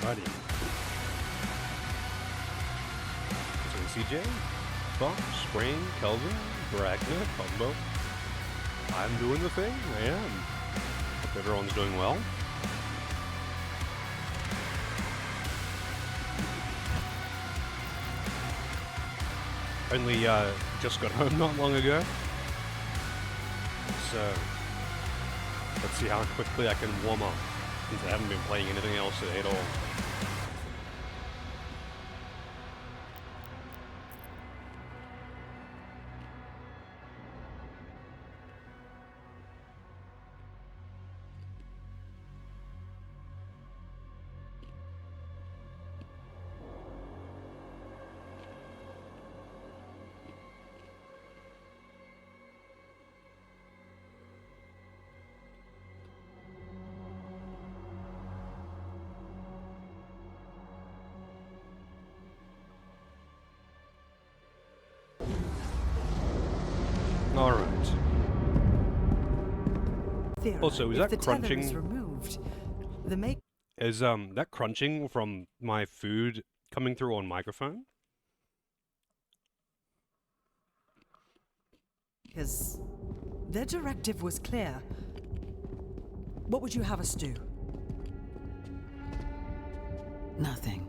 Alrighty. So CJ, Fox, Sprain, Kelvin, Bragna, Combo. I'm doing the thing. I am. Hope everyone's doing well. Only just got home not long ago. So let's see how quickly I can warm up, since I haven't been playing anything else at all. Alright. Also, is that crunching? Removed, Is that crunching from my food coming through on microphone? Because their directive was clear. What would you have us do? Nothing.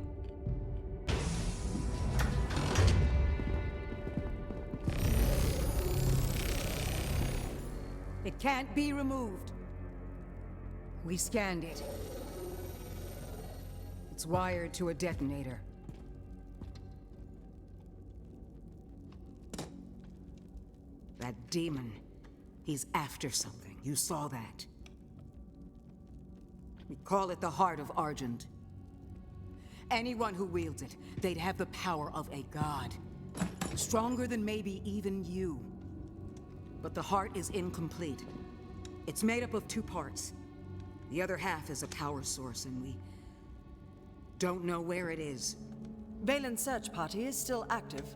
It can't be removed. We scanned it. It's wired to a detonator. That demon, he's after something. You saw that. We call it the Heart of Argent. Anyone who wields it, they'd have the power of a god. Stronger than maybe even you. But the heart is incomplete. It's made up of 2 parts. The other half is a power source, and we don't know where it is. Valen's search party is still active.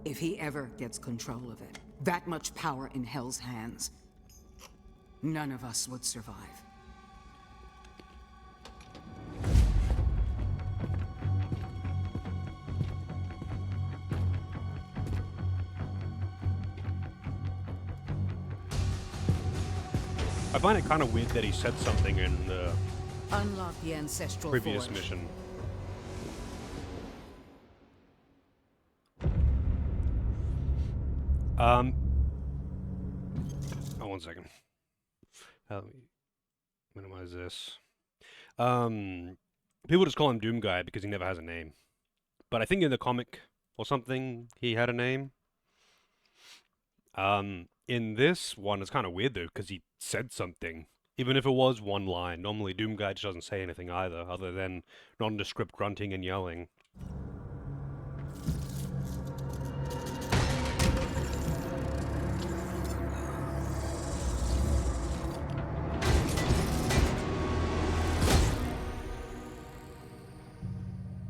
If he ever gets control of it, that much power in Hell's hands, none of us would survive. I find it kind of weird that he said something in the Unlock the ancestral previous forge. mission. Oh, 1 second. Let me minimize this. People just call him Doom Guy because he never has a name. But I think in the comic or something, he had a name. In this one, it's kind of weird though, because he said something. Even if it was 1 line. Normally Doom Guy just doesn't say anything either, other than nondescript grunting and yelling.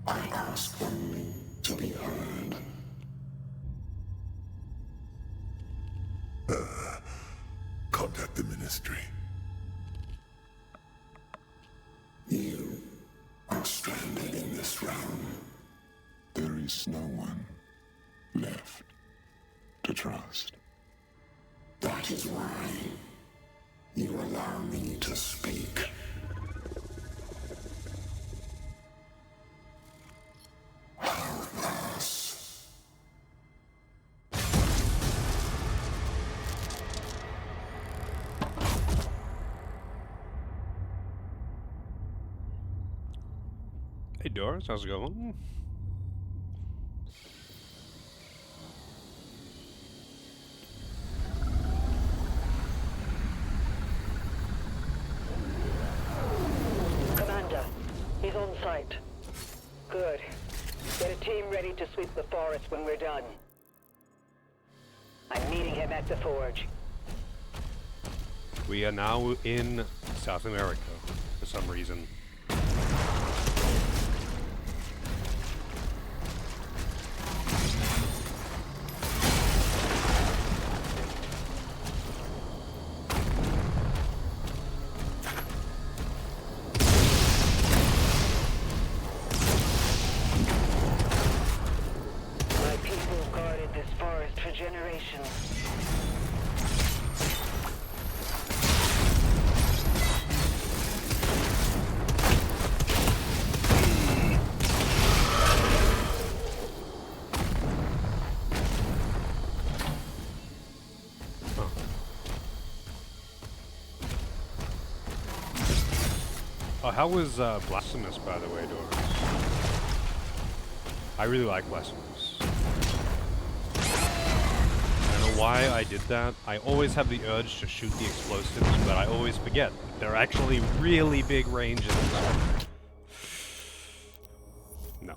I ask only to be heard. Contact the Ministry. You are stranded in this realm. There is no one left to trust. That is why you allow me to speak. Help us. Hey Doris, how's it going? Commander, he's on site. Good. Get a team ready to sweep the forest when we're done. I'm meeting him at the forge. We are now in South America for some reason. generations. Oh, how was Blasphemous, by the way, Doris? I really like Blasphemous. I don't know why I did that. I always have the urge to shoot the explosives, but I always forget. They're actually really big ranges. No.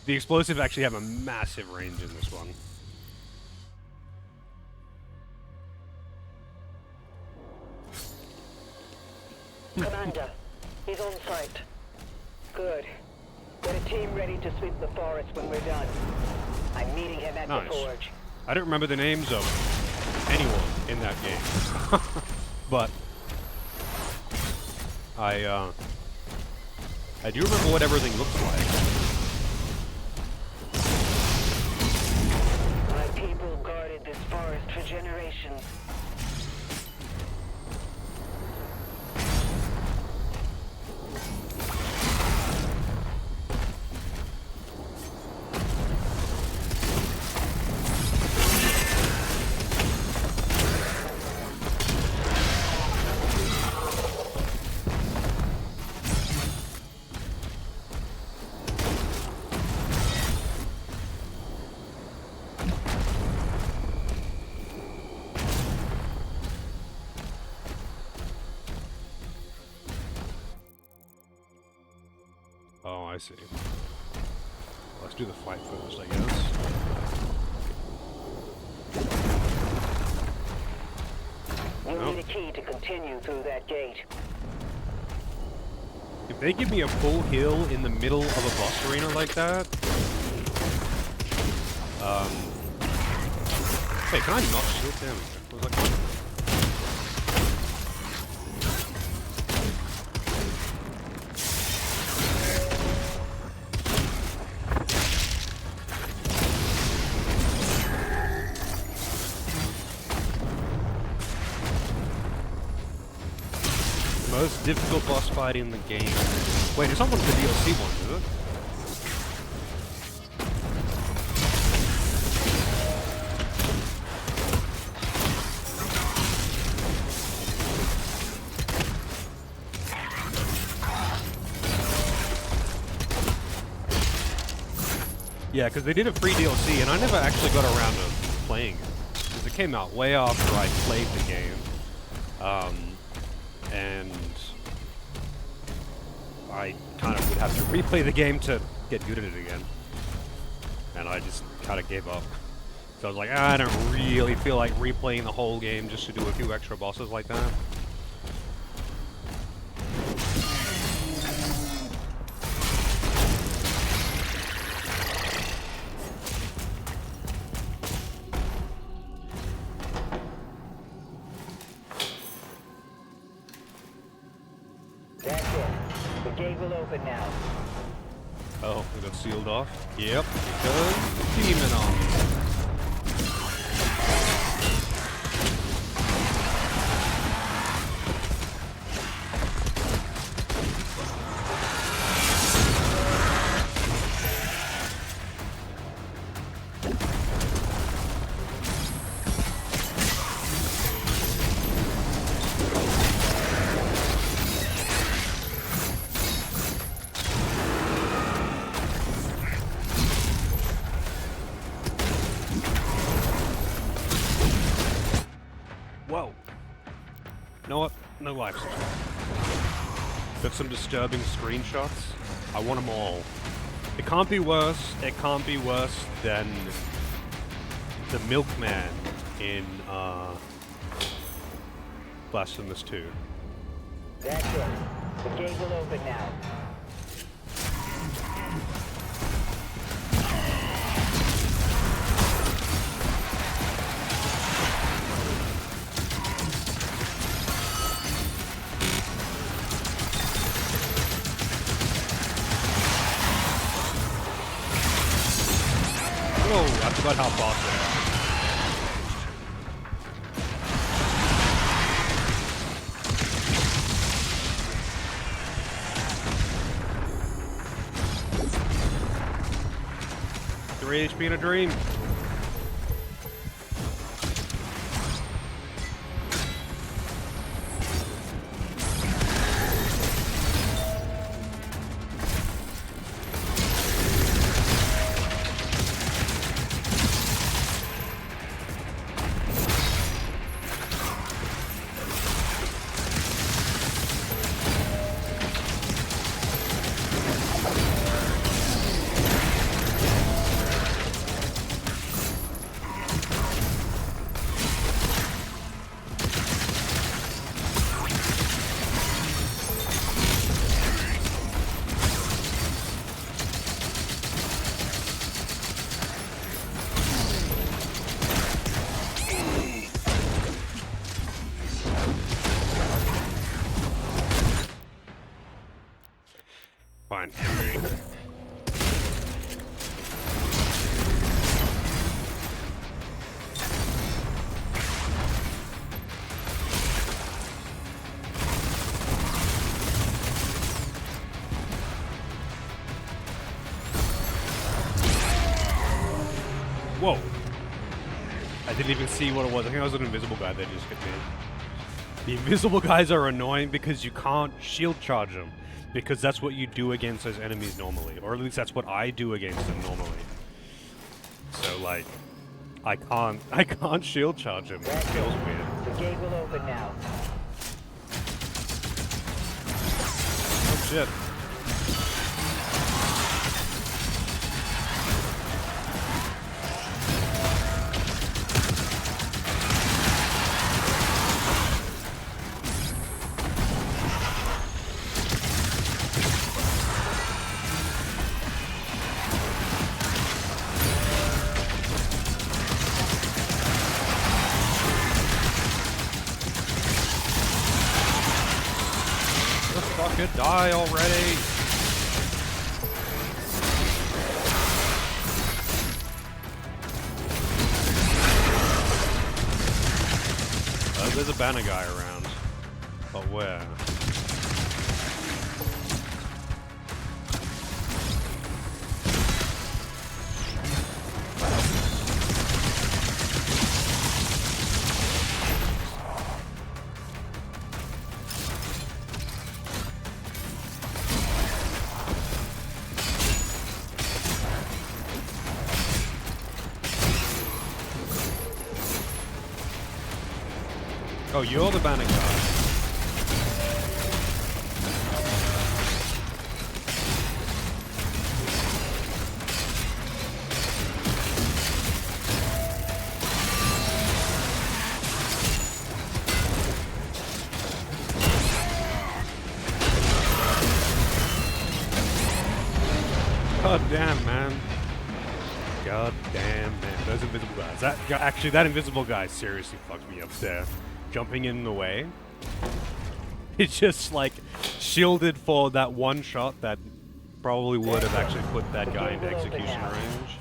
The explosives actually have a massive range in this one. Commander, he's on site. Good. Get a team ready to sweep the forest when we're done. I'm meeting him at Nice. the forge. I don't remember the names of anyone in that game. But I do remember what everything looks like. My people guarded this forest for generations. Oh, I see. Let's do the fight first, I guess. You'll Nope. need a key to continue through that gate. If they give me a full heal in the middle of a boss arena like that... Hey, can I not shoot them? What was that? Most difficult boss fight in the game. Wait, it's not one of the DLC ones, is it? Yeah, because they did a free DLC, and I never actually got around to playing it. Because it came out way after I played the game. And I kind of would have to replay the game to get good at it again. And I just kind of gave up. So I was like, I don't really feel like replaying the whole game just to do a few extra bosses like that. That's it. The gate will open now. Oh, we got sealed off. Yep, because Demon Army. Whoa. You know what? No life support. Got some disturbing screenshots. I want them all. It can't be worse. It can't be worse than the Milkman in Blasphemous 2. That's it. The gate will open now. Whoa, I forgot how fast they are. 3 HP in a dream. Fine. Whoa. I didn't even see what it was. I think it was an invisible guy that just hit me. The invisible guys are annoying because you can't shield charge them. Because that's what you do against those enemies normally. Or at least that's what I do against them normally. So, like, I can't shield charge them. It feels weird. The gate will open now. Oh, shit. Fucking die already! There's a banner guy around. But where? Oh, you're the banner guy. God damn, man. God damn, man. Those invisible guys. That invisible guy seriously fucked me up there. Jumping in the way. It's just like shielded for that one shot that probably would have actually put that guy into execution range.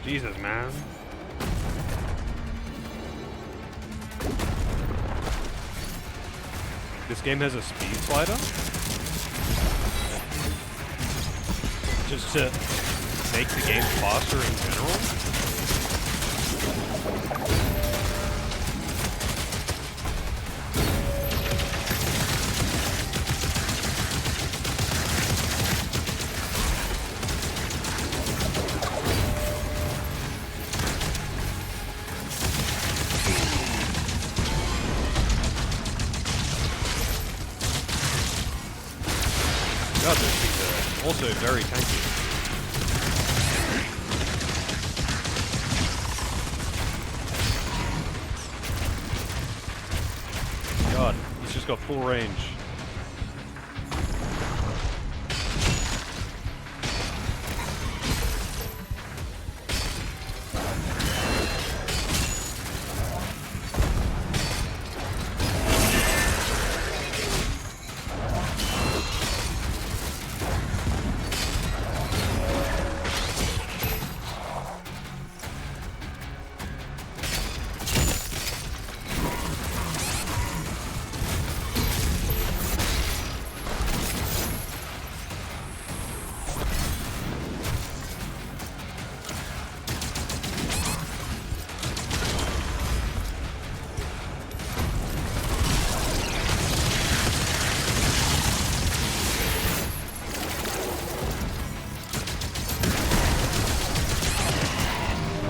Jesus, man. This game has a speed slider? Just to make the game faster in general? God, those things are also very tanky. God, he's just got full range.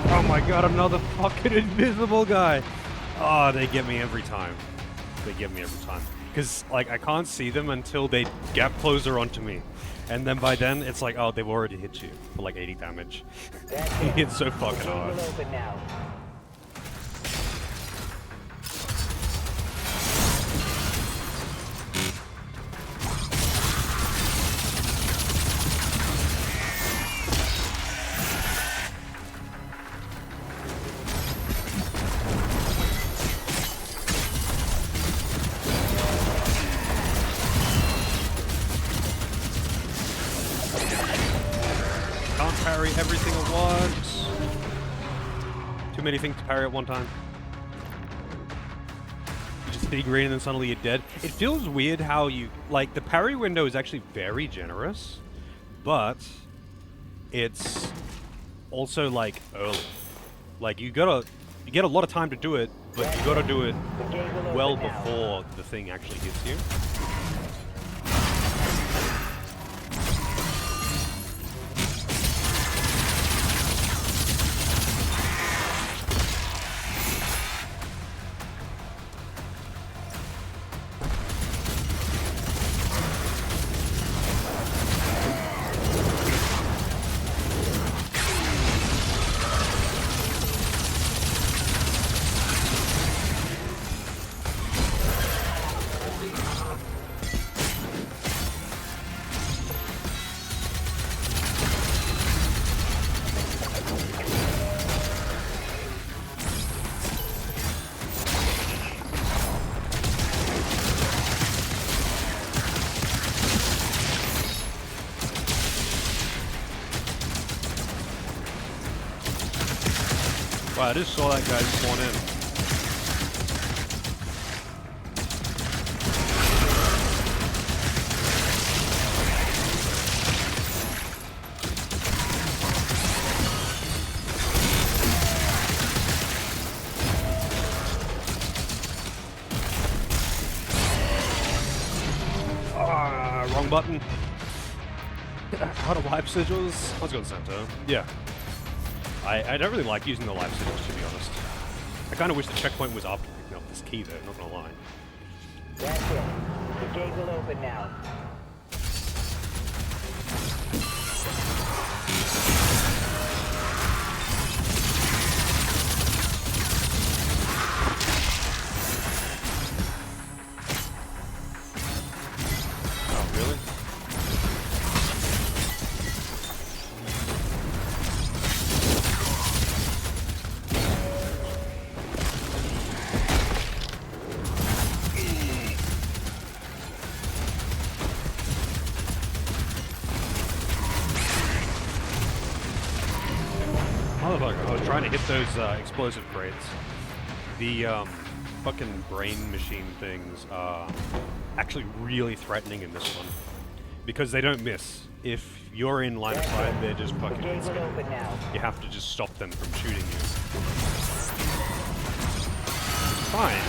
Oh my god, another fucking invisible guy! Oh, they get me every time. They get me every time. Because, like, I can't see them until they gap closer onto me. And then by then, it's like, oh, they've already hit you for like 80 damage. It's so fucking The gate hard. will open now. Can't parry everything at once. Too many things to parry at one time. You just see green and then suddenly you're dead. It feels weird how you, like, the parry window is actually very generous, but it's also, like, early. Like, you get a lot of time to do it, but you gotta do it The gate will well open now. before the thing actually hits you. Wow, I just saw that guy spawn in. Ah, wrong button. How to wipe sigils? Let's go to center. Yeah. I don't really like using the life sigils, to be honest. I kind of wish the checkpoint was after picking up this key, though, not gonna lie. That's it. The gate will open now. Oh, really? Motherfucker, I was trying to hit those explosive crates. The fucking brain machine things are actually really threatening in this one. Because they don't miss. If you're in line of sight, they're just The fucking gate will instant. open now. You have to just stop them from shooting you. Fine.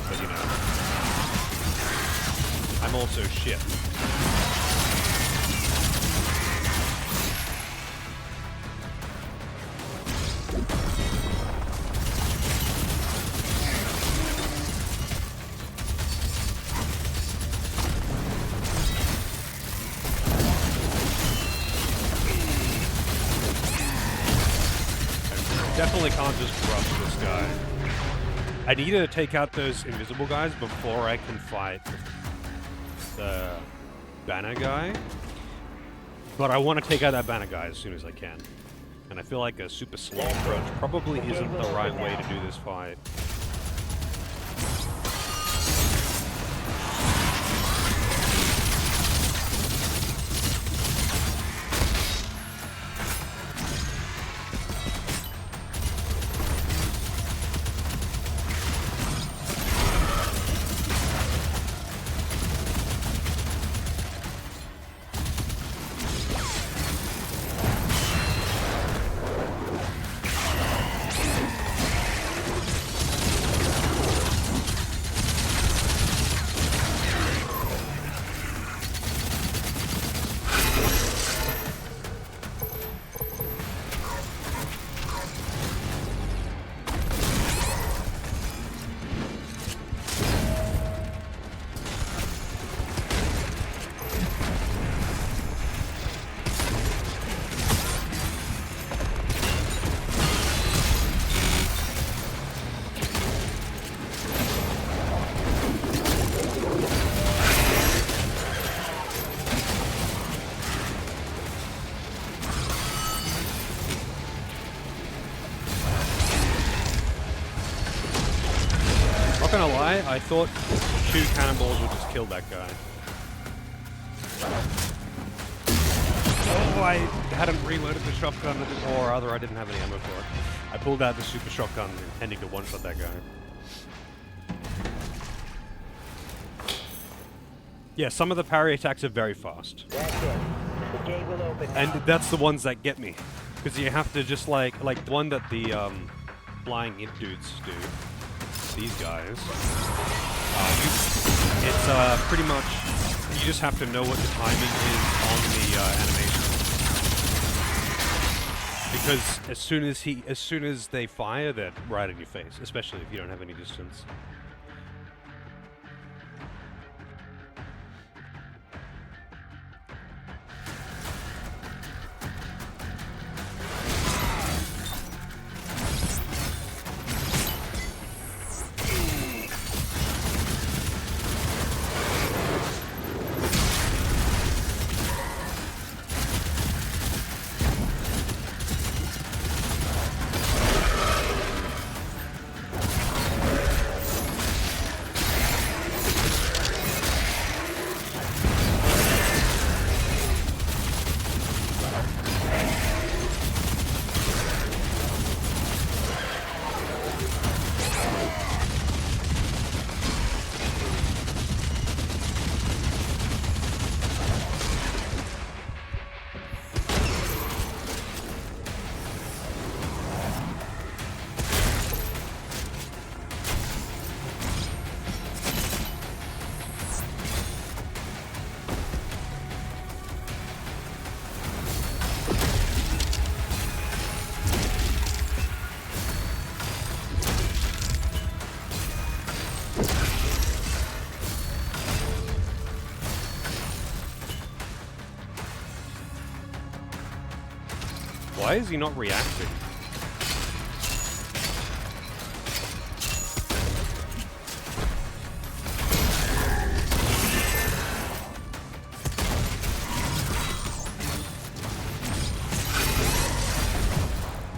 But you know. I'm also shit. definitely can't just rush this guy. I need to take out those invisible guys before I can fight the banner guy. But I want to take out that banner guy as soon as I can. And I feel like a super slow approach probably isn't the right way to do this fight. Not gonna lie, I thought 2 cannonballs would just kill that guy. Oh, I hadn't reloaded the shotgun, or rather I didn't have any ammo for it. I pulled out the super shotgun intending to one-shot that guy. Yeah, some of the parry attacks are very fast. That's it. The gate will open now. And that's the ones that get me. Because you have to just like the one that the flying int dudes do. These guys. It's pretty much, you just have to know what the timing is on the animation. Because as soon as they fire, they're right in your face, especially if you don't have any distance. Why is he not reacting?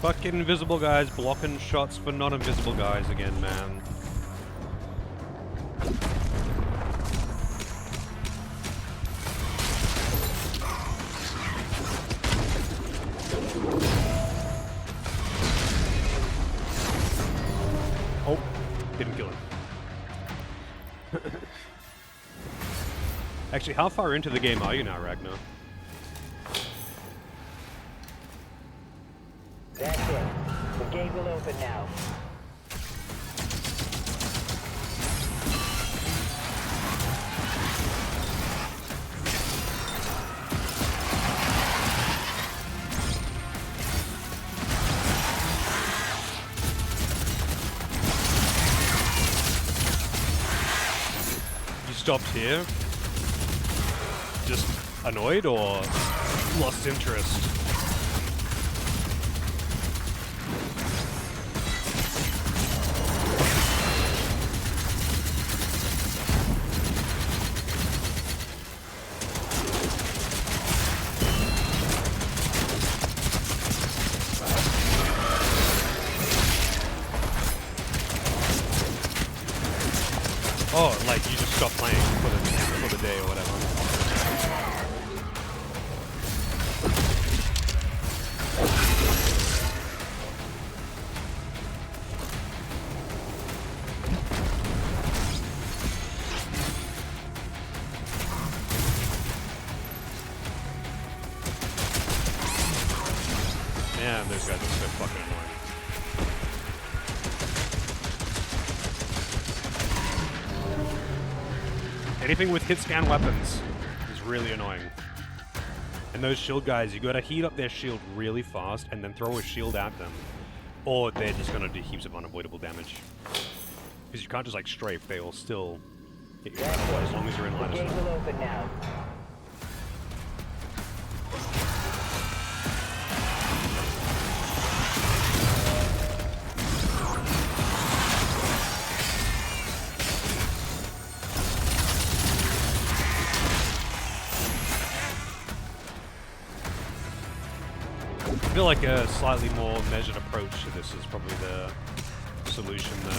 Fucking invisible guys blocking shots for non-invisible guys again, man. Oh, didn't kill him. Actually, how far into the game are you now, Ragnar? That's it. The gate will open now. You stopped here? Just annoyed or lost interest? Oh, like you just stop playing for the day or whatever. Man, those guys are so fucking annoying. Anything with hit scan weapons is really annoying. And those shield guys, you gotta heat up their shield really fast and then throw a shield at them. Or they're just gonna do heaps of unavoidable damage. Because you can't just like strafe, they will still hit you as long as you're in line The of gate sight. will open now. I feel like a slightly more measured approach to this is probably the solution though.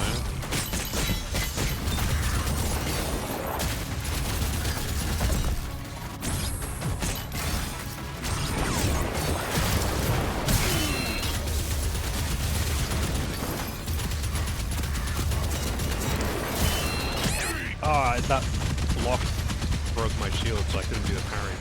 Ah, that block broke my shield, so I couldn't do the parry.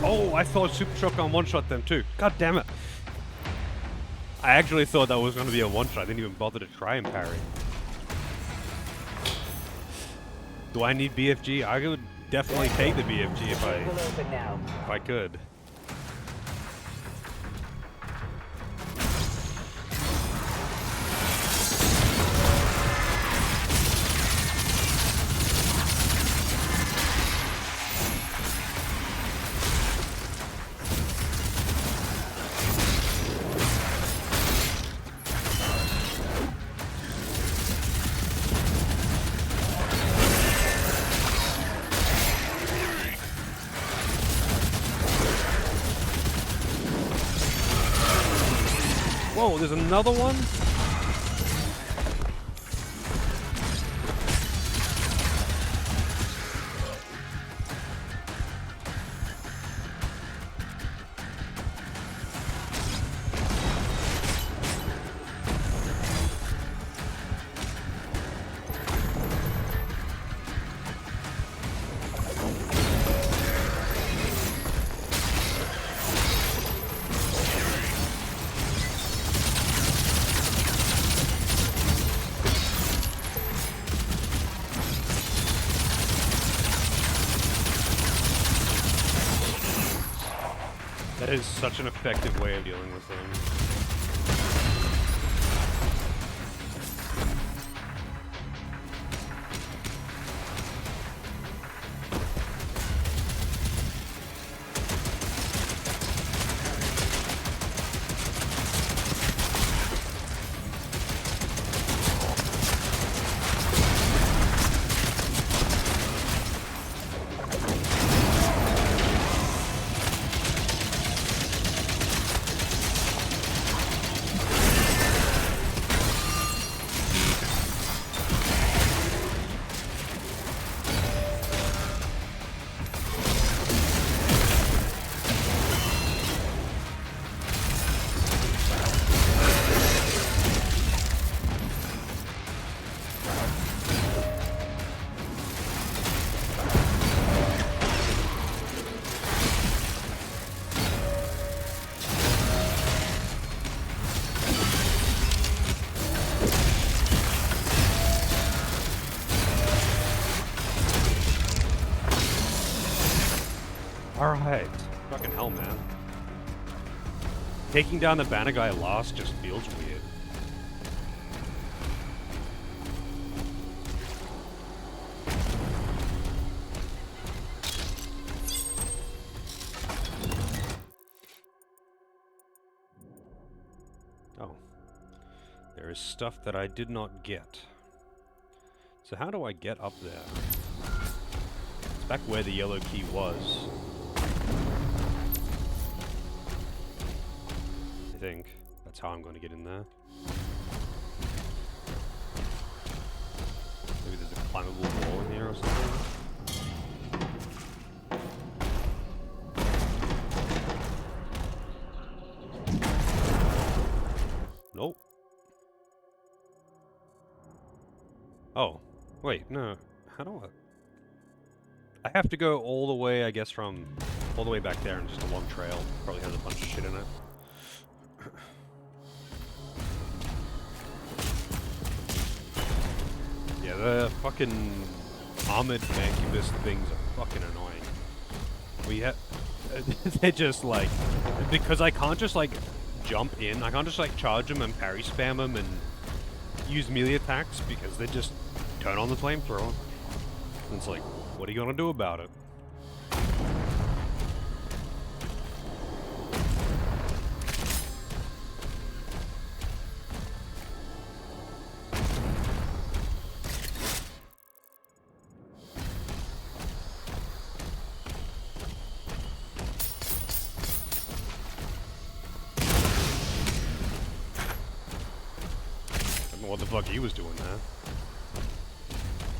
Oh, I thought Super Shotgun one-shot them too. God damn it. I actually thought that was going to be a one-shot. I didn't even bother to try and parry. Do I need BFG? I would definitely take the BFG if Gate will open now. I could. Whoa, there's another one? That is such an effective way of dealing with them. Alright. Fucking hell, man. Taking down the banner guy last just feels weird. is stuff that I did not get. So how do I get up there? It's back where the yellow key was. I think that's how I'm going to get in there. Maybe there's a climbable wall in here or something. Nope. Oh, wait, no. How do I have to go all the way, I guess, from all the way back there and just a long trail. Probably has a bunch of shit in it. Yeah, the fucking armored mancubus things are fucking annoying. We have... they're just like... Because I can't just like jump in, I can't just like charge them and parry spam them and use melee attacks because they just turn on the flamethrower. And it's like, what are you gonna do about it? What the fuck he was doing there.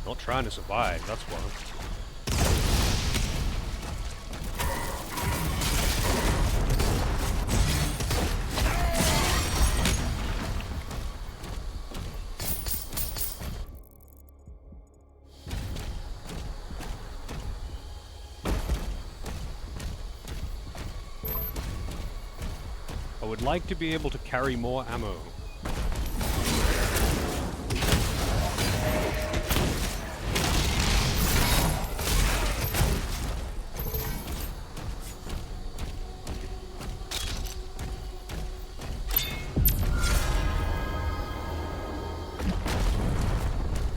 Not trying to survive, that's why. I would like to be able to carry more ammo.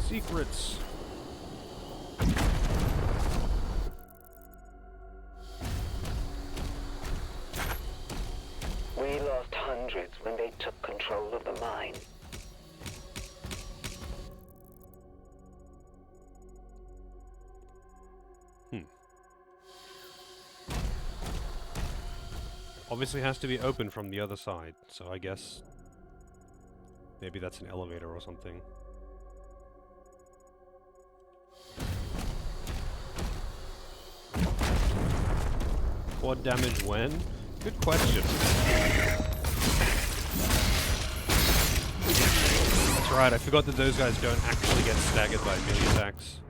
Secrets. We lost hundreds when they took control of the mine. Obviously has to be open from the other side, so I guess maybe that's an elevator or something. What damage when? Good question. That's right, I forgot that those guys don't actually get staggered by melee attacks.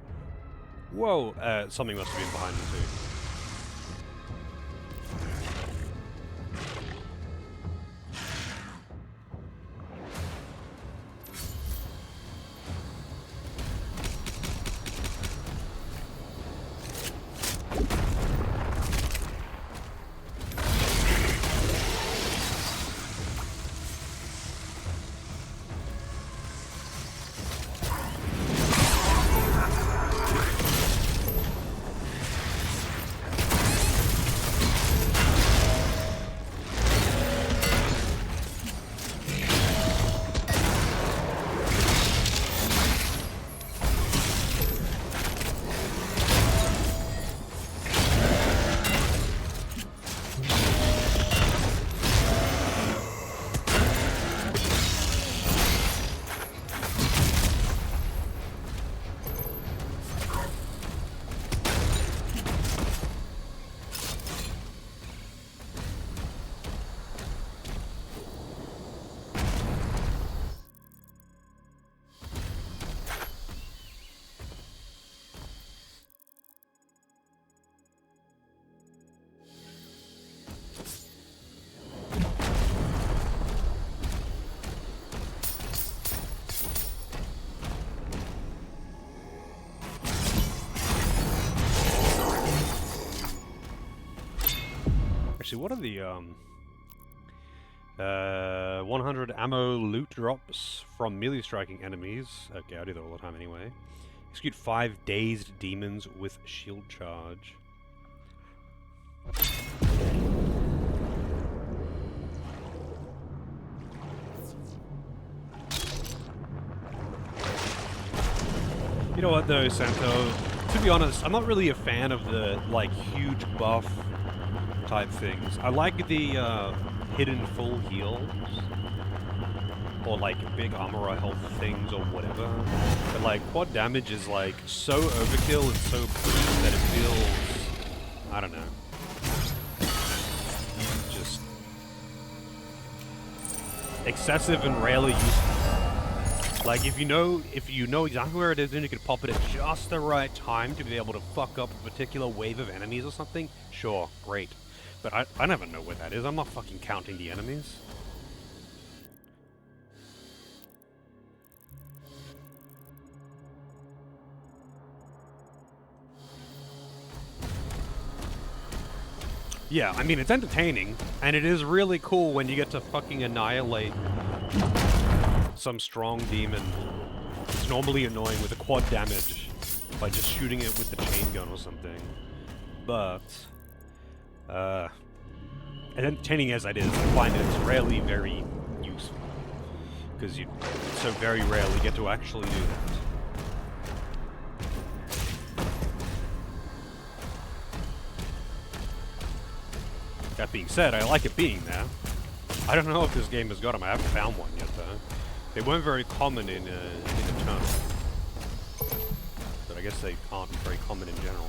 Whoa, something must have been behind me too. Actually, what are the 100 ammo loot drops from melee striking enemies? Okay, I do that all the time anyway. Execute 5 dazed demons with shield charge. You know what though, Santo? To be honest, I'm not really a fan of the, like, huge buff type things. I like the, hidden full heals. Or, like, big armor or health things or whatever. But, like, quad damage is, like, so overkill and so big that it feels... I don't know. Just... excessive and rarely useful. Like, if you know exactly where it is and you can pop it at just the right time to be able to fuck up a particular wave of enemies or something, sure, great. But I never know where that is. I'm not fucking counting the enemies. Yeah, I mean, it's entertaining, and it is really cool when you get to fucking annihilate some strong demon. It's normally annoying with the quad damage by just shooting it with the chain gun or something. But, as entertaining as it is, I find it's rarely very useful. Because you so very rarely get to actually do that. That being said, I like it being there. I don't know if this game has got them. I haven't found one yet, though. They weren't very common in Eternal. But I guess they aren't very common in general.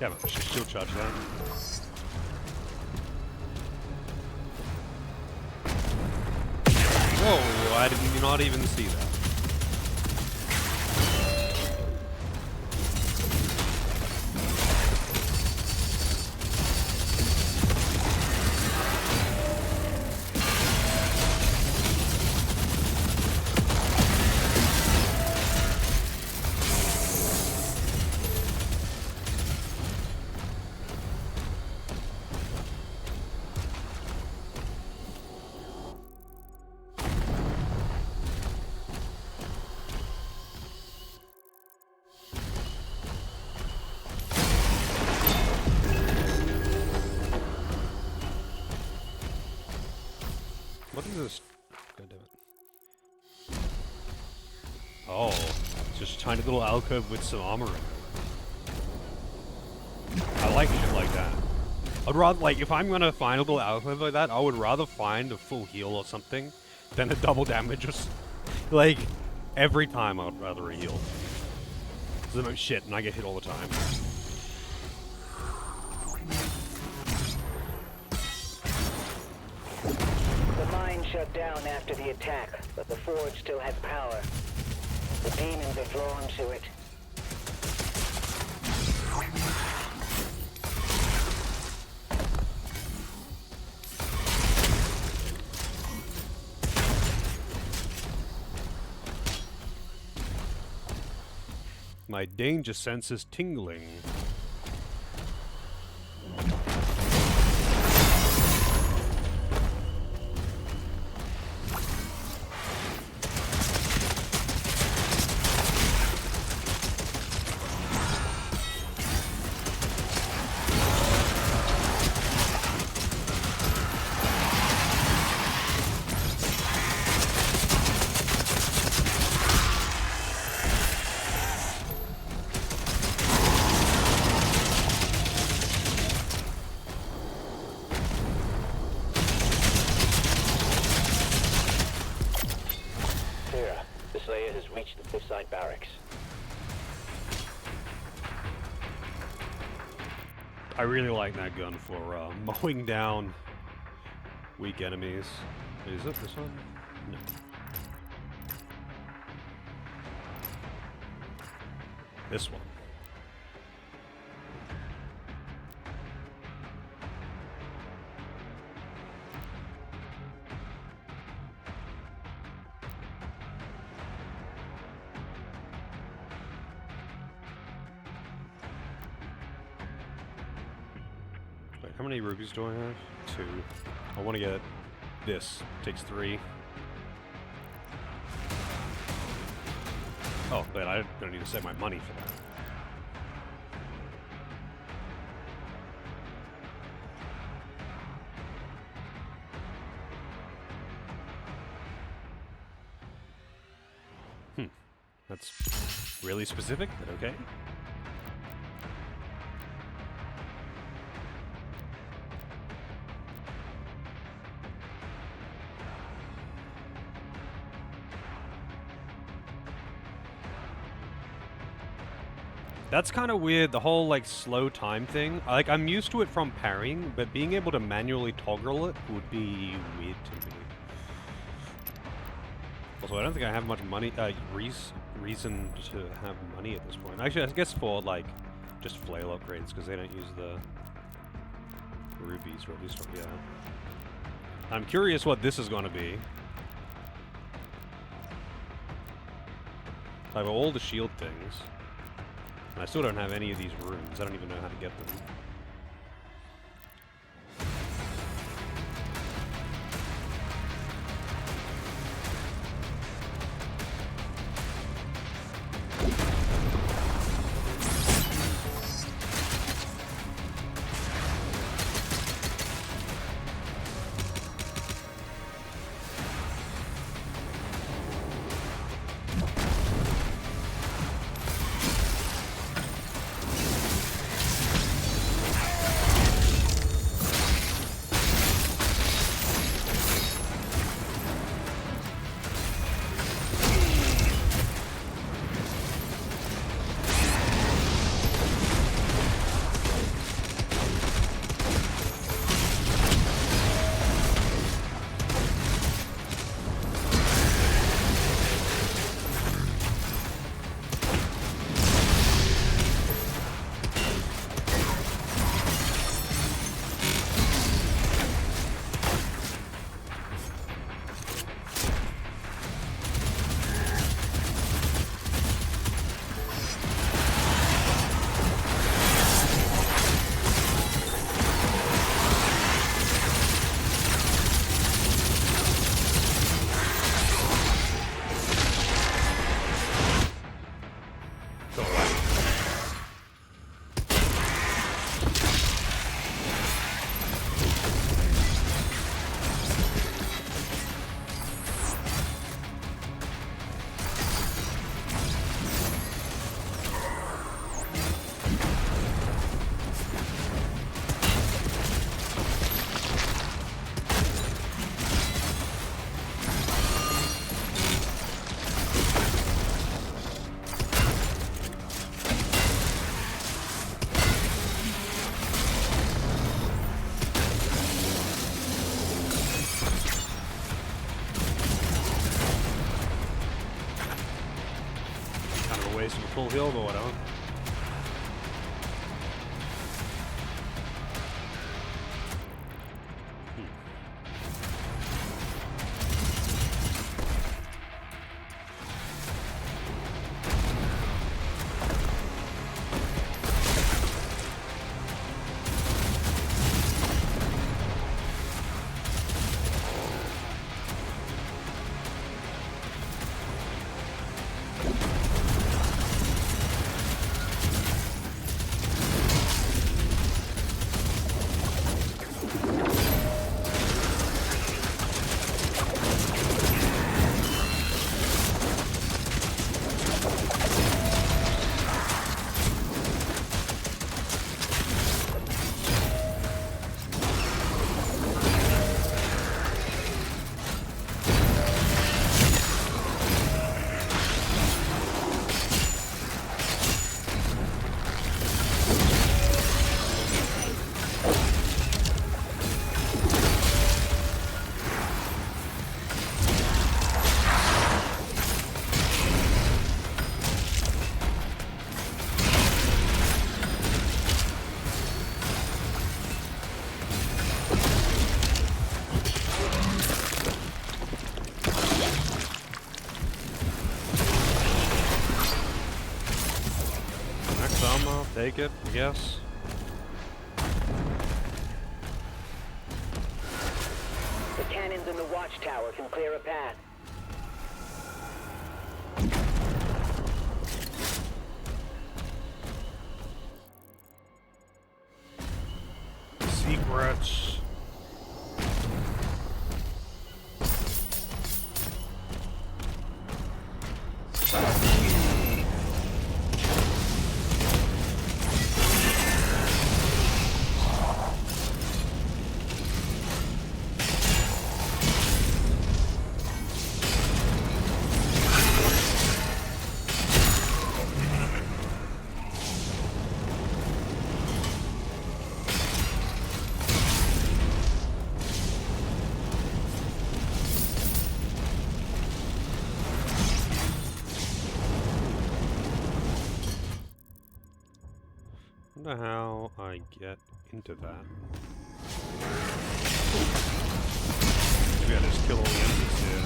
Yeah, but shield charge that. Whoa, I did not even see that. What is this? God damn it. Oh, it's just a tiny little alcove with some armor in it. I like shit like that. I'd rather, like, if I'm gonna find a little alcove like that, I would rather find a full heal or something than a double damage. Just, like, every time I'd rather a heal. Because I'm shit and I get hit all the time. The mine shut down after the attack, but the forge still has power. The demons are drawn to it. My danger sense is tingling. Cliffside Barracks. I really like that gun for mowing down weak enemies. Is it this one? No. This one. how many rubies do I have? 2. I want to get this. Takes 3. Oh, but I don't need to save my money for that. That's really specific, but okay. That's kind of weird, the whole, like, slow time thing. Like, I'm used to it from parrying, but being able to manually toggle it would be weird to me. Also, I don't think I have much money, reason to have money at this point. Actually, I guess for, like, just flail upgrades, because they don't use the rubies, or at least, yeah. I'm curious what this is going to be. I have all the shield things. And I still don't have any of these runes. I don't even know how to get them. Full heal, but whatever. Take it, I guess. cannons in the watchtower can clear a path. Secrets. I wonder how I get into that. Maybe I just kill all the enemies here.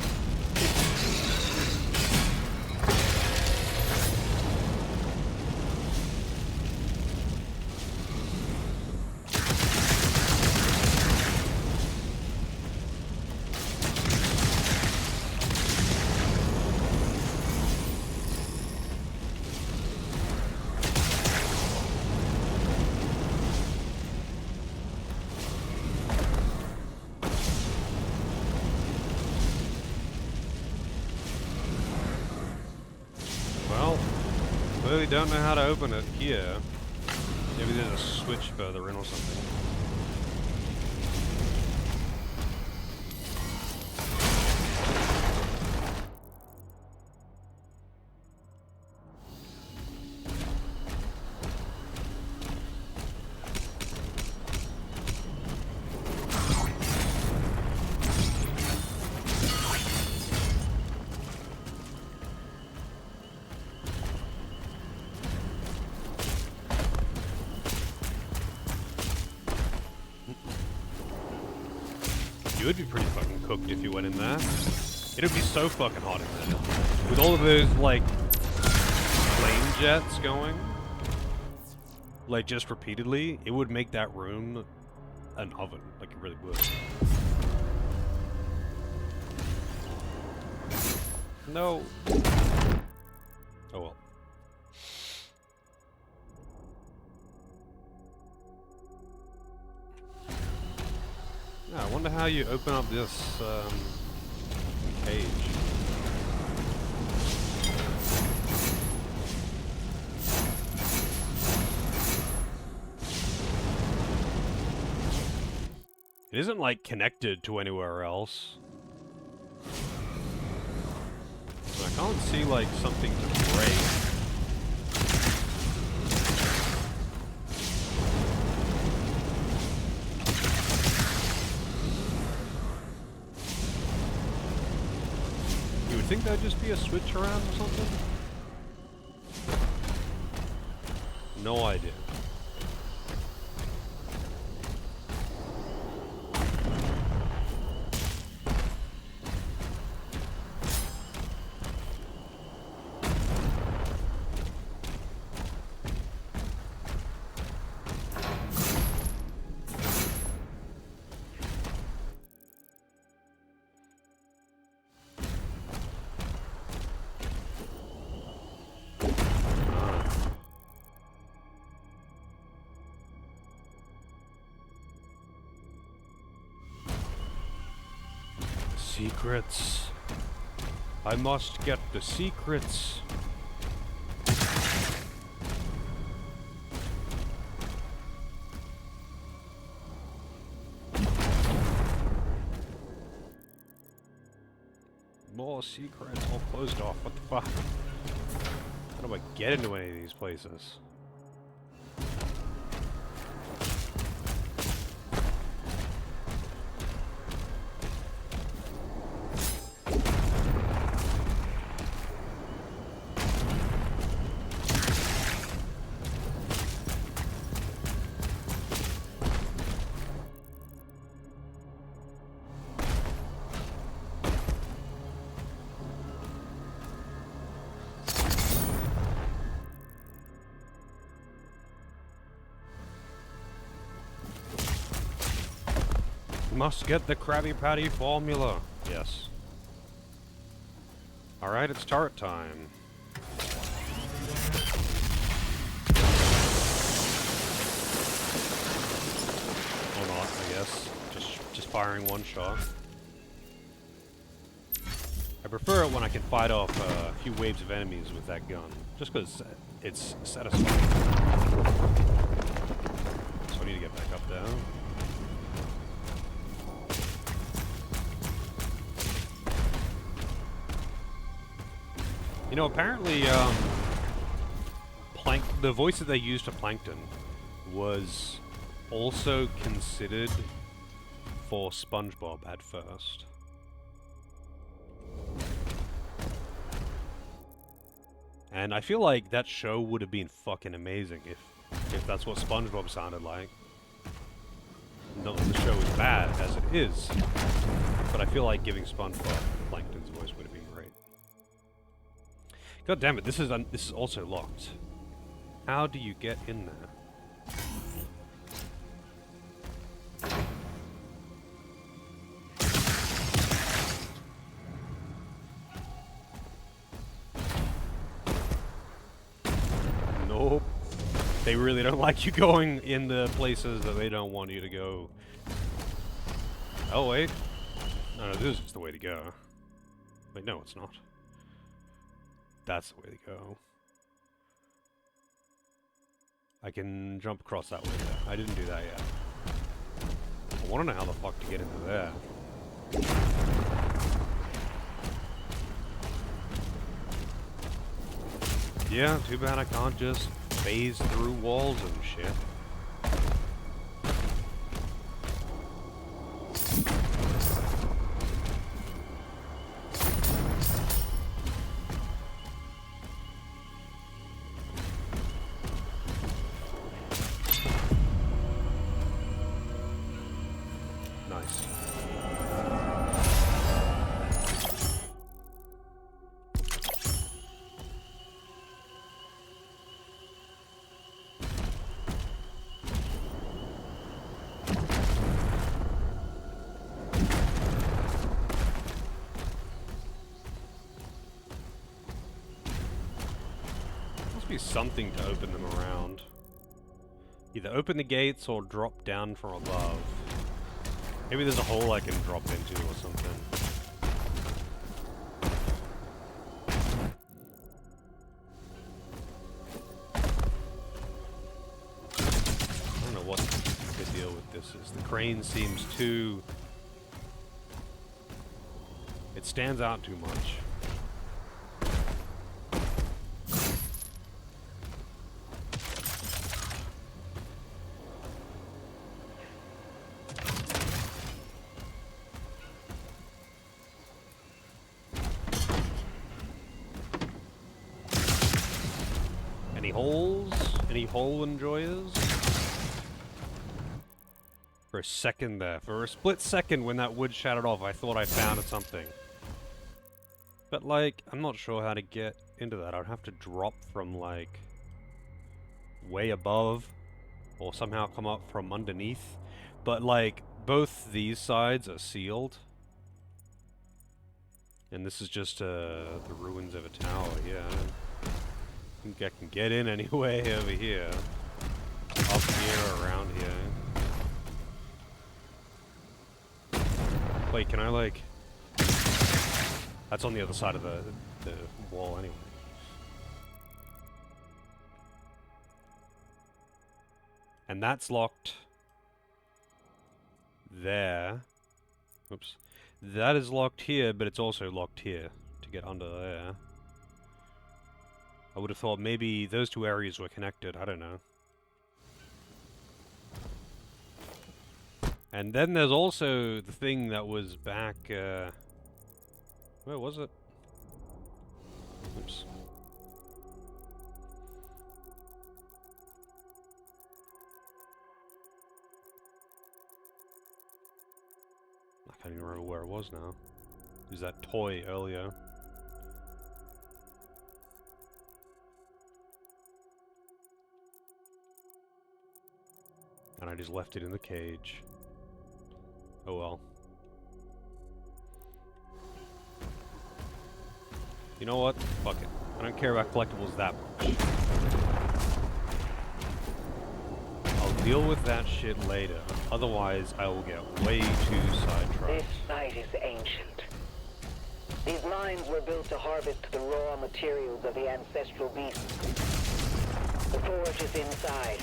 Well, clearly don't know how to open it here. Maybe there's a switch further in or something. You would be pretty fucking cooked if you went in there. It would be so fucking hot in there. With all of those, like, flame jets going, like, just repeatedly, it would make that room an oven. Like, it really would. No. Oh well. Yeah, I wonder how you open up this cage. It isn't like connected to anywhere else. I can't see like something to break. You would think there'd just be a switch around or something? No idea. Secrets. I must get the secrets. More secrets, all closed off. What the fuck? How do I get into any of these places? must get the Krabby Patty formula. Yes. Alright, it's turret time. Or not, I guess. Just firing one shot. I prefer it when I can fight off a few waves of enemies with that gun, just because it's satisfying. So I need to get back up there. You know, apparently, the voice that they used for Plankton was also considered for SpongeBob at first. And I feel like that show would have been fucking amazing if that's what SpongeBob sounded like. Not that the show is bad as it is, but I feel like giving SpongeBob Plankton's voice would have been great. God damn it! This is also locked. How do you get in there? Nope. They really don't like you going in the places that they don't want you to go. Oh wait. No, this is the way to go. Wait, no, it's not. That's the way to go. I can jump across that way there. I didn't do that yet. I want to know how the fuck to get into there. Yeah, too bad I can't just phase through walls and shit. Nice. Must be something to open them around. Either open the gates or drop down from above. Maybe there's a hole I can drop into or something. I don't know what the deal with this is. The crane seems too... It stands out too much. Any holes? Any hole enjoyers? For a second there, for a split second when that wood shattered off, I thought I found something. But like, I'm not sure how to get into that. I'd have to drop from like way above or somehow come up from underneath. But like, both these sides are sealed. And this is just the ruins of a tower, yeah. I think I can get in anyway over here. Up here, around here. Wait, can I like... That's on the other side of the wall anyway. And that's locked there. Oops. That is locked here, but it's also locked here to get under there. I would have thought maybe those two areas were connected. I don't know. And then there's also the thing that was back... where was it? Oops. I can't even remember where it was now. It was that toy earlier. And I just left it in the cage. Oh well. You know what? Fuck it. I don't care about collectibles that much. I'll deal with that shit later. Otherwise, I will get way too sidetracked. This site is ancient. These mines were built to harvest the raw materials of the ancestral beasts. The forge is inside.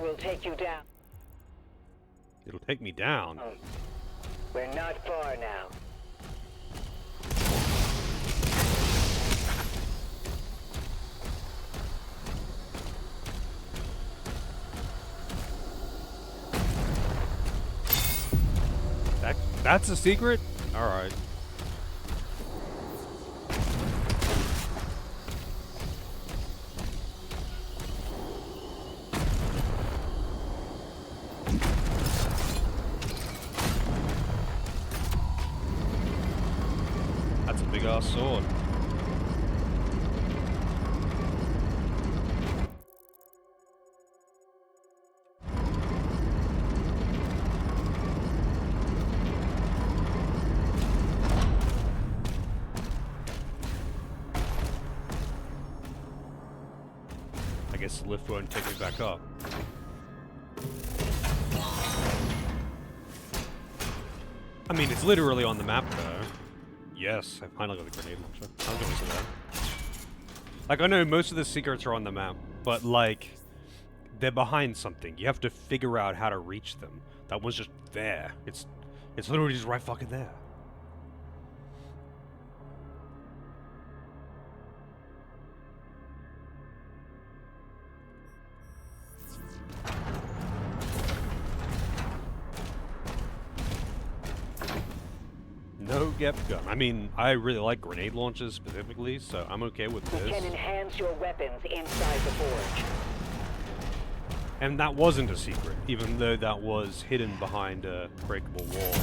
Will take you down. It'll take me down. We're not far now. That's a secret? Alright. Big ass sword. I guess the lift won't take me back up. I mean, it's literally on the map though. Yes, I finally got a grenade launcher. I'm gonna say that. Like, I know most of the secrets are on the map, but, like, they're behind something. You have to figure out how to reach them. That one's just there. It's literally just right fucking there. No Gep gun. I mean, I really like grenade launches specifically, so I'm okay with You this. can enhance your weapons inside the forge. And that wasn't a secret, even though that was hidden behind a breakable wall.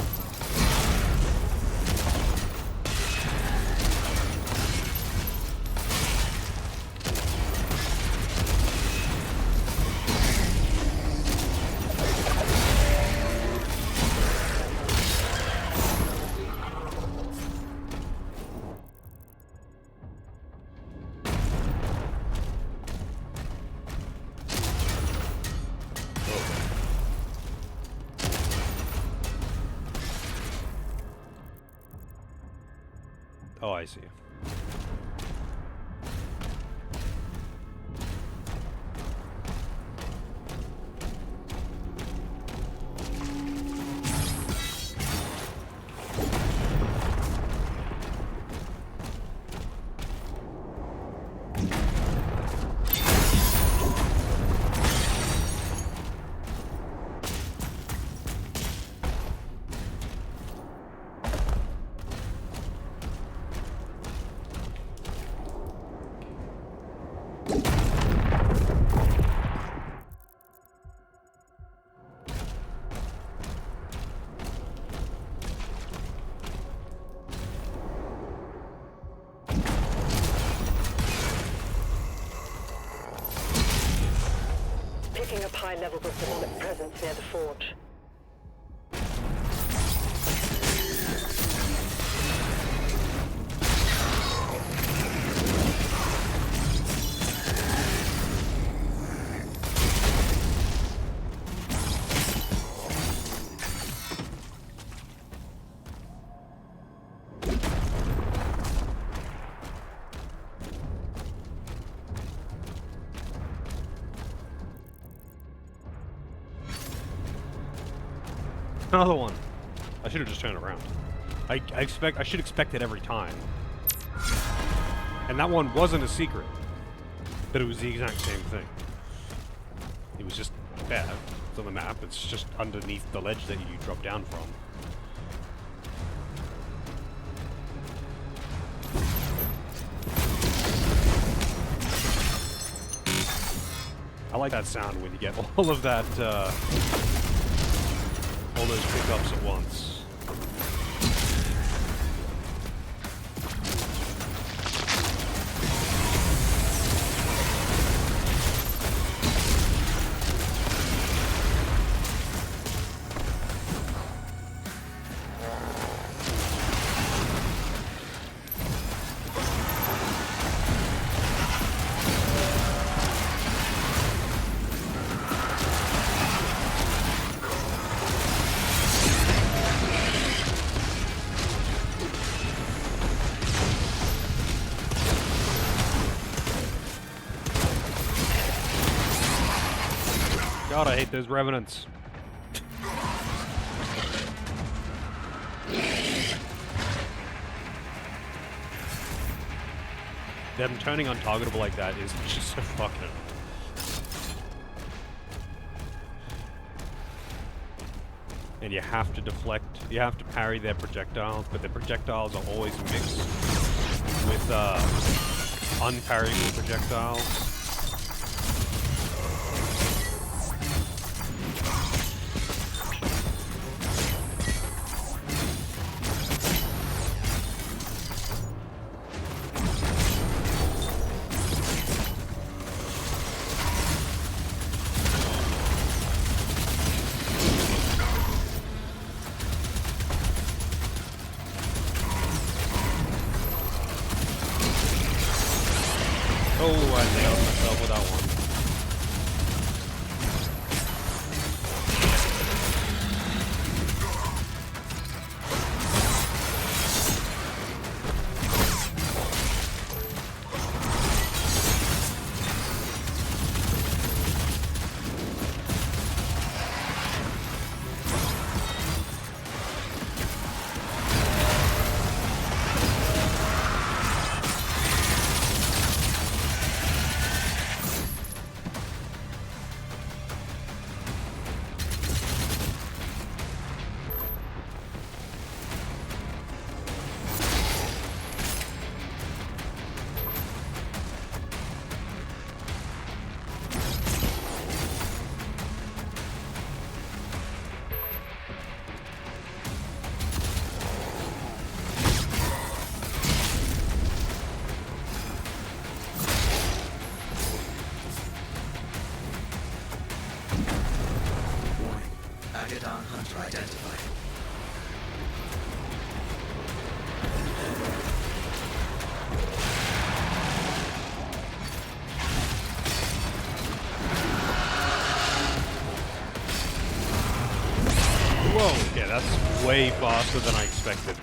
Oh, I see. Picking up high-level persistent presence near the forge. Another one. I should have just turned around. I should expect it every time. And that one wasn't a secret. But it was the exact same thing. It was just there. It's on the map. It's just underneath the ledge that you drop down from. I like that sound when you get all of that, all those pickups at once. God, I hate those revenants. Them turning untargetable like that is just so fucking... And you have to deflect, you have to parry their projectiles, but the projectiles are always mixed with unparryable projectiles. Oh, I nailed myself with that one. Agaddon Hunter identified. Whoa, yeah, that's way faster than I expected.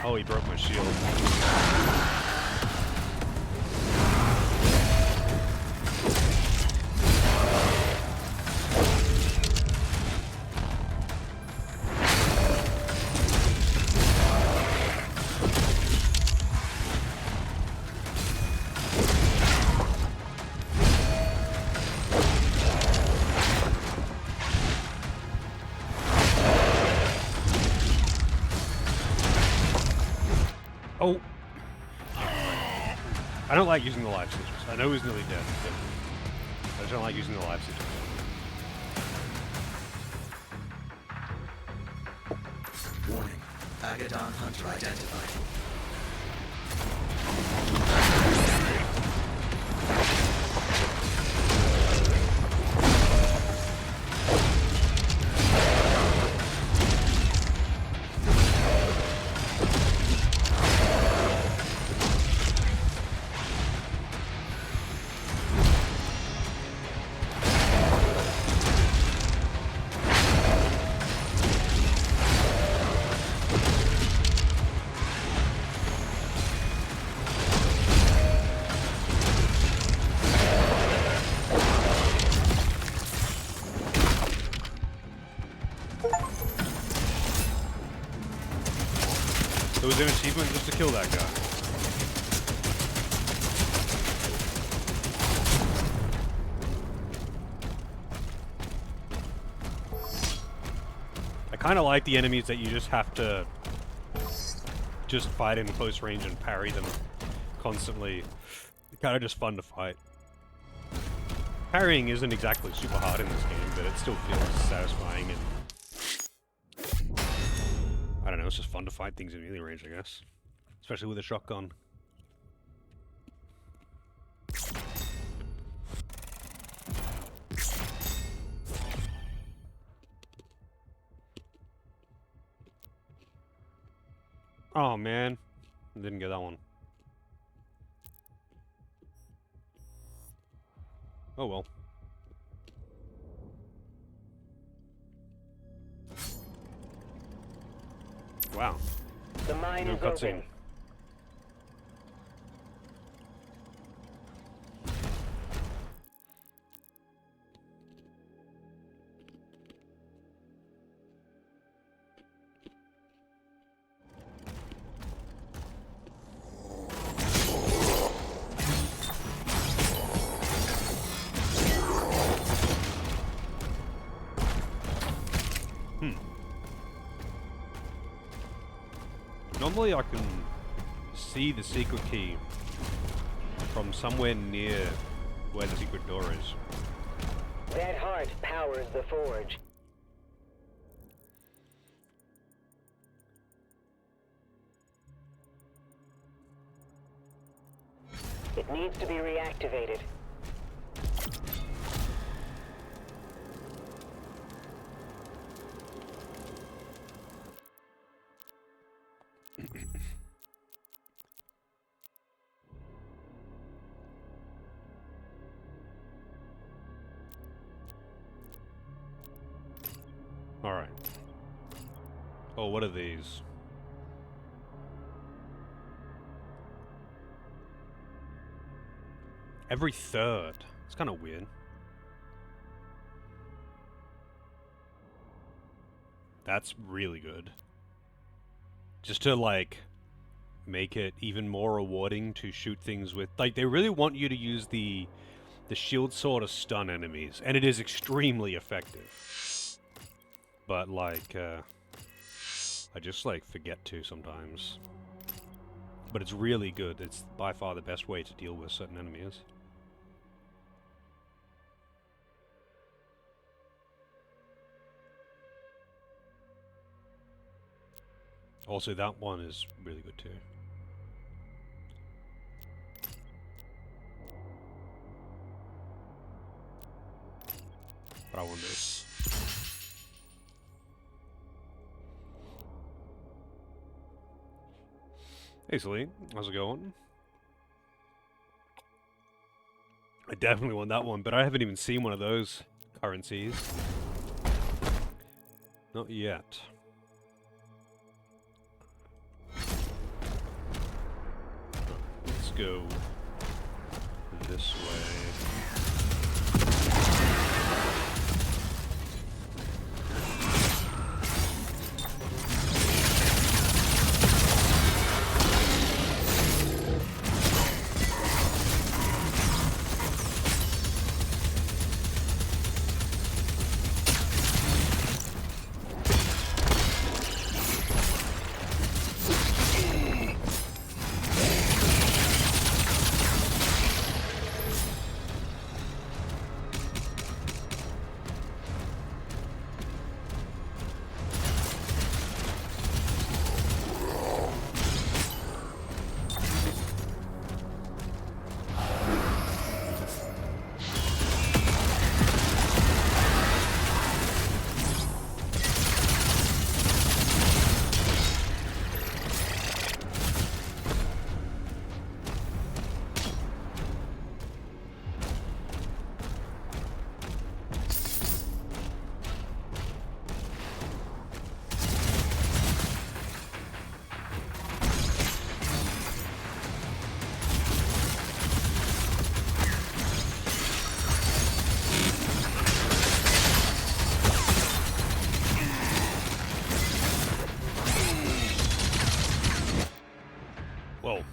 Oh, he broke my shield. Oh! I don't like using the life citrus. I know he's nearly dead, but I just don't like using the life citrus. Warning. Agaddon Hunter identified. There was an achievement just to kill that guy. I kind of like the enemies that you just have to just fight in close range and parry them constantly. It's kind of just fun to fight. Parrying isn't exactly super hard in this game, but it still feels satisfying and I don't know, it's just fun to fight things in melee range, I guess. Especially with a shotgun. Oh man, didn't get that one. Oh well. Wow. The mine No is cutscene. open. Normally I can see the secret key from somewhere near where the secret door is. That heart powers the forge. It needs to be reactivated. Alright. Oh, what are these? Every third. It's kind of weird. That's really good. Just to, like, make it even more rewarding to shoot things with... Like, they really want you to use the shield sword to stun enemies, and it is extremely effective. But, like, I just, like, forget to sometimes. But it's really good. It's by far the best way to deal with certain enemies. Also, that one is really good too. But I want this. Hey Celine, how's it going? I definitely want that one, but I haven't even seen one of those currencies. Not yet. Let's go this way.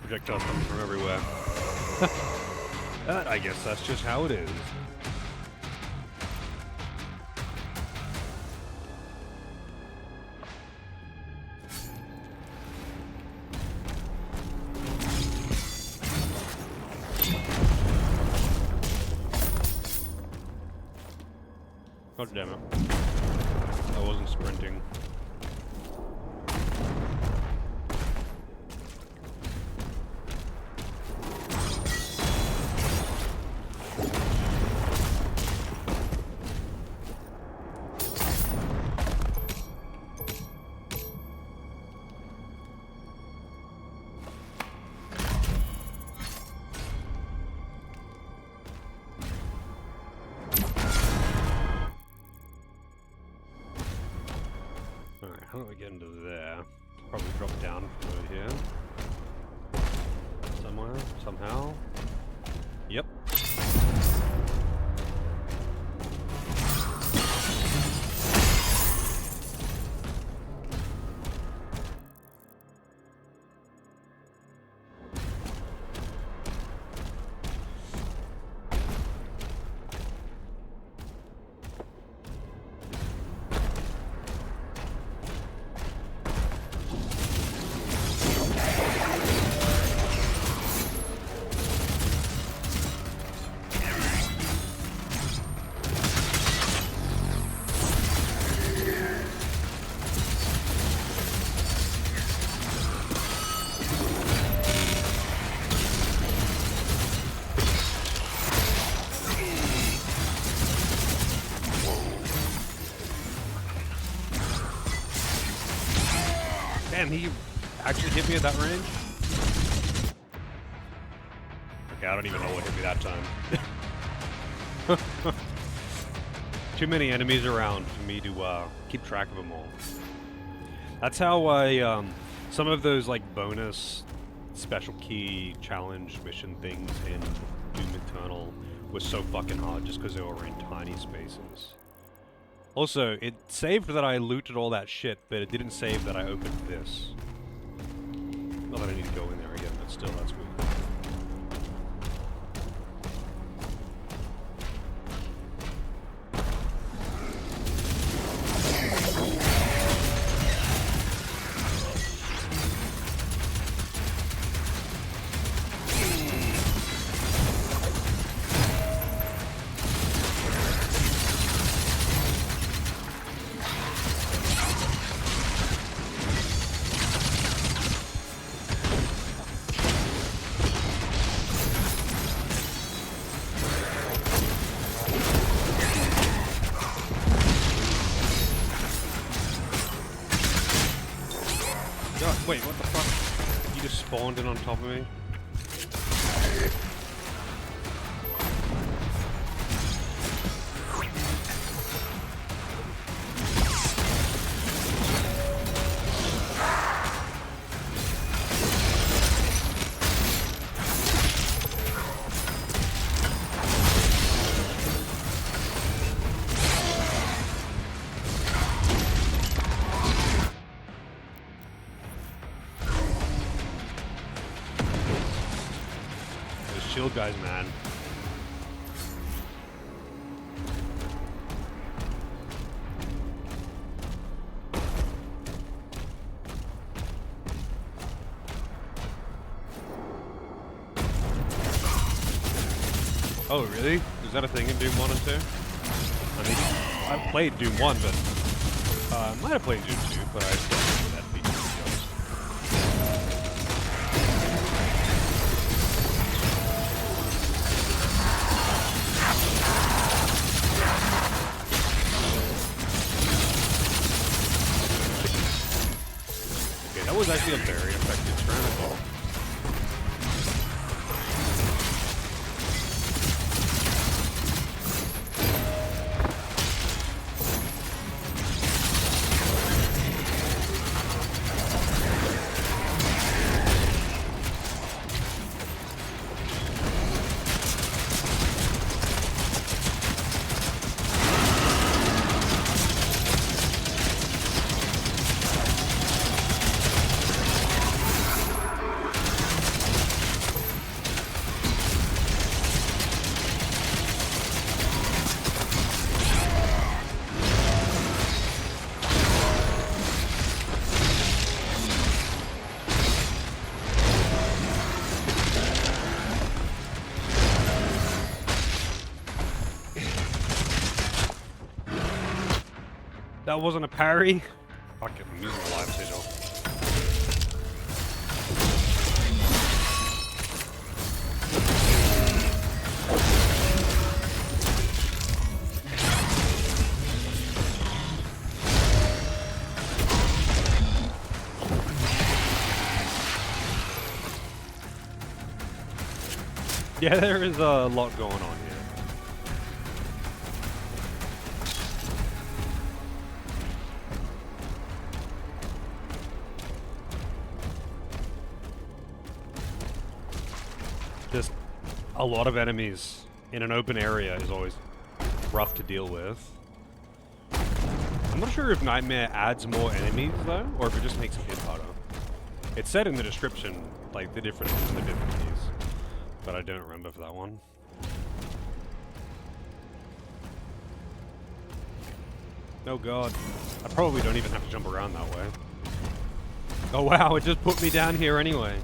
projectiles coming from everywhere. But I guess that's just how it is. God damn it. I wasn't sprinting. Alright, how do I get into there? Probably drop down from over here. Somewhere, somehow. Yep. Damn, he actually hit me at that range? Okay, I don't even know what hit me that time. Too many enemies around for me to keep track of them all. That's how I, some of those like bonus special key challenge mission things in Doom Eternal was so fucking hard just because they were in tiny spaces. Also, it saved that I looted all that shit, but it didn't save that I opened this. Not that I need to go in there again, but still, that's weird. Wait, what the fuck? You just spawned in on top of me? Shield guys, man. Oh, really? Is that a thing in Doom 1 and 2? I mean, I've played Doom 1, but I might have played Doom 2, but I still remember that feature, to be honest. That was actually a very effective Tyrannical. That wasn't a parry. Fuck it, I'm using a live sigil. Yeah, there is a lot going on here. Just a lot of enemies in an open area is always rough to deal with. I'm not sure if Nightmare adds more enemies though, or if it just makes it hit harder. It said in the description, like, the differences in the difficulties. But I don't remember for that one. Oh god. I probably don't even have to jump around that way. Oh wow, it just put me down here anyway.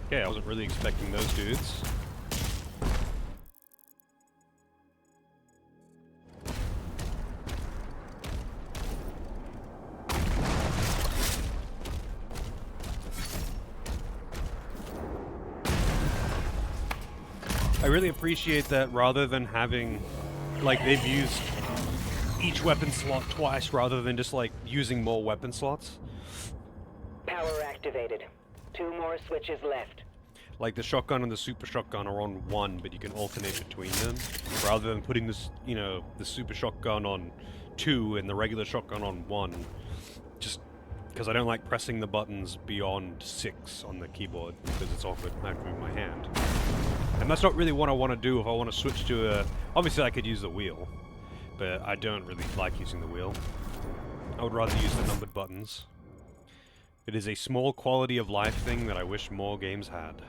Okay, I wasn't really expecting those dudes. I really appreciate that rather than having, like, they've used each weapon slot twice rather than just, like, using more weapon slots. Power activated. 2 more switches left. Like, the shotgun and the super shotgun are on one, but you can alternate between them, rather than putting this, you know, the super shotgun on 2 and the regular shotgun on 1. Just because I don't like pressing the buttons beyond 6 on the keyboard, because it's awkward. I have to move my hand. And that's not really what I want to do if I want to switch to a... Obviously I could use the wheel, but I don't really like using the wheel. I would rather use the numbered buttons. It is a small quality of life thing that I wish more games had.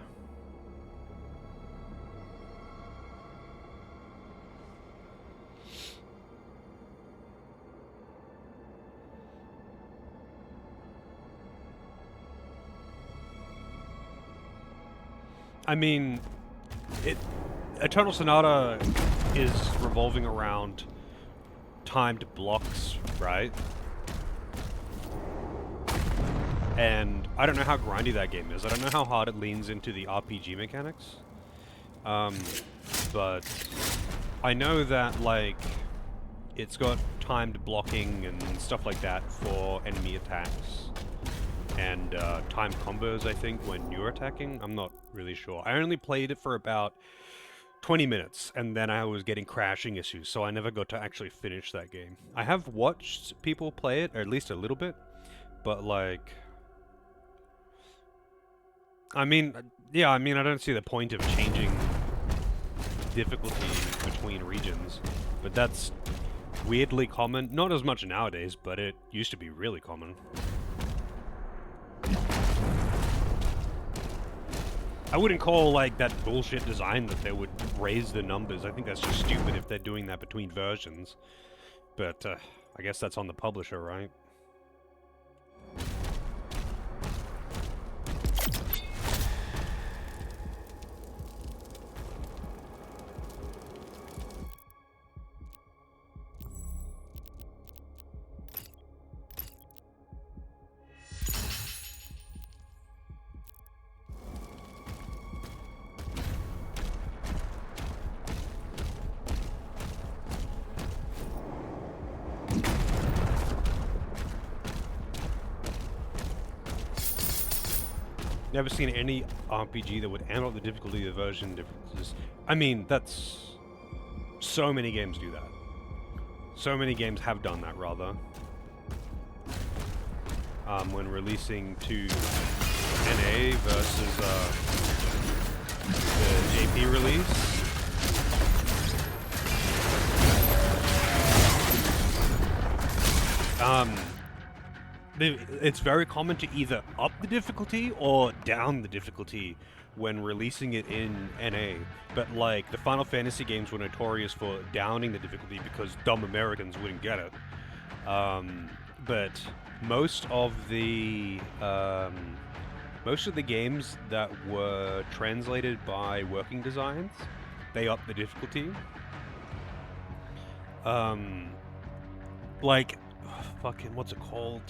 I mean, Eternal Sonata is revolving around timed blocks, right? And I don't know how grindy that game is. I don't know how hard it leans into the RPG mechanics. But I know that, like, it's got timed blocking and stuff like that for enemy attacks. And timed combos, I think, when you're attacking. I'm not really sure. I only played it for about 20 minutes, and then I was getting crashing issues, so I never got to actually finish that game. I have watched people play it, or at least a little bit, but, like... I mean, yeah, I mean, I don't see the point of changing difficulty between regions, but that's weirdly common. Not as much nowadays, but it used to be really common. I wouldn't call, like, that bullshit design that they would raise the numbers. I think that's just stupid if they're doing that between versions. But, I guess that's on the publisher, right? Never seen any RPG that would handle the difficulty of the version differences. I mean, that's... So many games do that. So many games have done that, rather. When releasing to NA versus the JP release. It's very common to either up the difficulty or down the difficulty when releasing it in NA, but like the Final Fantasy games were notorious for downing the difficulty because dumb Americans wouldn't get it. But most of the games that were translated by Working Designs, they upped the difficulty. Like, fucking, what's it called?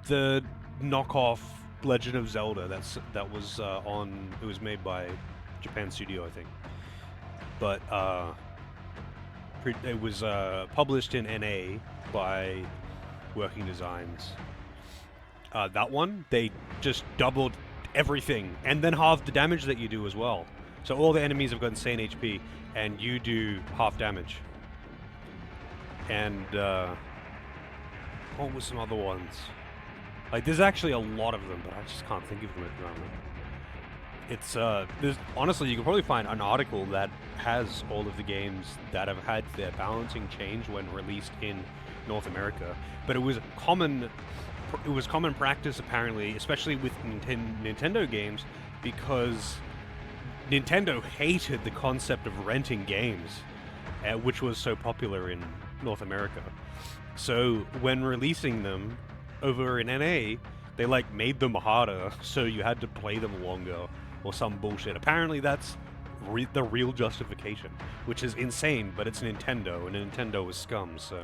The knockoff Legend of Zelda that was it was made by Japan Studio, I think. But it was published in NA by Working Designs. That one, they just doubled everything, and then halved the damage that you do as well. So all the enemies have got insane HP, and you do half damage. And what were some other ones? Like, there's actually a lot of them, but I just can't think of them at the moment. It's there's honestly, you can probably find an article that has all of the games that have had their balancing change when released in North America. But it was common practice apparently, especially with Nintendo games, because Nintendo hated the concept of renting games, which was so popular in North America. So when releasing them over in NA, they like made them harder, so you had to play them longer or some bullshit. Apparently that's the real justification, which is insane, but it's Nintendo, and Nintendo is scum, so...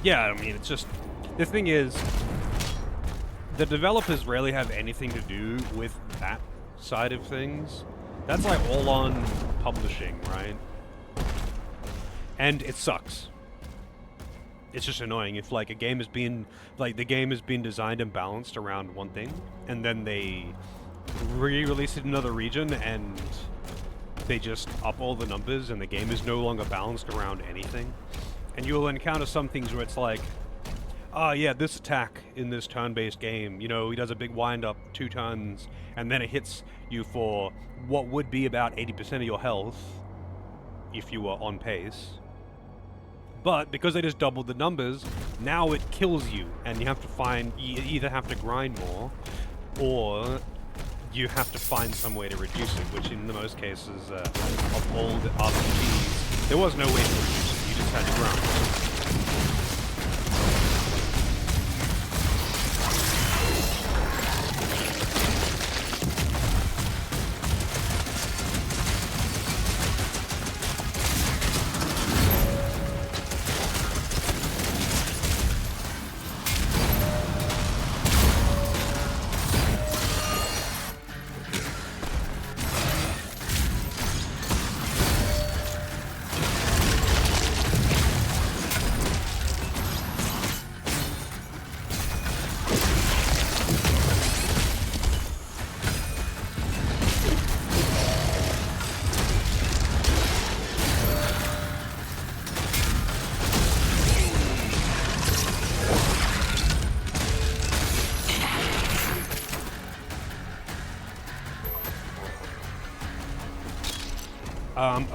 Yeah, I mean, it's just... The thing is, the developers rarely have anything to do with that side of things. That's like all on publishing, right? And it sucks. It's just annoying if like a game has been... Like, the game has been designed and balanced around one thing, and then they re-release it in another region, and they just up all the numbers, and the game is no longer balanced around anything. And you'll encounter some things where it's like, oh yeah, this attack in this turn-based game, you know, he does a big wind-up 2 turns, and then it hits you for what would be about 80% of your health if you were on pace. But because they just doubled the numbers, now it kills you, and you have to you either have to grind more, or you have to find some way to reduce it, which in the most cases of old RPGs, there was no way to reduce it. You just had to ground.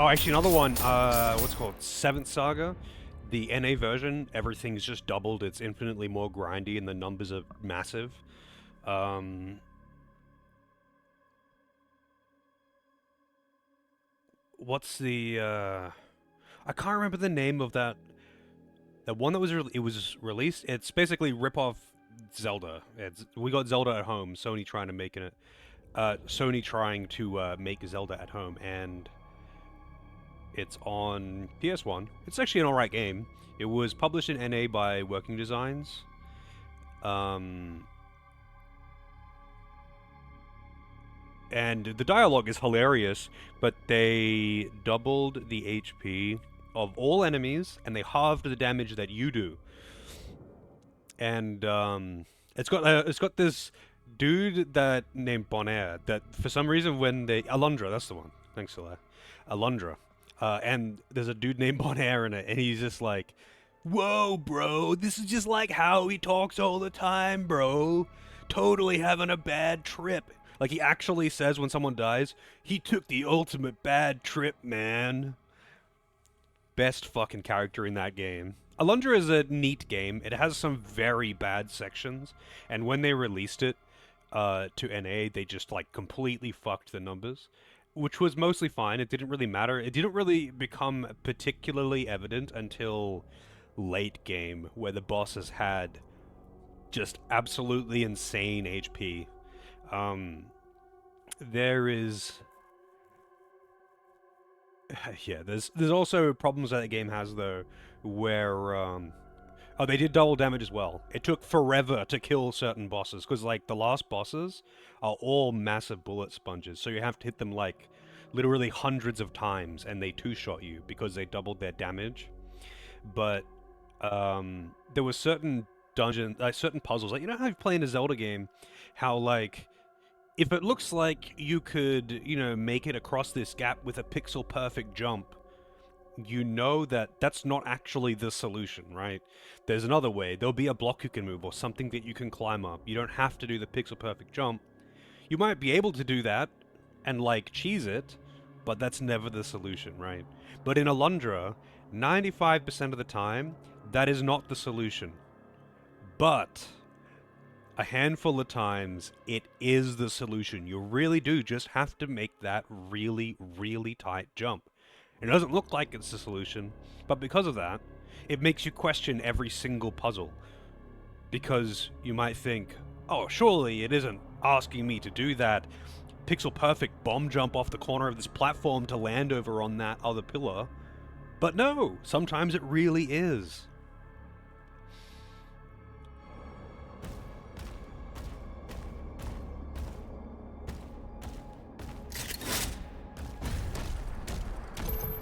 Oh, actually, another one, what's it called? Seventh Saga. The NA version, everything's just doubled. It's infinitely more grindy, and the numbers are massive. What's the, I can't remember the name of that. The one that was, it was released, it's basically rip-off Zelda. We got Zelda at home, Sony trying to make it, Sony trying to make Zelda at home, and it's on PS1. It's actually an alright game. It was published in NA by Working Designs. And the dialogue is hilarious, but they doubled the HP of all enemies, and they halve the damage that you do. And it's got this dude that named Bonaire that for some reason when they Alundra, that's the one. Thanks, Hilaire. Alundra. And there's a dude named Bonaire in it, and he's just like, "Whoa, bro, this is just like how he talks all the time, bro. Totally having a bad trip." Like, he actually says when someone dies, "He took the ultimate bad trip, man." Best fucking character in that game. Alundra is a neat game. It has some very bad sections, and when they released it to NA, they just, like, completely fucked the numbers, which was mostly fine. It didn't really matter. It didn't really become particularly evident until late game, where the bosses had just absolutely insane HP. There is... yeah, there's also problems that the game has, though, where, oh, they did double damage as well. It took forever to kill certain bosses, because, like, the last bosses are all massive bullet sponges, so you have to hit them, like, literally hundreds of times, and they two-shot you, because they doubled their damage. But, there were certain certain puzzles, like, you know how you play in a Zelda game, how, like, if it looks like you could, you know, make it across this gap with a pixel-perfect jump, you know that that's not actually the solution, right? There's another way. There'll be a block you can move or something that you can climb up. You don't have to do the pixel-perfect jump. You might be able to do that and, like, cheese it, but that's never the solution, right? But in Alundra, 95% of the time, that is not the solution. But a handful of times, it is the solution. You really do just have to make that really, really tight jump. It doesn't look like it's the solution, but because of that, it makes you question every single puzzle. Because you might think, oh, surely it isn't asking me to do that pixel-perfect bomb jump off the corner of this platform to land over on that other pillar. But no, sometimes it really is.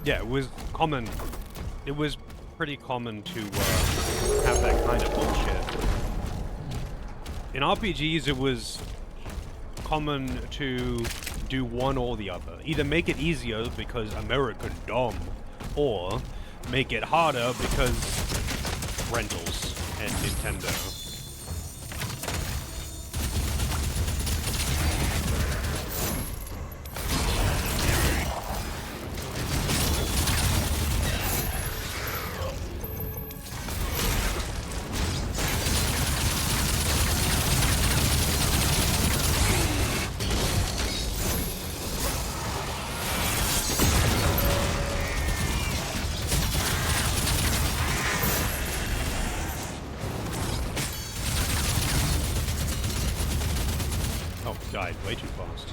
Yeah, it was common. It was pretty common to have that kind of bullshit. In RPGs, it was common to do one or the other. Either make it easier because American dumb, or make it harder because rentals and Nintendo. Died way too fast.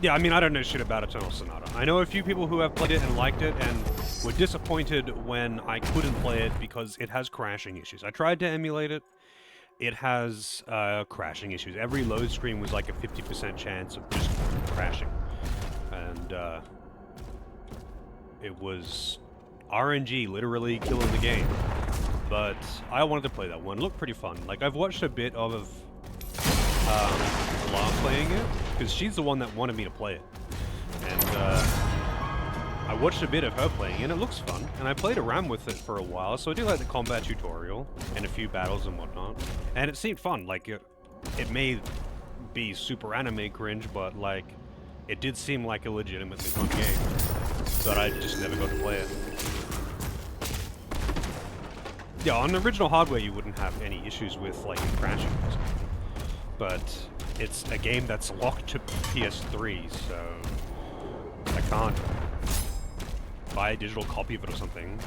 Yeah, I mean, I don't know shit about Eternal Sonata. I know a few people who have played it and liked it and were disappointed when I couldn't play it because it has crashing issues. I tried to emulate it. It has crashing issues. Every load screen was like a 50% chance of just crashing. And it was RNG literally killing the game. But I wanted to play that one. It looked pretty fun. Like, I've watched a bit of Lar playing it, because she's the one that wanted me to play it. And I watched a bit of her playing it, and it looks fun. And I played around with it for a while, so I do like the combat tutorial and a few battles and whatnot. And it seemed fun. Like, it may be super anime cringe, but, like, it did seem like a legitimately fun game. But I just never got to play it. Yeah, on the original hardware you wouldn't have any issues with, like, crashing or something. But it's a game that's locked to PS3, so I can't buy a digital copy of it or something.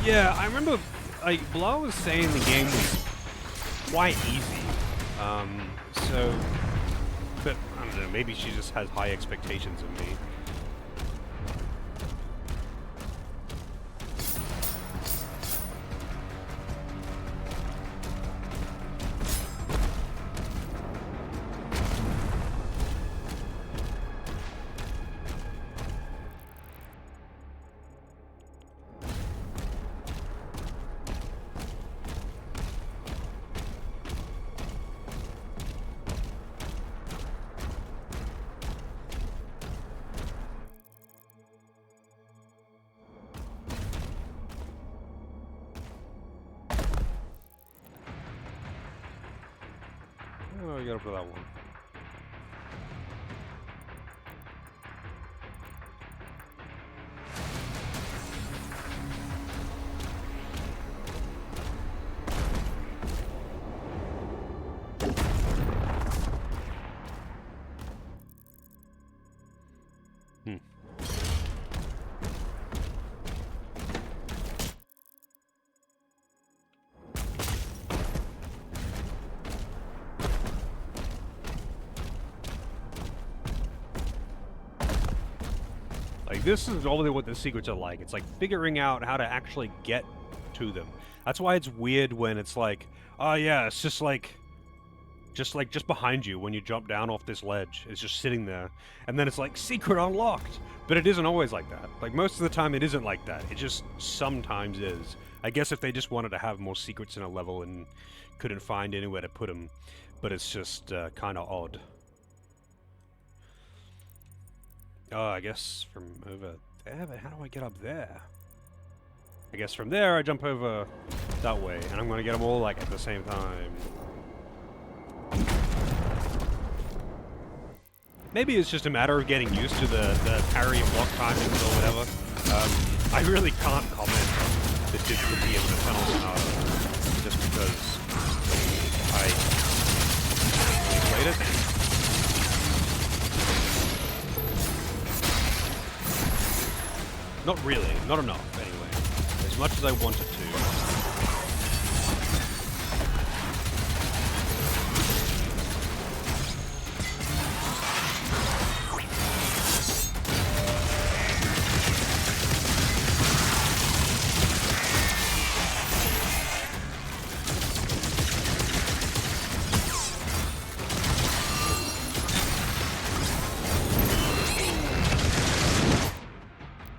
Yeah, I remember, like, Blah was saying the game was quite easy. So, but, I don't know, maybe she just has high expectations of me. Oh, we got up for that one. Like, this is only what the secrets are like. It's like figuring out how to actually get to them. That's why it's weird when it's like, oh yeah, it's just behind you when you jump down off this ledge. It's just sitting there. And then it's like, secret unlocked! But it isn't always like that. Like, most of the time it isn't like that. It just sometimes is. I guess if they just wanted to have more secrets in a level and couldn't find anywhere to put them. But it's just kind of odd. Oh, I guess from over there, but how do I get up there? I guess from there I jump over that way, and I'm gonna get them all, like, at the same time. Maybe it's just a matter of getting used to the parry and block timings or whatever. I really can't comment the difficulty of the Tunnel Sonata, just because I played it. Not really, not enough, anyway. As much as I wanted to.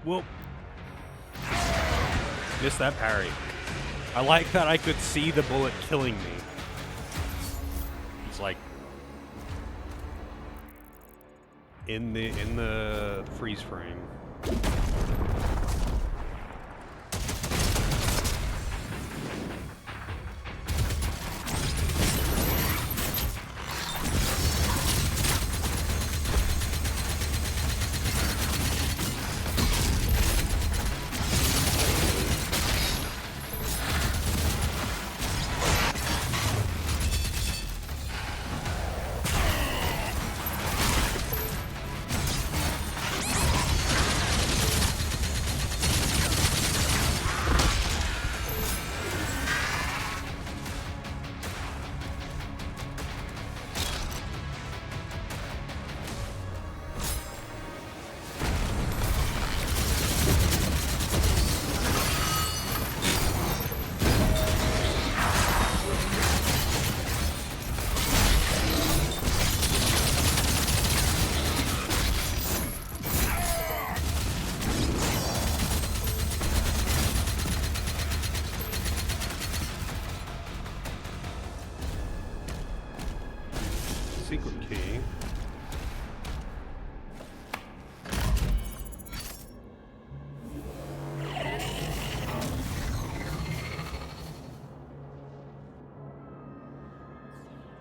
Whoop. Missed that parry. I like that I could see the bullet killing me. It's like in the freeze frame. Secret key.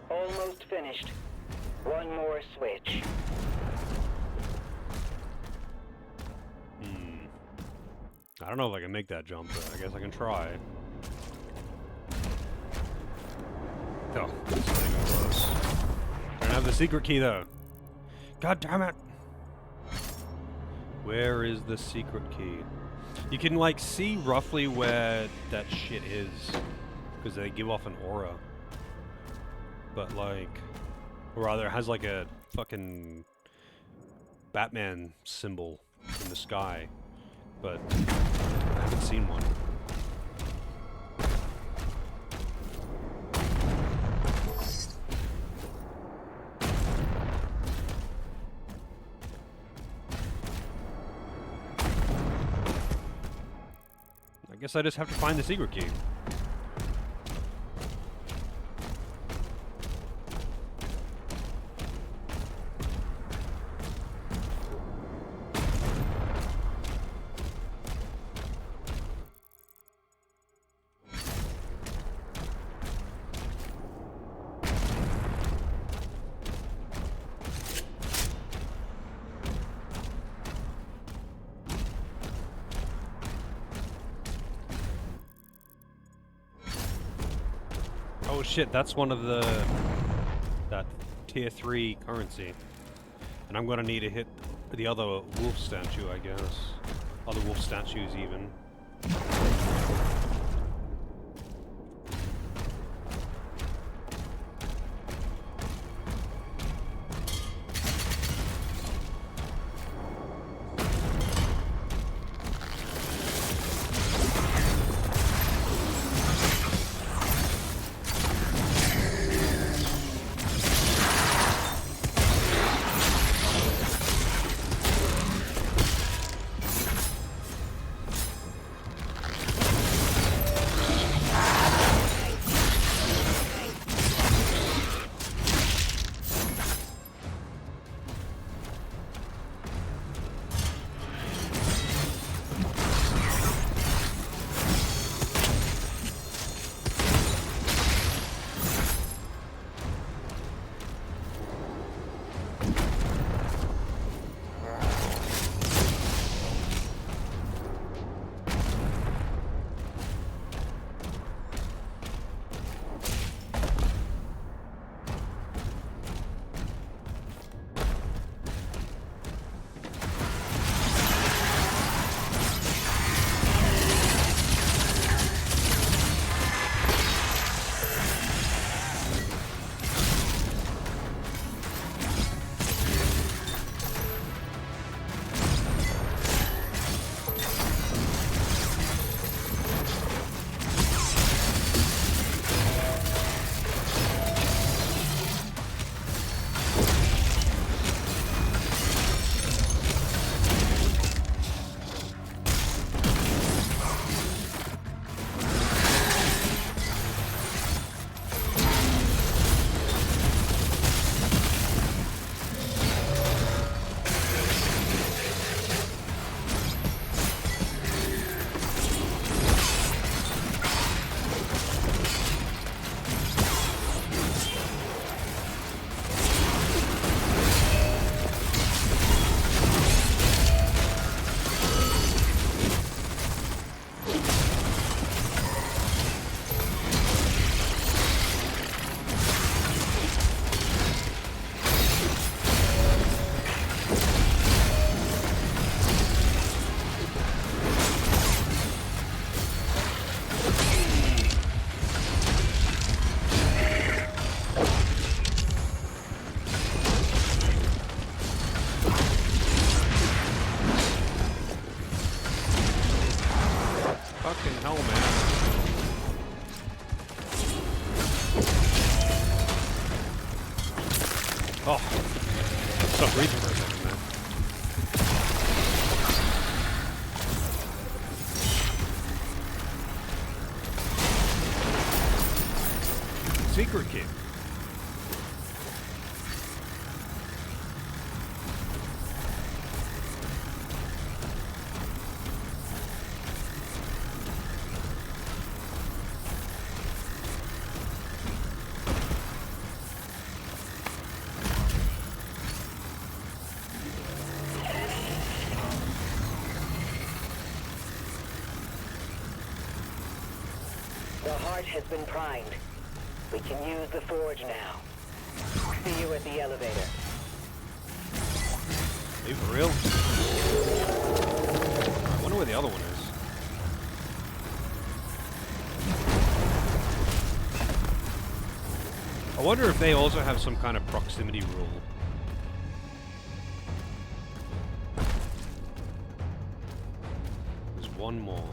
Almost finished. One more switch. I don't know if I can make that jump, but I guess I can try. Oh, that's not even close. I don't have the secret key, though. God damn it! Where is the secret key? You can, like, see roughly where that shit is, because they give off an aura. But, like, or rather, it has, like, a fucking Batman symbol in the sky. But I haven't seen one. I guess I just have to find the secret key. Oh shit, that's one of that tier 3 currency. And I'm gonna need to hit the other wolf statue, I guess. Other wolf statues even. Fucking hell, man. Oh. Stop breathing for a second, man. Secret key. The heart has been primed. We can use the forge now. See you at the elevator. Are you for real? I wonder where the other one is. I wonder if they also have some kind of proximity rule. There's one more.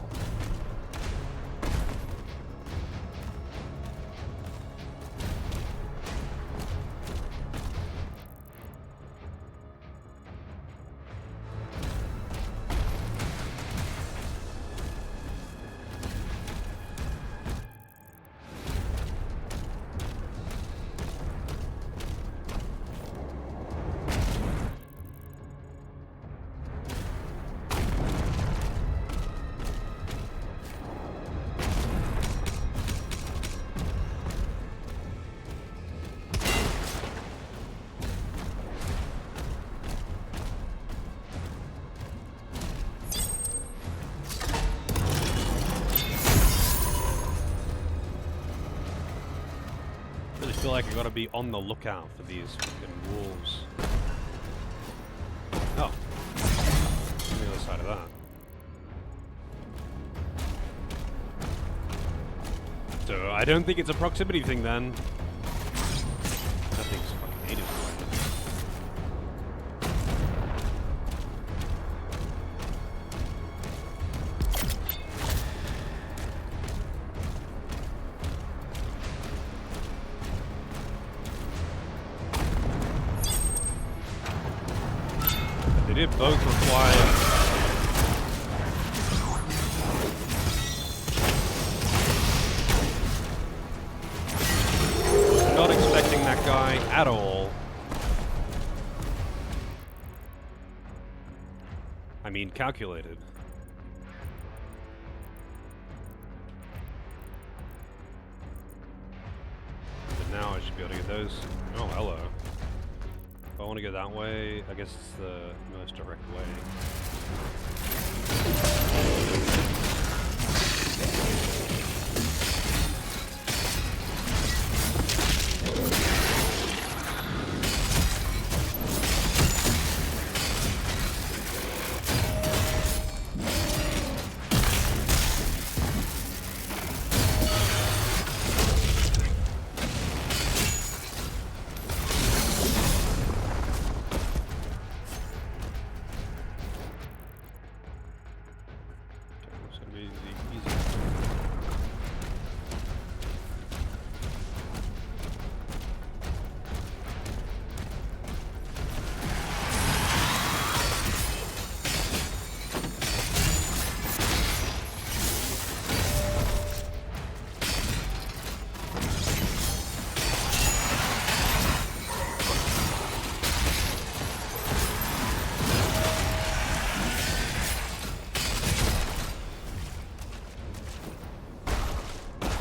really feel like I gotta be on the lookout for these fucking wolves. Oh. On the other side of that. So I don't think it's a proximity thing then. That thing's fucking ages away. They did both require... Not expecting that guy at all. I mean, calculated. But now I should be able to get those. Oh, hello. If I want to go that way, I guess it's the most direct way.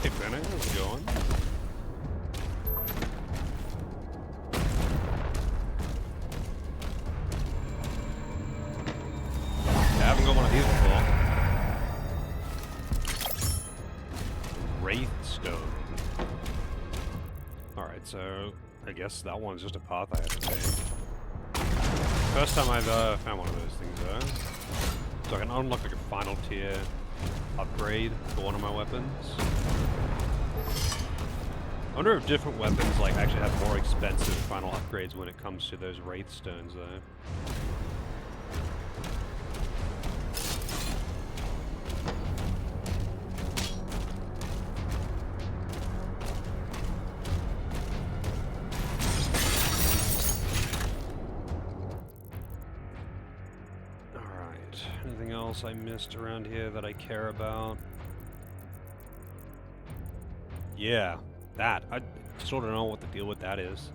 Hey, Brennan, how's it going? I haven't got one of these before. Wraith Stone. Alright, so I guess that one's just a path I have to take. First time I've found one of those things though. So I can unlock like a final tier upgrade for one of my weapons. I wonder if different weapons like actually have more expensive final upgrades when it comes to those Wraith Stones though. Alright, anything else I missed around here that I care about? Yeah. That. I sort of know what the deal with that is.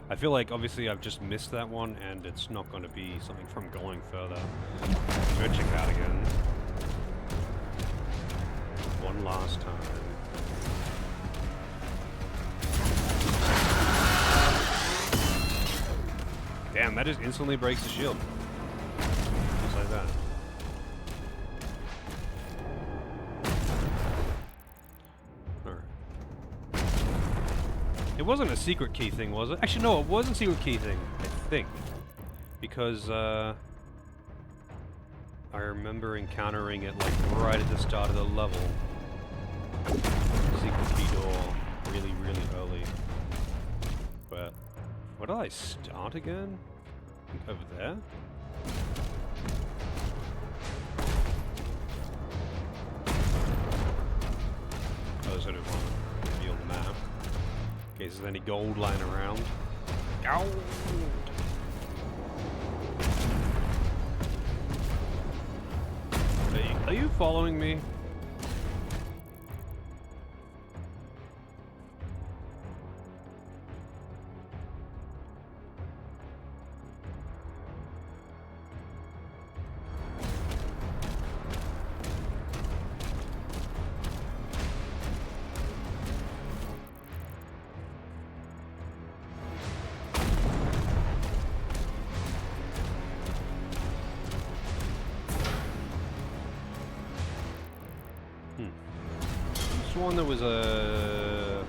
I feel like obviously I've just missed that one and it's not going to be something from going further. I'm going to check that again. One last time. Damn, that just instantly breaks the shield. Just like that. It wasn't a secret key thing, was it? Actually, no, it was a secret key thing, I think. Because, I remember encountering it, like, right at the start of the level. Secret key door, really, really early. But, where did I start again? I think over there? Oh, so I didn't want to reveal the map. In case there's any gold lying around. Gold! Hey, are you following me? One that was a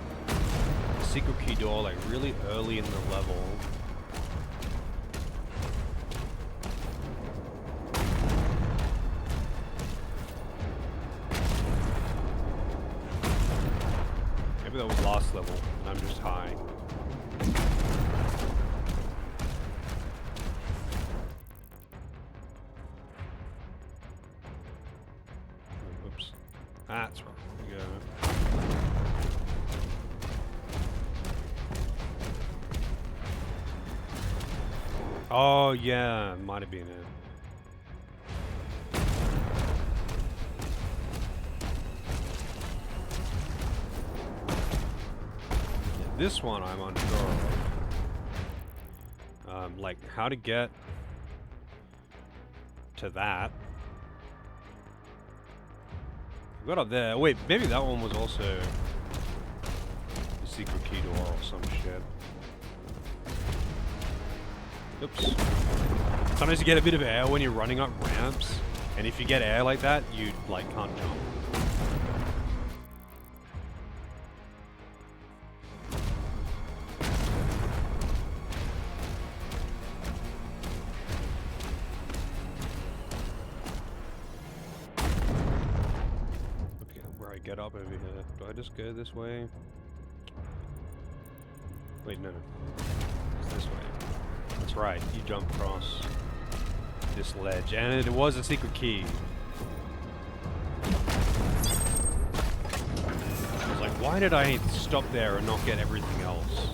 secret key door like really early in the level. Maybe that was last level, and I'm just high. Oops. That's wrong. There we go. Oh yeah, might have been it. This one I'm unsure of. Like how to get to that. I got up there. Wait, maybe that one was also the secret key door or some shit. Oops. Sometimes you get a bit of air when you're running up ramps, and if you get air like that, you like can't jump. Okay, where I get up over here. Do I just go this way? Wait, no. It's this way. That's right, you jump across this ledge, and it was a secret key. I was like, why did I stop there and not get everything else?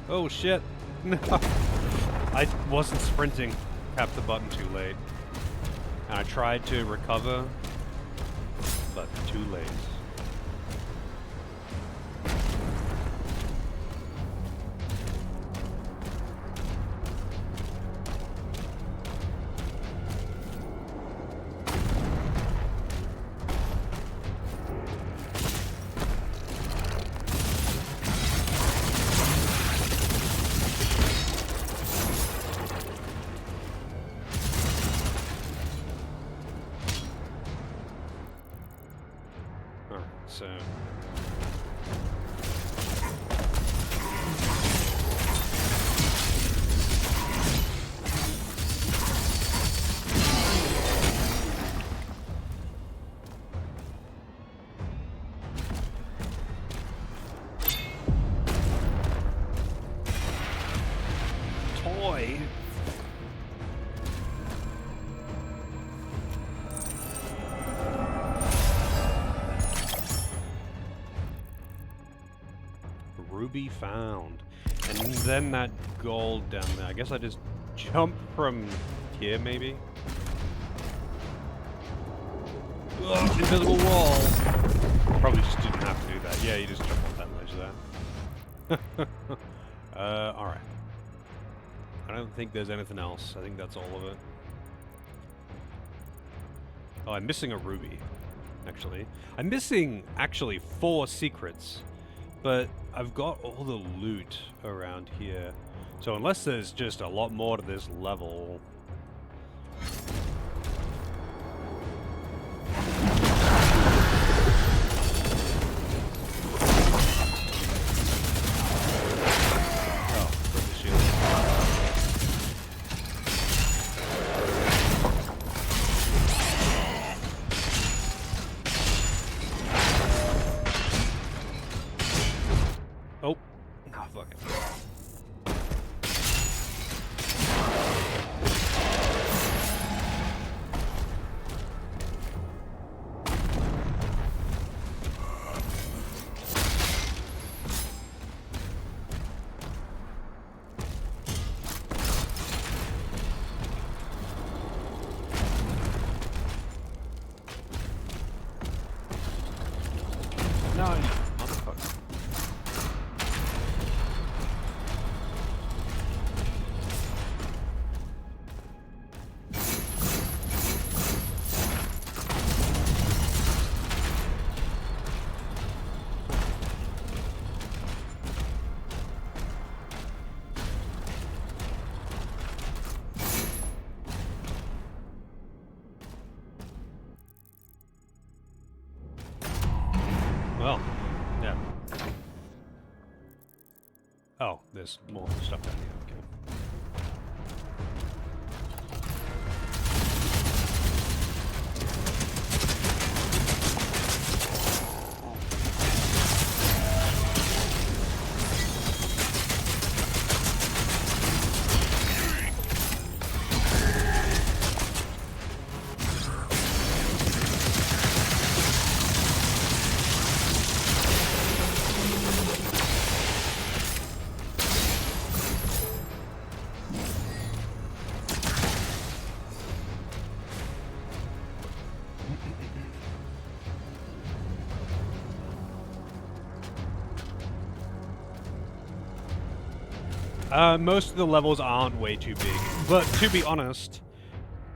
Oh shit! No, I wasn't sprinting. Tapped the button too late, and I tried to recover, but too late. So toy. Ruby found. And then that gold down there. I guess I just jump from here, maybe? Ugh, invisible wall! Probably just didn't have to do that. Yeah, you just jump off that ledge there. Alright. I don't think there's anything else. I think that's all of it. Oh, I'm missing a ruby, actually. I'm missing, actually, 4 secrets. But I've got all the loot around here. So unless there's just a lot more to this level... Oh, put the shield. Oh. Ah, fuck it. No, motherfucker. Well, yeah. Oh, there's more stuff down here. Okay. Most of the levels aren't way too big, but to be honest,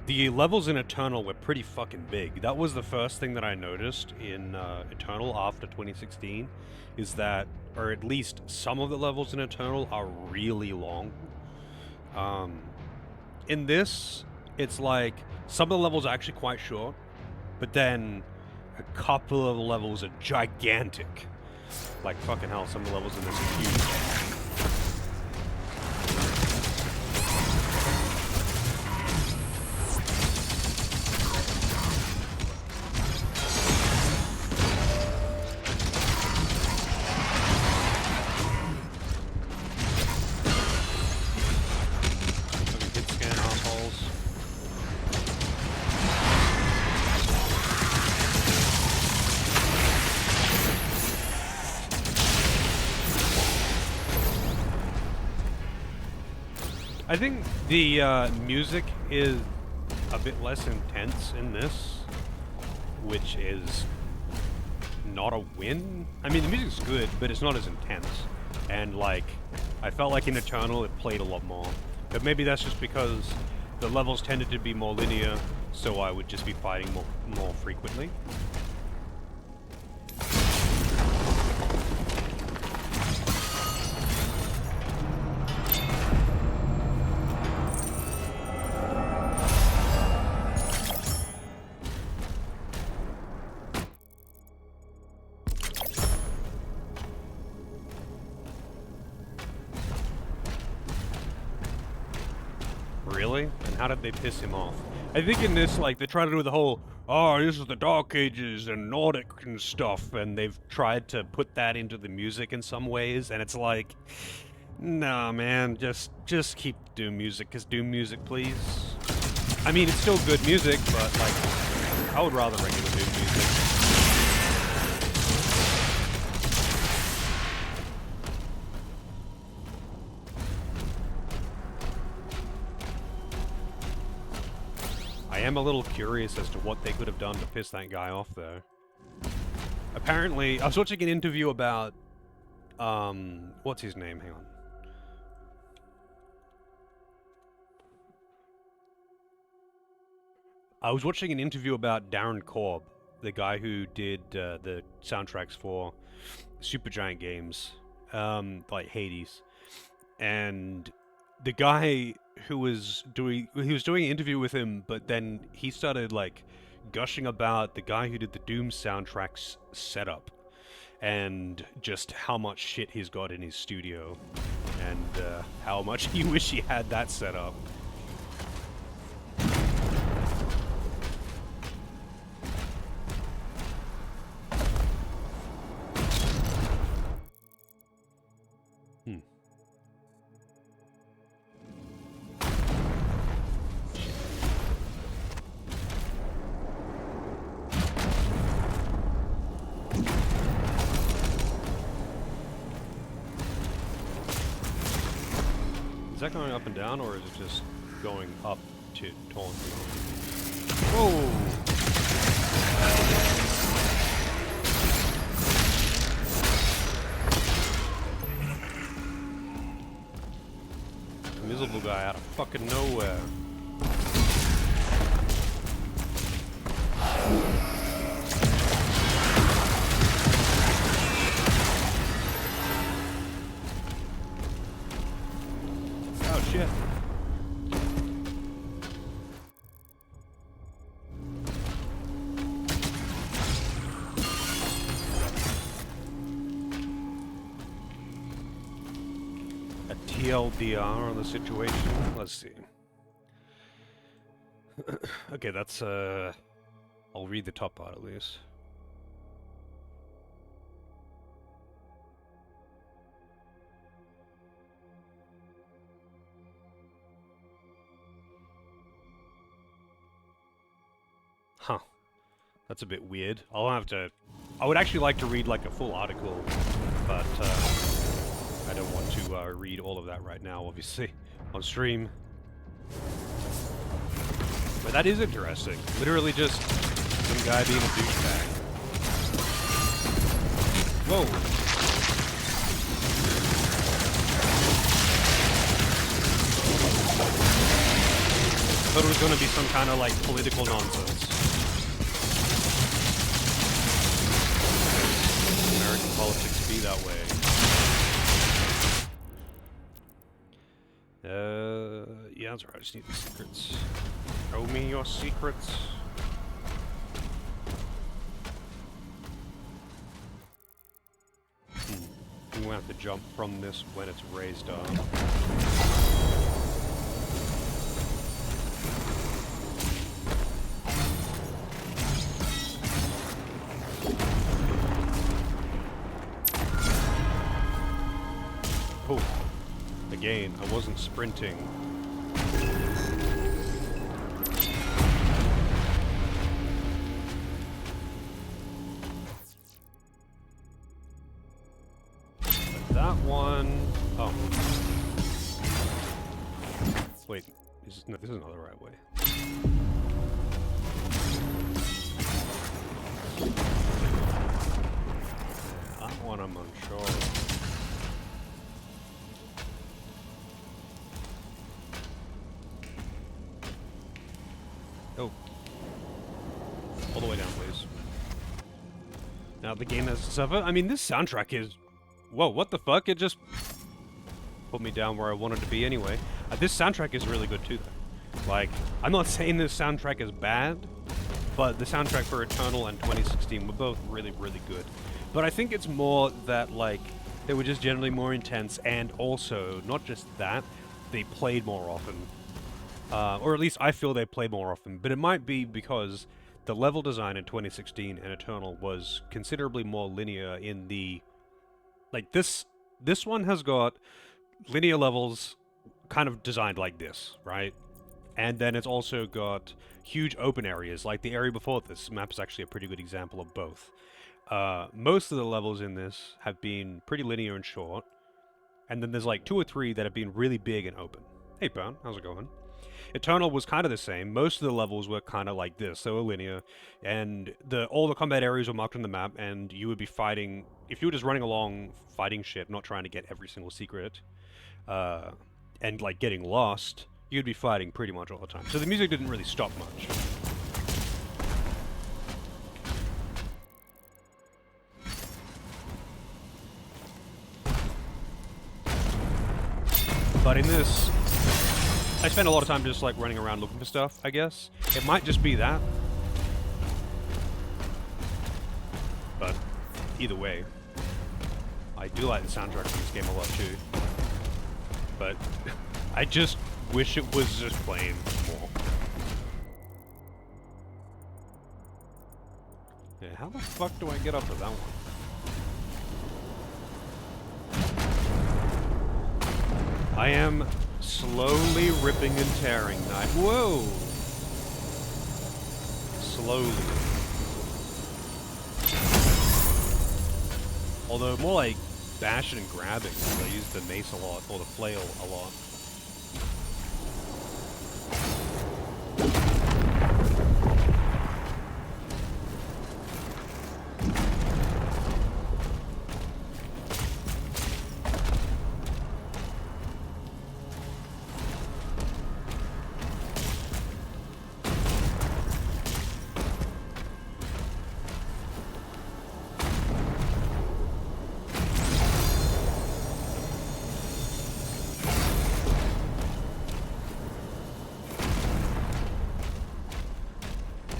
the levels in Eternal were pretty fucking big. That was the first thing that I noticed in Eternal after 2016, is that, or at least some of the levels in Eternal are really long. In this, it's like, some of the levels are actually quite short, but then a couple of the levels are gigantic. Like, fucking hell, some of the levels in this are huge. I think the music is a bit less intense in this, which is not a win. I mean, the music's good, but it's not as intense. And, like, I felt like in Eternal it played a lot more. But maybe that's just because the levels tended to be more linear, so I would just be fighting more frequently. Really? And how did they piss him off? I think in this, like, they try to do the whole, oh, this is the Dark Ages and Nordic and stuff, and they've tried to put that into the music in some ways, and it's like, nah, man, just keep Doom music, because Doom music, please. I mean, it's still good music, but, like, I would rather regular Doom music. I am a little curious as to what they could have done to piss that guy off, though. Apparently, I was watching an interview about, what's his name? Hang on. I was watching an interview about Darren Korb, the guy who did the soundtracks for Supergiant games, like Hades, and the guy who was doing an interview with him, but then he started like gushing about the guy who did the Doom soundtracks setup and just how much shit he's got in his studio and how much he wish he had that set up. Is that going up and down, or is it just going up to taunt people? Whoa! Miserable guy out of fucking nowhere. Oh shit. TLDR on the situation. Let's see. Okay, that's I'll read the top part at least. Huh. That's a bit weird. I'll have to... I would actually like to read, like, a full article, but, I don't want to, read all of that right now, obviously, on stream. But that is interesting. Literally just some guy being a douchebag. Whoa! Thought it was gonna be some kind of, like, political nonsense. American politics be that way. Yeah, that's right. I just need the secrets. Show me your secrets. I'm gonna have to jump from this when it's raised up. Oh, again, I wasn't sprinting. That one... Oh. Wait, no, this is not the right way. Yeah, that one I'm unsure. Oh. All the way down, please. Now the game has to suffer. I mean, this soundtrack is... Whoa, what the fuck? It just put me down where I wanted to be anyway. This soundtrack is really good too, though. Like, I'm not saying this soundtrack is bad, but the soundtrack for Eternal and 2016 were both really, really good. But I think it's more that, like, they were just generally more intense, and also, not just that, they played more often. Or at least I feel they played more often, but it might be because the level design in 2016 and Eternal was considerably more linear in the... Like, this one has got linear levels kind of designed like this, right? And then it's also got huge open areas, like the area before this map is actually a pretty good example of both. Most of the levels in this have been pretty linear and short, and then there's like 2 or 3 that have been really big and open. Hey, Pound, how's it going? Eternal was kind of the same. Most of the levels were kind of like this. They were linear, and all the combat areas were marked on the map, and you would be fighting... If you were just running along fighting shit, not trying to get every single secret, and, like, getting lost, you'd be fighting pretty much all the time. So the music didn't really stop much. But in this... I spend a lot of time just, like, running around looking for stuff, I guess. It might just be that. But, either way, I do like the soundtrack in this game a lot, too. But, I just wish it was just playing more. Yeah, how the fuck do I get up to that one? I am... slowly ripping and tearing knife. Whoa! Slowly. Although more like bashing and grabbing, because I use the mace a lot, or the flail a lot.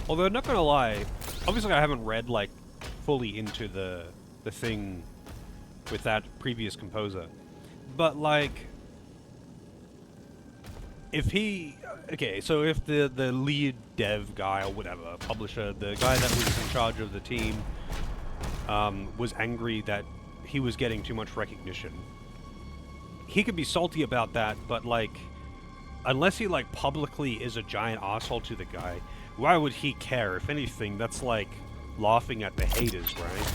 Although, not gonna lie, obviously I haven't read, like, fully into the thing with that previous composer. But, like, if he... Okay, so if the lead dev guy or whatever, publisher, the guy that was in charge of the team, was angry that he was getting too much recognition, he could be salty about that, but, like, unless he, like, publicly is a giant asshole to the guy, why would he care? If anything, that's like laughing at the haters, right?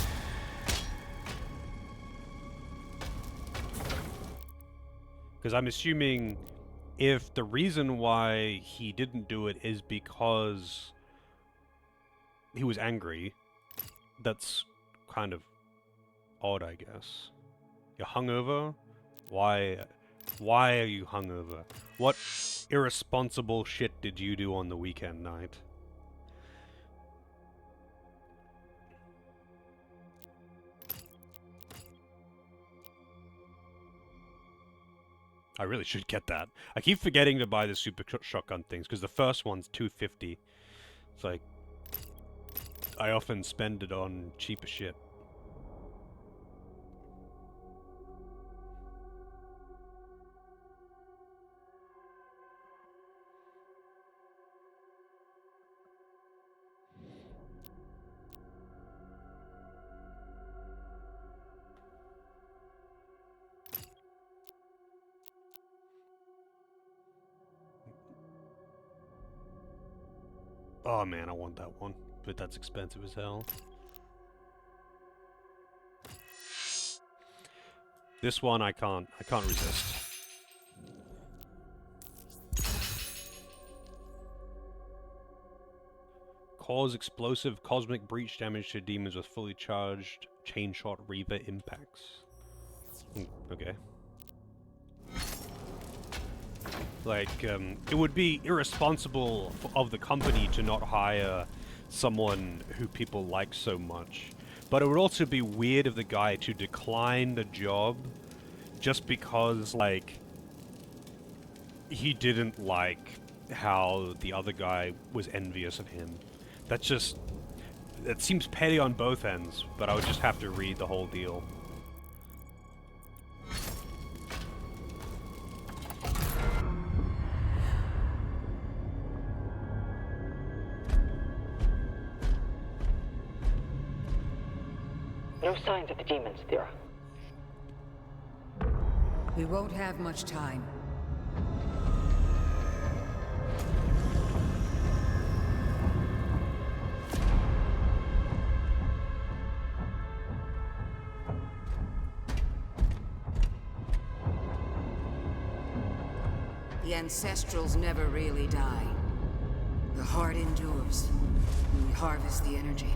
Because I'm assuming if the reason why he didn't do it is because he was angry, that's kind of odd, I guess. You're hungover? Why are you hungover? What irresponsible shit did you do on the weekend night? I really should get that. I keep forgetting to buy the super shotgun things because the first one's $250. It's like I often spend it on cheaper shit. Oh man, I want that one, but that's expensive as hell. This one I can't resist. Cause explosive cosmic breach damage to demons with fully charged chain shot Reaver impacts. Okay. Like, it would be irresponsible of the company to not hire someone who people like so much. But it would also be weird of the guy to decline the job just because, like, he didn't like how the other guy was envious of him. That's just... It seems petty on both ends, but I would just have to read the whole deal. No signs of the demons, Thera. We won't have much time. The Ancestrals never really die. The heart endures. We harvest the energy.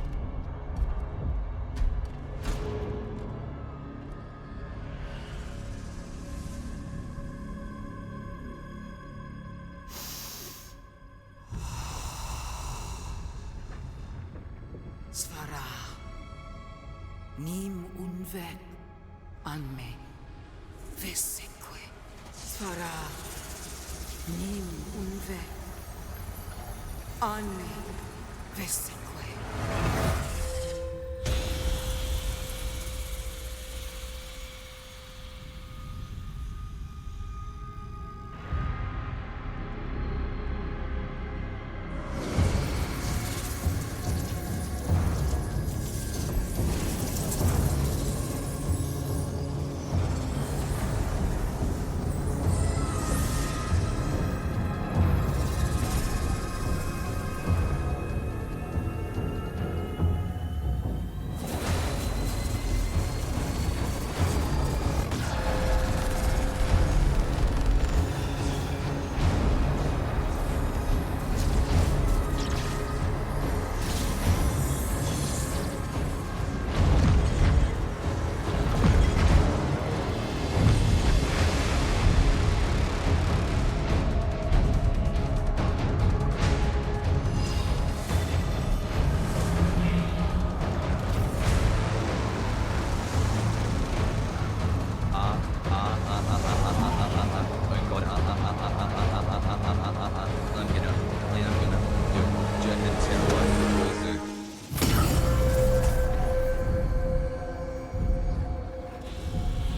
Svara. Nim unve anme. Veseque. Svara. Nim unve anme. Veseque.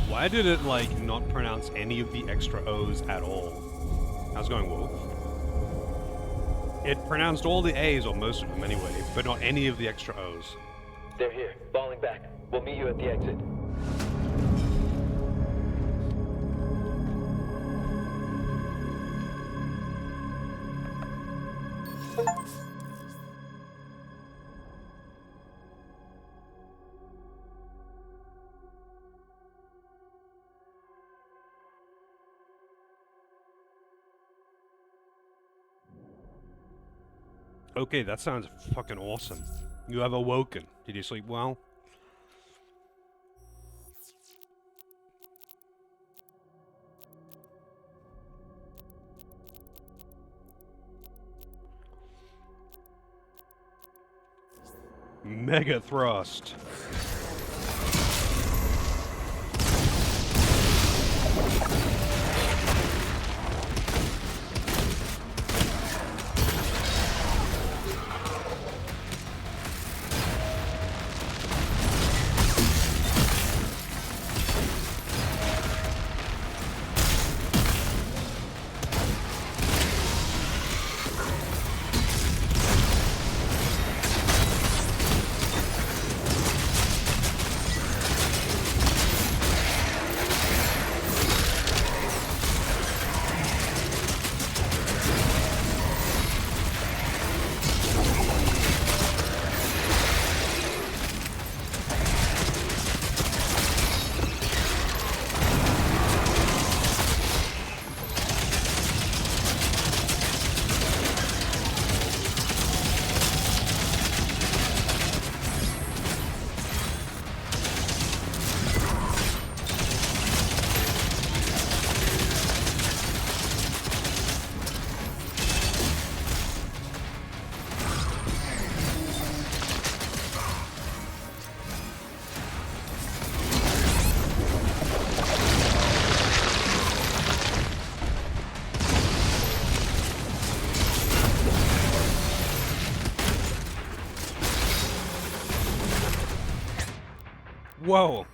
Why did it, like, not pronounce any of the extra O's at all? How's it going, Wolf? It pronounced all the A's, or most of them anyway, but not any of the extra O's. They're here, falling back. We'll meet you at the exit. Okay, that sounds fucking awesome. You have awoken. Did you sleep well? Mega thrust. Whoa.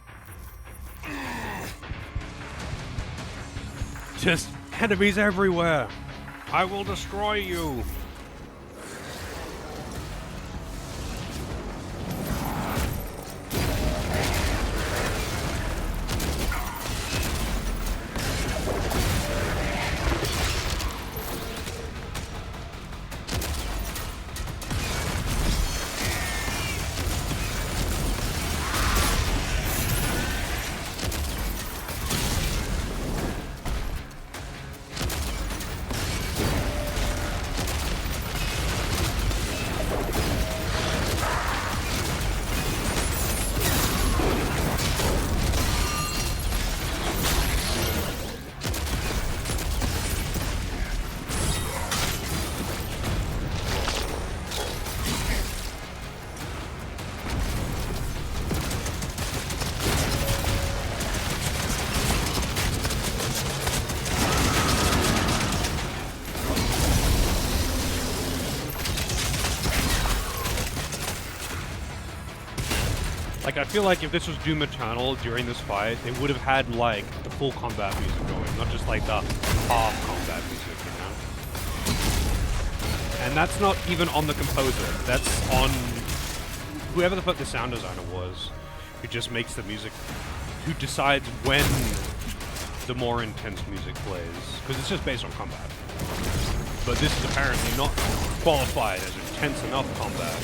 Just enemies everywhere. I will destroy you. Like, I feel like if this was Doom Eternal during this fight, they would have had, like, the full combat music going, not just, like, the half combat music, you know? And that's not even on the composer. That's on whoever the fuck the sound designer was, who just makes the music, who decides when the more intense music plays, because it's just based on combat. But this is apparently not qualified as intense enough combat.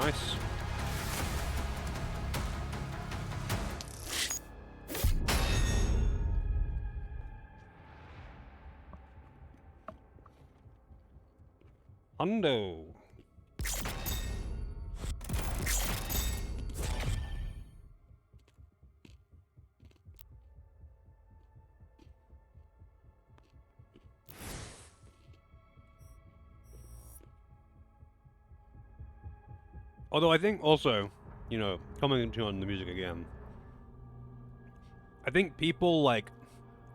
Nice. Hundo. Although I think also, you know, commenting on the music again, I think people like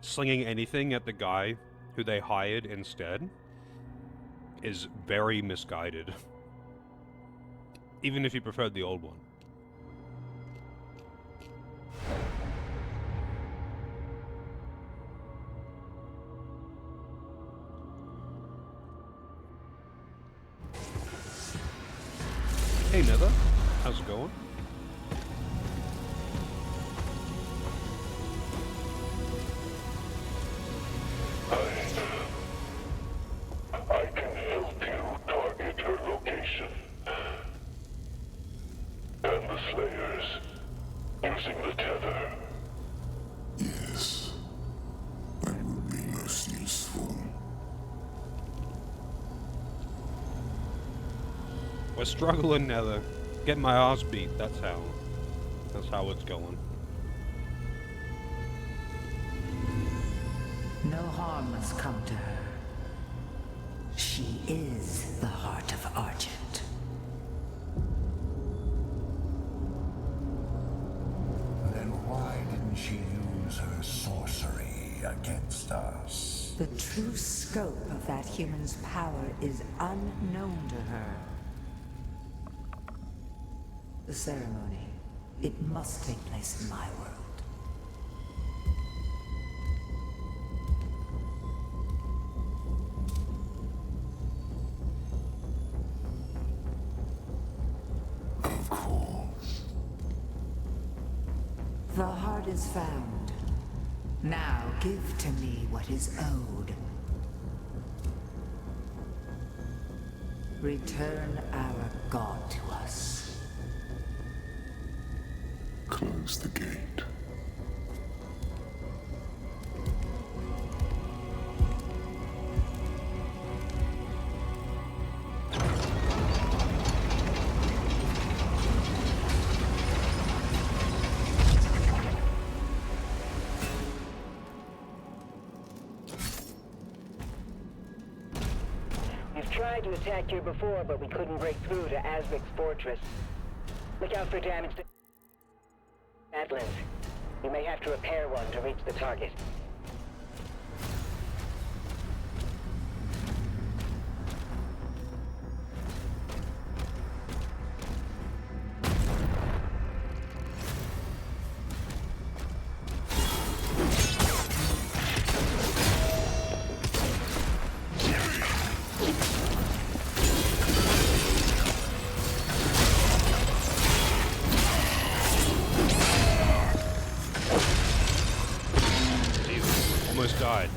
slinging anything at the guy who they hired instead is very misguided. Even if you preferred the old one. Hey Nether, how's it going? I can help you target her location. And the Slayers, using the tether. Yes, that would be most useful. We're struggling, Nether. Getting my ass beat, that's how it's going. No harm must come to her. She is the heart of Argent. Then why didn't she use her sorcery against us? The true scope of that human's power is unknown to her. The ceremony, it must take place in my world. Of course. The heart is found. Now give to me what is owed. Return our god to us. Close the gate. We've tried to attack here before, but we couldn't break through to Azric's fortress. Look out for damage to Atlas. You may have to repair one to reach the target. Almost died.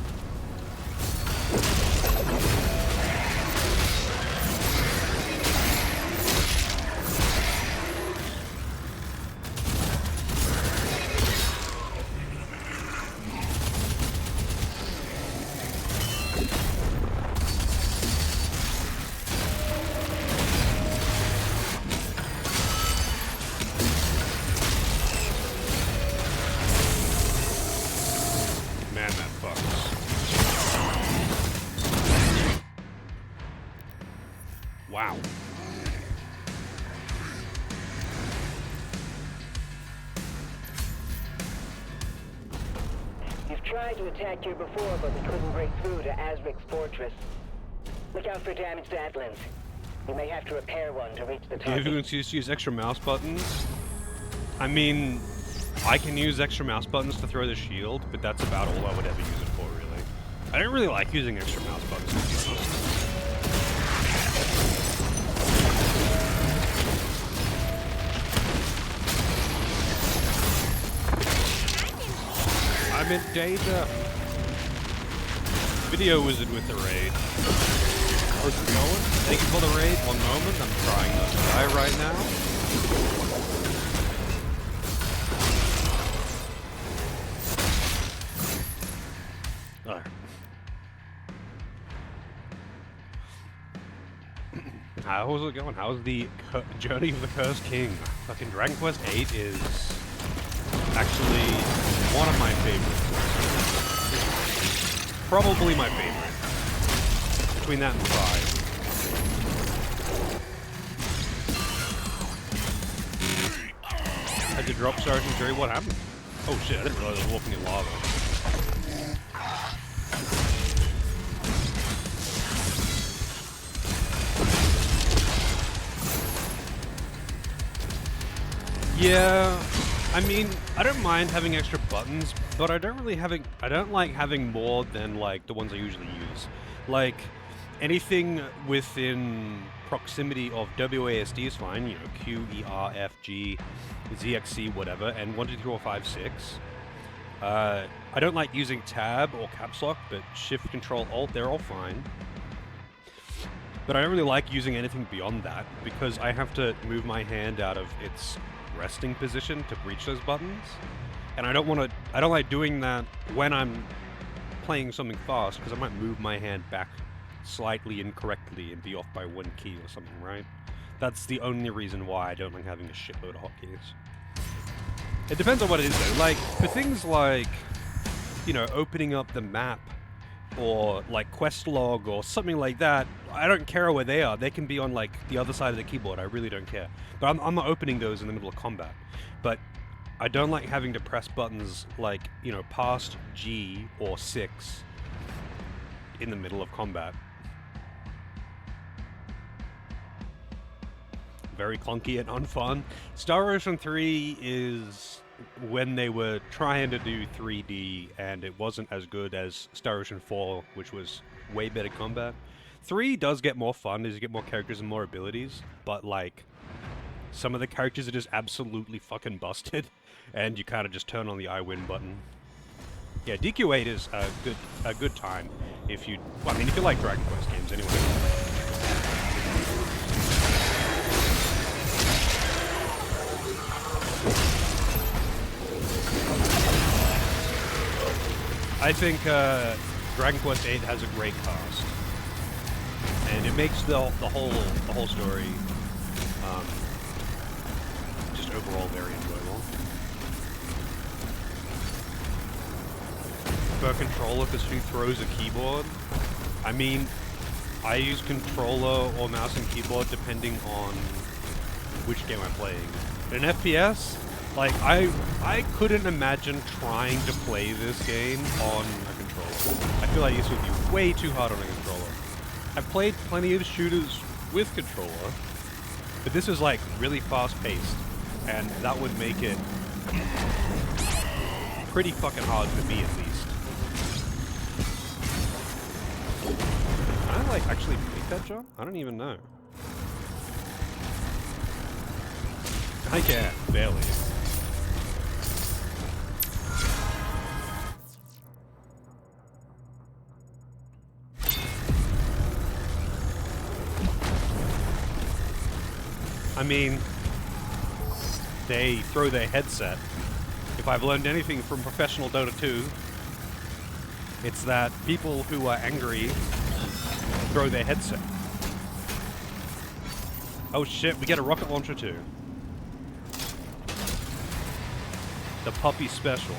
Man, that fucks. Wow. You've tried to attack here before, but we couldn't break through to Azric's fortress. Look out for damage to Atlas. You may have to repair one to reach the If target. you can use extra mouse buttons, I mean, I can use extra mouse buttons to throw the shield, but that's about all I would ever use it for, really. I don't really like using extra mouse buttons, to be honest. I'm in data. Video wizard with the raid. How's it going? Thank you for the raid. One moment. I'm trying not to die right now. Alright. How's it going? How's the Journey of the Cursed King? Fucking Dragon Quest VIII is actually one of my favorites. Probably my favorite. Between that and 5. Had to drop Sergeant Jerry. What happened? Oh shit! I didn't realize I was walking in lava. Yeah, I mean, I don't mind having extra buttons, but I don't like having more than like the ones I usually use. Like anything within proximity of WASD is fine, you know, Q, E, R, F, G, ZXC, whatever, and 1, 2, 3, 4, 5, 6. I don't like using tab or caps lock, but shift, control, alt, they're all fine. But I don't really like using anything beyond that because I have to move my hand out of its resting position to reach those buttons, and I don't like doing that when I'm playing something fast because I might move my hand back slightly incorrectly and be off by 1 key or something, right? That's the only reason why I don't like having a shitload of hotkeys. It depends on what it is though. Like for things like, you know, opening up the map or like quest log or something like that, I don't care where they are. They can be on like the other side of the keyboard. I really don't care. But I'm not opening those in the middle of combat. But I don't like having to press buttons like, you know, past G or 6 in the middle of combat. Very clunky and unfun. Star Ocean 3 is when they were trying to do 3D and it wasn't as good as Star Ocean 4, which was way better combat. 3 does get more fun as you get more characters and more abilities, but like some of the characters are just absolutely fucking busted and you kind of just turn on the I win button. Yeah, DQ8 is a good time if you, well, I mean, if you like Dragon Quest games anyway. I think Dragon Quest VIII has a great cast, and it makes the whole story just overall very enjoyable. For a controller, because who throws a keyboard? I mean, I use controller or mouse and keyboard depending on which game I'm playing. In an FPS, like, I couldn't imagine trying to play this game on a controller. I feel like this would be way too hard on a controller. I've played plenty of shooters with controller, but this is like really fast-paced, and that would make it pretty fucking hard for me, at least. Can I, like, actually make that jump? I don't even know. I can, barely. I mean, they throw their headset. If I've learned anything from professional Dota 2, it's that people who are angry throw their headset. Oh shit, we get a rocket launcher too. The puppy special.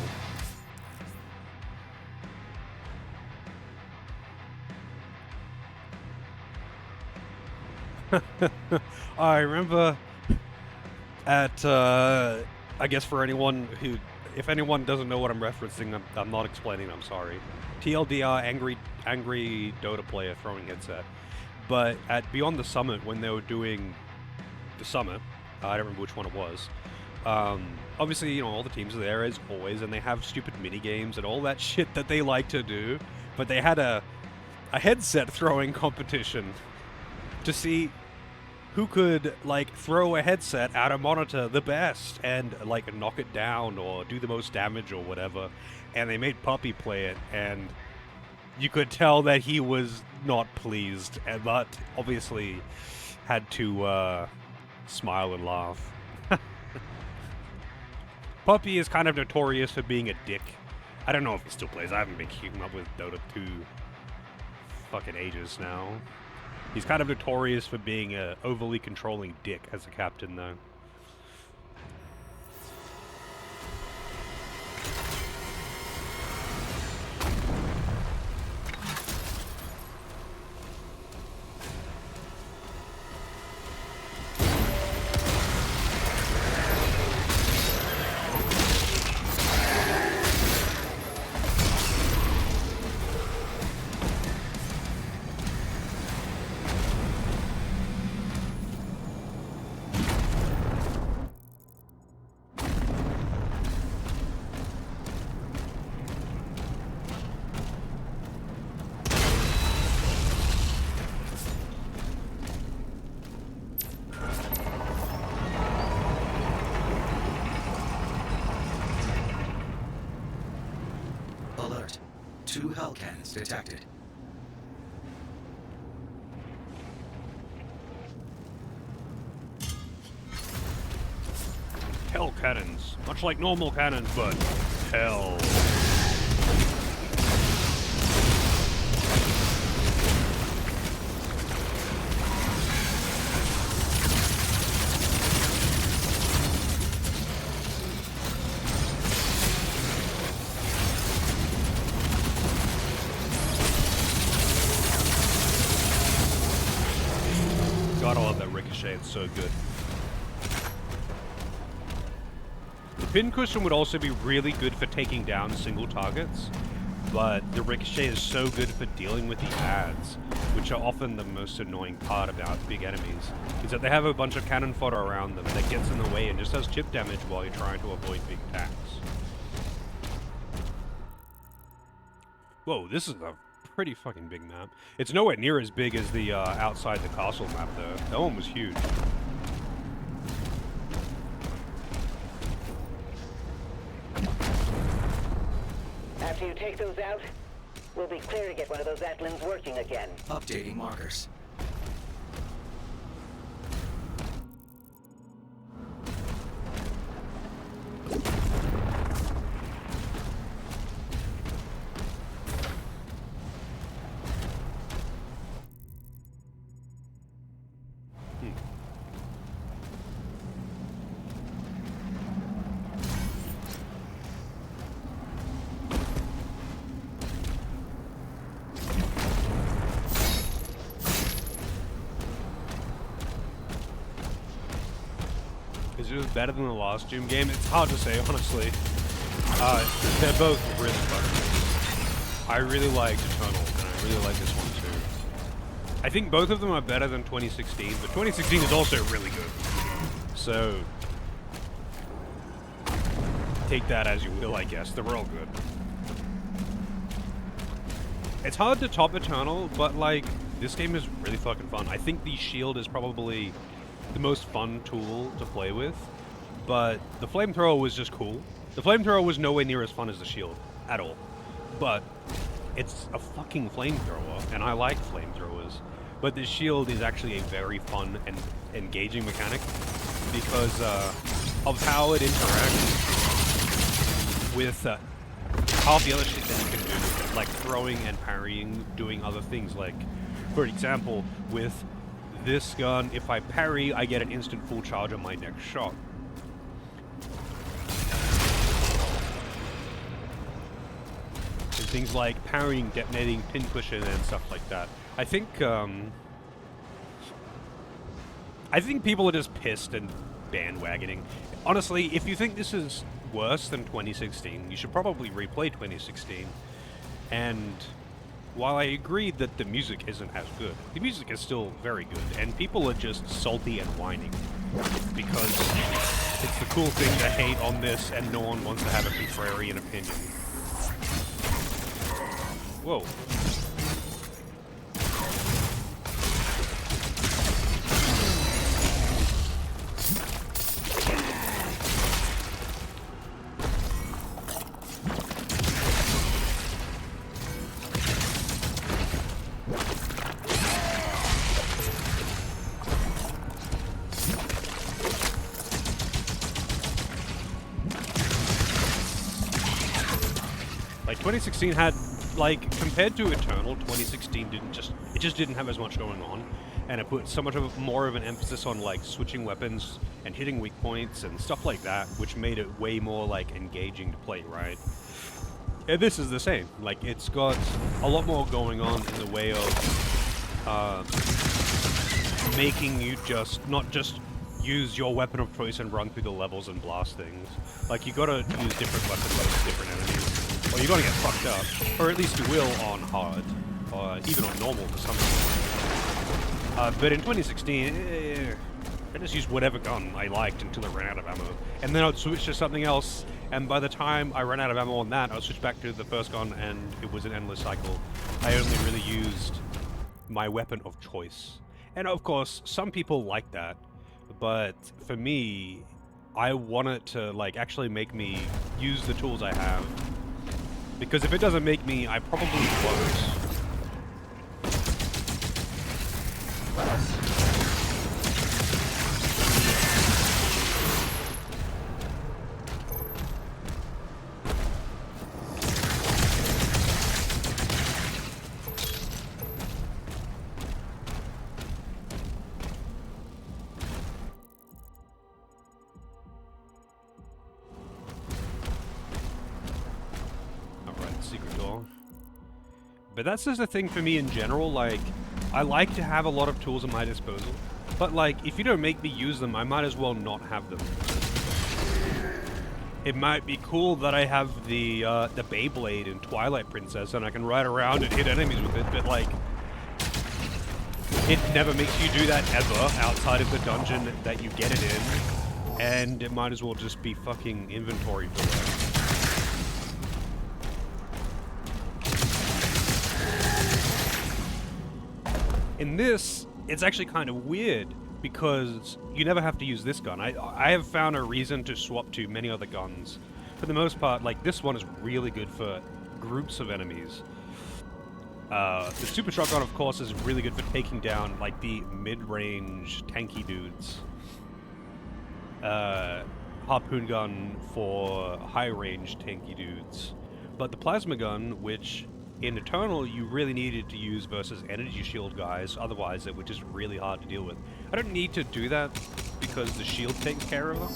I remember at, I guess for anyone who, if anyone doesn't know what I'm referencing, I'm not explaining, I'm sorry. TLDR, angry Dota player throwing headset. But at Beyond the Summit, when they were doing the summit, I don't remember which one it was, obviously, you know, all the teams are there as always, and they have stupid mini games and all that shit that they like to do, but they had a headset throwing competition to see who could, like, throw a headset at a monitor the best and, like, knock it down or do the most damage or whatever. And they made Puppy play it, and you could tell that he was not pleased, but obviously had to smile and laugh. Puppy is kind of notorious for being a dick. I don't know if he still plays. I haven't been keeping up with Dota 2 fucking ages now. He's kind of notorious for being a overly controlling dick as a captain, though. Alert. 2 hell cannons detected. Hell cannons. Much like normal cannons, but hell. God, I love that ricochet. It's so good. The pincushion would also be really good for taking down single targets, but the ricochet is so good for dealing with the ads, which are often the most annoying part about big enemies, is that they have a bunch of cannon fodder around them that gets in the way and just does chip damage while you're trying to avoid big attacks. Whoa, this is a pretty fucking big map. It's nowhere near as big as the outside the castle map, though. That one was huge. After you take those out, we'll be clear to get one of those Atlins working again. Updating markers. Is it better than the last Doom game? It's hard to say, honestly. They're both really fun. I really liked Eternal, and I really like this one too. I think both of them are better than 2016, but 2016 is also really good. So, take that as you will, I guess. They're all good. It's hard to top Eternal, but like, this game is really fucking fun. I think the shield is probably the most fun tool to play with, but the flamethrower was just cool. The flamethrower was nowhere near as fun as the shield, at all. But it's a fucking flamethrower, and I like flamethrowers. But the shield is actually a very fun and engaging mechanic because of how it interacts with half the other shit that you can do with it, like throwing and parrying, doing other things. Like, for example, with this gun, if I parry, I get an instant full charge on my next shot. And things like parrying, detonating, pincushion, and stuff like that. I think people are just pissed and bandwagoning. Honestly, if you think this is worse than 2016, you should probably replay 2016. And while I agree that the music isn't as good, the music is still very good, and people are just salty and whining because it's the cool thing to hate on this and no one wants to have a contrarian opinion. Whoa. 2016 had, like, compared to Eternal, 2016 just didn't have as much going on, and it put so much more of an emphasis on, like, switching weapons and hitting weak points and stuff like that, which made it way more, like, engaging to play, right? And this is the same. Like, it's got a lot more going on in the way of making you not just use your weapon of choice and run through the levels and blast things. Like, you gotta use different weapons against different enemies, or you're gonna get fucked up. Or at least you will on hard, or even on normal to some extent. But in 2016, I just used whatever gun I liked until I ran out of ammo. And then I'd switch to something else, and by the time I ran out of ammo on that, I'd switch back to the first gun, and it was an endless cycle. I only really used my weapon of choice. And of course, some people like that, but for me, I want it to, like, actually make me use the tools I have. Because if it doesn't make me, I probably won't. Secret door. But that's just the thing for me in general, like, I like to have a lot of tools at my disposal, but like, if you don't make me use them, I might as well not have them. It might be cool that I have the Beyblade in Twilight Princess and I can ride around and hit enemies with it, but like, it never makes you do that ever outside of the dungeon that you get it in, and it might as well just be fucking inventory filler. In this, it's actually kind of weird, because you never have to use this gun. I have found a reason to swap to many other guns. For the most part, like, this one is really good for groups of enemies. The Super Shotgun, of course, is really good for taking down, like, the mid-range tanky dudes. Harpoon Gun for high-range tanky dudes. But the Plasma Gun, which in Eternal, you really needed to use versus energy shield guys, otherwise it would just really hard to deal with. I don't need to do that because the shield takes care of it.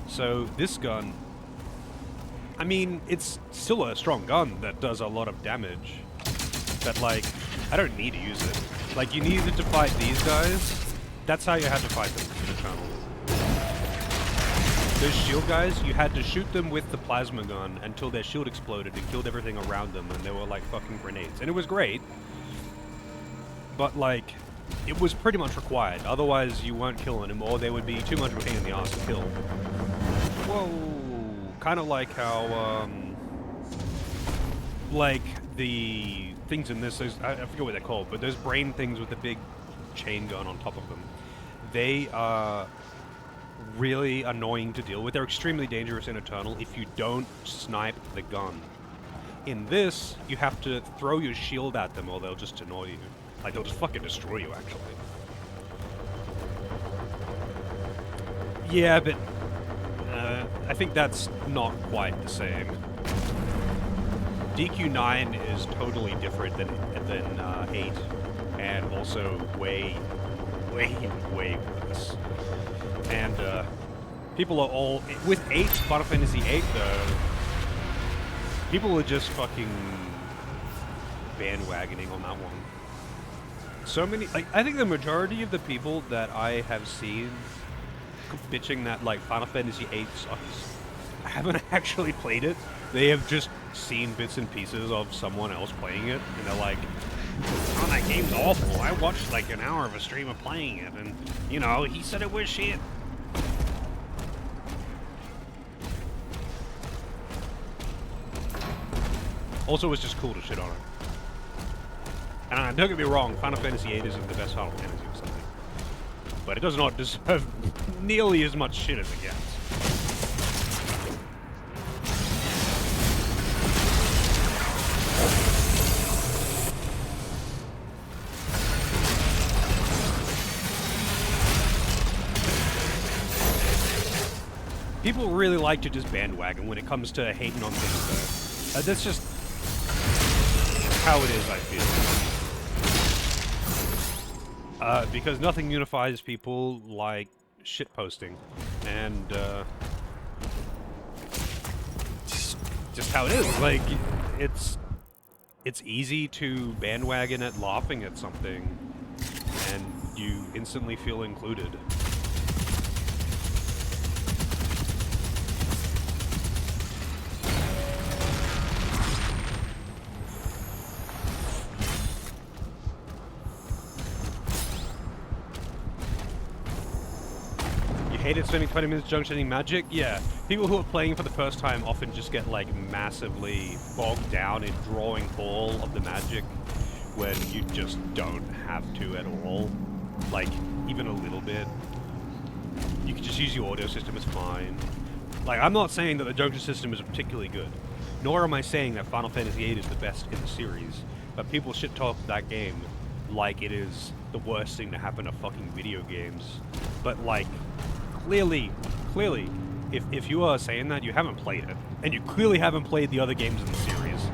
So this gun, I mean, it's still a strong gun that does a lot of damage, but like, I don't need to use it. Like, you needed to fight these guys, that's how you had to fight them in Eternal. Those shield guys, you had to shoot them with the plasma gun until their shield exploded and killed everything around them, and they were like fucking grenades. And it was great, but like, it was pretty much required. Otherwise, you weren't killing them, or they would be too much of a pain in the ass to kill. Whoa! Kind of like how, like the things in this, I forget what they're called, but those brain things with the big chain gun on top of them. They are really annoying to deal with. They're extremely dangerous in Eternal if you don't snipe the gun. In this, you have to throw your shield at them or they'll just annoy you. Like, they'll just fucking destroy you, actually. Yeah, but I think that's not quite the same. DQ9 is totally different than 8, and also way worse. And people are all with 8, Final Fantasy 8 though. People are just fucking bandwagoning on that one. So many, like, I think the majority of the people that I have seen bitching that like Final Fantasy 8 sucks haven't actually played it. They have just seen bits and pieces of someone else playing it, and they're like, "Oh, that game's awful. I watched like an hour of a stream of playing it, and you know, he said it was shit." Also, it's just cool to shit on it. And don't get me wrong, Final Fantasy VIII isn't the best Final Fantasy or something, but it does not deserve nearly as much shit as it gets. People really like to just bandwagon when it comes to hating on things, though. That's just how it is, I feel. Because nothing unifies people like shitposting. And, just how it is. Like, it's easy to bandwagon at laughing at something, and you instantly feel included. Hated spending 20 minutes junctioning magic? Yeah. People who are playing for the first time often just get, like, massively bogged down in drawing all of the magic when you just don't have to at all. Like, even a little bit. You can just use your audio system, it's fine. Like, I'm not saying that the junction system is particularly good. Nor am I saying that Final Fantasy VIII is the best in the series. But people shit talk that game like it is the worst thing to happen to fucking video games. But, like, Clearly, if you are saying that, you haven't played it. And you clearly haven't played the other games in the series.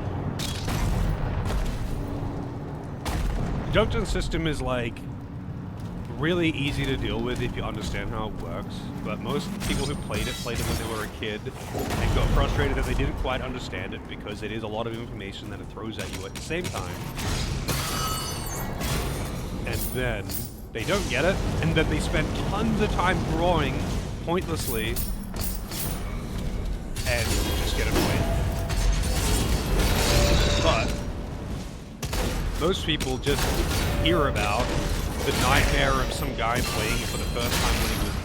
The junction system is, like, really easy to deal with if you understand how it works. But most people who played it when they were a kid and got frustrated that they didn't quite understand it because it is a lot of information that it throws at you at the same time. And then they don't get it, and then they spend tons of time drawing pointlessly, and just get annoyed. But most people just hear about the nightmare of some guy playing it for the first time when he was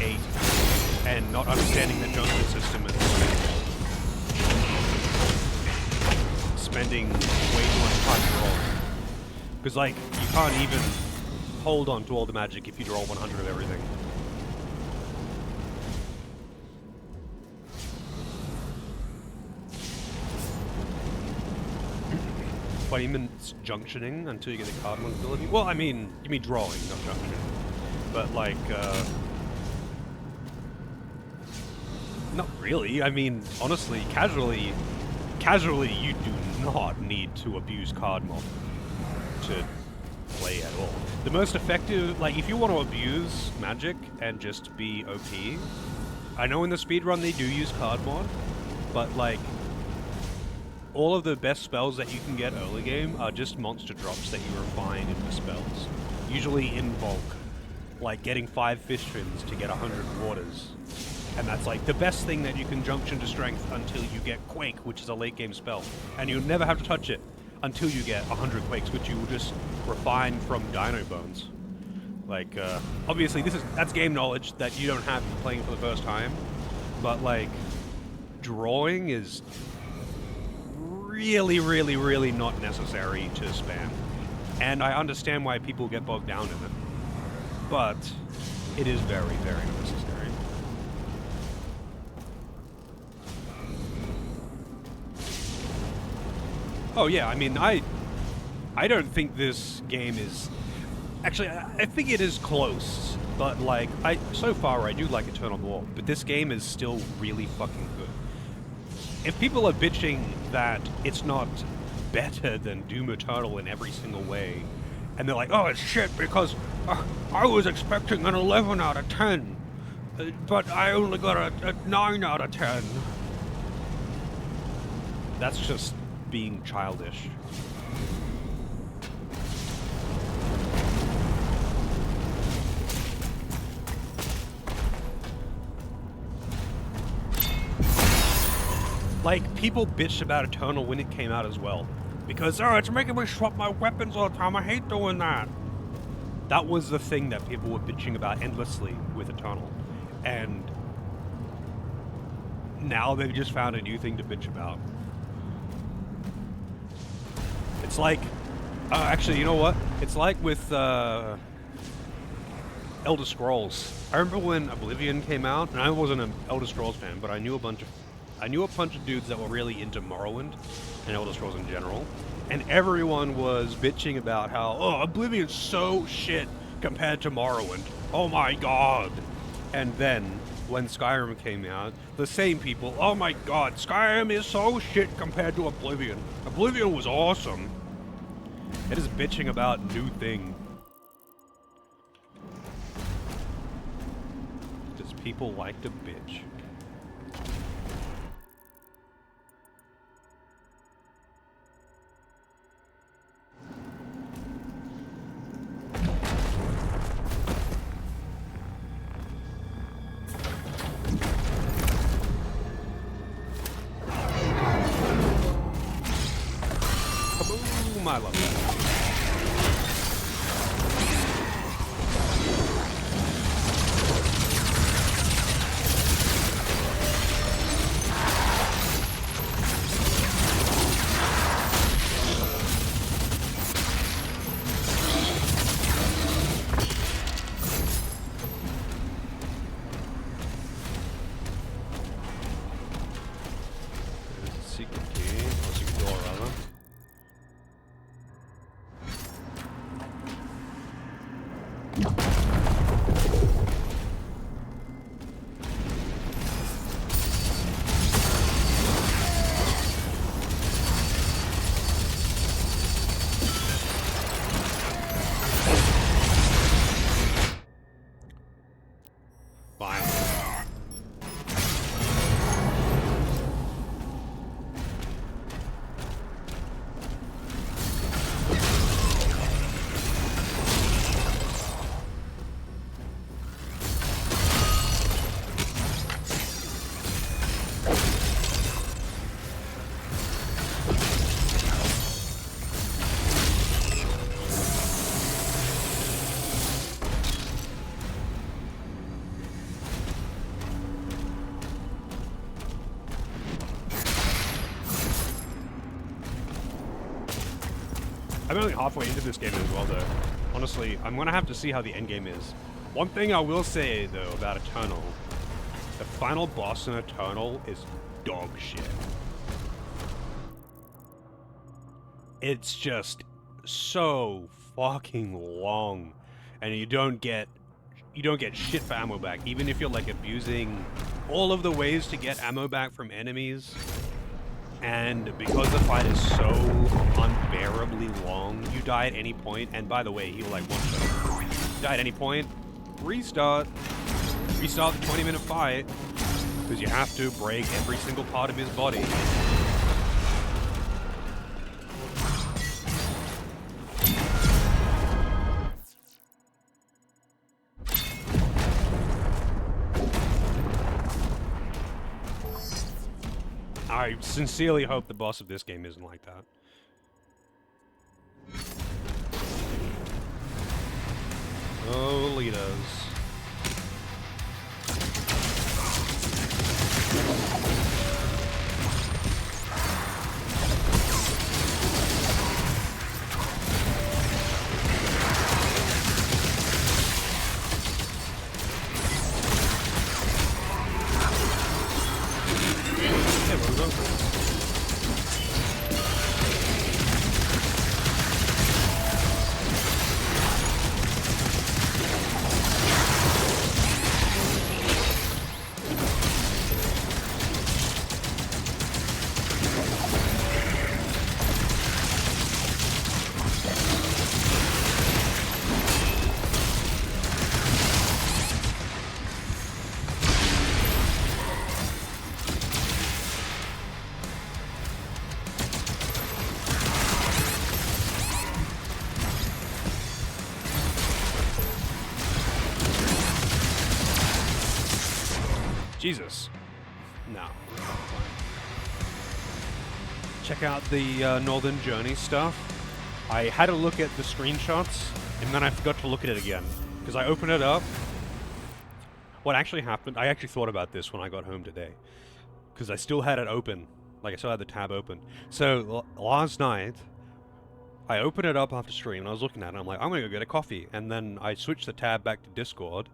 8, and not understanding the junction system and spending way too much time drawing. Because, like, you can't even hold on to all the magic if you draw 100 of everything. 20 minutes junctioning until you get the card one ability. Well, I mean, you mean drawing, not junctioning. But, like, not really. I mean, honestly, casually, you do not need to abuse card mod to play at all. The most effective, like, if you want to abuse magic and just be OP, I know in the speedrun they do use card mod, but, like, all of the best spells that you can get early game are just monster drops that you refine into spells. Usually in bulk. Like getting 5 fish fins to get 100 waters. And that's like the best thing that you can junction to strength until you get Quake, which is a late game spell. And you'll never have to touch it until you get 100 Quakes, which you will just refine from Dino Bones. Like, obviously that's game knowledge that you don't have if you're playing for the first time. But like, drawing is really not necessary to spam. And I understand why people get bogged down in it. But it is very necessary. Oh yeah, I mean, I don't think this game is... Actually, I think it is close. But like, so far I do like Eternal War, but this game is still really fucking good. If people are bitching that it's not better than Doom Eternal in every single way, and they're like, oh, it's shit because I was expecting an 11 out of 10, but I only got a 9 out of 10. That's just being childish. Like, people bitched about Eternal when it came out as well. Because, oh, it's making me swap my weapons all the time, I hate doing that. That was the thing that people were bitching about endlessly with Eternal. And now they've just found a new thing to bitch about. It's like, actually, you know what? It's like with Elder Scrolls. I remember when Oblivion came out, and I wasn't an Elder Scrolls fan, but I knew a bunch of dudes that were really into Morrowind and Elder Scrolls in general, and everyone was bitching about how, oh, Oblivion's so shit compared to Morrowind. Oh my god. And then, when Skyrim came out, the same people, oh my god, Skyrim is so shit compared to Oblivion. Oblivion was awesome. It is bitching about new thing. Does people like to bitch? Kaboom! I love that. There's a secret key, or secret door rather. Fine. I'm only halfway into this game as well, though. Honestly, I'm gonna have to see how the end game is. One thing I will say, though, about Eternal, the final boss in Eternal is dog shit. It's just so fucking long, and you don't get shit for ammo back, even if you're like abusing all of the ways to get ammo back from enemies. And because the fight is so unbearably long, you die at any point, and by the way, he'll like one-shot. You die at any point, restart the 20-minute fight, because you have to break every single part of his body. I sincerely hope the boss of this game isn't like that. Oh, Litos. Jesus. No. Check out the Northern Journey stuff. I had a look at the screenshots, and then I forgot to look at it again. Because I opened it up. What actually happened, I actually thought about this when I got home today. Because I still had it open. Like, I still had the tab open. So, last night, I opened it up after stream, and I was looking at it, and I'm like, I'm gonna go get a coffee. And then I switched the tab back to Discord.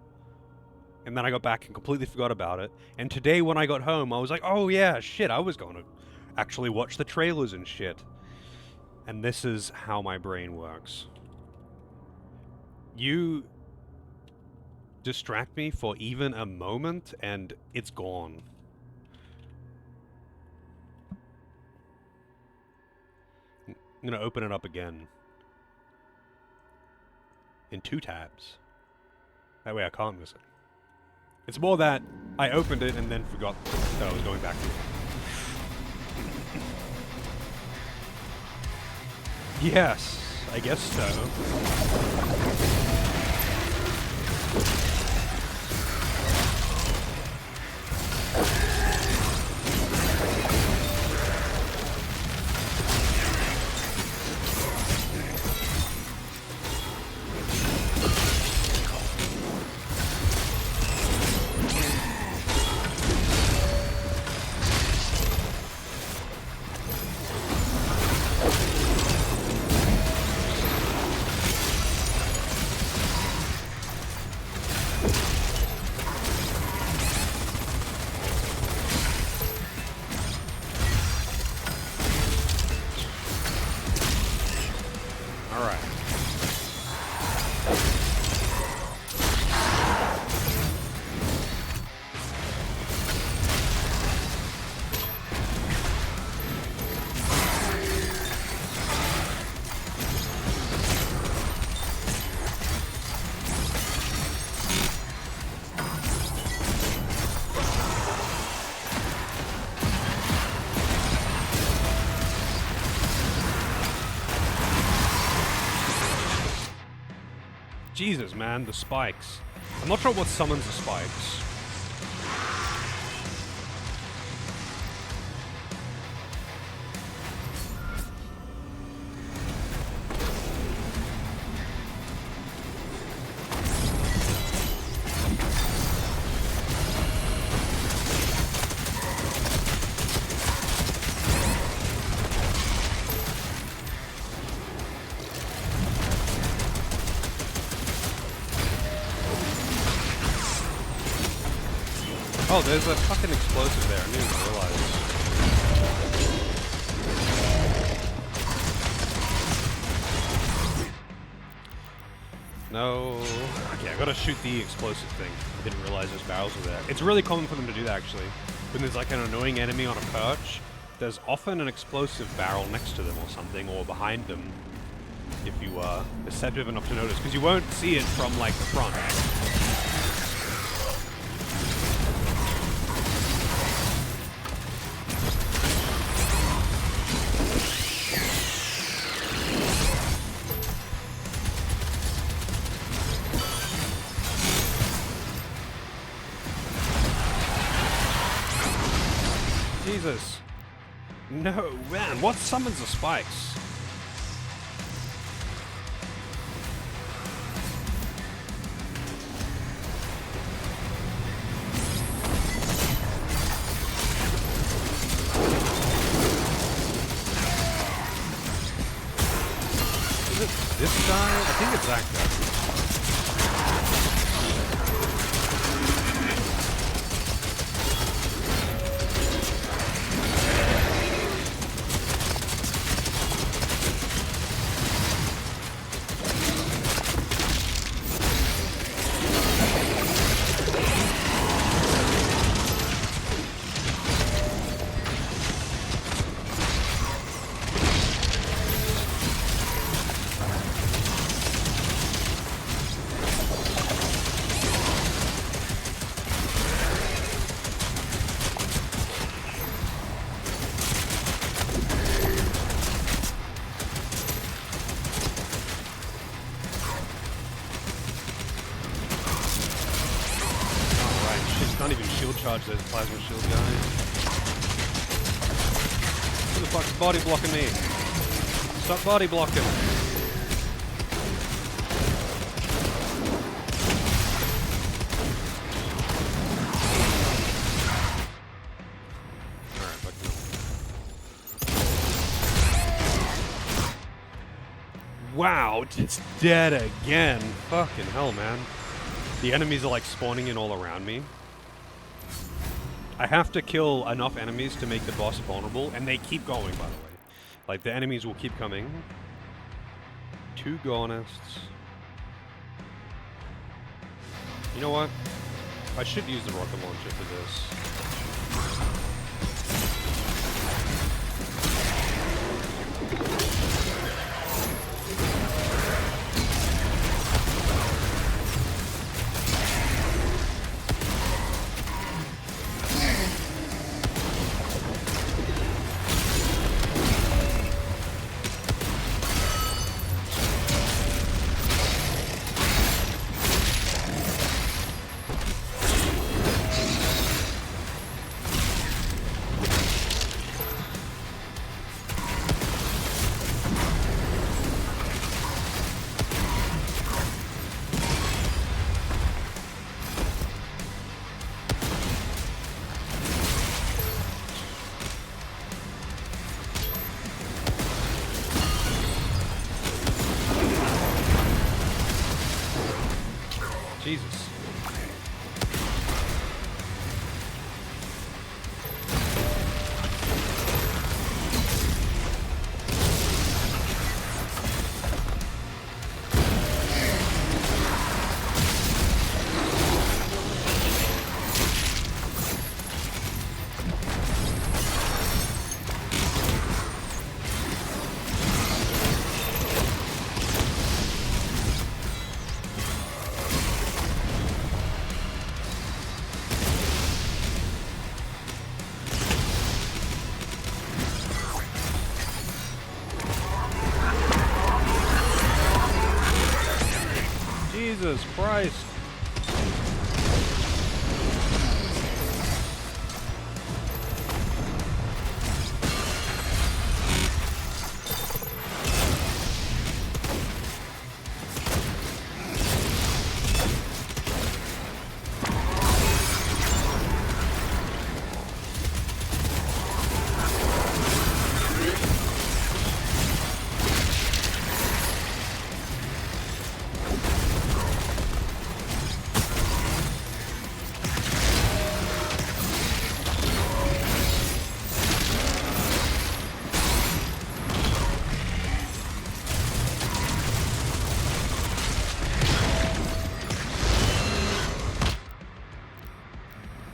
And then I got back and completely forgot about it. And today when I got home, I was like, oh yeah, shit, I was going to actually watch the trailers and shit. And this is how my brain works. You distract me for even a moment, and it's gone. I'm going to open it up again. in 2 tabs. That way I can't miss it. It's more that I opened it and then forgot that I was going back to it. Yes, I guess so. Jesus, man, the spikes. I'm not sure what summons the spikes. Oh, there's a fucking explosive there. I didn't even realize. No. Okay, I gotta shoot the explosive thing. I didn't realize those barrels were there. It's really common for them to do that, actually. When there's like an annoying enemy on a perch, there's often an explosive barrel next to them or something, or behind them, if you are perceptive enough to notice, because you won't see it from like the front. Jesus. No, man, what summons the spikes? Is it this guy? I think it's that guy. Can't even shield charge those plasma shield guys. Who the fuck's body blocking me? Stop body blocking. Alright, fuck no. Wow, it's dead again. Fucking hell, man. The enemies are like spawning in all around me. I have to kill enough enemies to make the boss vulnerable, and they keep going, by the way. Like, the enemies will keep coming. 2 Gornists. You know what? I should use the rocket launcher for this. Jesus. Jesus Christ.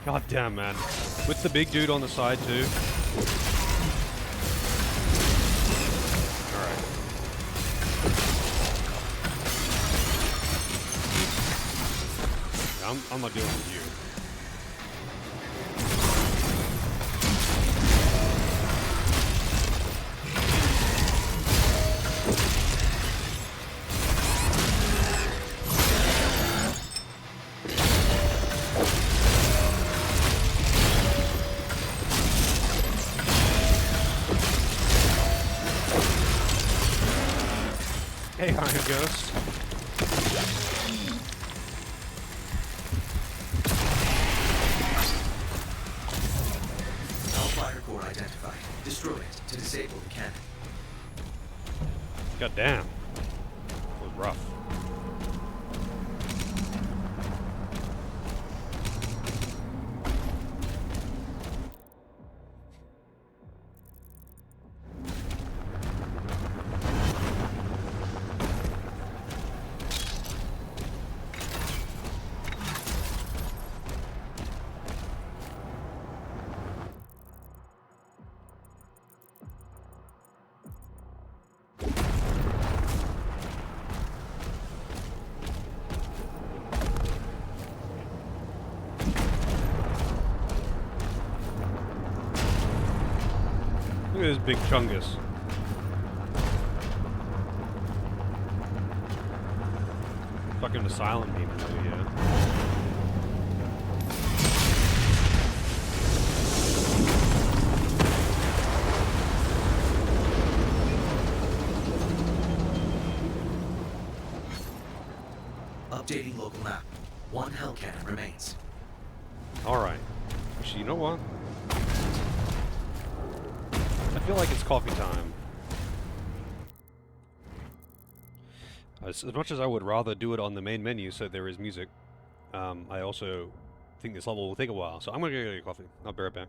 God damn, man. With the big dude on the side, too. Alright. I'm not dealing with you. Hey, Iron Ghost. Hellfire core identified. Destroy it to disable the cannon. God damn. That was rough. Look at this big chungus. Fucking asylum demon over here. Updating local map. One hell cannon remains. Alright. Actually, you know what? I feel like it's coffee time. As much as I would rather do it on the main menu so there is music, I also think this level will take a while, so I'm gonna go get a coffee. I'll be right back.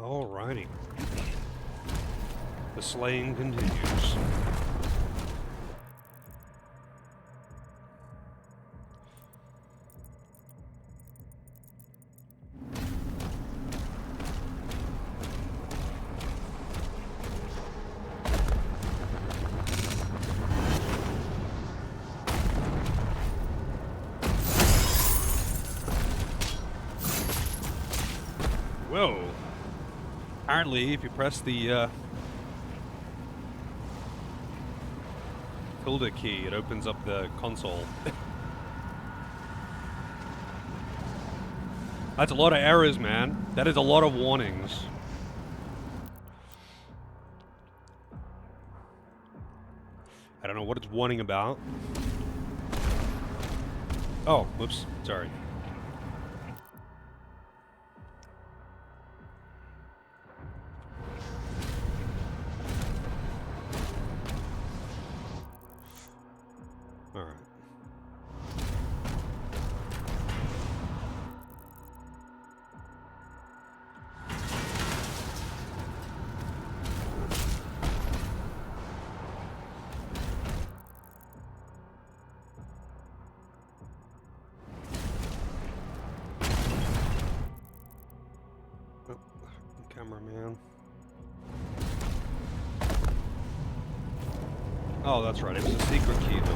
Alrighty. The slaying continues. Whoa. Apparently, if you press the tilde key, it opens up the console. That's a lot of errors, man. That is a lot of warnings. I don't know what it's warning about. Oh, whoops. Sorry. Alright. Oh, cameraman. Oh, that's right. It was a secret key, though.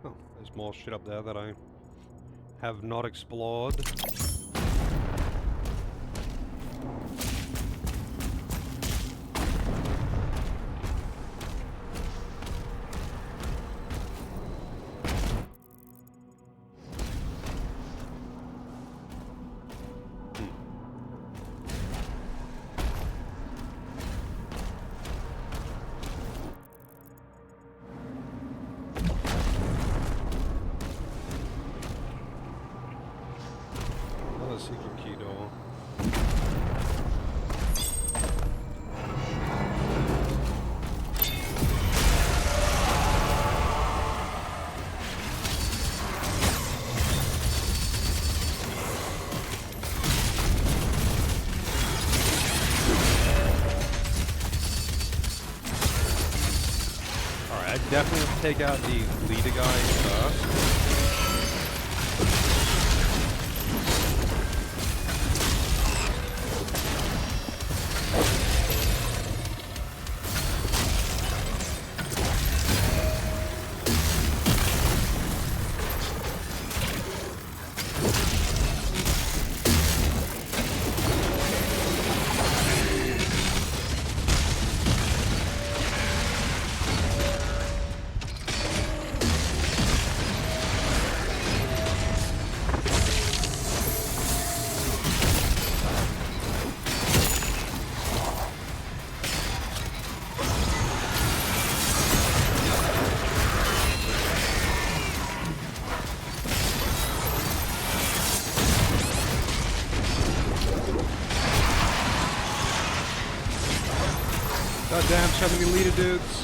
Oh, there's more shit up there that I have not explored. Another secret key door. Alright, I definitely have to take out the leader guy first. Goddamn, shoving me leader dudes.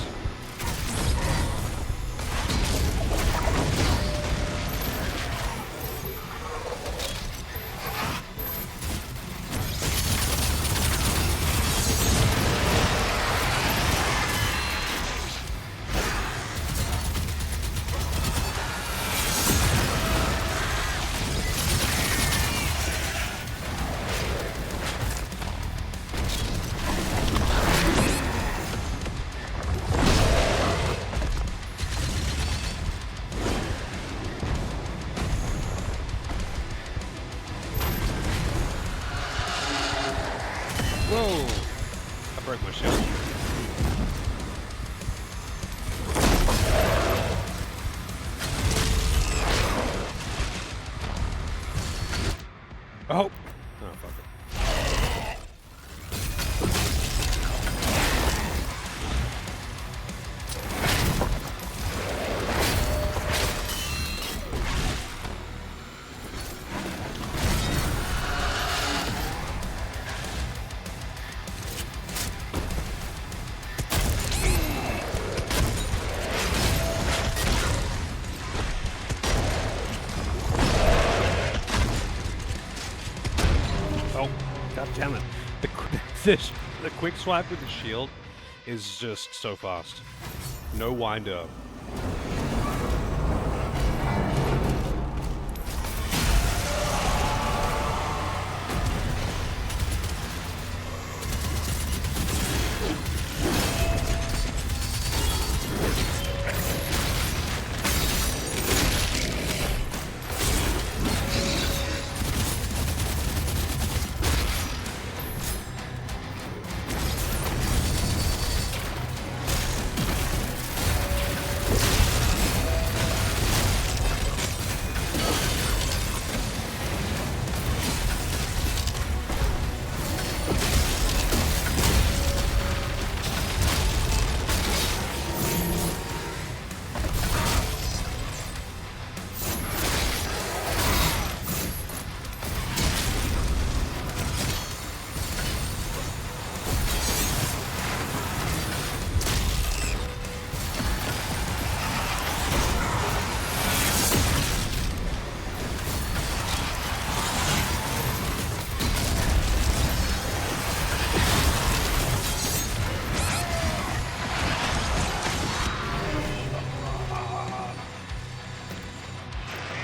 Oh! Oh, fuck it. Oh, god damn it. The quick swipe with the shield is just so fast. No wind up.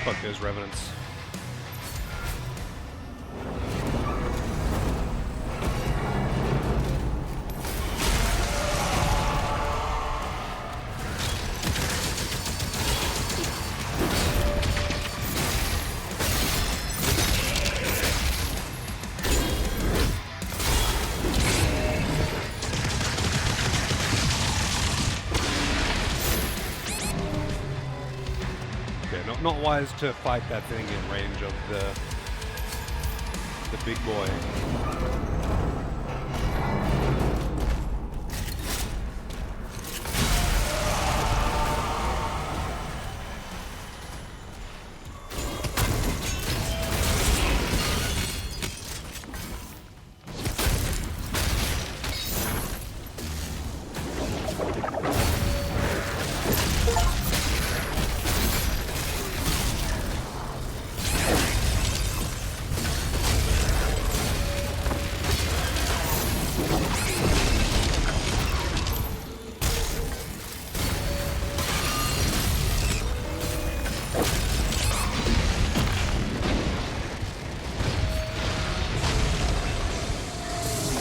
Fuck those revenants. Not wise to fight that thing in range of the big boy.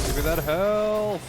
Give me that health!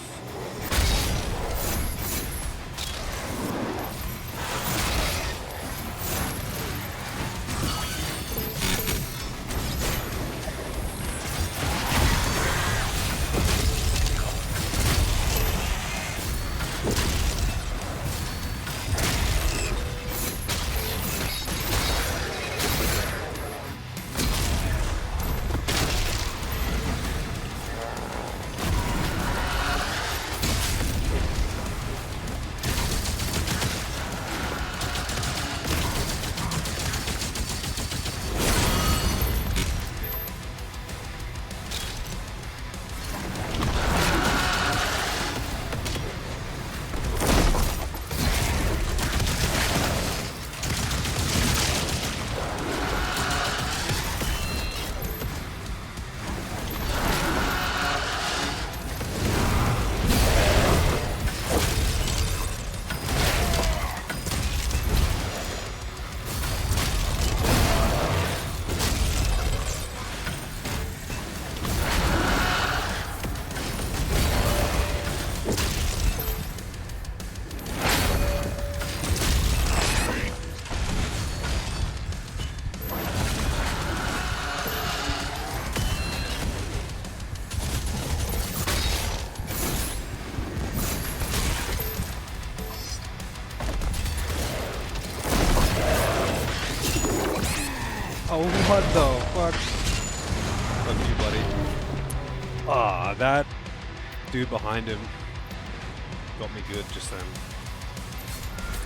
Oh, what the fuck? Fuck you, buddy. Ah, that dude behind him got me good just then.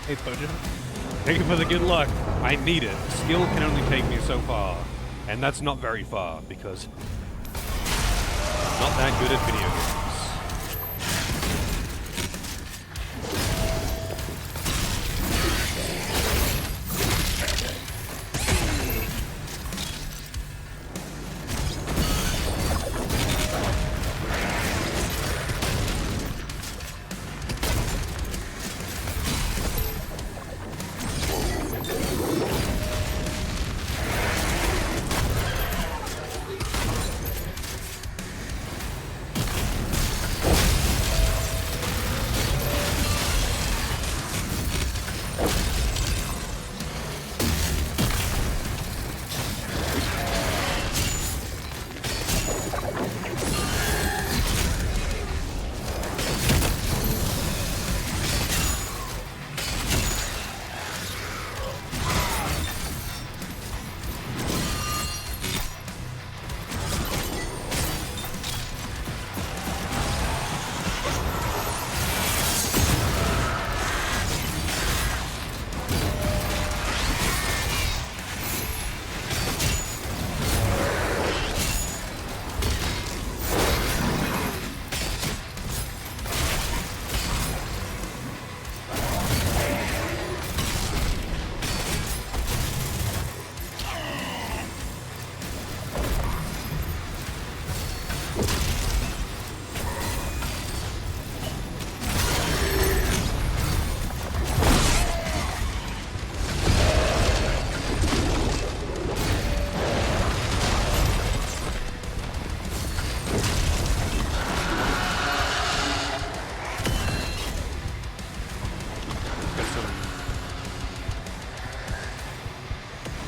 Hey, Pojo. Thank you for the good luck. I need it. Skill can only take me so far. And that's not very far, because I'm not that good at video games.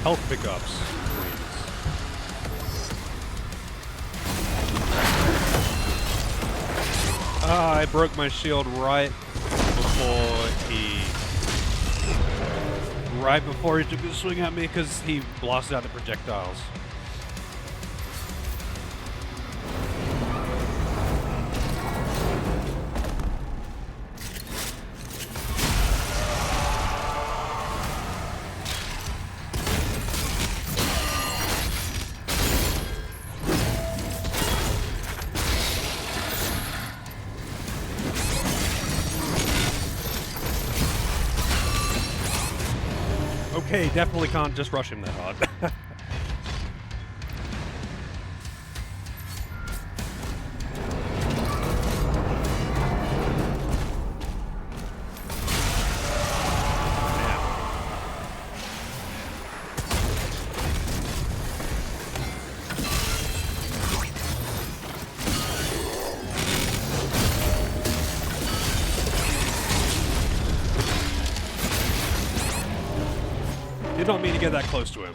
Health pickups, please. Ah, I broke my shield right before he took a swing at me because he blasted out the projectiles. Okay, definitely can't just rush him that hard. Did not mean to get that close to him.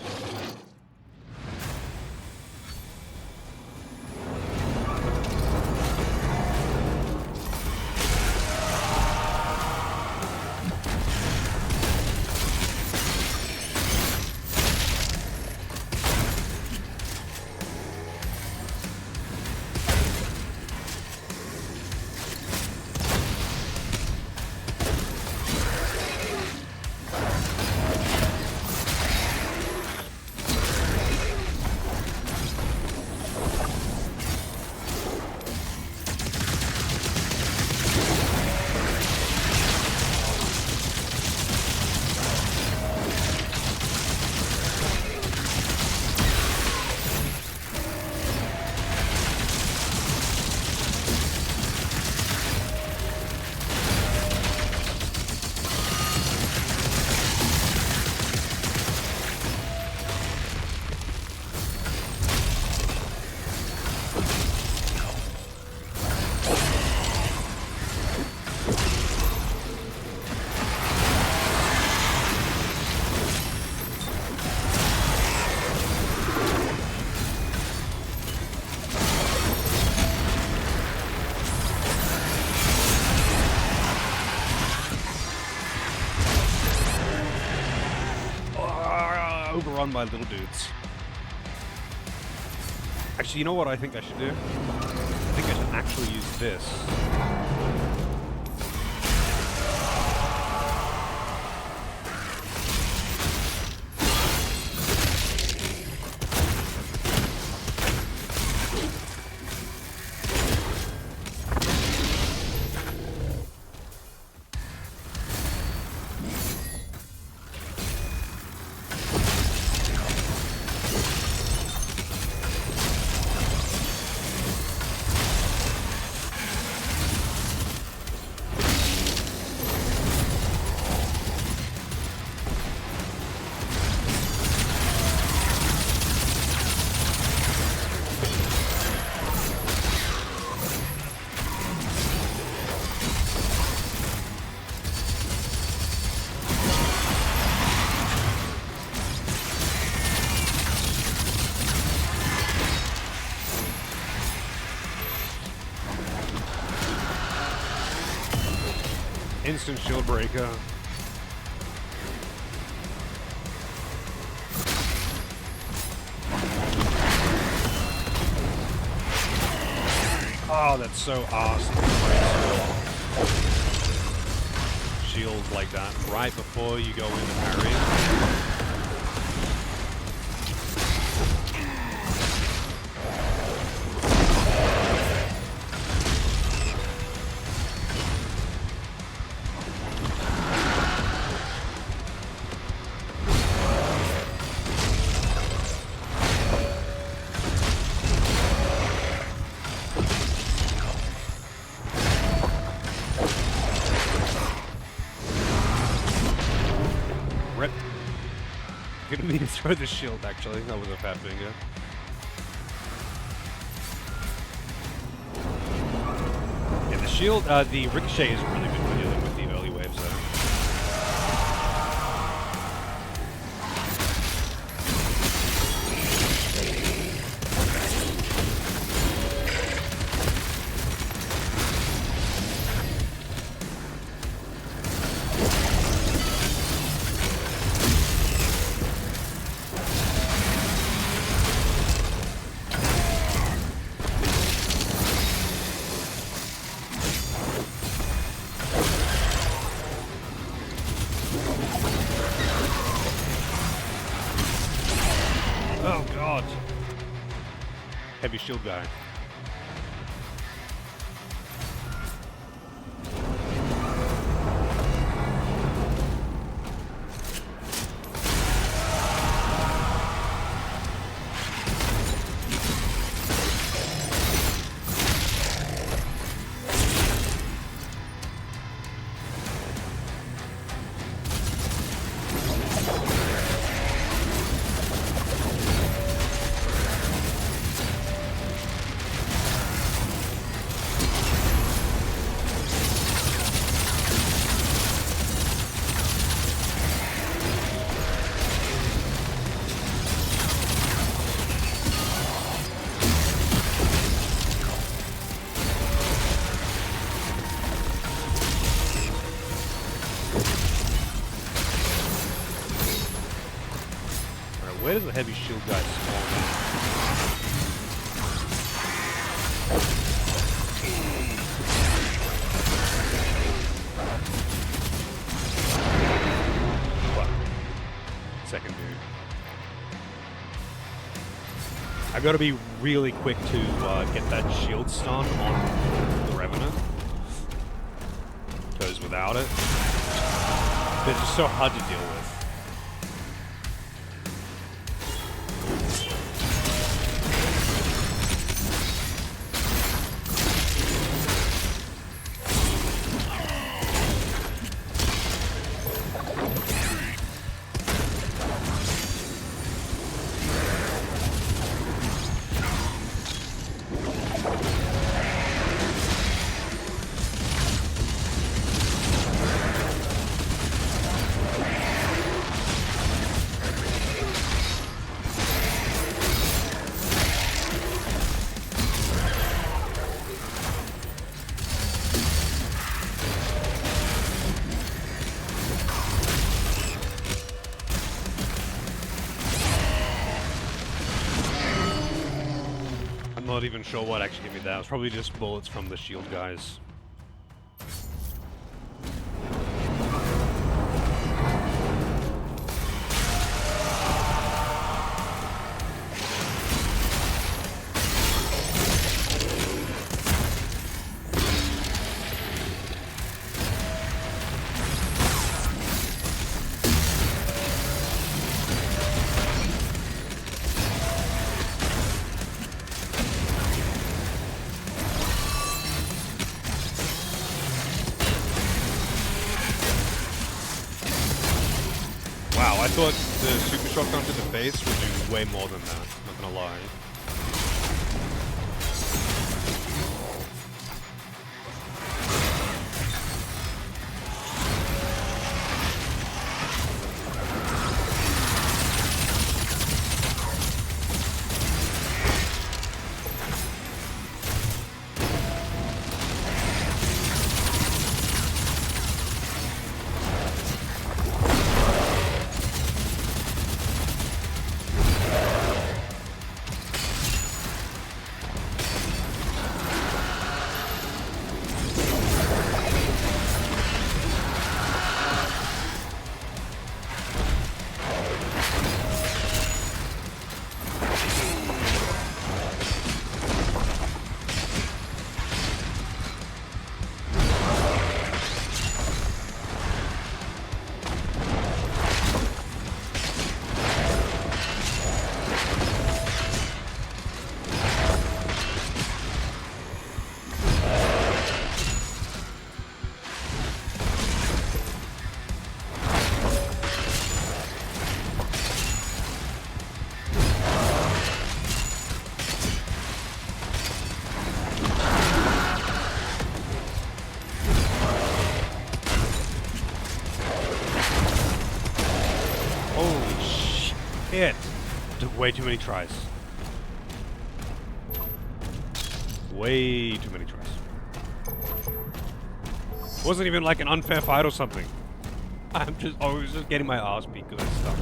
Overrun by little dudes. Actually, you know what I think I should do? I think I should actually use this. Instant shield breaker. Oh, that's so awesome. Shield like that right before you go in and parry. Rip. Didn't mean to throw the shield, actually. That was a fat finger. Yeah, the shield, the ricochet is really good for dealing with the early waves there. Oh god. Heavy shield guy. Where does the heavy shield guy spawn? What? Second dude. I gotta be really quick to get that shield stun on the Revenant. Because without it, they're just so hard to deal with. not even sure what actually gave me that. It was probably just bullets from the shield guys. Wow, I thought the super shotgun to the face would do way more than that, not gonna lie. Shit! Took way too many tries. Way too many tries. Wasn't even like an unfair fight or something. I was just getting my ass beat because of this stuff.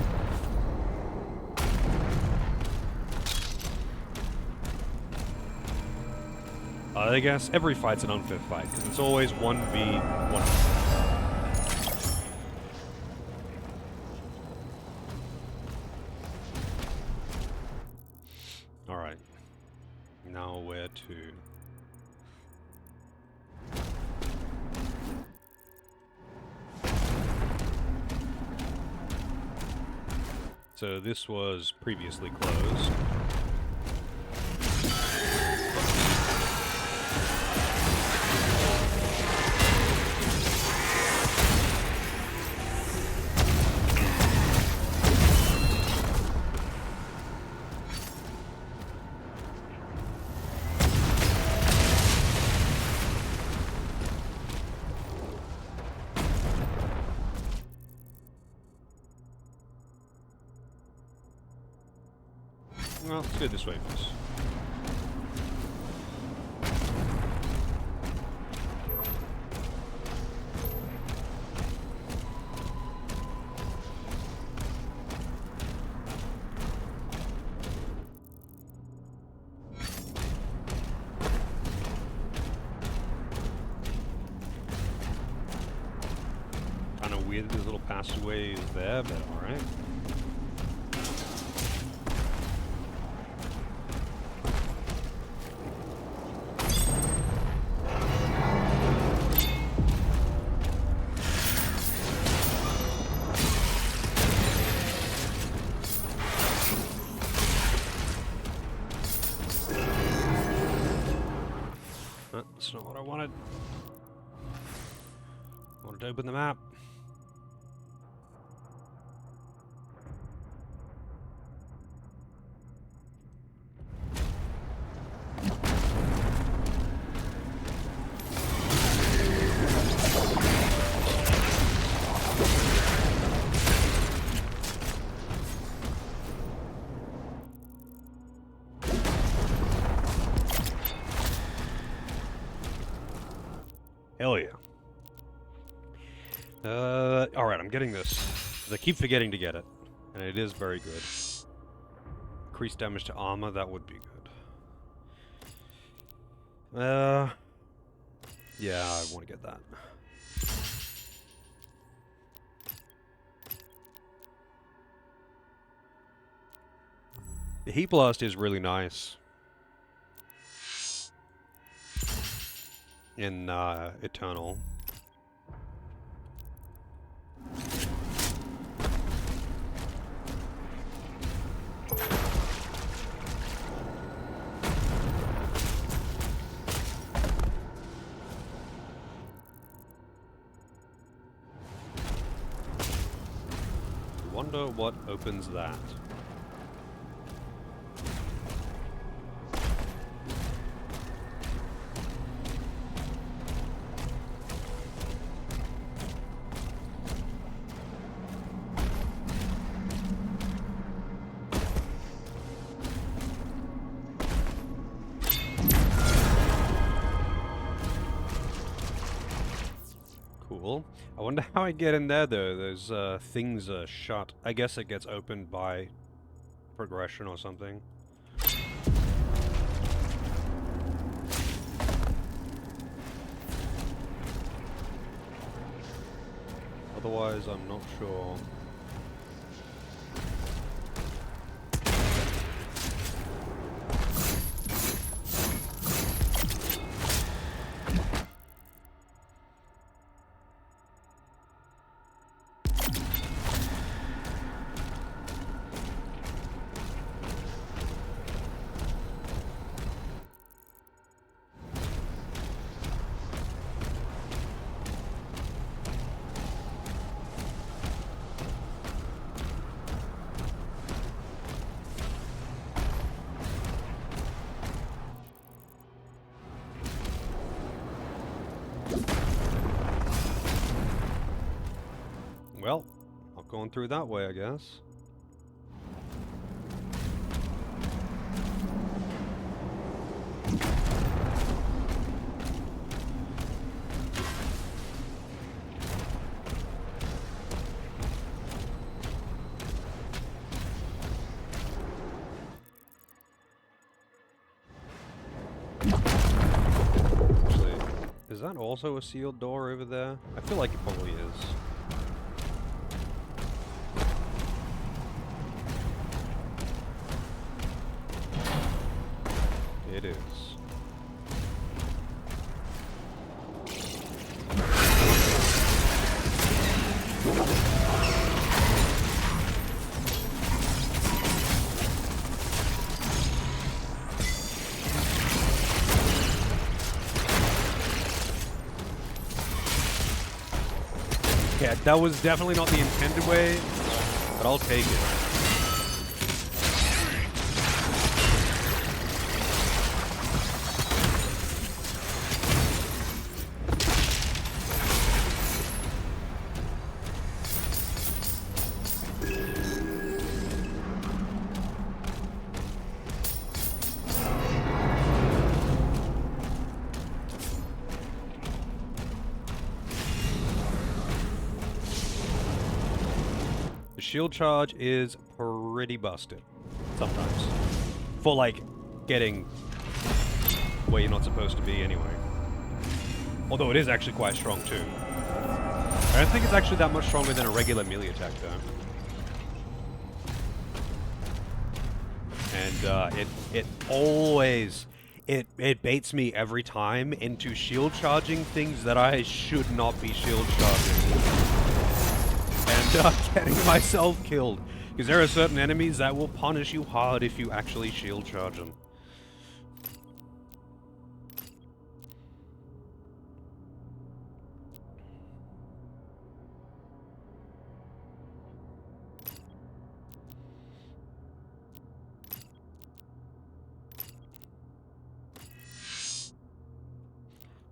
I guess every fight's an unfair fight because it's always 1v1. Alright. Now where to? So this was previously closed. Well, let's go this way first. Kind of weird this little passageway is there, but alright. That's not what I wanted. I wanted to open the map. Hell yeah. Alright, I'm getting this. 'Cause I keep forgetting to get it. And it is very good. Increased damage to armor, that would be good. Yeah, I want to get that. The Heat Blast is really nice in Eternal. Wonder what opens that. Cool. I wonder how I get in there though. Those things are shut. I guess it gets opened by progression or something. Otherwise, I'm not sure. Well, I've gone through that way, I guess. Actually, is that also a sealed door over there? I feel like it probably is. It is. Yeah, that was definitely not the intended way, but I'll take it. The shield charge is pretty busted sometimes for like getting where you're not supposed to be anyway. Although it is actually quite strong too. I don't think it's actually that much stronger than a regular melee attack though. And it always it baits me every time into shield charging things that I should not be shield charging. And getting myself killed. Because there are certain enemies that will punish you hard if you actually shield charge them.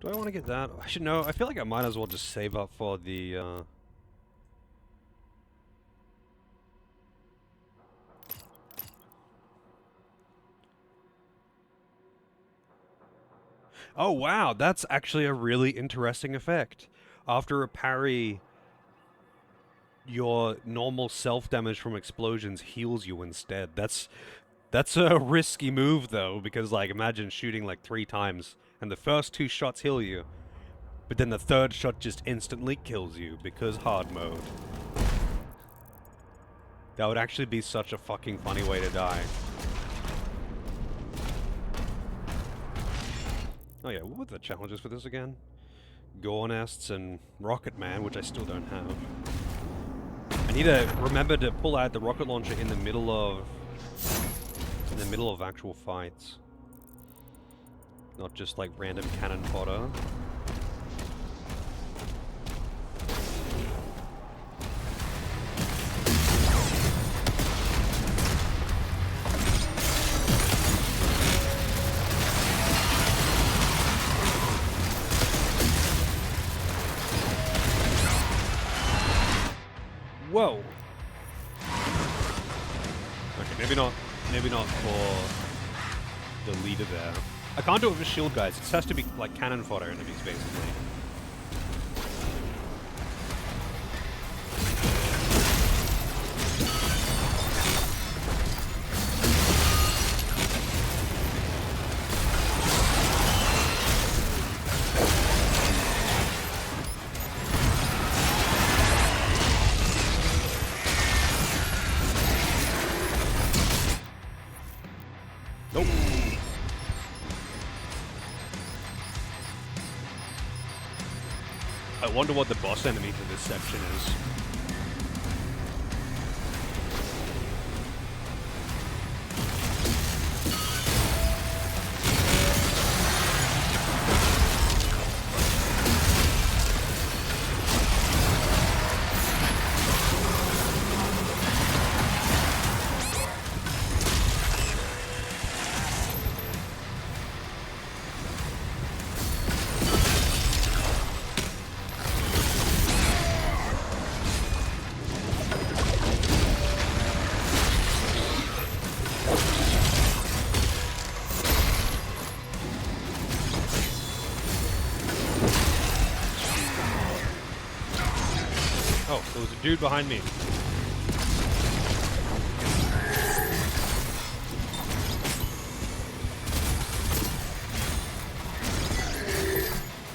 Do I want to get that? I should know. I feel like I might as well just save up for the Oh wow, that's actually a really interesting effect. After a parry, your normal self-damage from explosions heals you instead. That's a risky move though, because like imagine shooting like 3 times and the first 2 shots heal you, but then the 3rd shot just instantly kills you because hard mode. That would actually be such a fucking funny way to die. Oh yeah, what were the challenges for this again? Gore Nests and Rocket Man, which I still don't have. I need to remember to pull out the rocket launcher in the middle of actual fights. Not just like random cannon fodder. Whoa. Okay, maybe not for the leader there. I can't do it with shield guys. This has to be like cannon fodder enemies, basically. Nope. I wonder what the boss enemy for this section is. Oh, there was a dude behind me.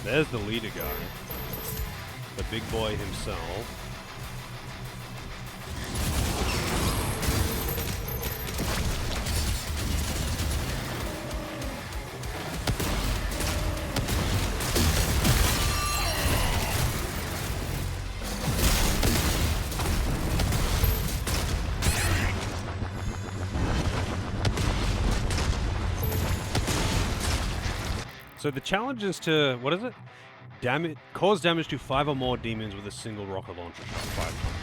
There's the leader guy. The big boy himself. So the challenge is to, what is it? Cause damage to 5 or more demons with a single rocket launcher shot 5 times.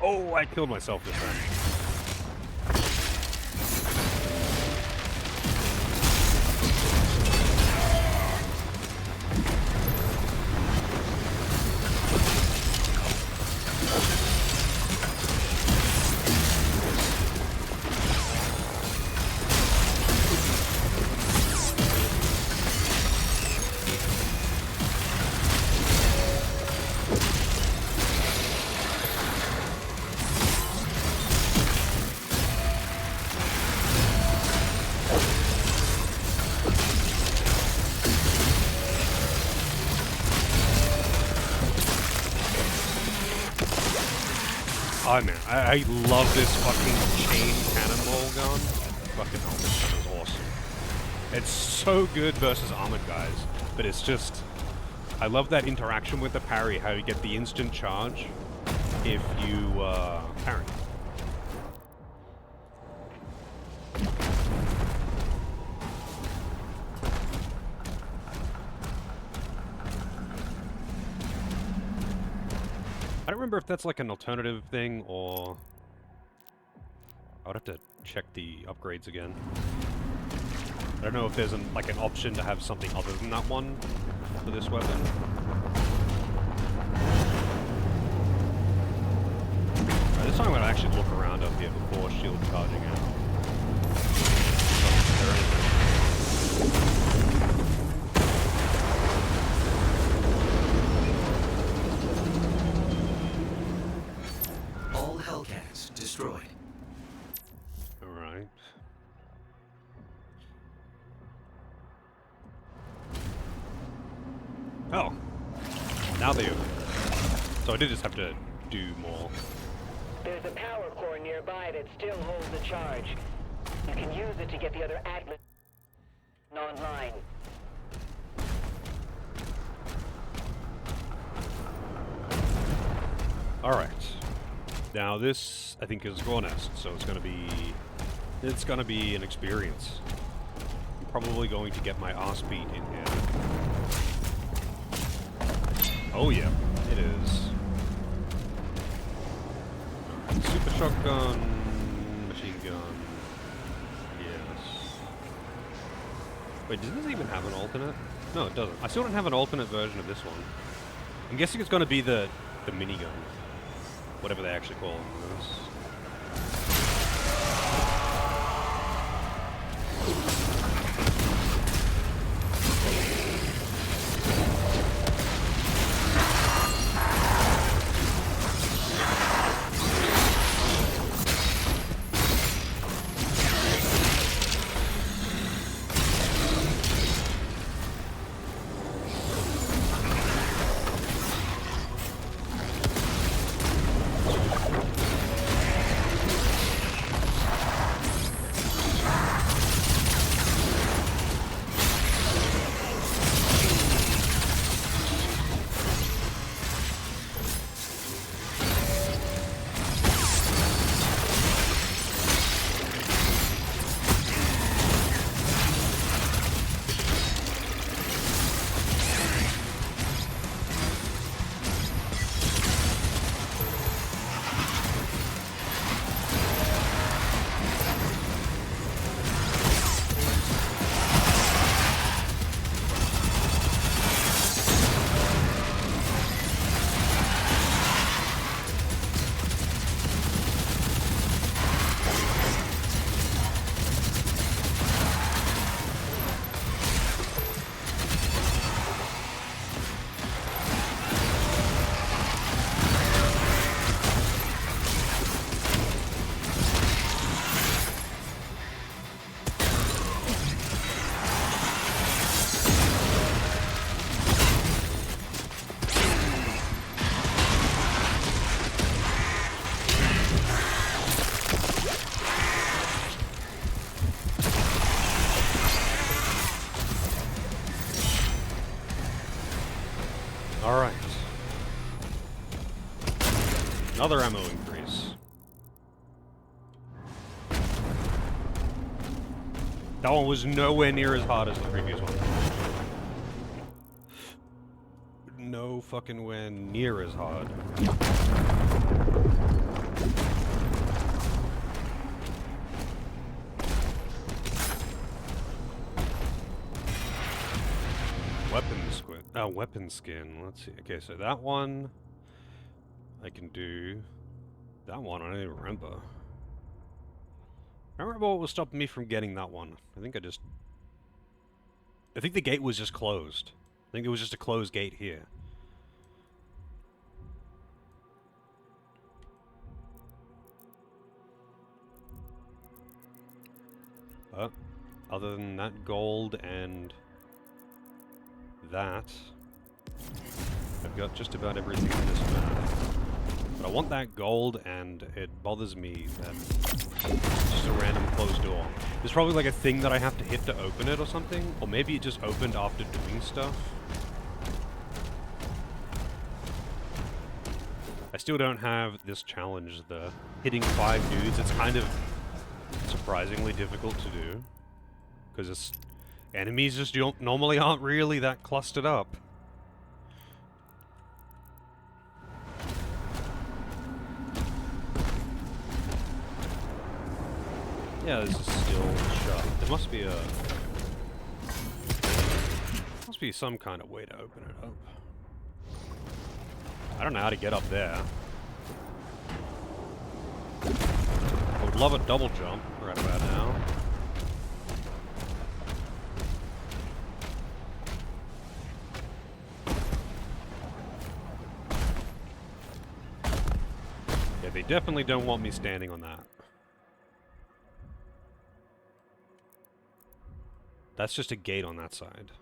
Oh, I killed myself this time. Oh man, I love this fucking chain cannonball gun. Fucking hell, this gun is awesome. It's so good versus armored guys, but it's just... I love that interaction with the parry, how you get the instant charge if you parry. I don't remember if that's like an alternative thing or... I would have to check the upgrades again. I don't know if there's like an option to have something other than that one for this weapon. Right, this time I'm going to actually look around up here before shield charging out. Is there anything? All Hellcats destroyed. Alright. Oh. Now they open. So I did just have to do more. There's a power core nearby that still holds the charge. You can use it to get the other Atlas online. Alright. Now this, I think, is Gornest, so it's gonna be an experience. I'm probably going to get my ass beat in here. Oh yeah, it is. Alright, super shotgun, machine gun, yes. Wait, does this even have an alternate? No, it doesn't. I still don't have an alternate version of this one. I'm guessing it's gonna be the minigun. Whatever they actually call this. Alright. Another ammo increase. That one was nowhere near as hard as the previous one. No fucking where near as hard. Weapon skin. Let's see. Okay, so that one I can do. That one I don't even remember. I don't remember what was stopping me from getting that one. I think the gate was just closed. I think it was just a closed gate here. But other than that gold and that, I've got just about everything in this map. But I want that gold, and it bothers me that it's just a random closed door. There's probably like a thing that I have to hit to open it or something, or maybe it just opened after doing stuff. I still don't have this challenge, the hitting 5 dudes. It's kind of surprisingly difficult to do, because enemies just normally aren't really that clustered up. Yeah, this is still shut. There must be some kind of way to open it up. I don't know how to get up there. I would love a double jump right about now. Yeah, they definitely don't want me standing on that. That's just a gate on that side.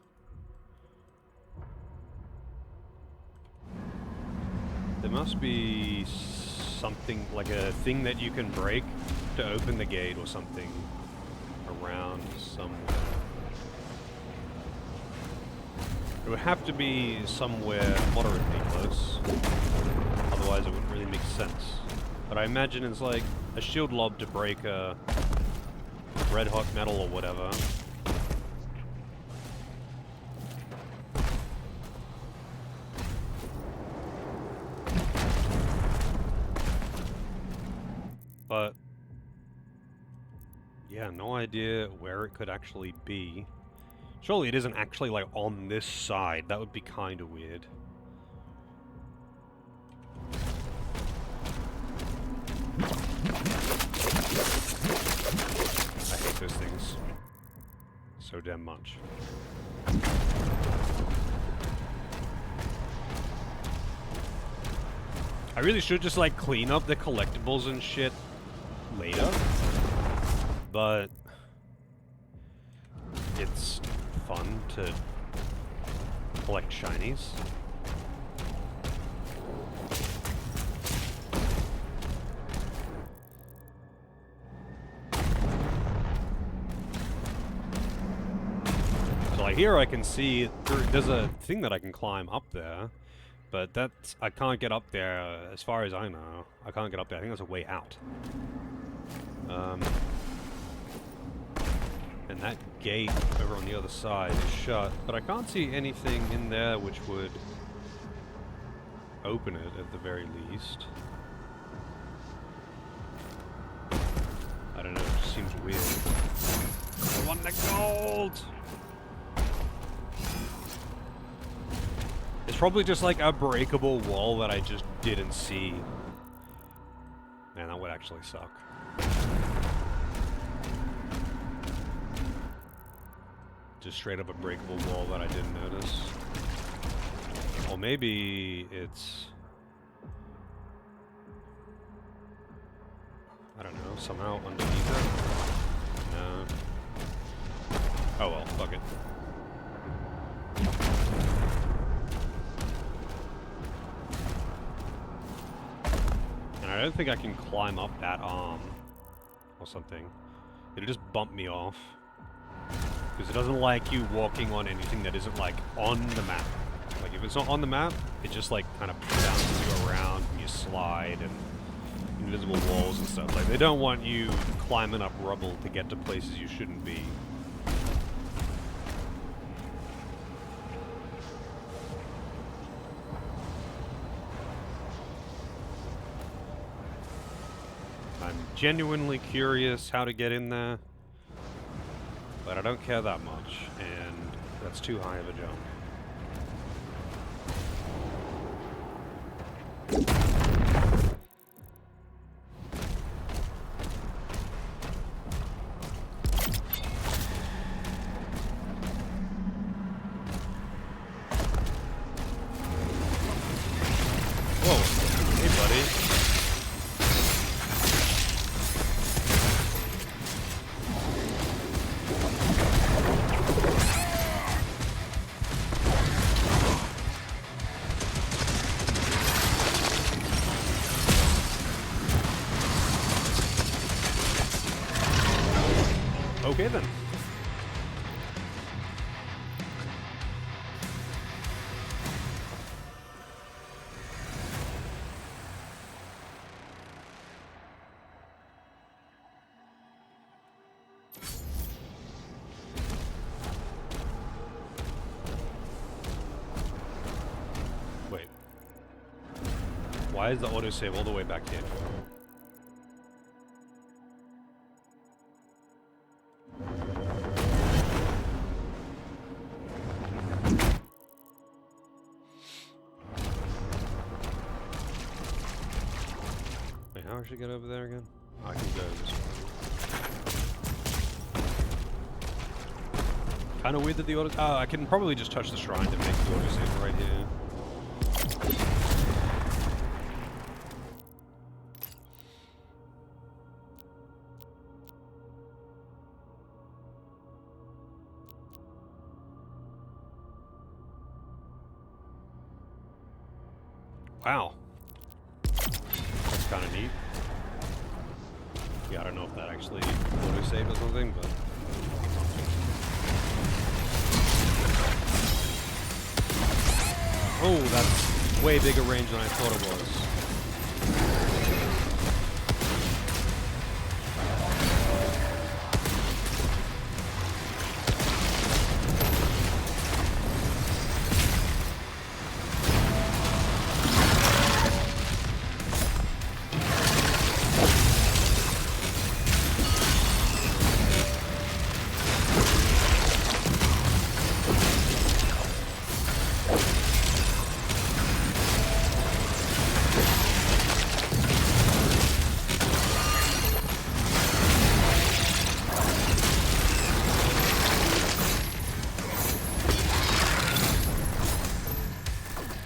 There must be something, like a thing that you can break to open the gate or something around somewhere. It would have to be somewhere moderately close. Otherwise it wouldn't really make sense. But I imagine it's like a shield lob to break a red hot metal or whatever. But yeah, no idea where it could actually be. Surely it isn't actually like on this side. That would be kind of weird. I hate those things so damn much. I really should just like clean up the collectibles and shit later, but it's fun to collect shinies. So like here I can see there's a thing that I can climb up there, but that's, I can't get up there as far as I know. I can't get up there. I think there's a way out. And that gate over on the other side is shut, but I can't see anything in there which would open it at the very least. I don't know, it just seems weird. I want the gold! It's probably just like a breakable wall that I just didn't see. Man, that would actually suck. Just straight up a breakable wall that I didn't notice. Or maybe it's... I don't know, somehow underneath it? No. Oh well, fuck it. And I don't think I can climb up that arm or something. It'll just bump me off. Because it doesn't like you walking on anything that isn't, like, on the map. Like, if it's not on the map, it just, like, kind of bounces you around and you slide and invisible walls and stuff. Like, they don't want you climbing up rubble to get to places you shouldn't be. I'm genuinely curious how to get in there. But I don't care that much, and that's too high of a jump. Whoa, hey buddy. Okay then. Wait. Why is the autosave all the way back here? How I should get over there again? I can go this way. Kind of weird that the auto. I can probably just touch the shrine to make the autosave right here. Wow. That's kind of neat. Yeah, I don't know if that actually auto-saved or something, but... Oh, that's way bigger range than I thought it was.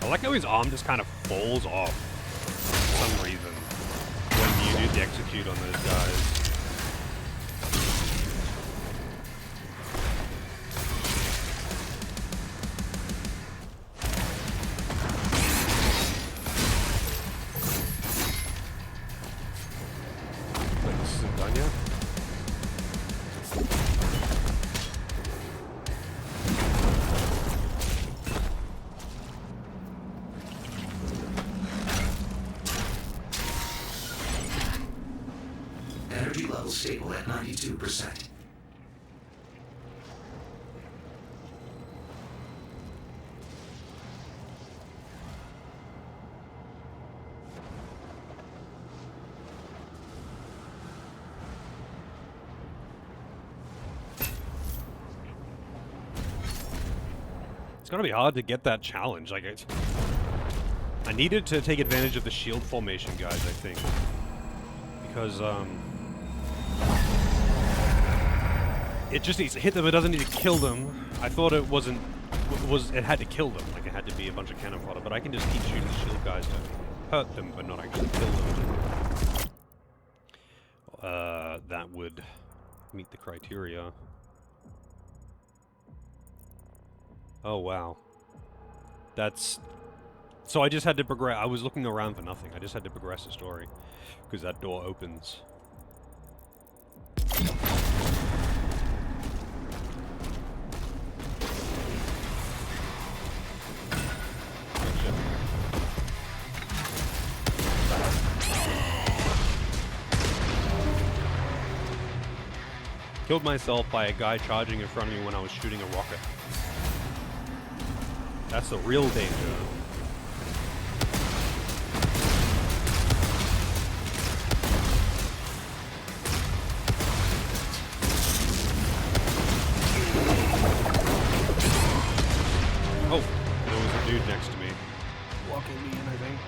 I like how his arm just kind of falls off for some reason when you do the execute on those guys. Wait, this isn't done yet? Energy level stable at 92%. It's gonna be hard to get that challenge. Like, I needed to take advantage of the shield formation, guys, I think. Because, it just needs to hit them, it doesn't need to kill them. I thought it wasn't, it had to kill them, like it had to be a bunch of cannon fodder, but I can just keep shooting the shield guys to hurt them, but not actually kill them. That would meet the criteria. Oh, wow. That's... So I just had to progress, I was looking around for nothing, I just had to progress the story, because that door opens. Killed myself by a guy charging in front of me when I was shooting a rocket. That's the real danger. Oh, there was a dude next to me. Walking me in, I think.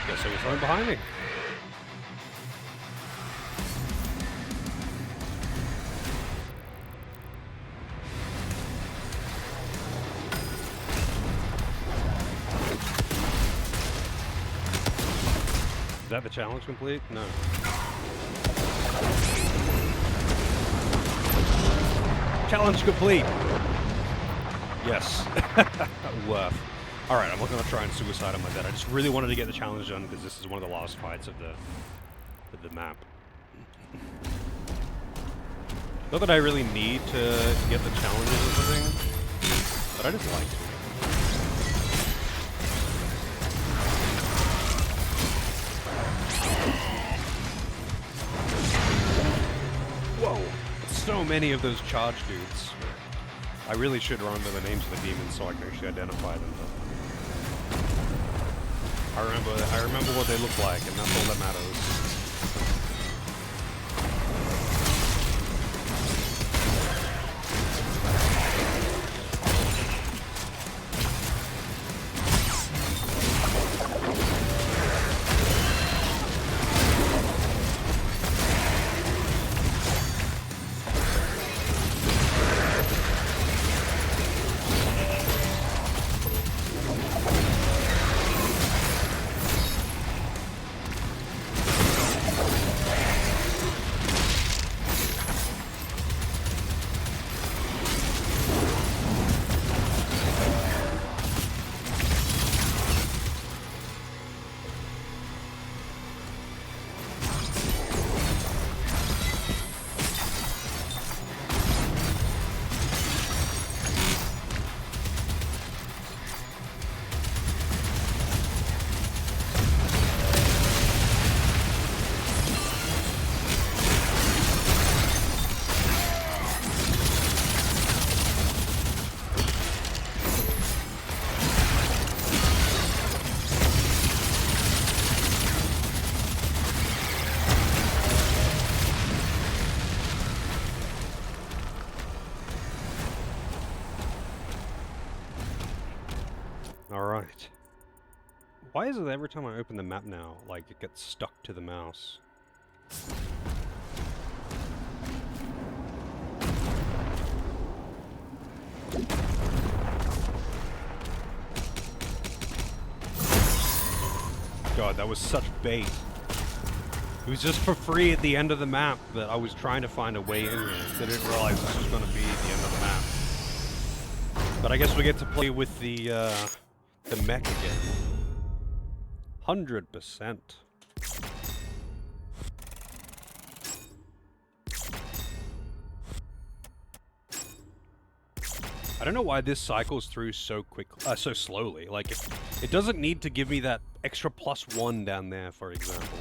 Guess there was someone behind me. Is that the challenge complete? No. Challenge complete! Yes. Worth. Alright, I'm not going to try and suicide on my dead. I just really wanted to get the challenge done because this is one of the last fights of the map. Not that I really need to get the challenges or something, but I just like to. so many of those charge dudes. I really should remember the names of the demons so I can actually identify them. But I remember what they look like, and that's all that matters. Alright. Why is it that every time I open the map now, like, it gets stuck to the mouse? God, that was such bait. It was just for free at the end of the map, but I was trying to find a way in here. I didn't realize this was going to be the end of the map. But I guess we get to play with the mech again. 100%. I don't know why this cycles through so so slowly. Like, it doesn't need to give me that extra +1 down there, for example.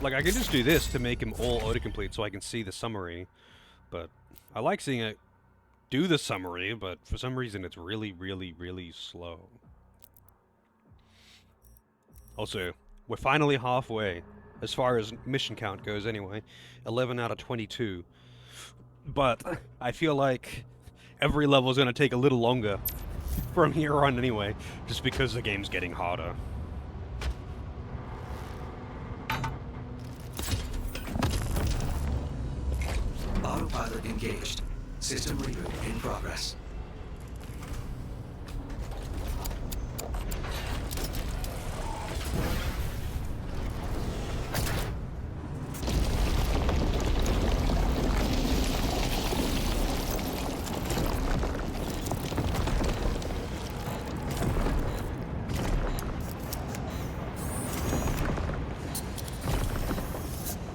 Like, I can just do this to make him all autocomplete so I can see the summary, but I like seeing it do the summary, but for some reason it's really, really, really slow. Also, we're finally halfway, as far as mission count goes anyway. 11 out of 22. But I feel like every level is going to take a little longer from here on anyway, just because the game's getting harder. Autopilot engaged. System reboot in progress.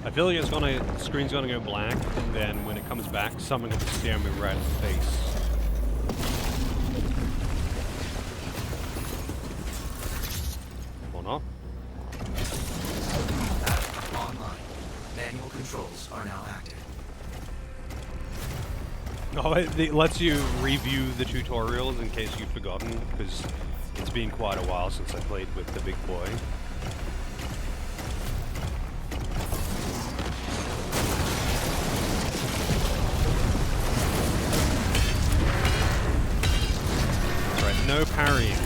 I feel like the screen's gonna go black, and then when it comes back, someone's gonna stare me right in the face. Or not. Online. Manual controls are now active. Oh, it lets you review the tutorials in case you've forgotten, because it's been quite a while since I played with the big boy. No parrying.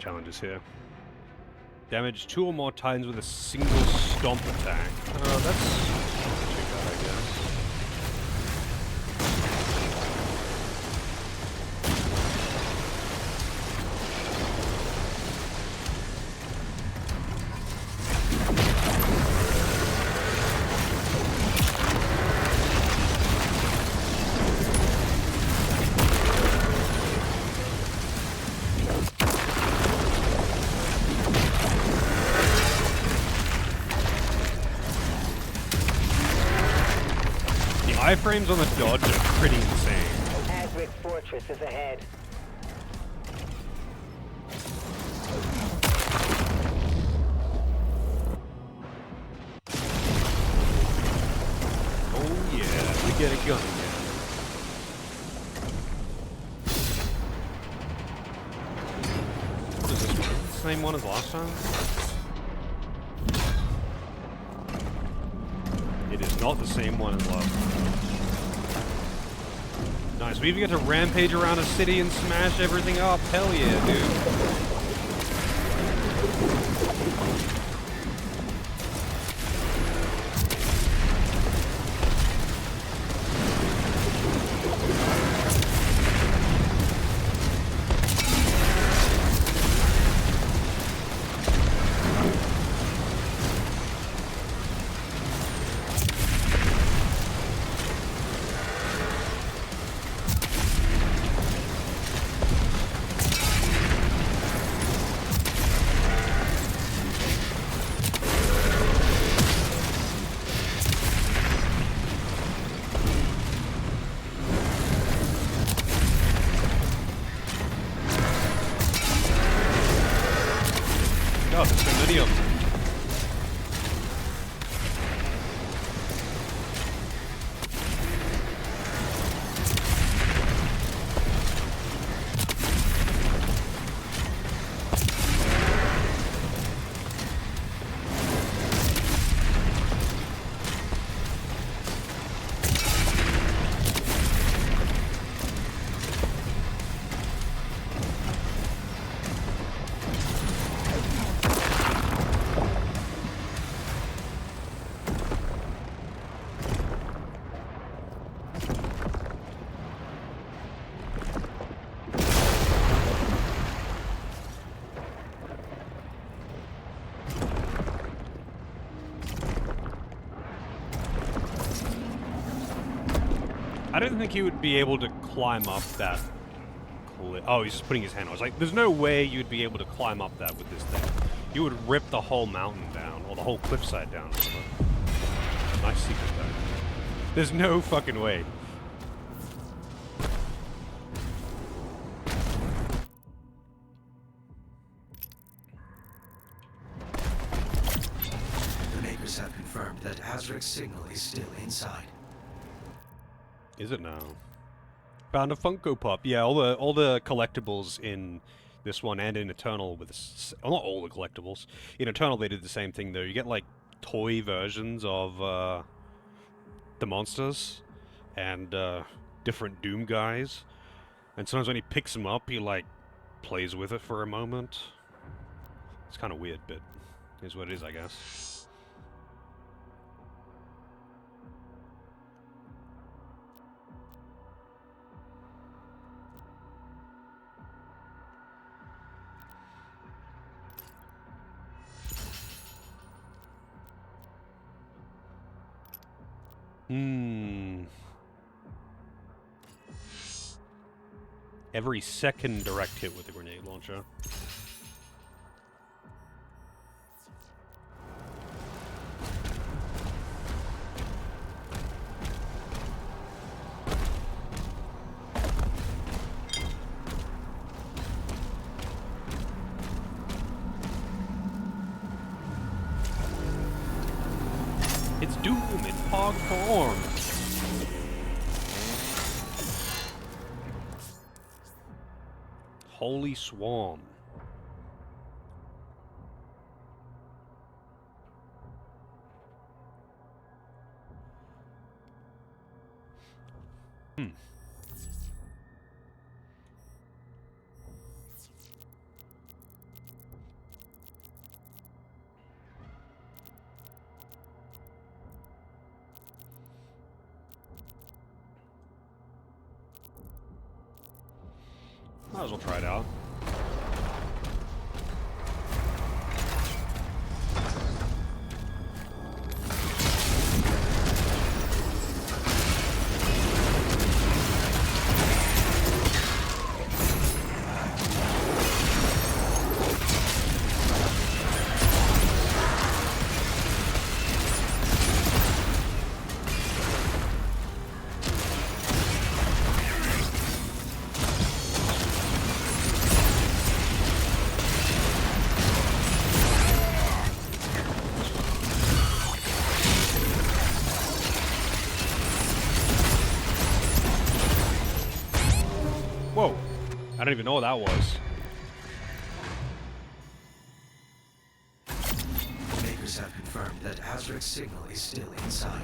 Challenges here. Damage 2 or more times with a single stomp attack. Oh, that's not too bad, I guess. Iframes on the dodge are pretty insane. Azric's fortress is ahead. Oh yeah, we get a gun again. What is this one? Same one as last time? It is not the same one as last time. Nice, we even get to rampage around a city and smash everything up. Hell yeah, dude. Oh, there's so many of them. I don't think he would be able to climb up that cliff. Oh, he's just putting his hand on. I was like, there's no way you'd be able to climb up that with this thing. You would rip the whole mountain down, or the whole cliffside down. Nice secret though. There's no fucking way. The makers have confirmed that Azric's signal is still inside. Is it now? Found a Funko Pop. Yeah, all the collectibles in this one and in Eternal with well, not all the collectibles. In Eternal they did the same thing though. You get like toy versions of the monsters and different Doom guys. And sometimes when he picks them up, he like plays with it for a moment. It's kind of weird, but it is what it is, I guess. Every second direct hit with the grenade launcher. It's Doom in Pog form. Holy Swarm. Might as well try it out. don't even know what that was. Makers have confirmed that Azric's signal is still inside.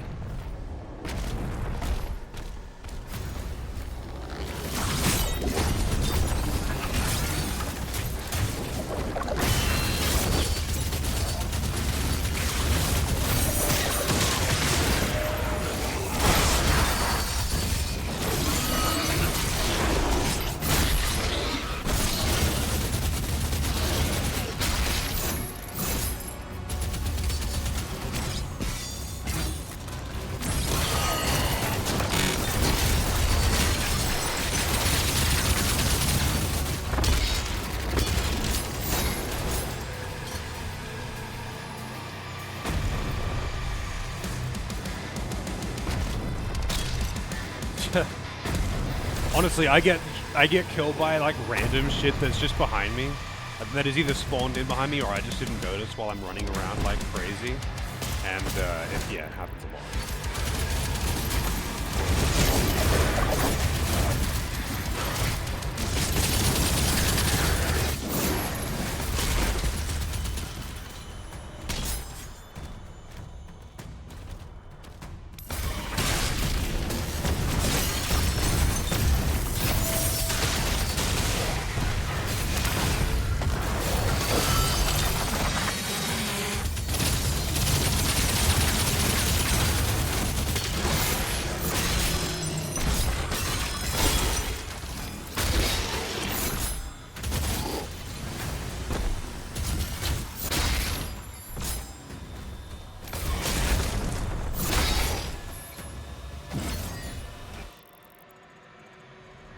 Honestly, I get killed by like random shit that's just behind me. That is either spawned in behind me or I just didn't notice while I'm running around like crazy. And it happens a lot.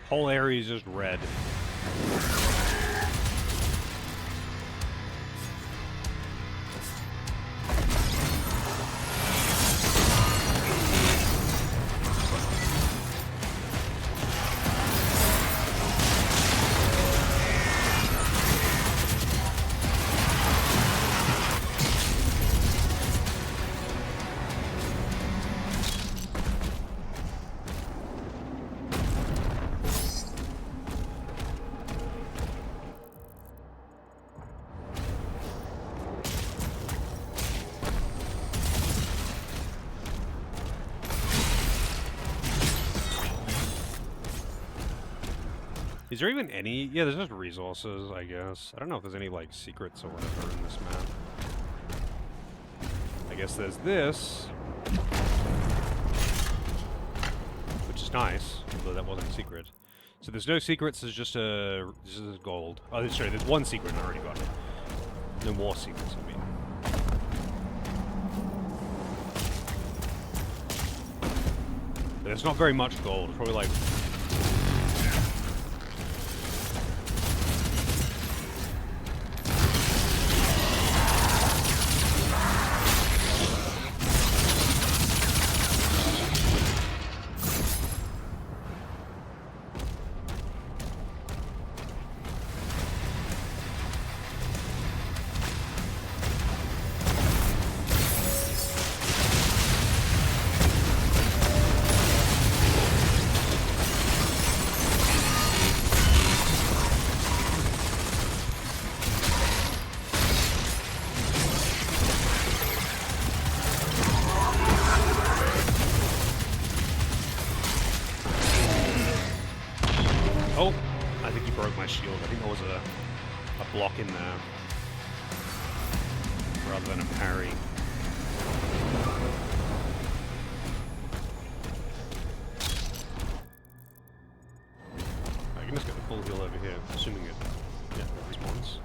Whole area is just red. Is there even any? Yeah, there's just resources, I guess. I don't know if there's any, like, secrets or whatever in this map. I guess there's this. Which is nice, although that wasn't a secret. So there's no secrets, there's just a... This is gold. Oh, sorry, there's one secret and I already got it. No more secrets, I mean. There's not very much gold. It's probably like... Oh, I think he broke my shield. I think there was a block in there. Rather than a parry. I can just get the full heal over here, assuming it respawns.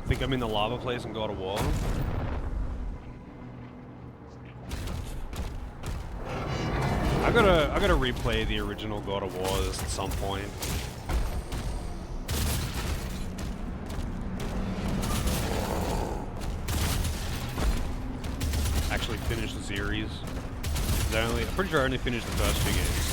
I think I'm in the lava place in God of War. I gotta replay the original God of Wars at some point. Actually finish the series. I'm pretty sure I only finished the first 2 games.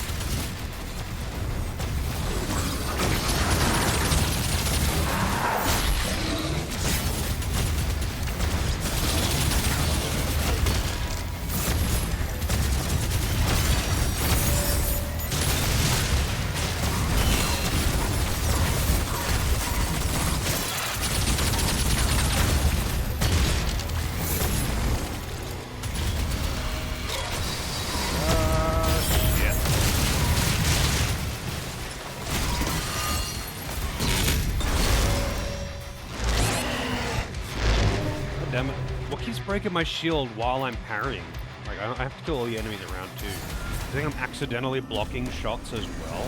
damn it. What keeps breaking my shield while I'm parrying? Like, I have to kill all the enemies around too. I think I'm accidentally blocking shots as well,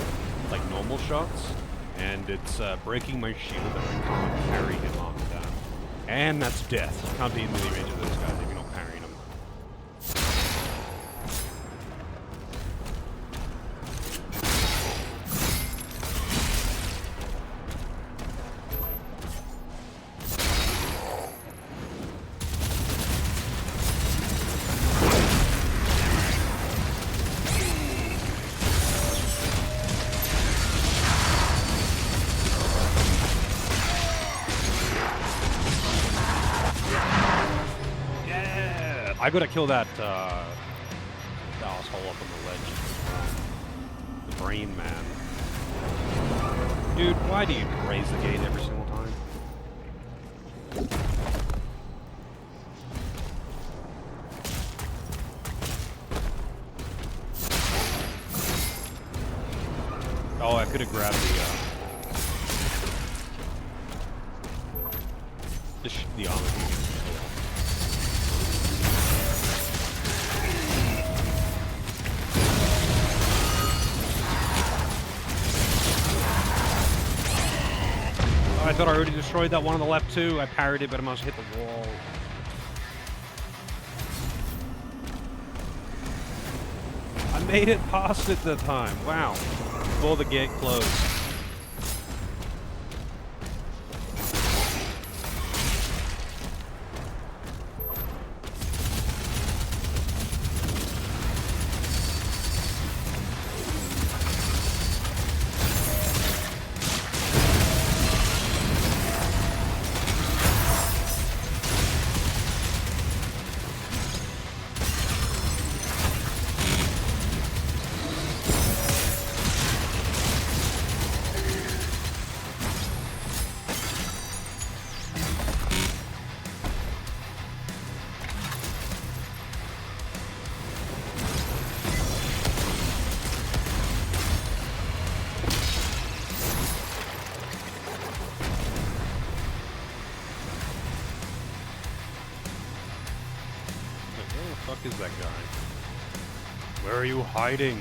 like normal shots, and it's breaking my shield and I can't parry him after that. And that's death. You can't be in melee range of those guys if you're not parrying them. I gotta kill that asshole up on the ledge as well. The brain man. Dude, why do you raise the gate every single time? Oh, I could have grabbed the armor. I thought I already destroyed that one on the left too. I parried it, but I must hit the wall. I made it past it that time. Wow. Before the gate closed. Is that guy? Where are you hiding?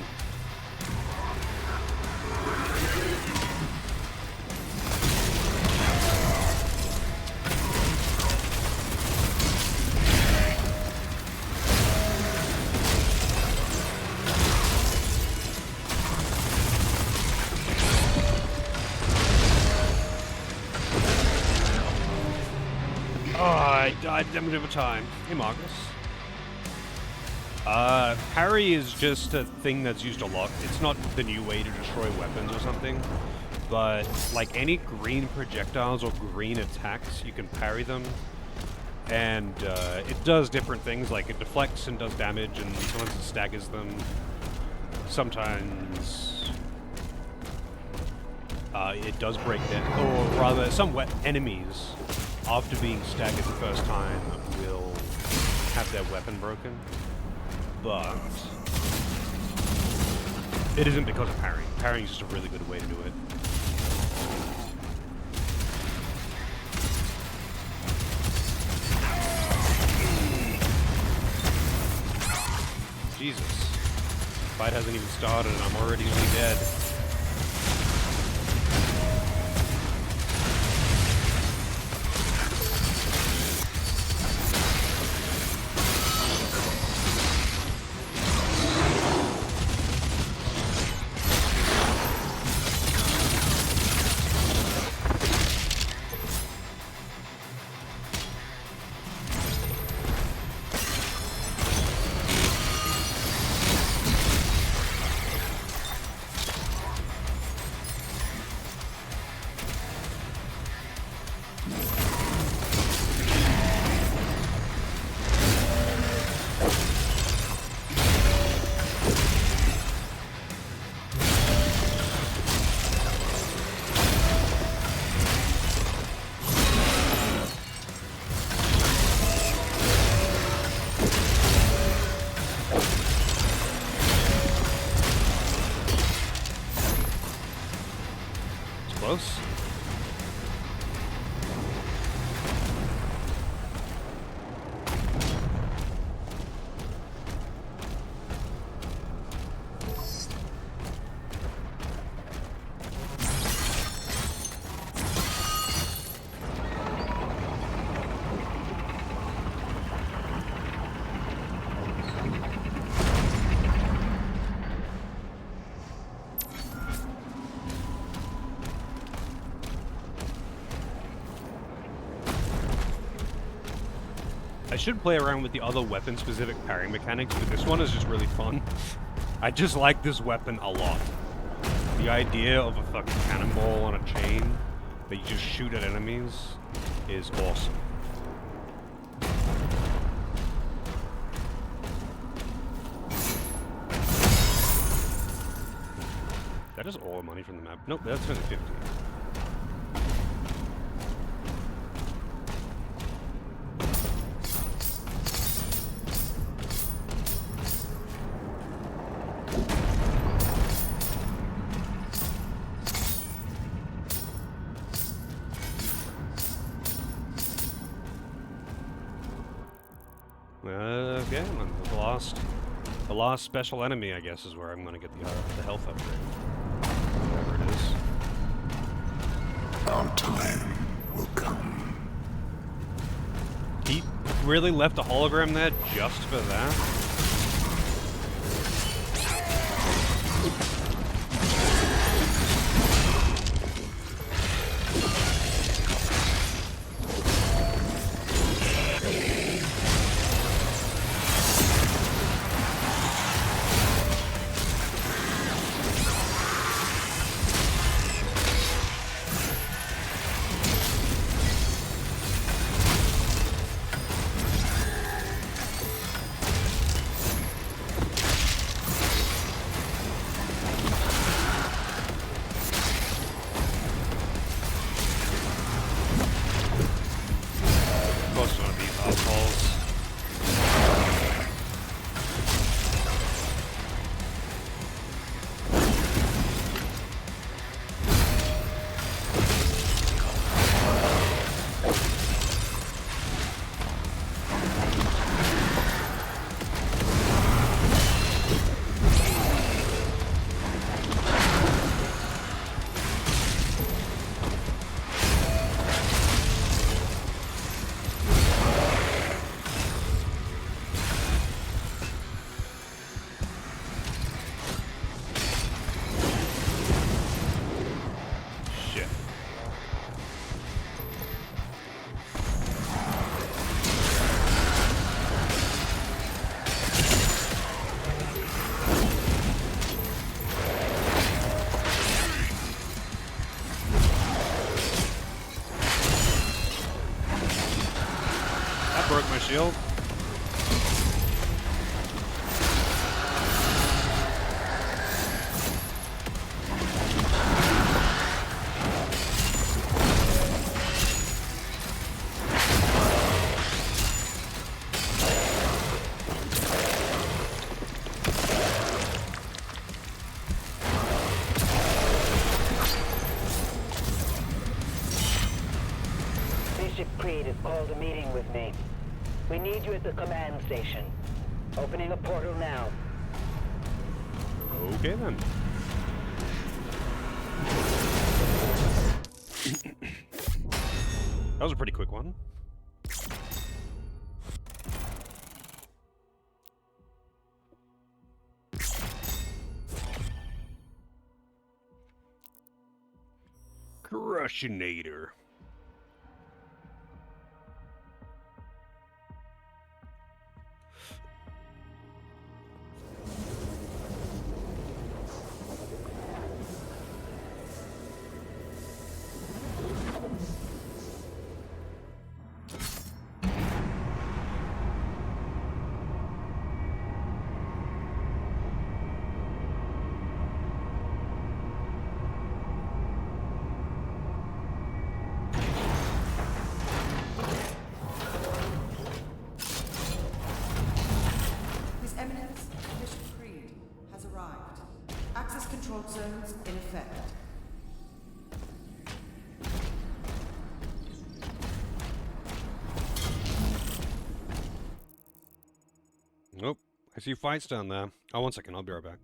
Oh, I died damage over time. Hey, Marcus. Parry is just a thing that's used a lot. It's not the new way to destroy weapons or something, but like any green projectiles or green attacks, you can parry them, and it does different things, like it deflects and does damage, and sometimes it staggers them. Sometimes it does break them, or rather, some enemies, after being staggered the first time, will have their weapon broken. But it isn't because of parrying. Parrying is just a really good way to do it. Jesus. The fight hasn't even started and I'm already nearly dead. I should play around with the other weapon-specific parry mechanics, but this one is just really fun. I just like this weapon a lot. The idea of a fucking cannonball on a chain that you just shoot at enemies is awesome. That is all the money from the map. Nope, that's only 50. Okay, and the last special enemy, I guess, is where I'm gonna get the health upgrade. Whatever it is. Our time will come. He really left a hologram there just for that? Broke my shield. Bishop Creed has called a meeting with me. We need you at the command station. Opening a portal now. Okay then. That was a pretty quick one. Crushinator. His Eminence, Bishop Creed, has arrived. Access control zones in effect. Nope. I see fights down there. Oh, 1 second. I'll be right back.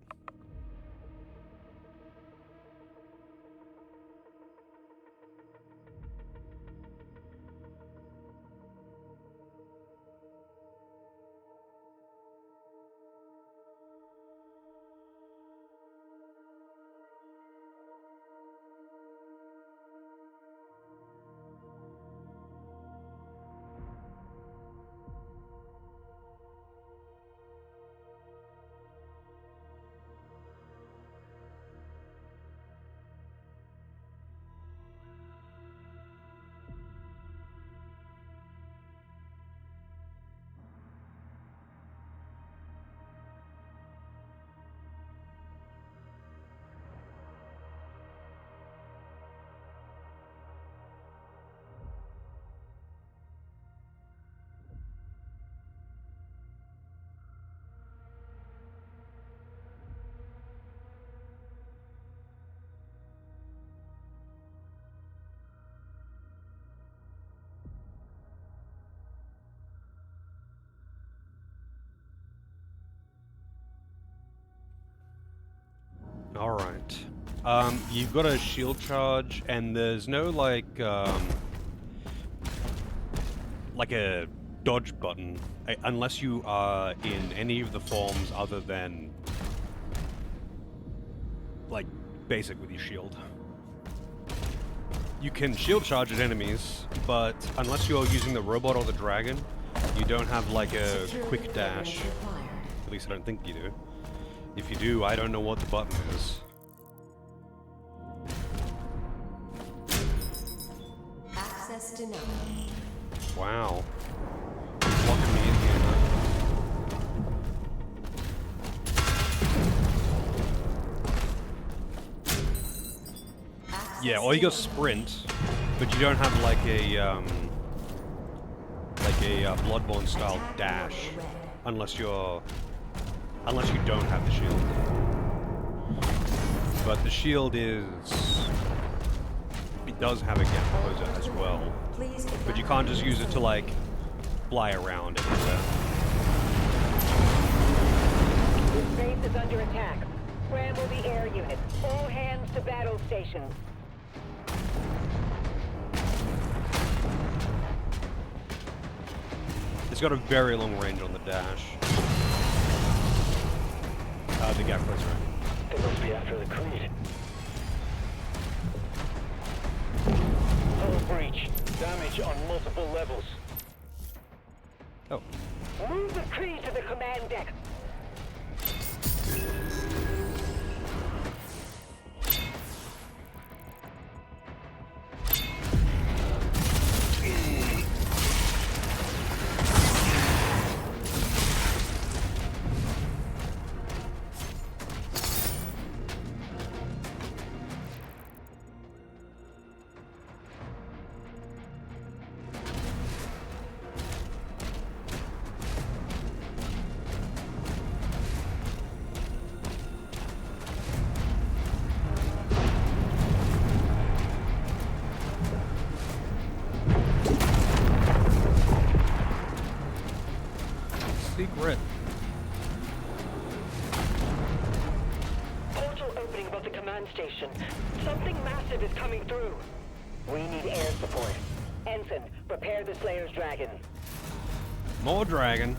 Alright. You've got a shield charge, and there's no, like a dodge button, unless you are in any of the forms other than, like, basic with your shield. You can shield charge at enemies, but unless you're using the robot or the dragon, you don't have, like, a quick dash. At least I don't think you do. If you do, I don't know what the button is. Access denied. Wow. Locking me in here, huh? Yeah, or you got sprint, but you don't have like a Bloodborne style dash, unless you don't have the shield. But the shield it does have a gap closer as well, but you can't just use it to like fly around everywhere. This base is under attack. Scramble the air units. All hands to battle stations. It's got a very long range on the dash. The gap closer. They must be after the Creed. Hull breach. Damage on multiple levels. Oh. Move the Creed to the command deck. Secret. Portal opening above the command station. Something massive is coming through. We need air support. Ensign, prepare the Slayer's Dragon. More dragon.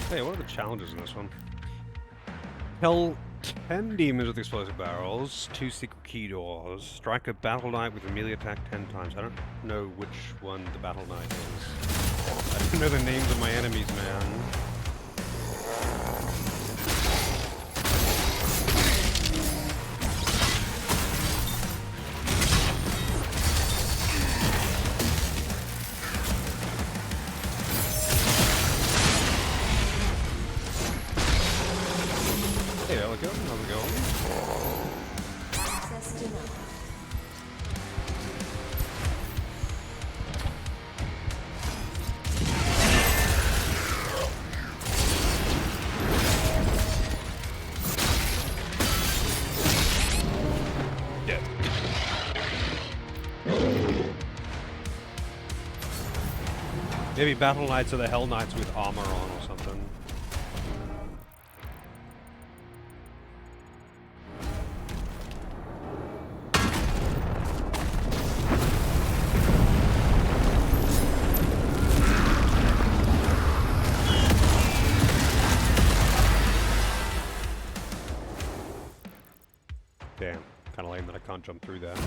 Hey, what are the challenges in this one? Kill 10 demons with explosive barrels, 2 secret key doors, strike a battle knight with a melee attack 10 times. I don't know which one the battle knight is. I don't know the names of my enemies, man. Hey, Ellico, how's it going? Access denied. Dead. Maybe battle knights are the hell knights with armor on or something. Damn, kind of lame that I can't jump through that.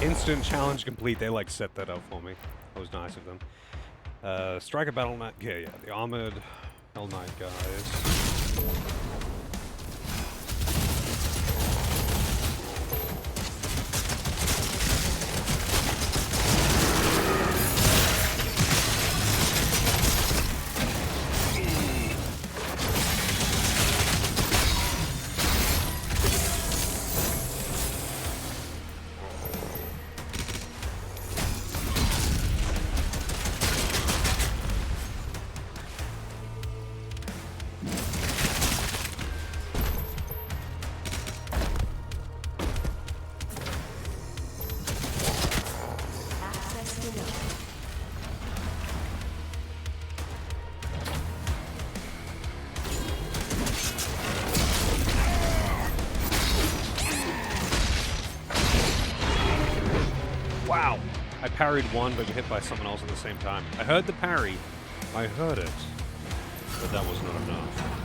Instant challenge complete. They like set that up for me. That was nice of them. Striker Battle Knight. Yeah. The Armored Hell Knight guys. Access denied. Wow! I parried one, but got hit by someone else at the same time. I heard the parry. I heard it. But that was not enough.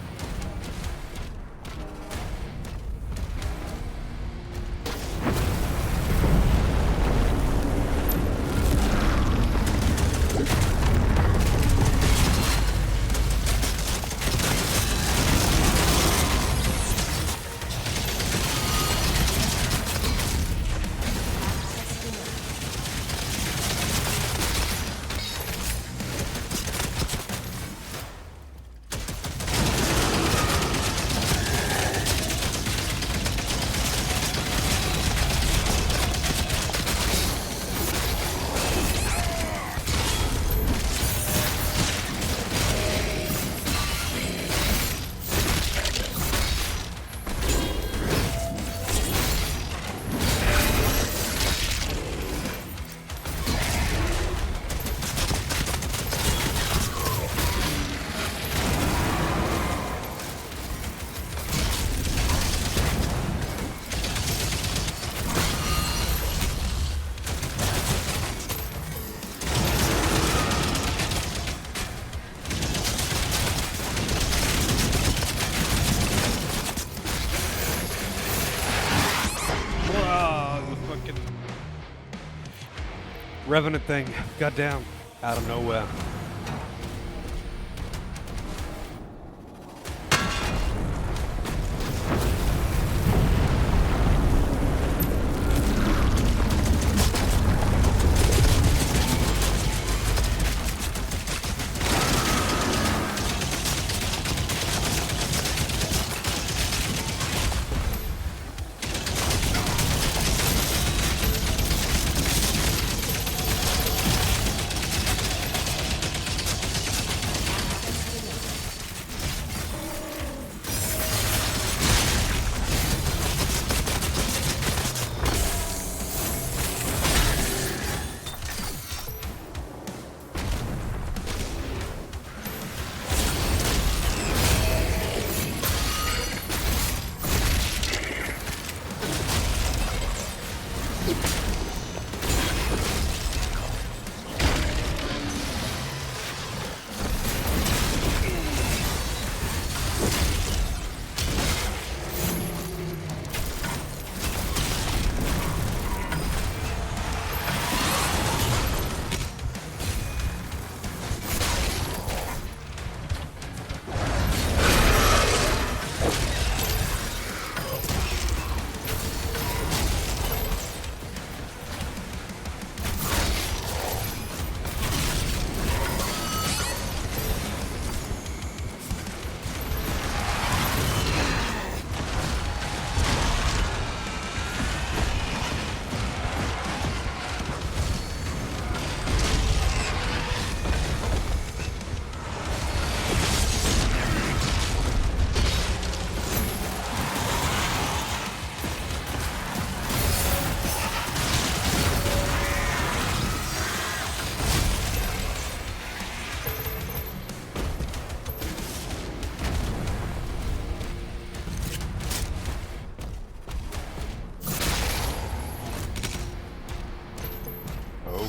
Revenant thing, goddamn, out of nowhere.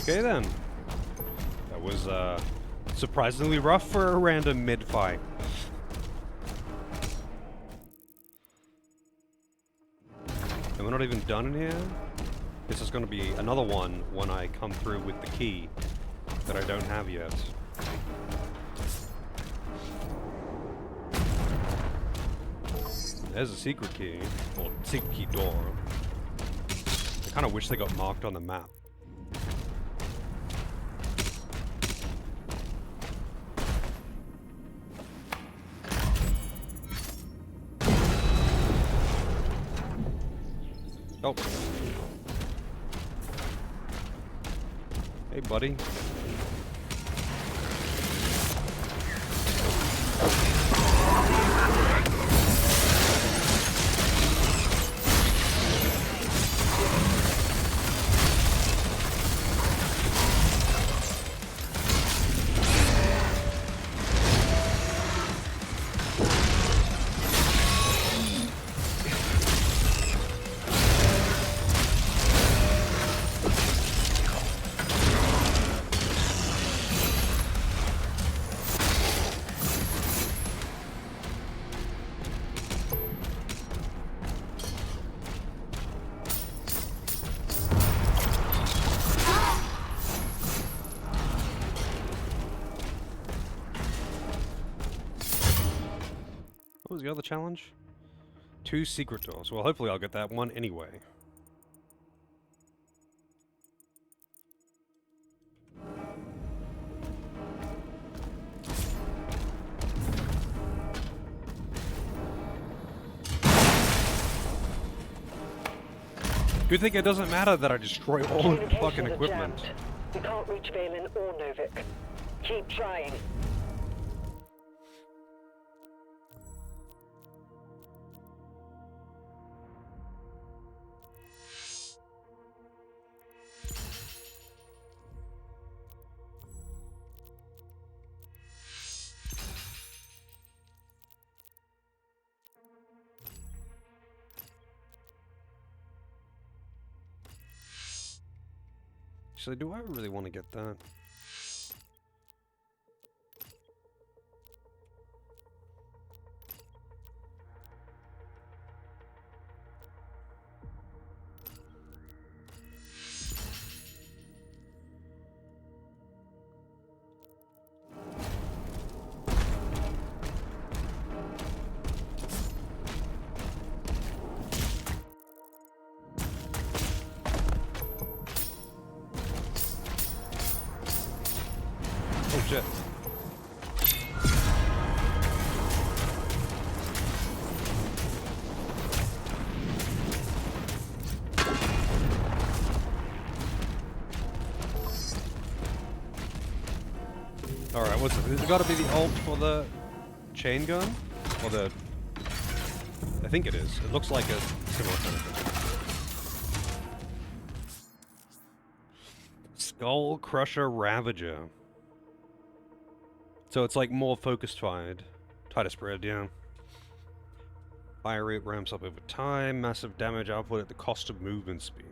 Okay then. That was surprisingly rough for a random mid-fight. And we're not even done in here. This is going to be another one when I come through with the key that I don't have yet. There's a secret key, or secret key door. I kind of wish they got marked on the map. Oh. Hey, buddy. What was the other challenge? 2 secret doors. Well, hopefully I'll get that one anyway. Good thing it doesn't matter that I destroy all of the fucking Communications are equipment. jammed. We can't reach Valen or Novik. Keep trying. Actually, do I really want to get that? Oh shit. Alright, what's it? Has it got to be the ult for the chain gun? Or the... I think it is. It looks like a similar kind of thing. Skull Crusher Ravager. So it's like more focused fired. Tighter spread, yeah. Fire rate ramps up over time. Massive damage output at the cost of movement speed.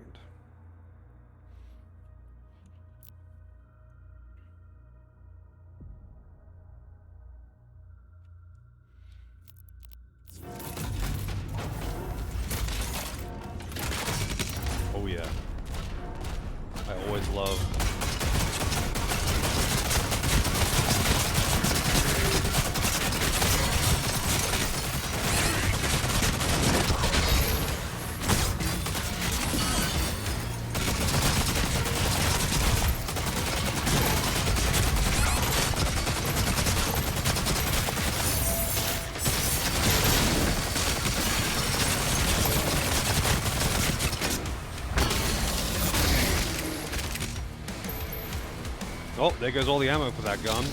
Oh yeah. I always love... Oh, there goes all the ammo for that gun.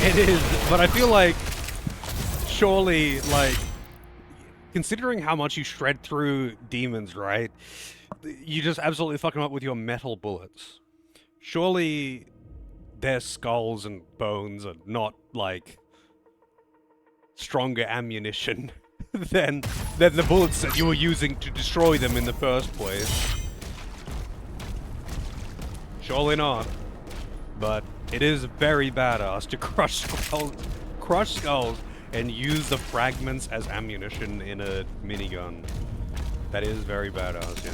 It is, but I feel like surely, like, considering how much you shred through demons, right? You just absolutely fuck them up with your metal bullets. Surely their skulls and bones are not, like, stronger ammunition than the bullets that you were using to destroy them in the first place. Surely not. But it is very badass to crush skulls and use the fragments as ammunition in a minigun. That is very badass, yeah.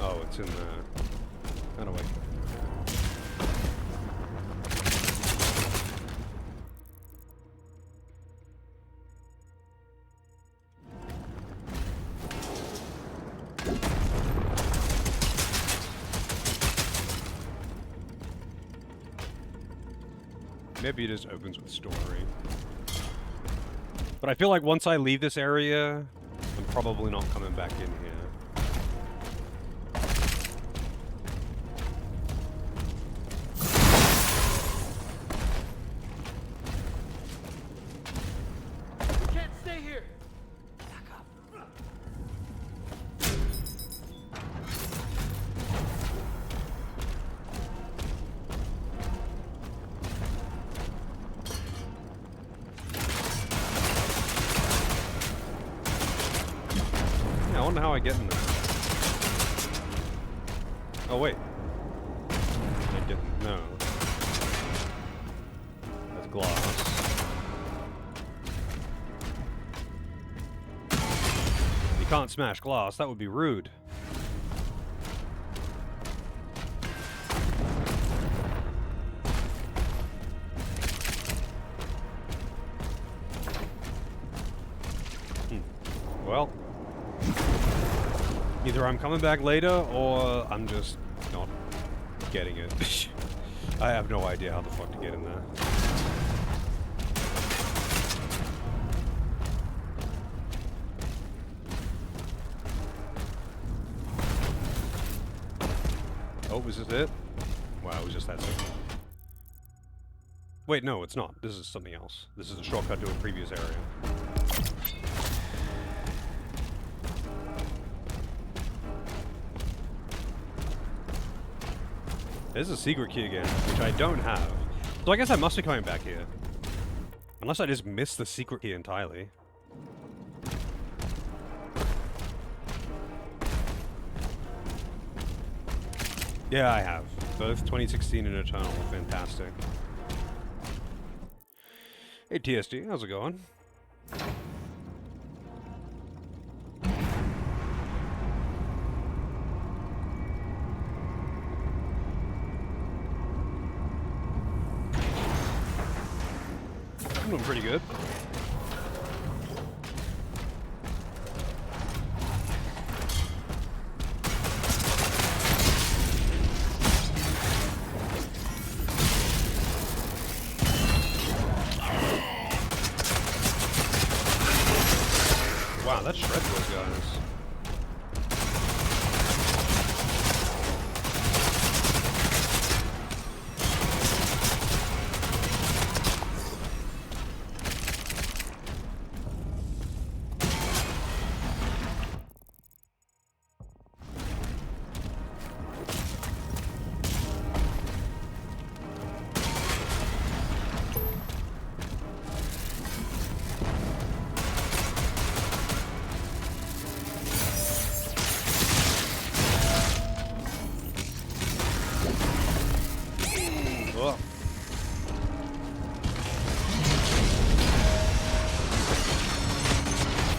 Oh, it's in there. Oh, no, wait. Maybe it just opens with story. But I feel like once I leave this area, I'm probably not coming back in here. I wonder how I get in there. Oh, wait. I didn't know. That's glass. You can't smash glass, that would be rude. Well. Either I'm coming back later, or I'm just not getting it. I have no idea how the fuck to get in there. Oh, is this it? Wow, it was just that simple. Wait, no, it's not. This is something else. This is a shortcut to a previous area. There's a secret key again, which I don't have. So I guess I must be coming back here. Unless I just missed the secret key entirely. Yeah, I have. Both 2016 and Eternal. Fantastic. Hey TSD, how's it going? I'm doing pretty good. Wow, that shreds those guys.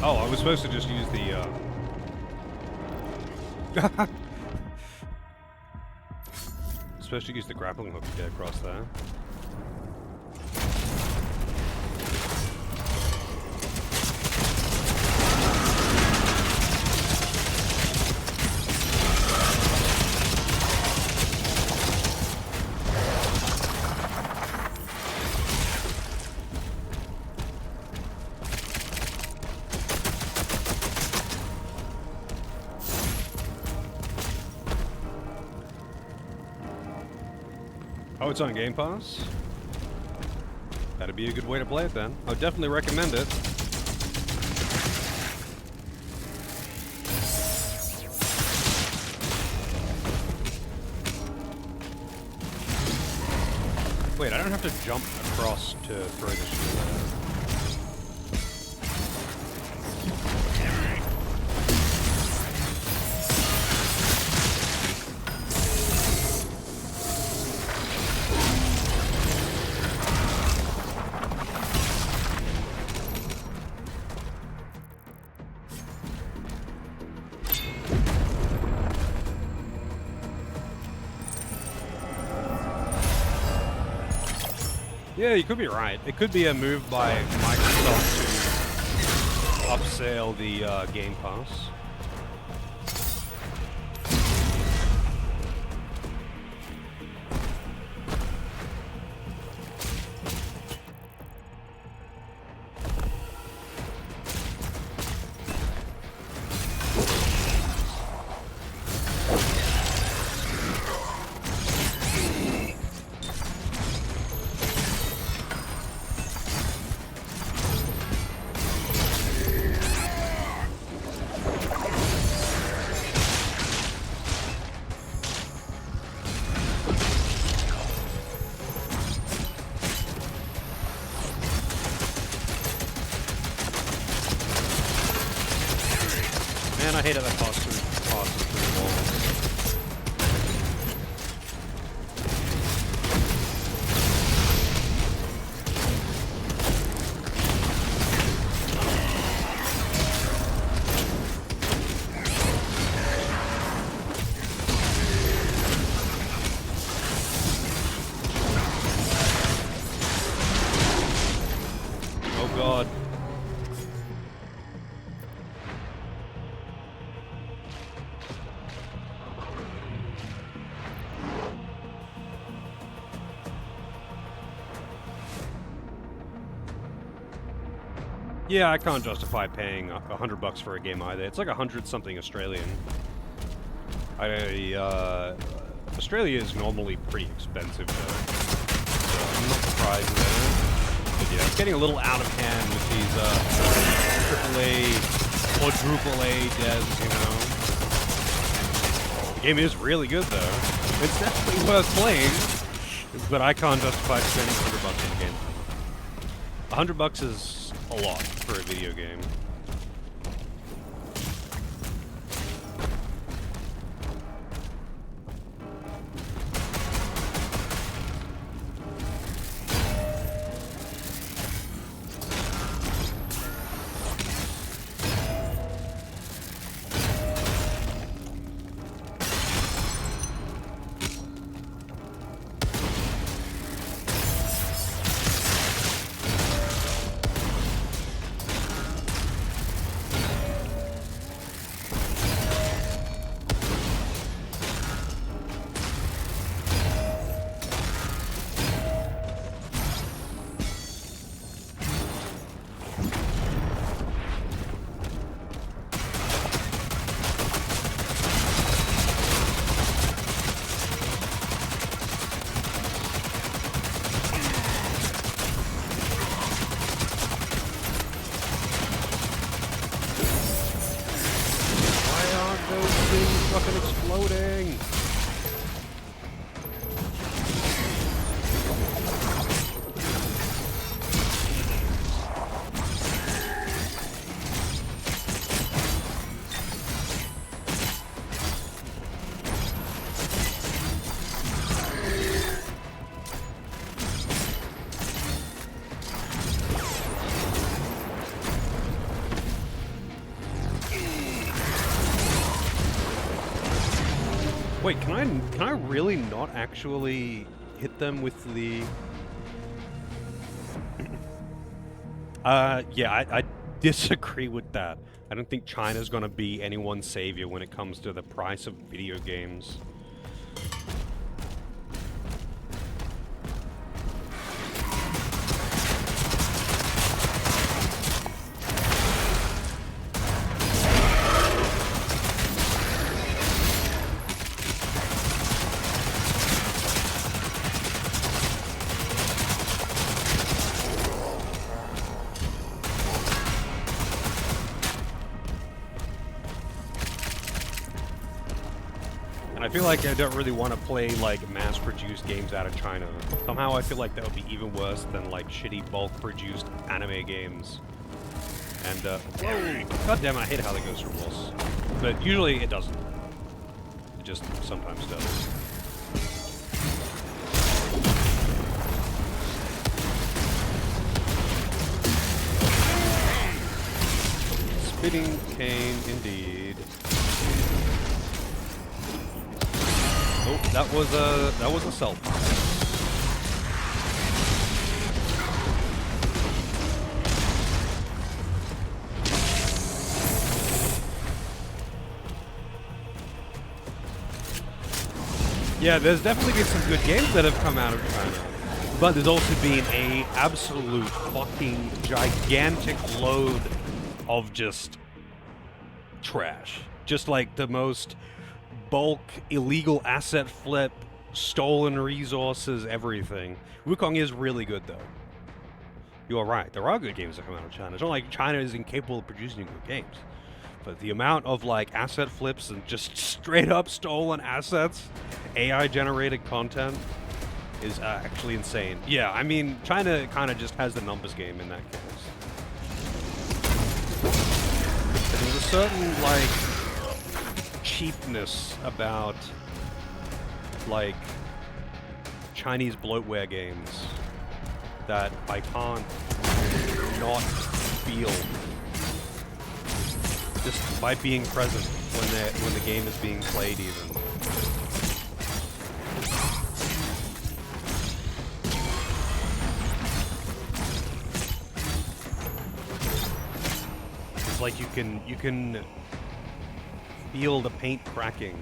Oh, I was supposed to just use the, supposed to use the grappling hook to get across there. Oh, it's on Game Pass? That'd be a good way to play it then. I would definitely recommend it. Wait, I don't have to jump across to throw this shit. Yeah, you could be right. It could be a move by Microsoft to upsell the Game Pass. Man, I hated that toss through the wall. Oh god. Yeah, I can't justify paying $100 for a game either. It's like 100 something Australian. Australia is normally pretty expensive though, so I'm not surprised there. But yeah, it's getting a little out of hand with these AAA, quadruple A devs, you know. The game is really good though. It's definitely worth playing, but I can't justify spending $100 on the game. $100 is a lot for a video game. Fucking exploding! Wait, can I really not actually hit them with the... yeah, I disagree with that. I don't think China's gonna be anyone's savior when it comes to the price of video games. And I feel like I don't really want to play, like, mass-produced games out of China. Somehow I feel like that would be even worse than, like, shitty bulk-produced anime games. And, whoa! God damn it, I hate how that goes for boss. But usually it doesn't. It just sometimes does. Spitting cane, indeed. Oh, that was a self. Yeah, there's definitely been some good games that have come out of China. But there's also been a absolute fucking gigantic load of just trash. Just like the most bulk, illegal asset flip, stolen resources, everything. Wukong is really good, though. You are right. There are good games that come out of China. It's not like China is incapable of producing good games. But the amount of, like, asset flips and just straight-up stolen assets, AI-generated content, is actually insane. Yeah, I mean, China kind of just has the numbers game in that case. There's a certain, like, cheapness about, like, Chinese bloatware games that I can't not feel just by being present when the game is being played even. It's like you can feel the paint cracking.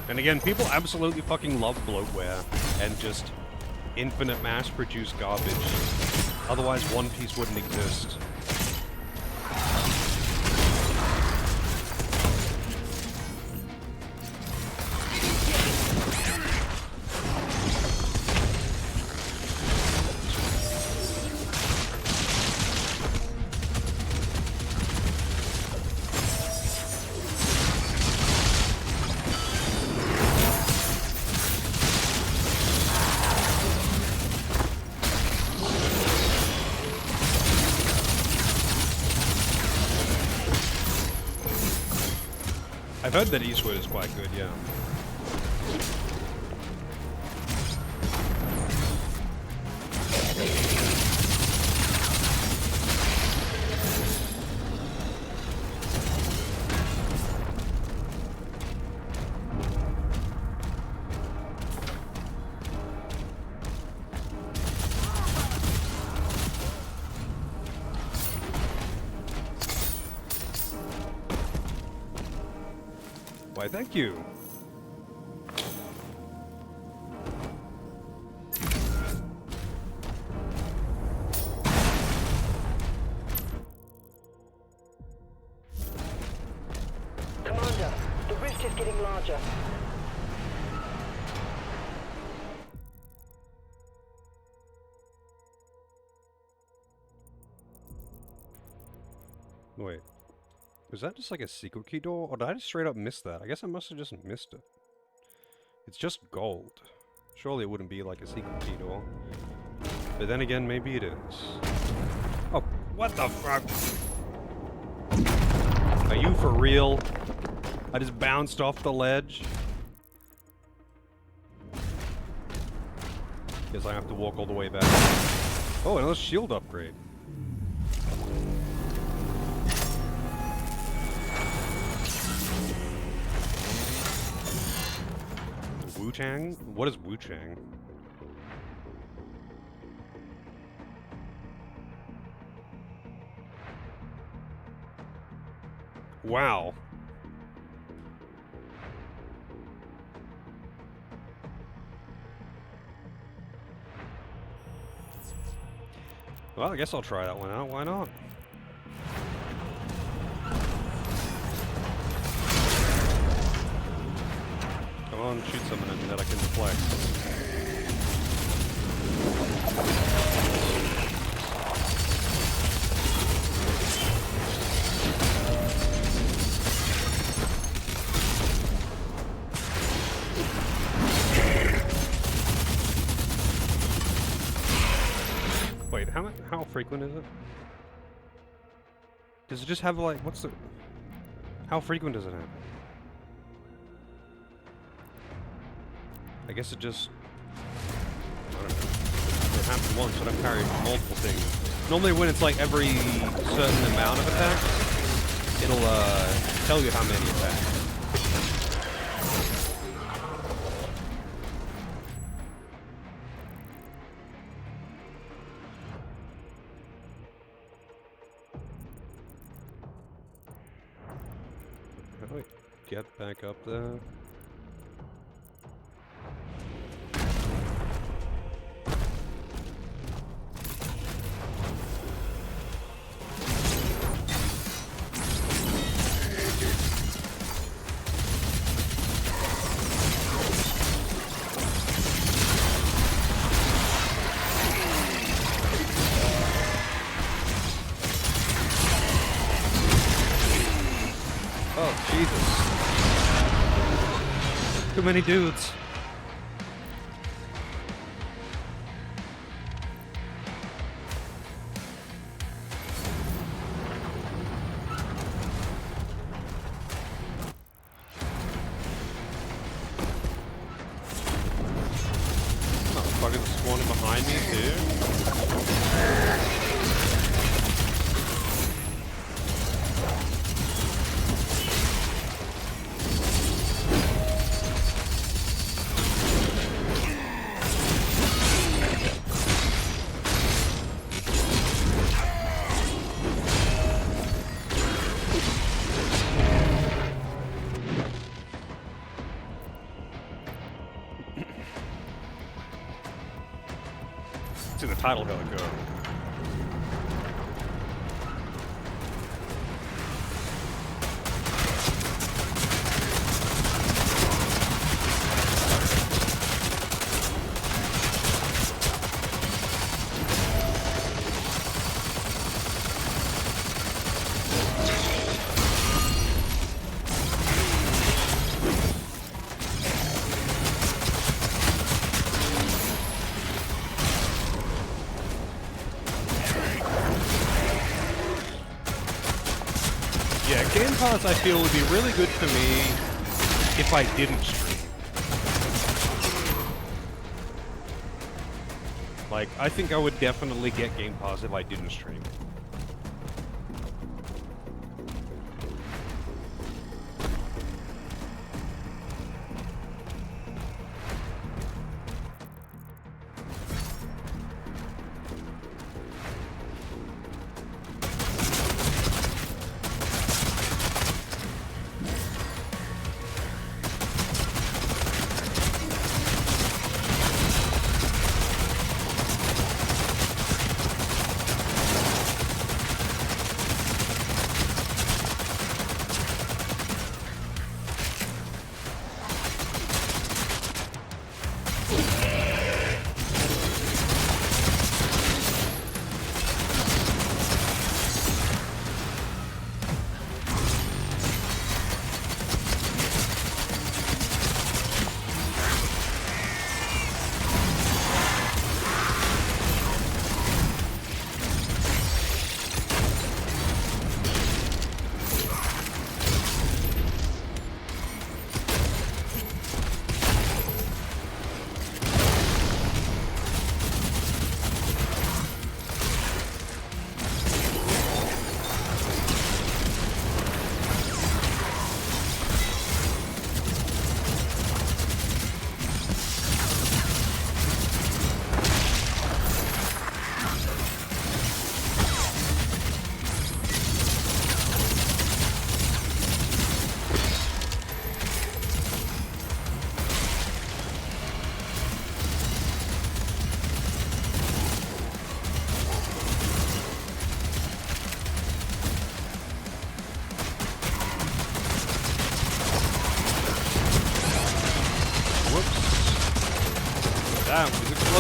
And again, people absolutely fucking love bloatware and just infinite mass-produced garbage. Otherwise, One Piece wouldn't exist. I've heard that Eastwood is quite good, yeah. Why, thank you. Commander, the rift is getting larger. Wait. Was that just like a secret key door? Or did I just straight up miss that? I guess I must have just missed it. It's just gold. Surely it wouldn't be like a secret key door. But then again, maybe it is. Oh, what the fuck? Are you for real? I just bounced off the ledge. because I have to walk all the way back. Oh, another shield upgrade. Wu-Chang? What is Wu-Chang? Wow. Well, I guess I'll try that one out. Why not? Come on, shoot something that I can deflect. Wait, how frequent is it? Does it just have like, what's the... How frequent does it happen? I guess it just... I don't know. It happened once, but I've carried multiple things. Normally when it's like every certain amount of attacks, it'll tell you how many attacks. How do I get back up there? Oh, Jesus. Too many dudes. Motherfuckers spawning behind me, too. To the title hill go. Yeah, Game Pass I feel would be really good for me if I didn't stream. Like, I think I would definitely get Game Pass if I didn't stream.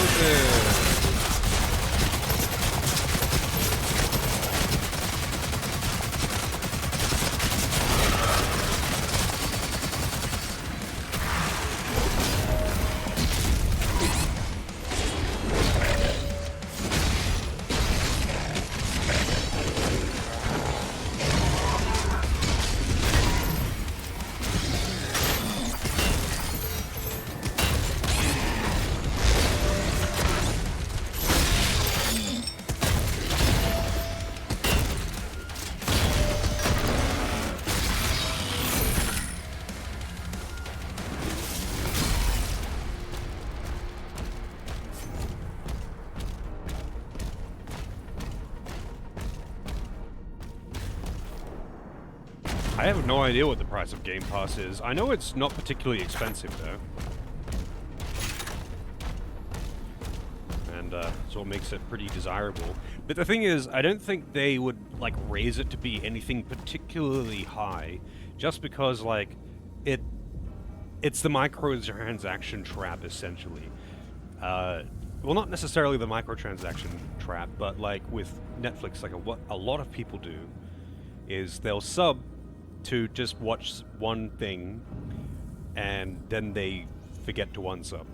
Explosive! I have no idea what the price of Game Pass is. I know it's not particularly expensive, though. And, so it makes it pretty desirable. But the thing is, I don't think they would, like, raise it to be anything particularly high, just because, like, it's the microtransaction trap, essentially. Well, not necessarily the microtransaction trap, but, like, with Netflix, like, what a lot of people do is they'll sub to just watch one thing, and then they forget to unsub.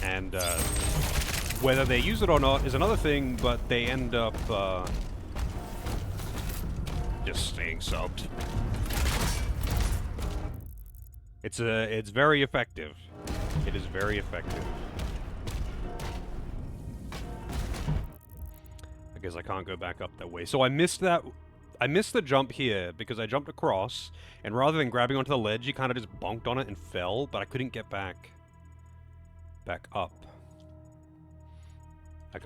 And whether they use it or not is another thing, but they end up just staying subbed. It's very effective. It is very effective. I guess I can't go back up that way. So I missed that. I missed the jump here because I jumped across, and rather than grabbing onto the ledge, he kind of just bonked on it and fell, but I couldn't get back up.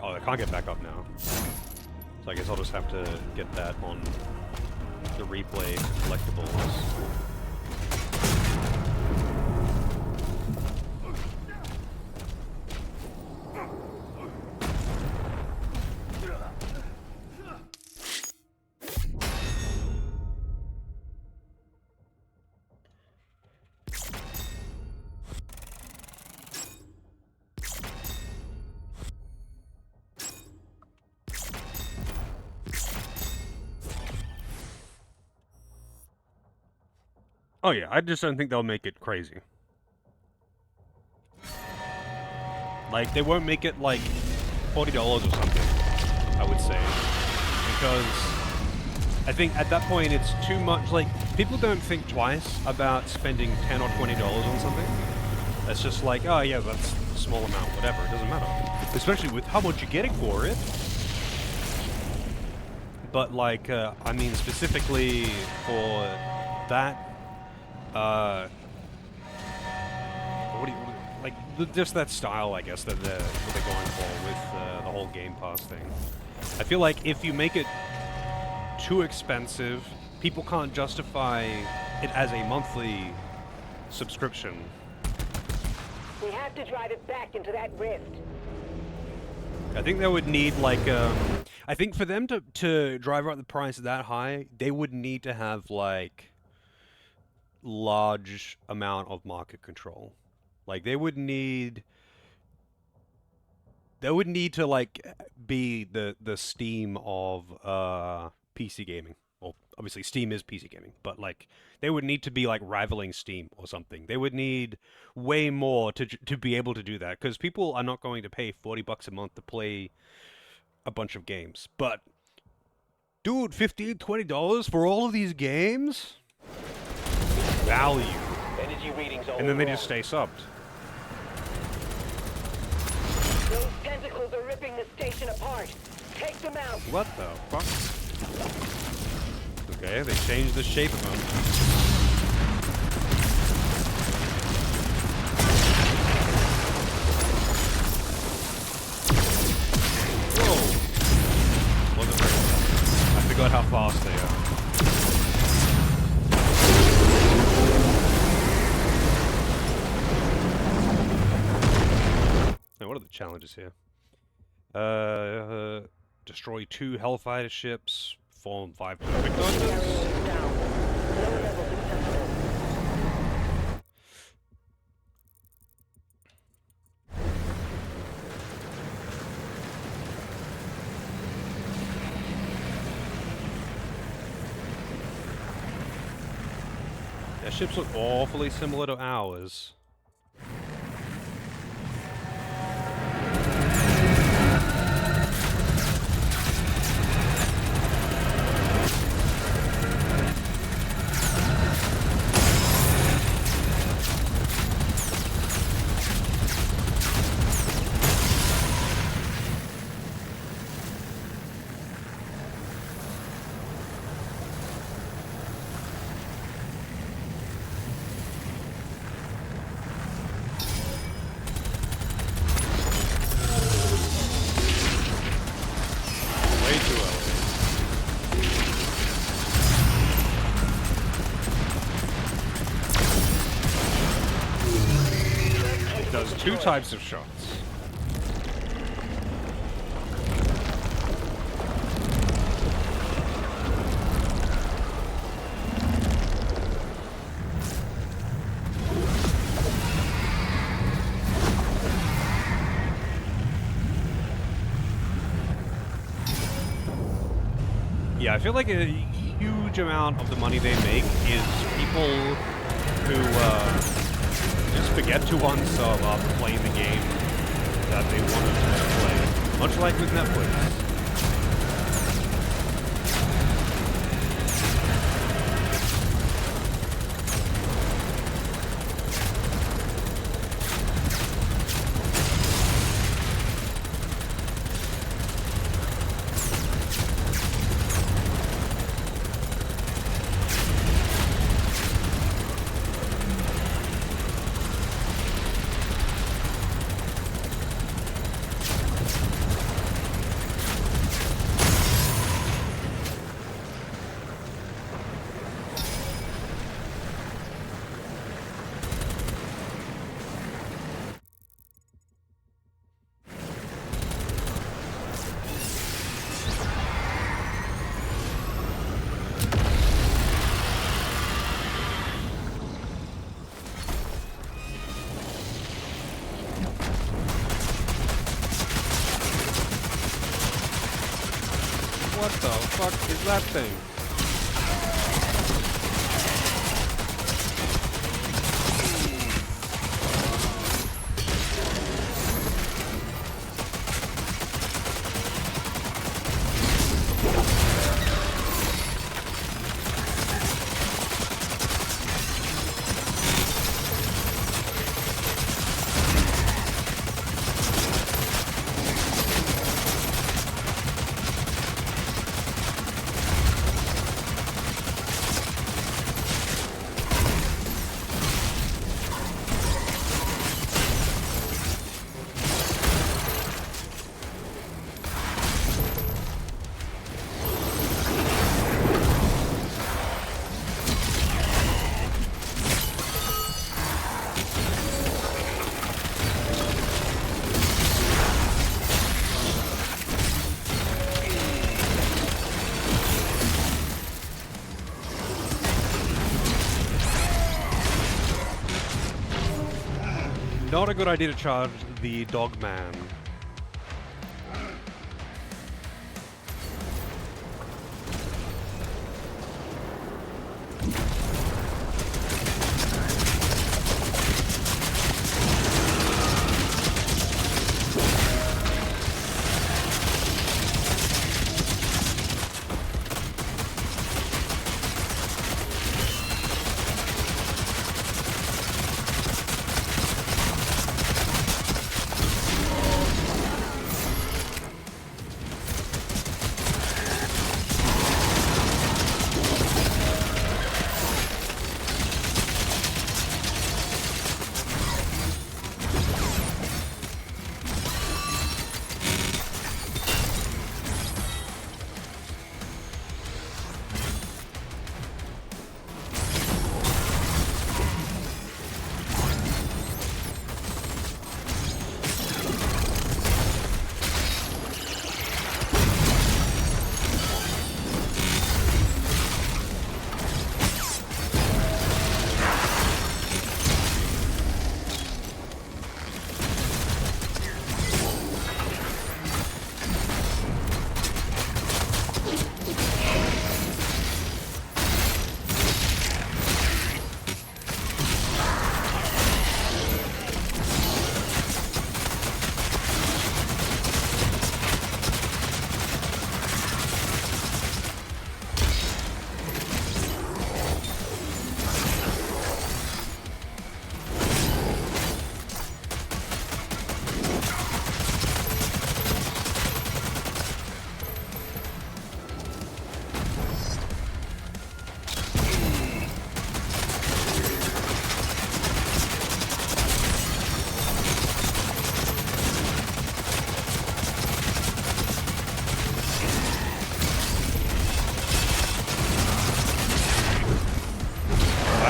Oh, I can't get back up now. So I guess I'll just have to get that on the replay collectibles. Oh yeah, I just don't think they'll make it crazy. Like, they won't make it, like, $40 or something, I would say. Because I think at that point it's too much, like, people don't think twice about spending $10 or $20 on something. It's just like, oh yeah, that's a small amount, whatever, it doesn't matter. Especially with how much you're getting for it. But, like, I mean, specifically for that, just that style, I guess, that they're going for with the whole Game Pass thing. I feel like if you make it too expensive, people can't justify it as a monthly subscription. We have to drive it back into that rift. I think they would need, like, I think for them to drive out the price that high, they would need to have, like, large amount of market control. Like, they would need to, like, be the Steam of PC gaming. Well, obviously Steam is PC gaming, but, like, they would need to be, like, rivaling Steam or something. They would need way more to be able to do that, because people are not going to pay $40 a month to play a bunch of games. But, dude, $15, $20 for all of these games? Value. Energy readings And then they just stay subbed. Those tentacles are ripping the station apart. Take them out. What the fuck? Okay, they changed the shape of them. Whoa! Wasn't very fast. I forgot how fast they are. Now, what are the challenges here? Destroy 2 Hellfighter ships, form 5 perfect targets. Their ships look awfully similar to ours. Way too early. It does two types of shots. Yeah, I feel like a huge amount of the money they make is people who just forget to unsub after playing the game that they wanted to play. Much like with Netflix. What the fuck is that thing? Not a good idea to charge the Dogman.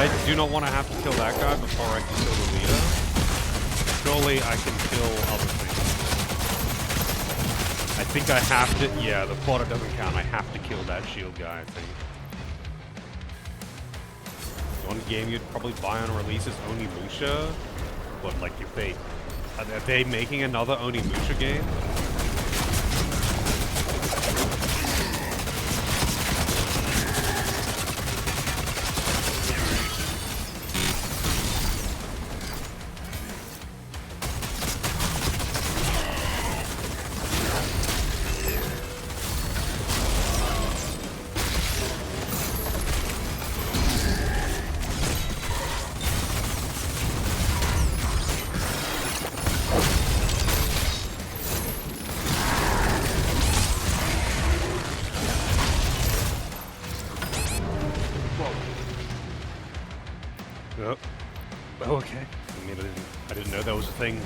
I do not want to have to kill that guy before I can kill the leader. Surely I can kill other things. I think I have to... Yeah, the plotter doesn't count. I have to kill that shield guy, I think. One game you'd probably buy on release is Onimusha. But, like, if they... Are they making another Onimusha game? Oh, okay. I mean, I didn't know that was a thing.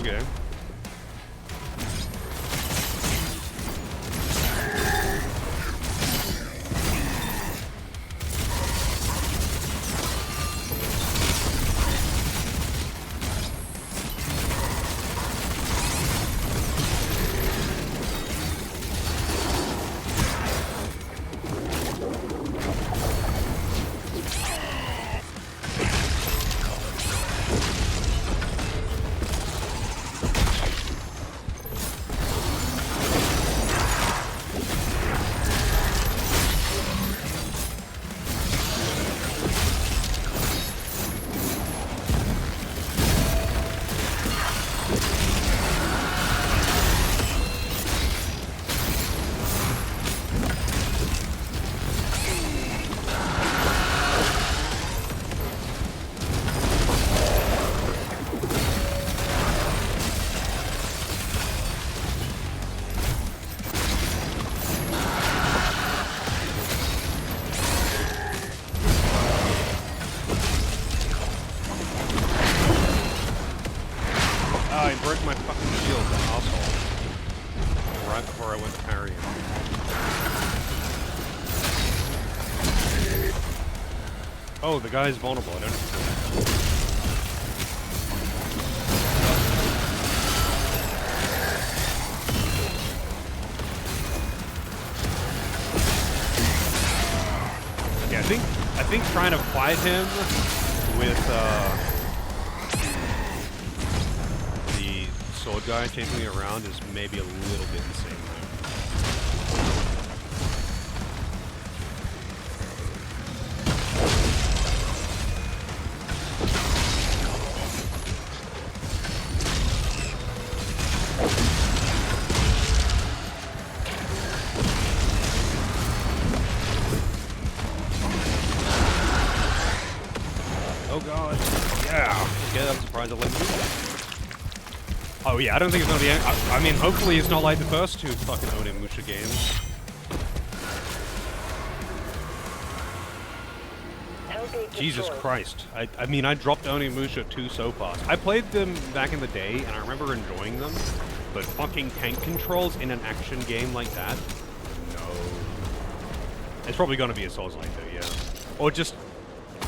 Okay. I broke my fucking shield, that asshole. Right before I went to parry him. Oh, the guy's vulnerable, I don't know. Yeah, I think trying to fight him with the sword guy chasing me around is maybe a little bit insane though. Oh god. Yeah. Okay, I'm surprised I let me do that. Oh yeah, I don't think it's gonna be I mean, hopefully it's not like the first two fucking Onimusha games. Jesus Christ. I mean, I dropped Onimusha 2 so fast. I played them back in the day, and I remember enjoying them, but fucking tank controls in an action game like that? No. It's probably gonna be a Souls-like though, yeah. Or just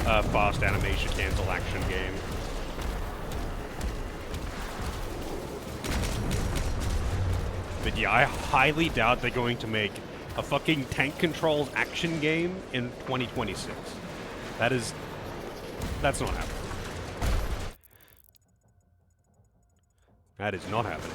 a fast animation cancel action game. But yeah, I highly doubt they're going to make a fucking tank controls action game in 2026. That's not happening. That is not happening.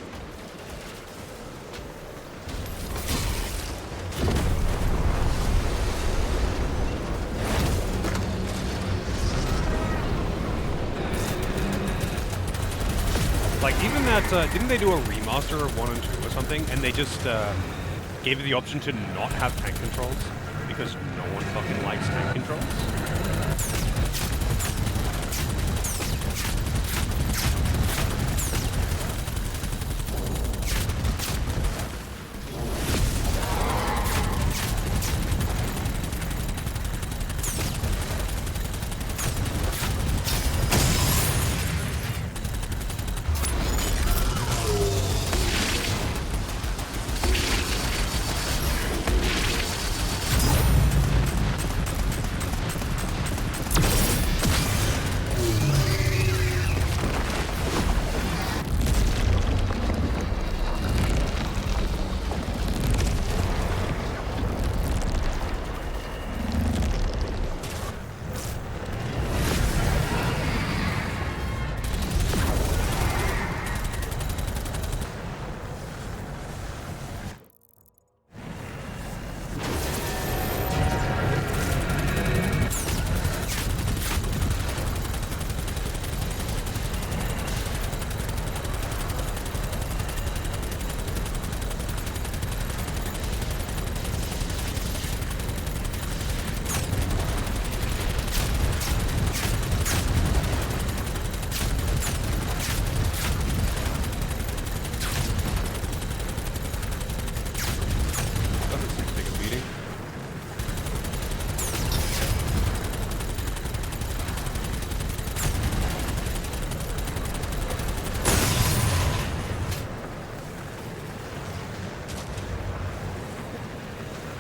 didn't they do a remaster of 1 and 2 or something, and they just gave you the option to not have tank controls because no one fucking likes tank controls?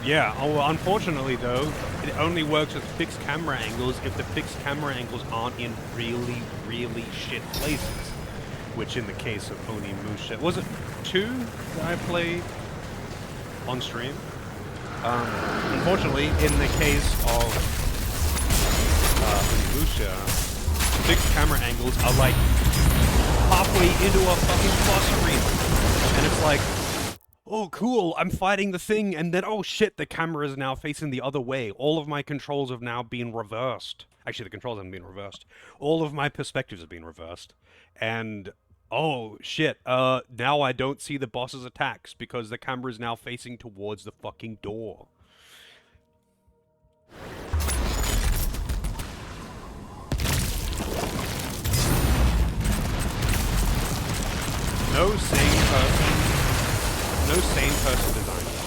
Yeah, oh, well, unfortunately though, it only works with fixed camera angles if the fixed camera angles aren't in really, really shit places. Which in the case of Onimusha, was it 2 that I played on stream? Unfortunately, in the case of Onimusha, fixed camera angles are like halfway into a fucking boss arena. And it's like, oh cool, I'm fighting the thing, and then oh shit, the camera is now facing the other way. All of my controls have now been reversed. Actually, the controls haven't been reversed. All of my perspectives have been reversed. And oh shit, now I don't see the boss's attacks because the camera is now facing towards the fucking door. No sane person designed that.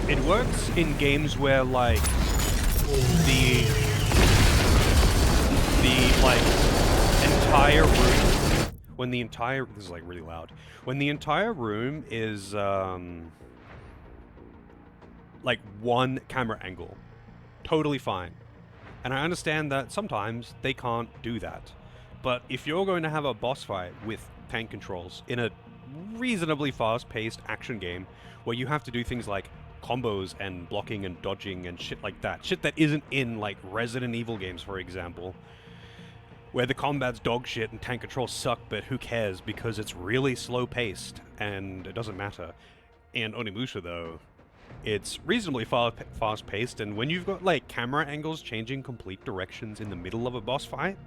It works in games where like the like entire room, when the entire, this is like really loud, when the entire room is like one camera angle, totally fine. And I understand that sometimes they can't do that. But if you're going to have a boss fight with tank controls in a reasonably fast-paced action game where you have to do things like combos and blocking and dodging and shit like that, shit that isn't in like Resident Evil games, for example, where the combat's dog shit and tank controls suck, but who cares because it's really slow-paced and it doesn't matter. And Onimusha, though, it's reasonably fast-paced, and when you've got like camera angles changing complete directions in the middle of a boss fight,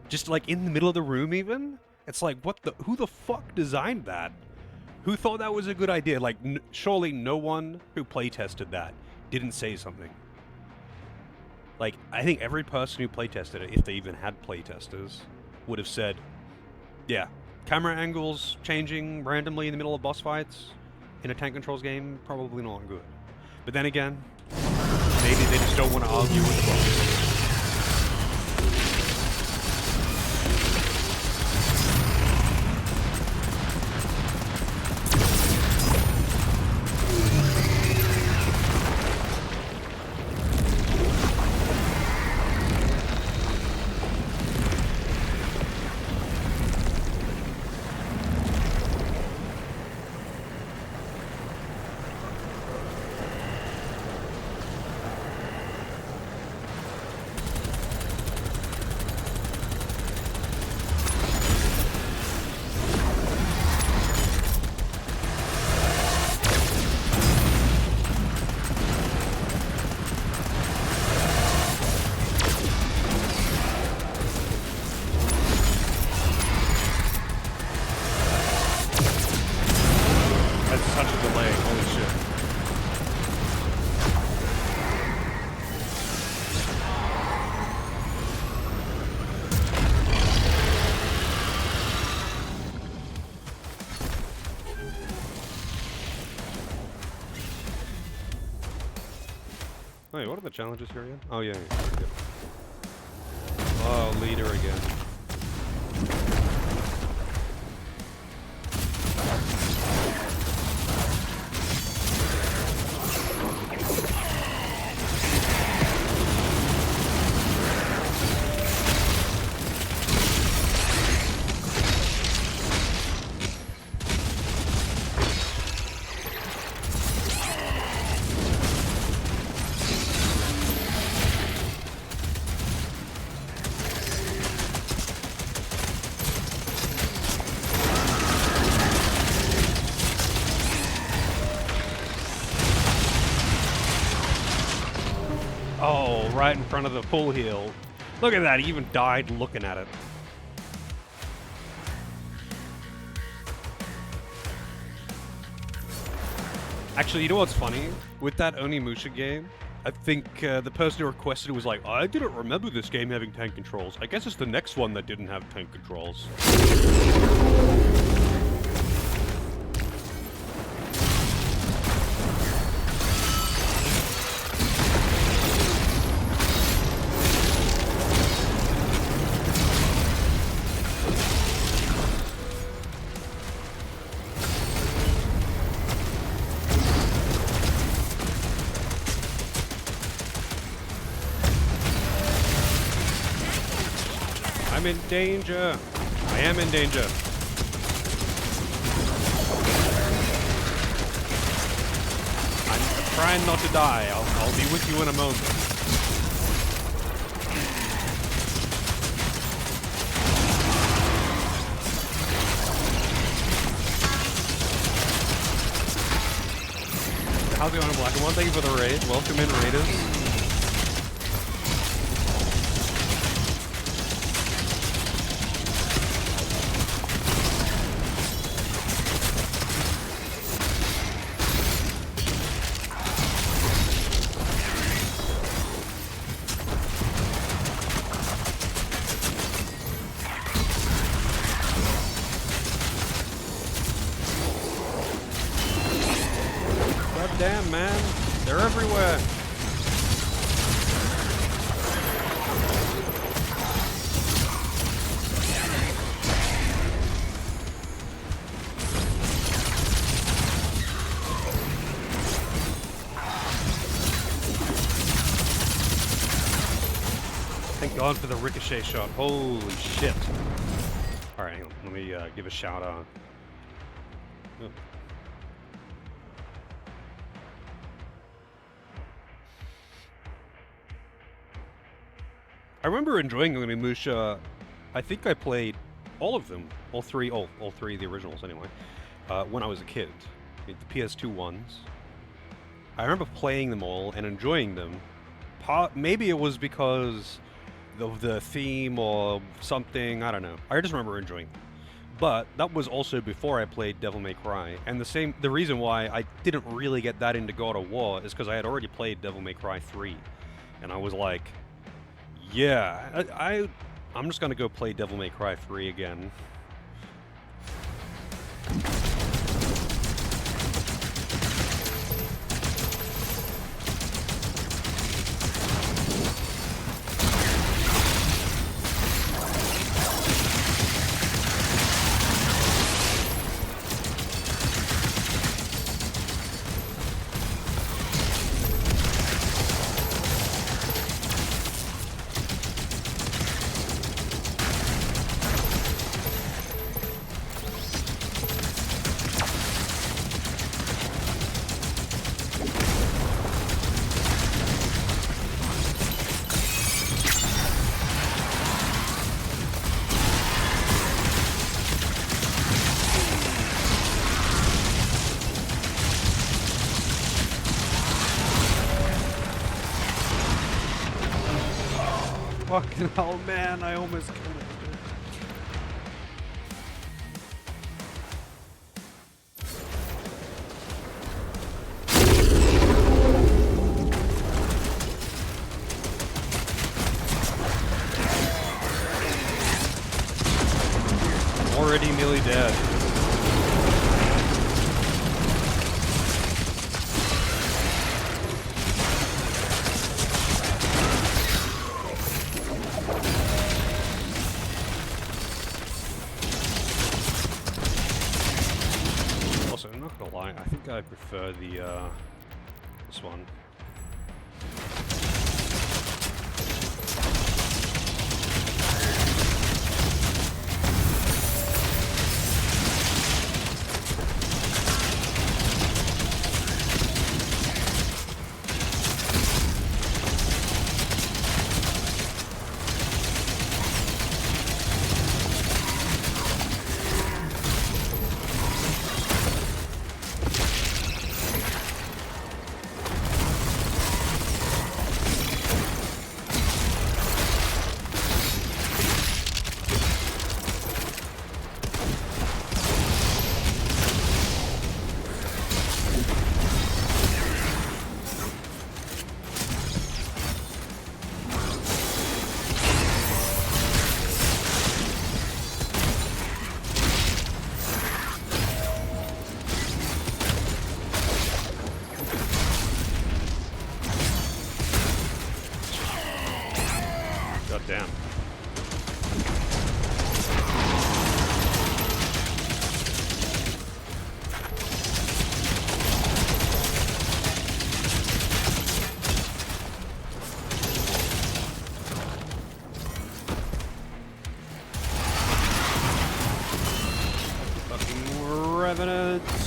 just like in the middle of the room even, it's like, who the fuck designed that? Who thought that was a good idea? Like, surely no one who playtested that didn't say something. Like, I think every person who playtested it, if they even had playtesters, would have said, yeah, camera angles changing randomly in the middle of boss fights in a tank controls game, probably not good. But then again, maybe they just don't want to argue with the boss. Wait, what are the challenges here again? Oh, yeah. Yeah. Oh, leader again. Oh, right in front of the full heal. Look at that, he even died looking at it. Actually, you know what's funny? With that Onimusha game, I think the person who requested it was like, I didn't remember this game having tank controls. I guess it's the next one that didn't have tank controls. I'm in danger. I am in danger. I'm trying not to die. I'll be with you in a moment. How's it going, Black and One? Thank you for the raid. Welcome in, Raiders. Damn, man. They're everywhere. Thank God for the ricochet shot. Holy shit. Alright, hang on. Let me give a shout out. Oh. I remember enjoying Onimusha. I think I played all of them, all three of the originals anyway, when I was a kid. The PS2 ones. I remember playing them all and enjoying them. Maybe it was because of the theme or something, I don't know. I just remember enjoying them. But that was also before I played Devil May Cry, and the reason why I didn't really get that into God of War is because I had already played Devil May Cry 3, and I was like, yeah, I'm just gonna go play Devil May Cry 3 again. Fucking hell, man, I almost killed it. Already nearly dead. I prefer the, this one. God damn. Fucking revenants.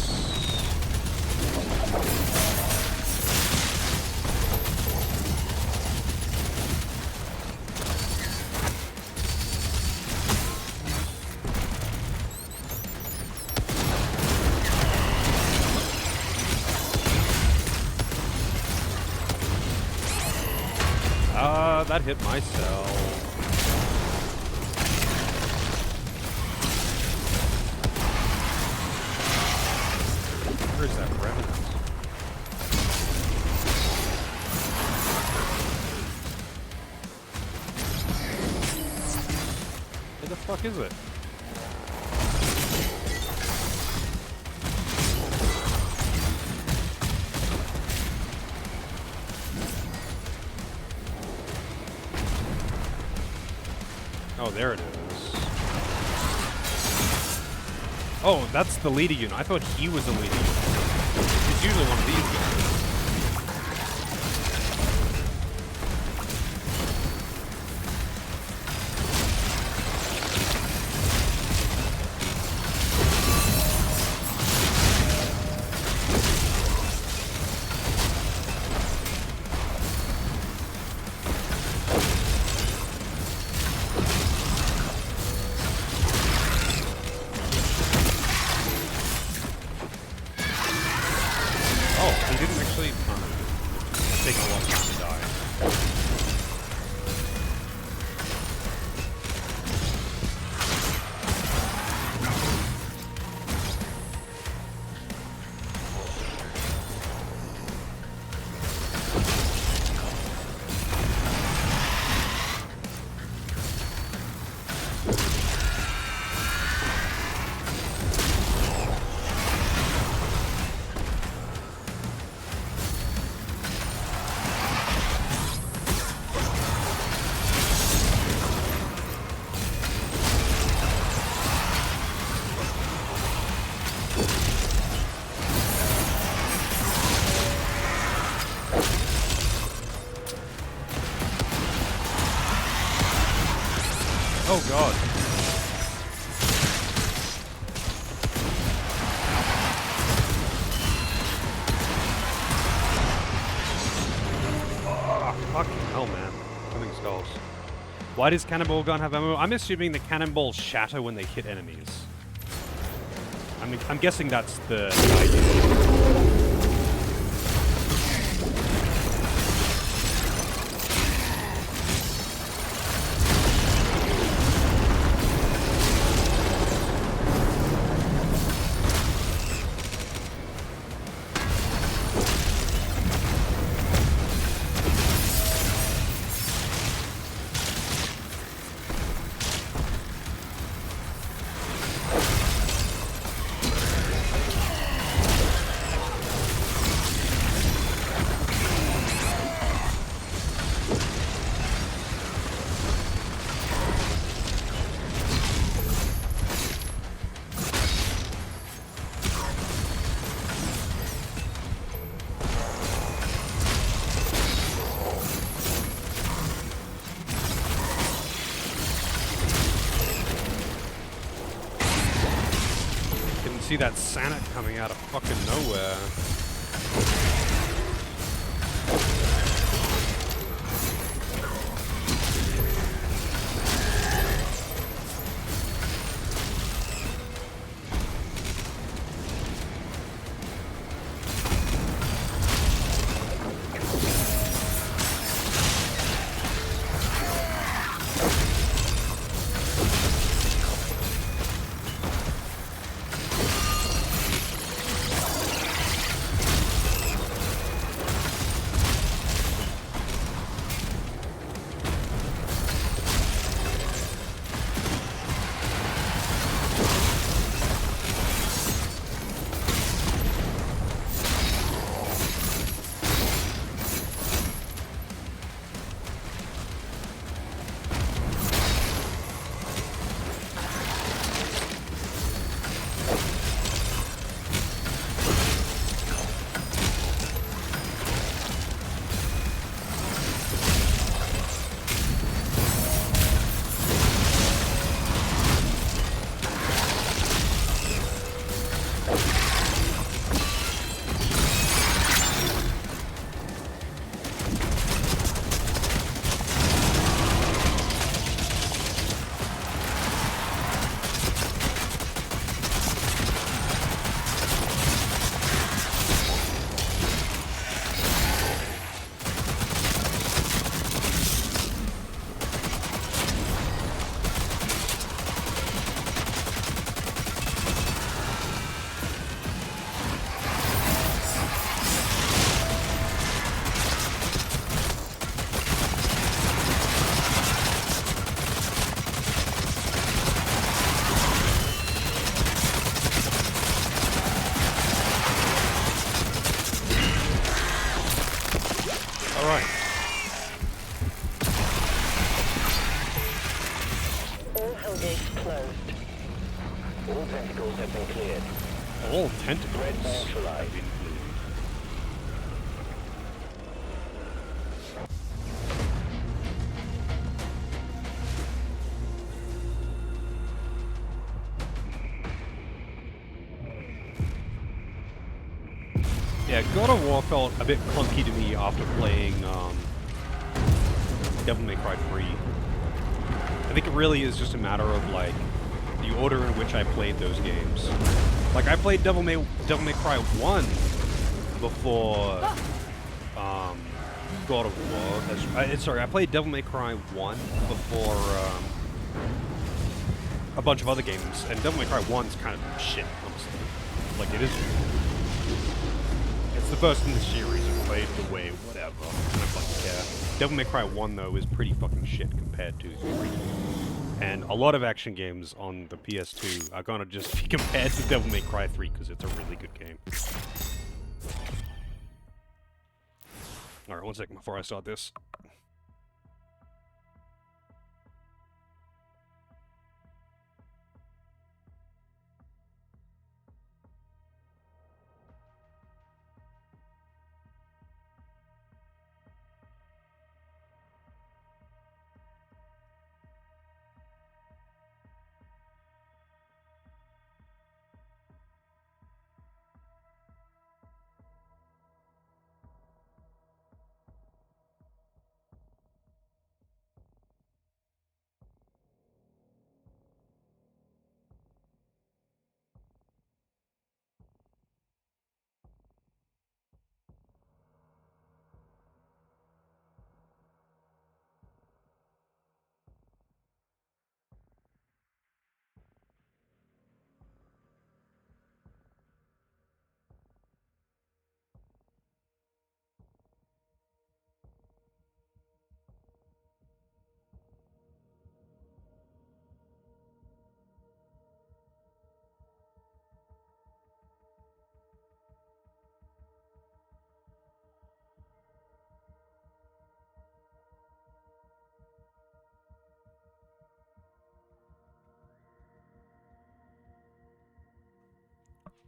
That hit my cell. Where is that revenant? Where the fuck is it? Oh, there it is. Oh, that's the leader unit. I thought he was a leader unit. He's usually one of these guys. He didn't actually take a long time to die. Oh god. Fucking hell, man. Coming skulls. Why does Cannonball Gun have ammo? I'm assuming the cannonballs shatter when they hit enemies. I'm guessing that's the idea. see that Sanic coming out of fucking nowhere. Alright. All hell gates closed. All tentacles have been cleared. All tentacles Red neutralized. have been cleared. Yeah, God of War felt a bit clunky to me after playing Devil May Cry 3. I think it really is just a matter of like the order in which I played those games. Like I played Devil May Cry 1 before God of War. Sorry, I played Devil May Cry 1 before a bunch of other games, and Devil May Cry 1's kind of shit, honestly. Like it is. It's the first in the series and played the way, whatever. I don't fucking care. Devil May Cry 1, though, is pretty fucking shit compared to 3. And a lot of action games on the PS2 are gonna just be compared to Devil May Cry 3 because it's a really good game. Alright, 1 second before I start this.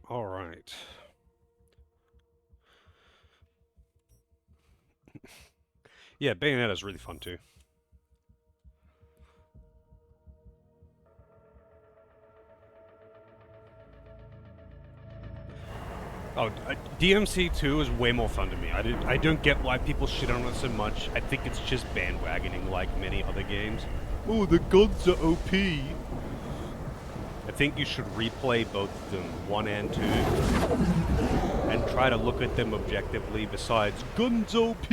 Alright. Yeah, Bayonetta's really fun too. Oh, DMC2 is way more fun to me. I don't get why people shit on it so much. I think it's just bandwagoning like many other games. Oh, the guns are OP. I think you should replay both of them, 1 and 2, and try to look at them objectively besides guns OP.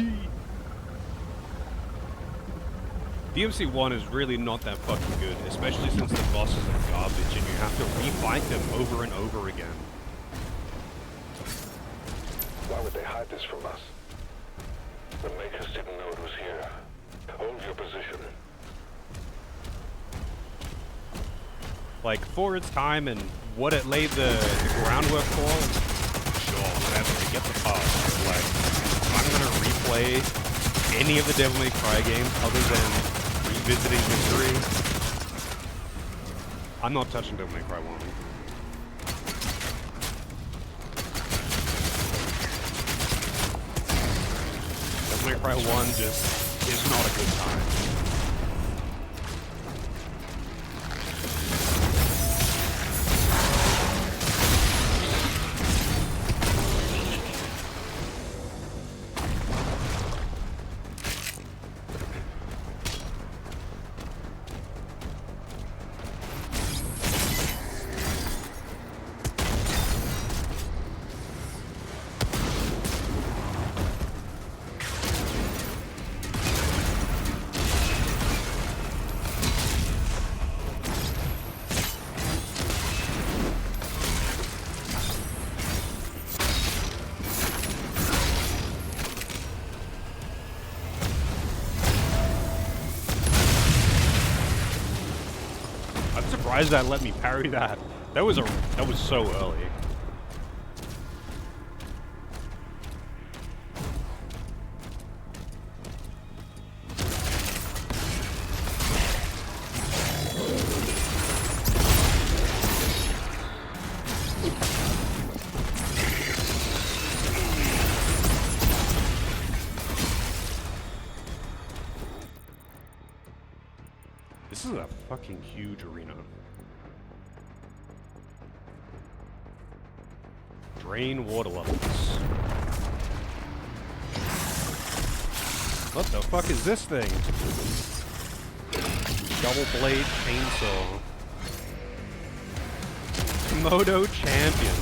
DMC1 is really not that fucking good, especially since the bosses are garbage and you have to refight them over and over again. Why would they hide this from us? The Makers didn't know it was here. Hold your position. Like, for its time and what it laid the groundwork for, sure, whatever, get the pass. Like, I'm gonna replay any of the Devil May Cry games other than revisiting history. I'm not touching Devil May Cry 1. Devil May Cry 1 just is not a good time. Surprised that let me parry that. That was so early. This is a fucking huge arena. Drain water levels. What the fuck is this thing? Double blade chainsaw. Moto champion.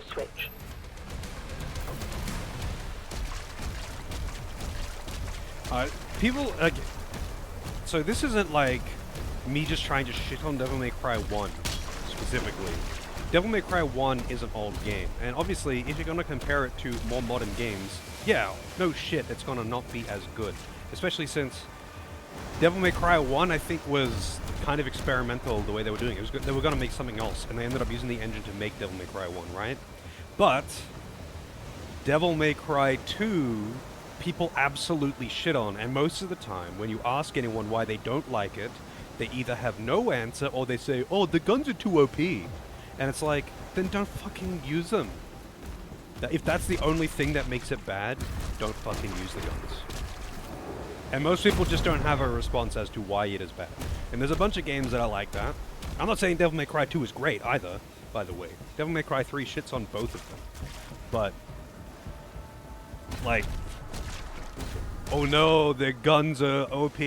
Switch. People, like, so this isn't like me just trying to shit on Devil May Cry 1 specifically. Devil May Cry 1 is an old game, and obviously if you're gonna compare it to more modern games, yeah, no shit, it's gonna not be as good. Especially since Devil May Cry 1, I think, was kind of experimental the way they were doing it. They were gonna make something else, and they ended up using the engine to make Devil May Cry 1, right? But Devil May Cry 2, people absolutely shit on, and most of the time, when you ask anyone why they don't like it, they either have no answer or they say, oh, the guns are too OP. And it's like, then don't fucking use them. If that's the only thing that makes it bad, don't fucking use the guns. And most people just don't have a response as to why it is bad. And there's a bunch of games that are like that. I'm not saying Devil May Cry 2 is great either, by the way. Devil May Cry 3 shits on both of them. But, like, oh no, their guns are OP.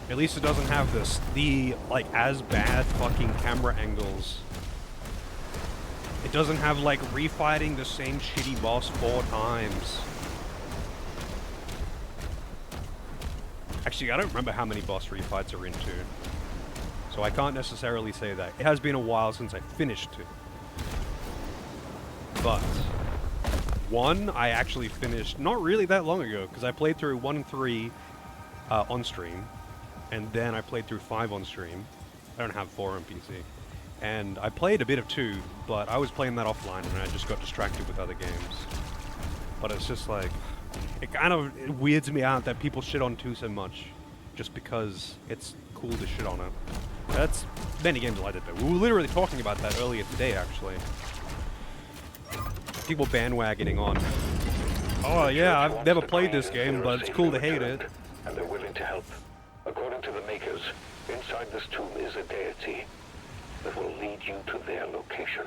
At least it doesn't have the like, as bad fucking camera angles. It doesn't have, like, refighting the same shitty boss 4 times. Actually, I don't remember how many boss refights are in 2. So I can't necessarily say that. It has been a while since I finished 2. But 1, I actually finished not really that long ago, because I played through 1 and 3 on stream, and then I played through 5 on stream. I don't have 4 on PC. And I played a bit of 2, but I was playing that offline, and I just got distracted with other games. But it's just like, it kind of weirds me out that people shit on 2 so much, just because it's cool to shit on it. That's many games like that, though. We were literally talking about that earlier today, actually. People bandwagoning on, oh yeah, I've never played this game, but it's cool to hate it. And they're willing to help. According to the Makers, inside this tomb is a deity that will lead you to their location.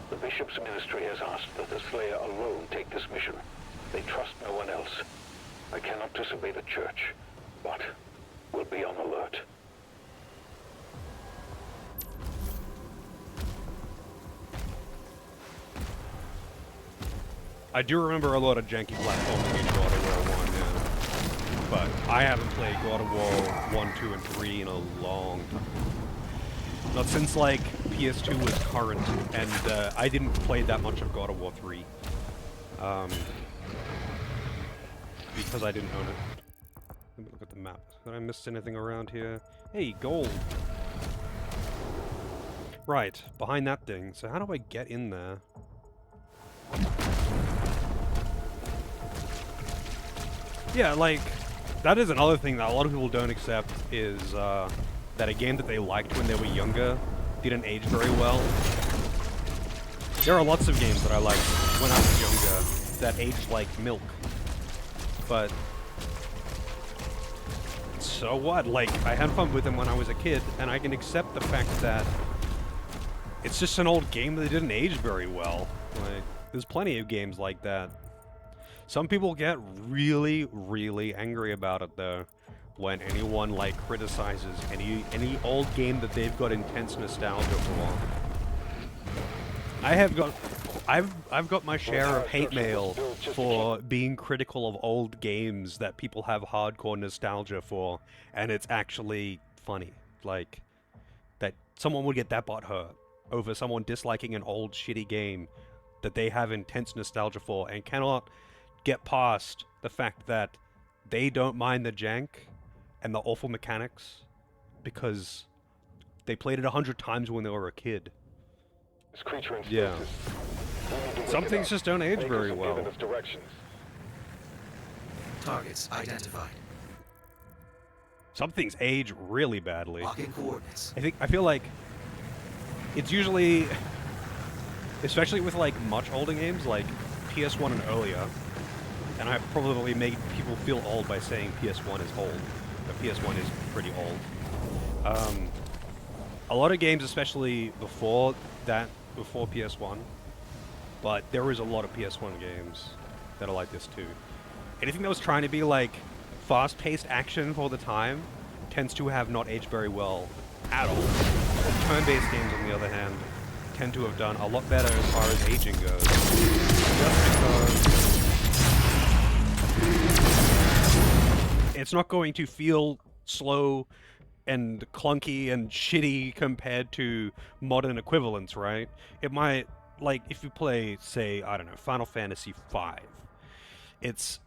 The Bishop's ministry has asked that the Slayer alone take this mission. They trust no one else. I cannot disobey the Church, but will be on alert. I do remember a lot of janky platforming in God of War 1, yeah. But I haven't played God of War 1, 2, and 3 in a long time. Not since, like, PS2 was current, and I didn't play that much of God of War 3. Because I didn't own it. Let me look at the map. Did I miss anything around here? Hey, gold! Right, behind that thing. So how do I get in there? Yeah, like, that is another thing that a lot of people don't accept, is that a game that they liked when they were younger didn't age very well. There are lots of games that I liked when I was younger that aged like milk. But so what? Like, I had fun with them when I was a kid, and I can accept the fact that it's just an old game that didn't age very well. Like, there's plenty of games like that. Some people get really, really angry about it, though, when anyone, like, criticizes any old game that they've got intense nostalgia for. I've got my share of hate mail for being critical of old games that people have hardcore nostalgia for, and it's actually funny. Like, that someone would get that butthurt over someone disliking an old shitty game that they have intense nostalgia for and cannot get past the fact that they don't mind the jank and the awful mechanics because they played it 100 times when they were a kid. This creature in Yeah. stasis. We need to wake Some it things up. just don't age Makers very have well. given us directions. Targets identified. Some things age really badly. Locking coordinates. I feel like it's usually, especially with like much older games like PS1 and earlier, and I probably made people feel old by saying PS1 is old, but PS1 is pretty old. A lot of games, especially before PS1, but there is a lot of PS1 games that are like this too. Anything that was trying to be like fast-paced action for the time tends to have not aged very well at all. Turn-based games, on the other hand, tend to have done a lot better as far as aging goes. Just because it's not going to feel slow and clunky and shitty compared to modern equivalents, right? It might, like, if you play, say, I don't know, Final Fantasy V, it's...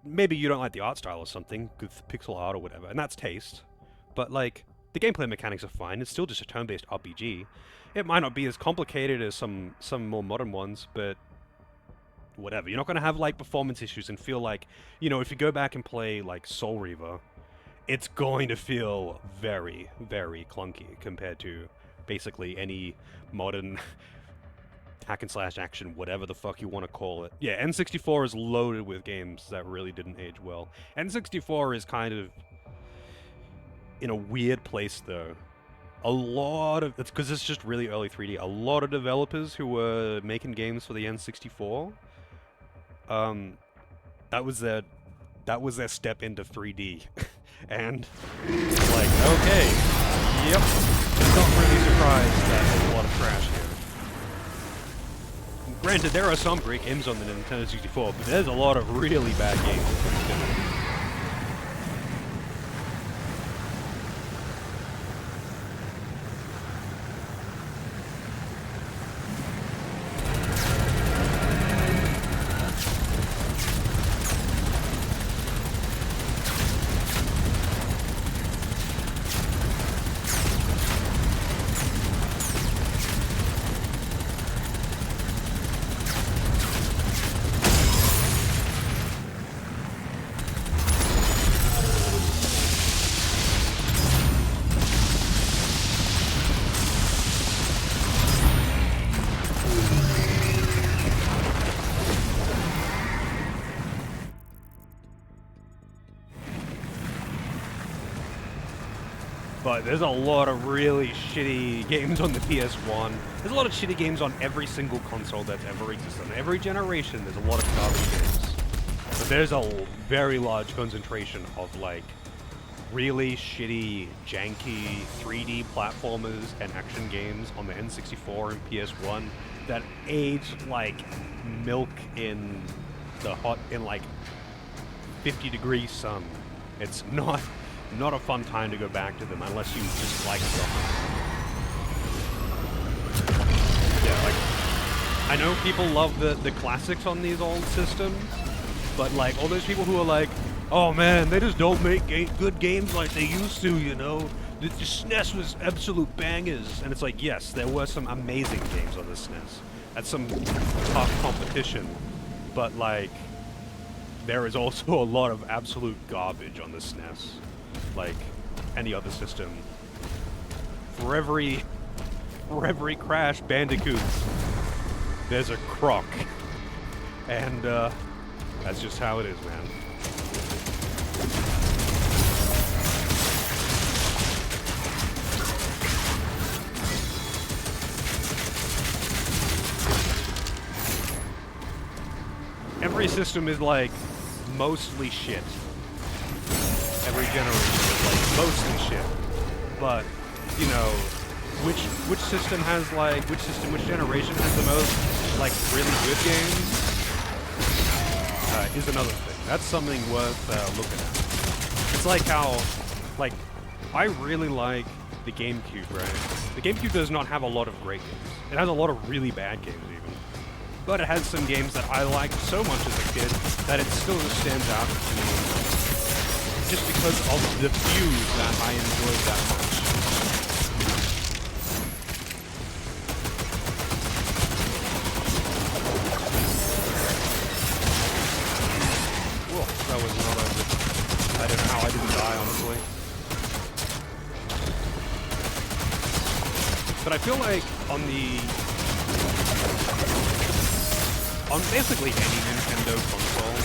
Maybe you don't like the art style or something, with pixel art or whatever, and that's taste. But, like, the gameplay mechanics are fine. It's still just a turn-based RPG. It might not be as complicated as some more modern ones, but whatever. You're not going to have, like, performance issues and feel like, you know, if you go back and play, like, Soul Reaver, it's going to feel very, very clunky compared to basically any modern hack and slash action, whatever the fuck you want to call it. Yeah, N64 is loaded with games that really didn't age well. N64 is kind of in a weird place, though. A lot of... It's because it's just really early 3D. A lot of developers who were making games for the N64, that was their step into 3D. And, like, okay, yep, I'm not really surprised that there's a lot of trash here. Granted, there are some great games on the Nintendo 64, but there's a lot of really bad games. But there's a lot of really shitty games on the PS1. There's a lot of shitty games on every single console that's ever existed. On every generation, there's a lot of garbage games. But there's a very large concentration of, like, really shitty, janky 3D platformers and action games on the N64 and PS1 that aged like milk in like 50-degree sun. It's not a fun time to go back to them unless you just like something. Yeah, like, I know people love the classics on these old systems, but like all those people who are like, oh man, they just don't make good games like they used to, you know? The SNES was absolute bangers. And it's like, yes, there were some amazing games on the SNES. That's some tough competition. But like, there is also a lot of absolute garbage on the SNES. Like any other system. For every Crash Bandicoot, there's a Croc. And that's just how it is, man. Every system is like mostly shit. Every generation is like mostly shit. But, you know, which generation has the most like really good games is another thing. That's something worth looking at. It's like how, like, I really like the GameCube, right? The GameCube does not have a lot of great games. It has a lot of really bad games even. But it has some games that I liked so much as a kid that it still just stands out to me. Just because of the few that I enjoyed that much. Whoa, that was not a good... I don't know how I didn't die, honestly. But I feel like on basically any Nintendo console...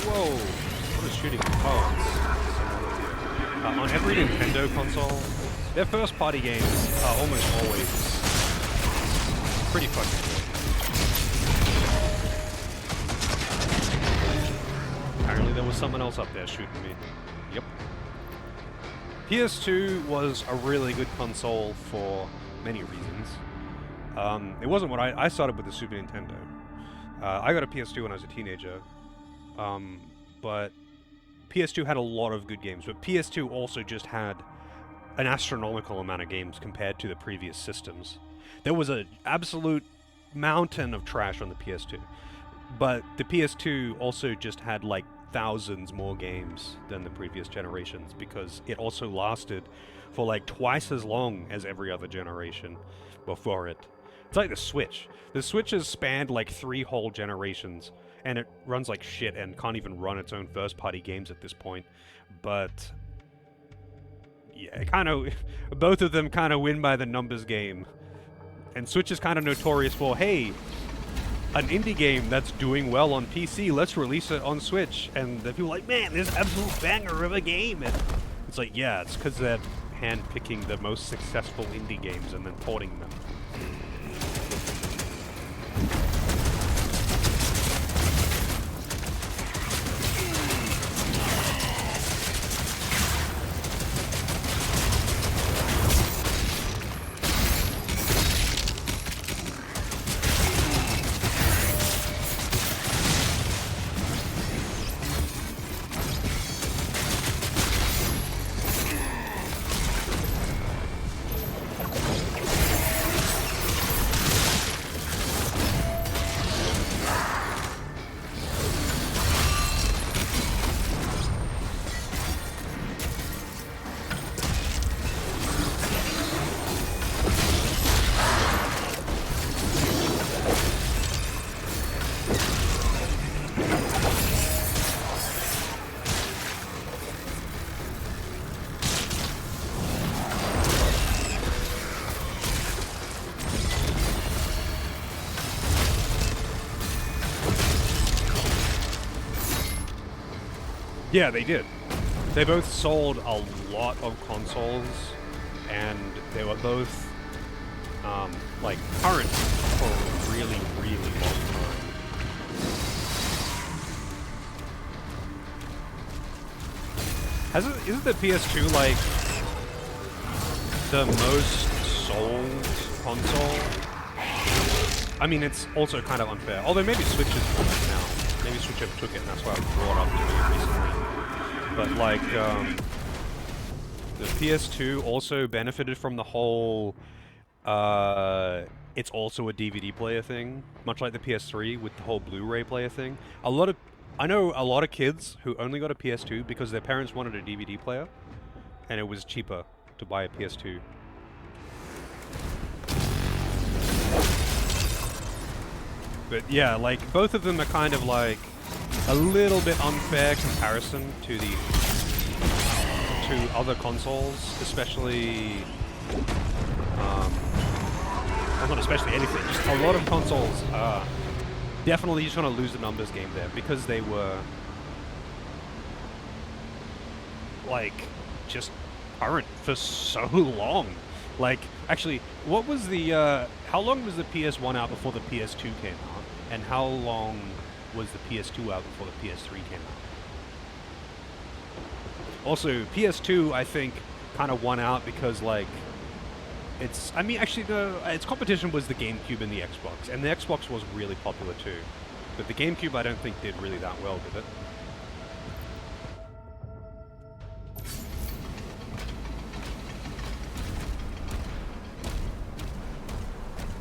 Whoa! What is shooting? Oh, on every Nintendo console, their first-party games are almost always pretty fucking good. Apparently there was someone else up there shooting me. Yep. PS2 was a really good console for many reasons. It wasn't what I started with the Super Nintendo. I got a PS2 when I was a teenager, but PS2 had a lot of good games, but PS2 also just had an astronomical amount of games compared to the previous systems. There was an absolute mountain of trash on the PS2, but the PS2 also just had like thousands more games than the previous generations because it also lasted for like twice as long as every other generation before it. It's like the Switch. The Switch has spanned like 3 whole generations, and it runs like shit and can't even run its own first-party games at this point. But yeah, both of them kind of win by the numbers game. And Switch is kind of notorious for, hey, an indie game that's doing well on PC, let's release it on Switch. And the people are like, man, this absolute banger of a game. And it's like, yeah, it's because they're hand-picking the most successful indie games and then porting them. Yeah, they did. They both sold a lot of consoles, and they were both like current for a really, really long time. Isn't the PS2 like the most sold console? I mean, it's also kind of unfair. Although maybe Switch is on it now. Maybe Switch overtook it, and that's why I brought up to it recently. But like, the PS2 also benefited from the whole, it's also a DVD player thing, much like the PS3 with the whole Blu-ray player thing. I know a lot of kids who only got a PS2 because their parents wanted a DVD player, and it was cheaper to buy a PS2. But yeah, like, both of them are kind of like a little bit unfair comparison to other consoles, especially, well, not especially anything, just a lot of consoles are definitely just going to lose the numbers game there because they were, like, just current for so long. Like, actually, what was the, how long was the PS1 out before the PS2 came out? And how long was the PS2 out before the PS3 came out? Also, PS2, I think, kind of won out because, like, I mean, actually, its competition was the GameCube and the Xbox, and the Xbox was really popular too. But the GameCube, I don't think, did really that well, did it?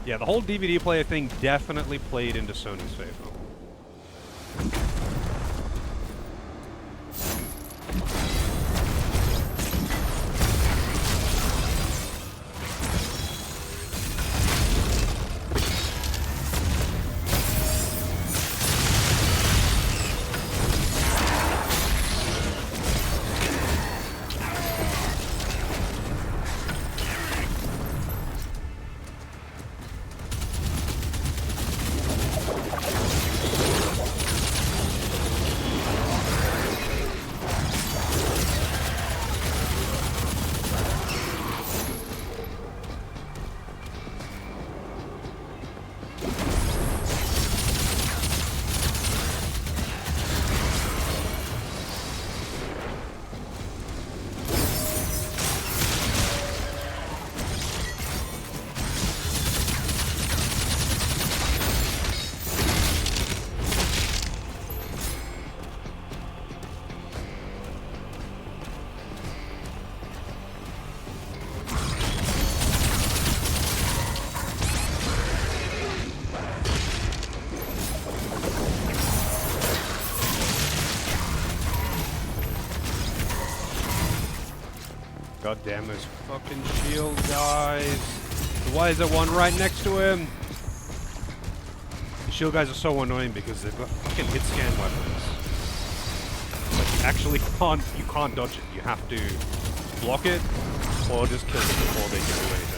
Yeah, the whole DVD player thing definitely played into Sony's favor. God damn those fucking shield guys. Why is there one right next to him? The shield guys are so annoying because they've got fucking hit scan weapons. Like, you can't dodge it. You have to block it or just kill them before they can do anything.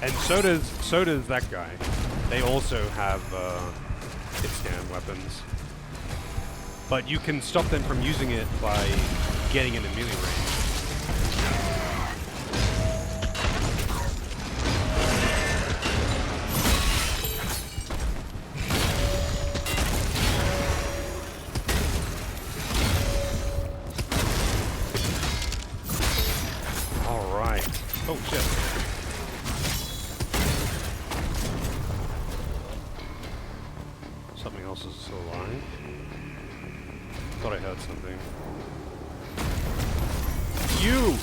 And so does that guy. They also have hit scan weapons. But you can stop them from using it by getting in a melee range. Alright. Oh shit. Something else is still alive. Thought I heard something. You!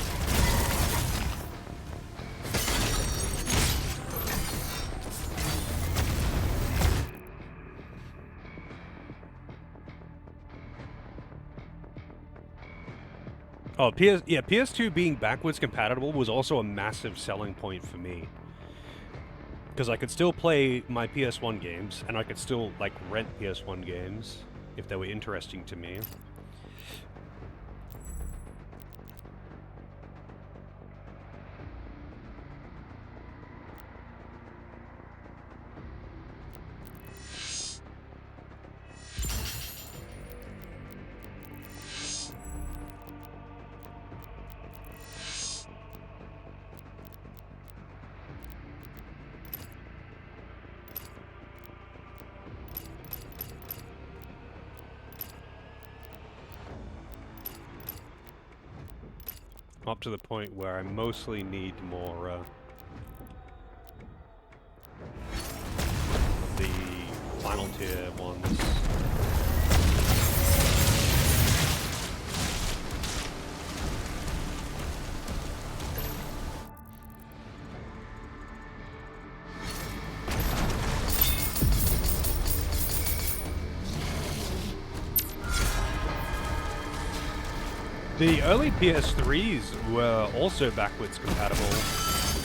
Oh, PS2 being backwards compatible was also a massive selling point for me. Because I could still play my PS1 games, and I could still, like, rent PS1 games if they were interesting to me. I'm up to the point where I mostly need more, the final tier ones. The early PS3s were also backwards compatible,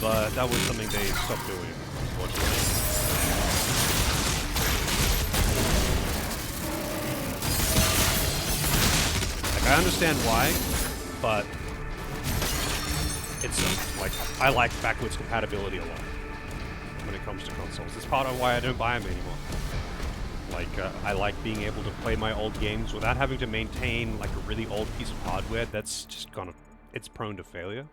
but that was something they stopped doing, unfortunately. Like, I understand why, but it's like, I like backwards compatibility a lot when it comes to consoles. It's part of why I don't buy them anymore. Like, I like being able to play my old games without having to maintain, like, a really old piece of hardware that's just it's prone to failure.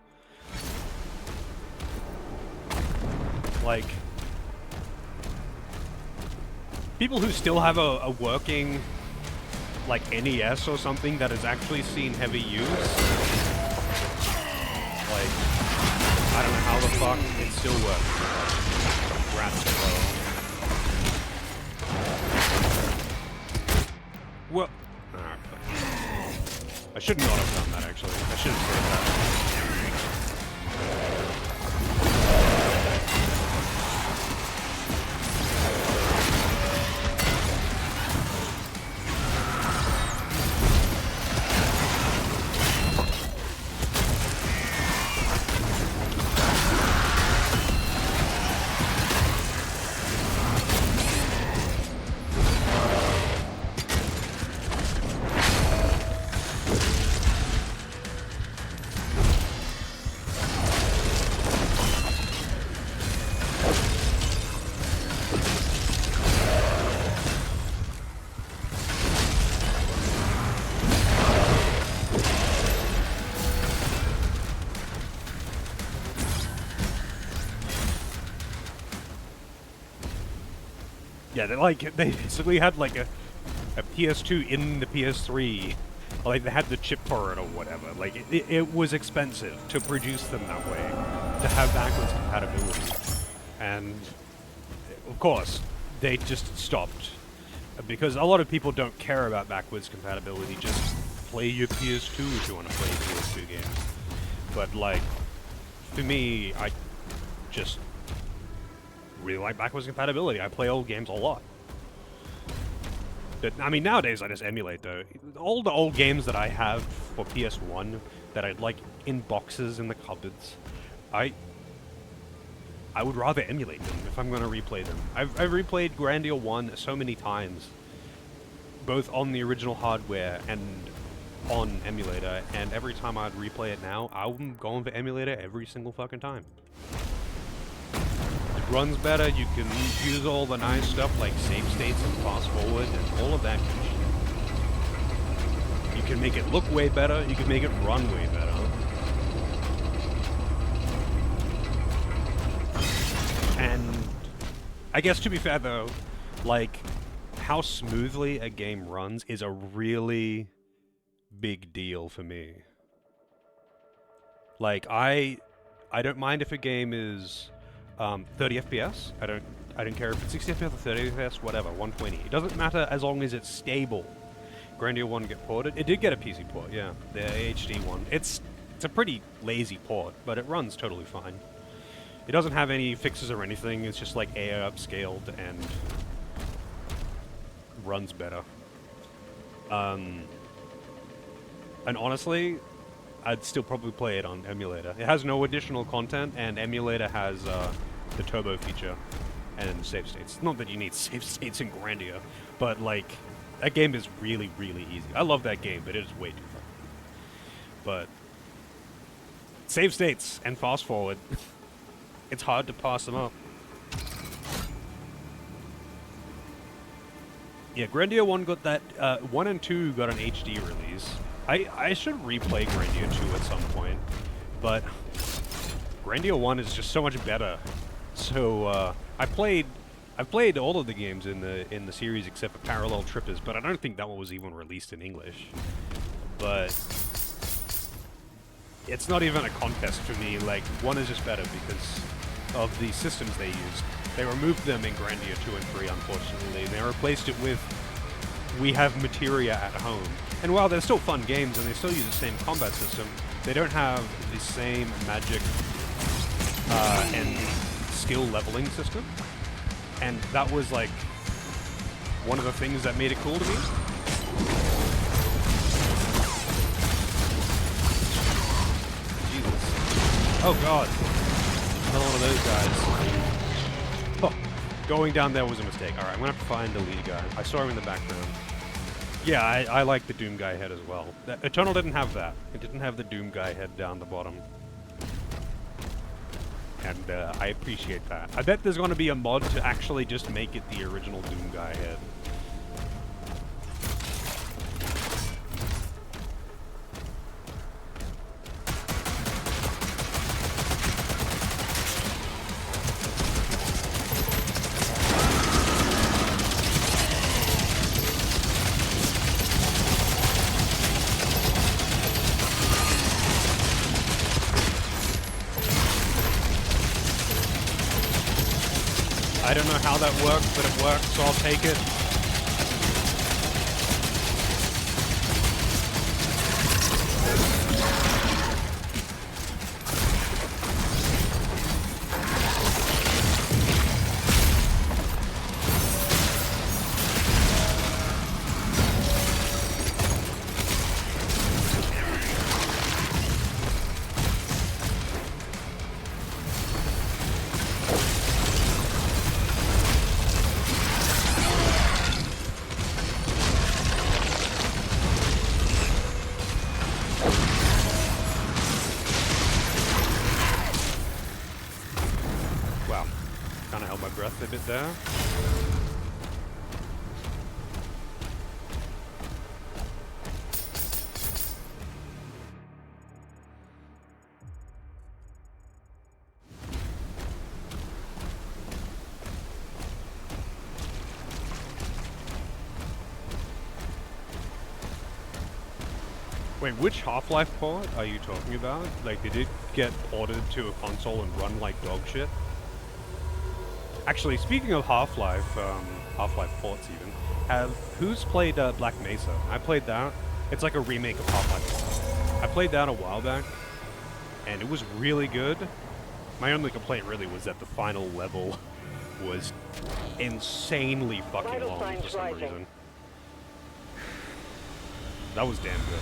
Like, people who still have a working, like, NES or something that has actually seen heavy use, like, I don't know how the fuck it still works. Rats blow. Well, I should not have done that, actually. I should have saved that. Yeah, they basically had like a PS2 in the PS3. Like, they had the chip for it or whatever. Like, it was expensive to produce them that way, to have backwards compatibility. And, of course, they just stopped. Because a lot of people don't care about backwards compatibility, just play your PS2 if you want to play PS2 games. But, like, for me, I just really like backwards compatibility. I play old games a lot. But, I mean, nowadays I just emulate, though. All the old games that I have for PS1 that I'd like in boxes in the cupboards, I would rather emulate them if I'm going to replay them. I've replayed Grandia 1 so many times, both on the original hardware and on emulator, and every time I'd replay it now, I'm going for emulator every single fucking time. Runs better, you can use all the nice stuff like save states and fast forward and all of that good shit. You can make it look way better, you can make it run way better. And I guess, to be fair though, like, how smoothly a game runs is a really big deal for me. Like, I don't mind if a game is 30 FPS. I don't care if it's 60 FPS or 30 FPS, whatever, 120. It doesn't matter as long as it's stable. Grandia 1 get ported. It did get a PC port, yeah. The HD one. It's a pretty lazy port, but it runs totally fine. It doesn't have any fixes or anything. It's just like AI upscaled and runs better. And honestly, I'd still probably play it on emulator. It has no additional content, and emulator has the turbo feature and save states. Not that you need save states in Grandia, but like, that game is really, really easy. I love that game, but it is way too fun. But save states and fast forward, it's hard to pass them up. Yeah, Grandia 1 got that, 1 and 2 got an HD release. I should replay Grandia 2 at some point, but Grandia 1 is just so much better. So, I've played all of the games in the series except for Parallel Trippers, but I don't think that one was even released in English. But it's not even a contest for me. Like, 1 is just better because of the systems they used. They removed them in Grandia 2 and 3, unfortunately. They replaced it with, we have materia at home. And while they're still fun games and they still use the same combat system, they don't have the same magic and skill leveling system. And that was like one of the things that made it cool to me. Jesus. Oh god. Another one of those guys. Oh, going down there was a mistake. Alright, I'm gonna have to find the lead guy. I saw him in the background. Yeah, I like the Doom guy head as well. Eternal didn't have that. It didn't have the Doom guy head down the bottom. And I appreciate that. I bet there's going to be a mod to actually just make it the original Doom guy head. I don't know how that works, but it works, so I'll take it. A bit there. Wait, which Half-Life port are you talking about? Like, did it get ported to a console and run like dog shit? Actually, speaking of Half-Life, Half-Life ports even, who's played Black Mesa? I played that. It's like a remake of Half-Life. I played that a while back, and it was really good. My only complaint really was that the final level was insanely fucking long for some reason. That was damn good.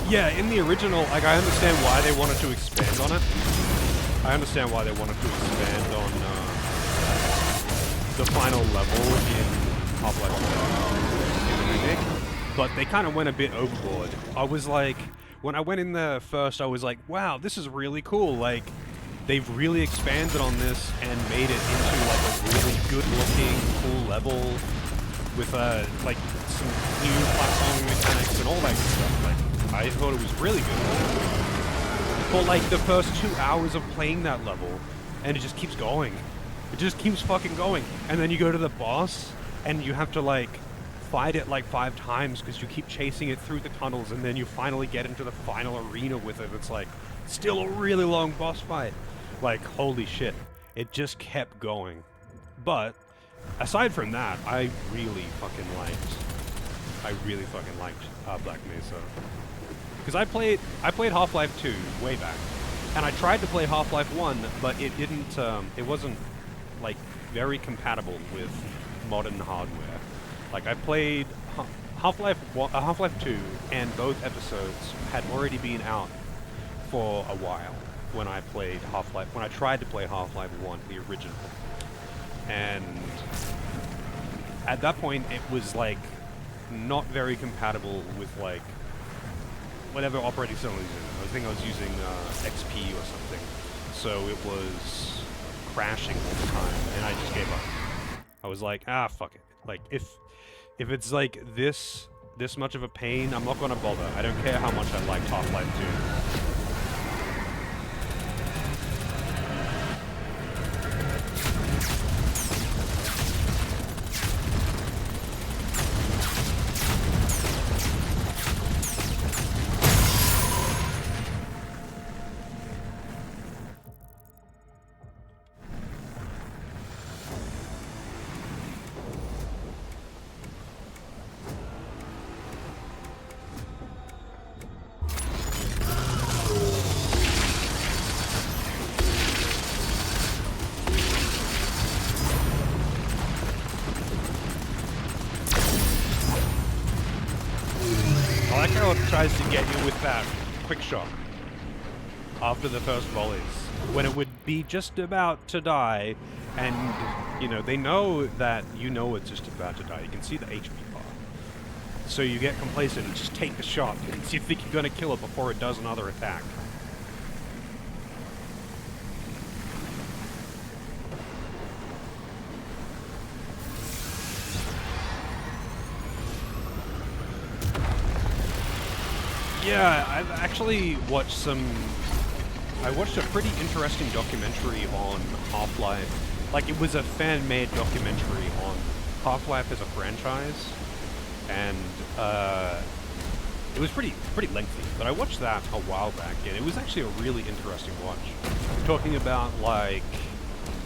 Yeah, in the original, like, I understand why they wanted to expand on it. I understand why they wanted to expand on the final level in Half-Life 2 in the remake, but they kind of went a bit overboard. I was like, when I went in there first, I was like, wow, this is really cool. Like, they've really expanded on this and made it into like a really good-looking, cool level with like some new platforming mechanics and all that good stuff. Like, I thought it was really good. For like the first 2 hours of playing that level, and it just keeps going. It just keeps fucking going. And then you go to the boss, and you have to like fight it like 5 times because you keep chasing it through the tunnels, and then you finally get into the final arena with it. It's like still a really long boss fight. Like, holy shit. It just kept going. But aside from that, I really fucking liked Black Mesa. Because I played Half-Life 2 way back, and I tried to play Half-Life 1, but it didn't, it wasn't, like, very compatible with modern hardware. Like, I played Half-Life 2, and both episodes had already been out for a while when I tried to play Half-Life 1, the original. And at that point, it was, like, not very compatible with, like, whatever operating system I was using. I think I was using XP or something. So it was crashing all the time, and I just gave up. I was like, ah, fuck it. Like, if If it's like this much of a pain, I'm not gonna bother. I don't care how much I like Half-Life 2. I like how it tries to get you with that quick shot after the first volleys, when it would be just about to die, and, you know, they know that you know it's just about to die. You can see the HP bar. So you get complacent and just take the shot, because you think you're going to kill it before it does another attack. Yeah, I've actually watched I watched a pretty interesting documentary on Half-Life. Like, it was a fan-made documentary on Half-Life as a franchise, and it was pretty lengthy, but I watched that a while back, and it was actually a really interesting watch. Talking about, like,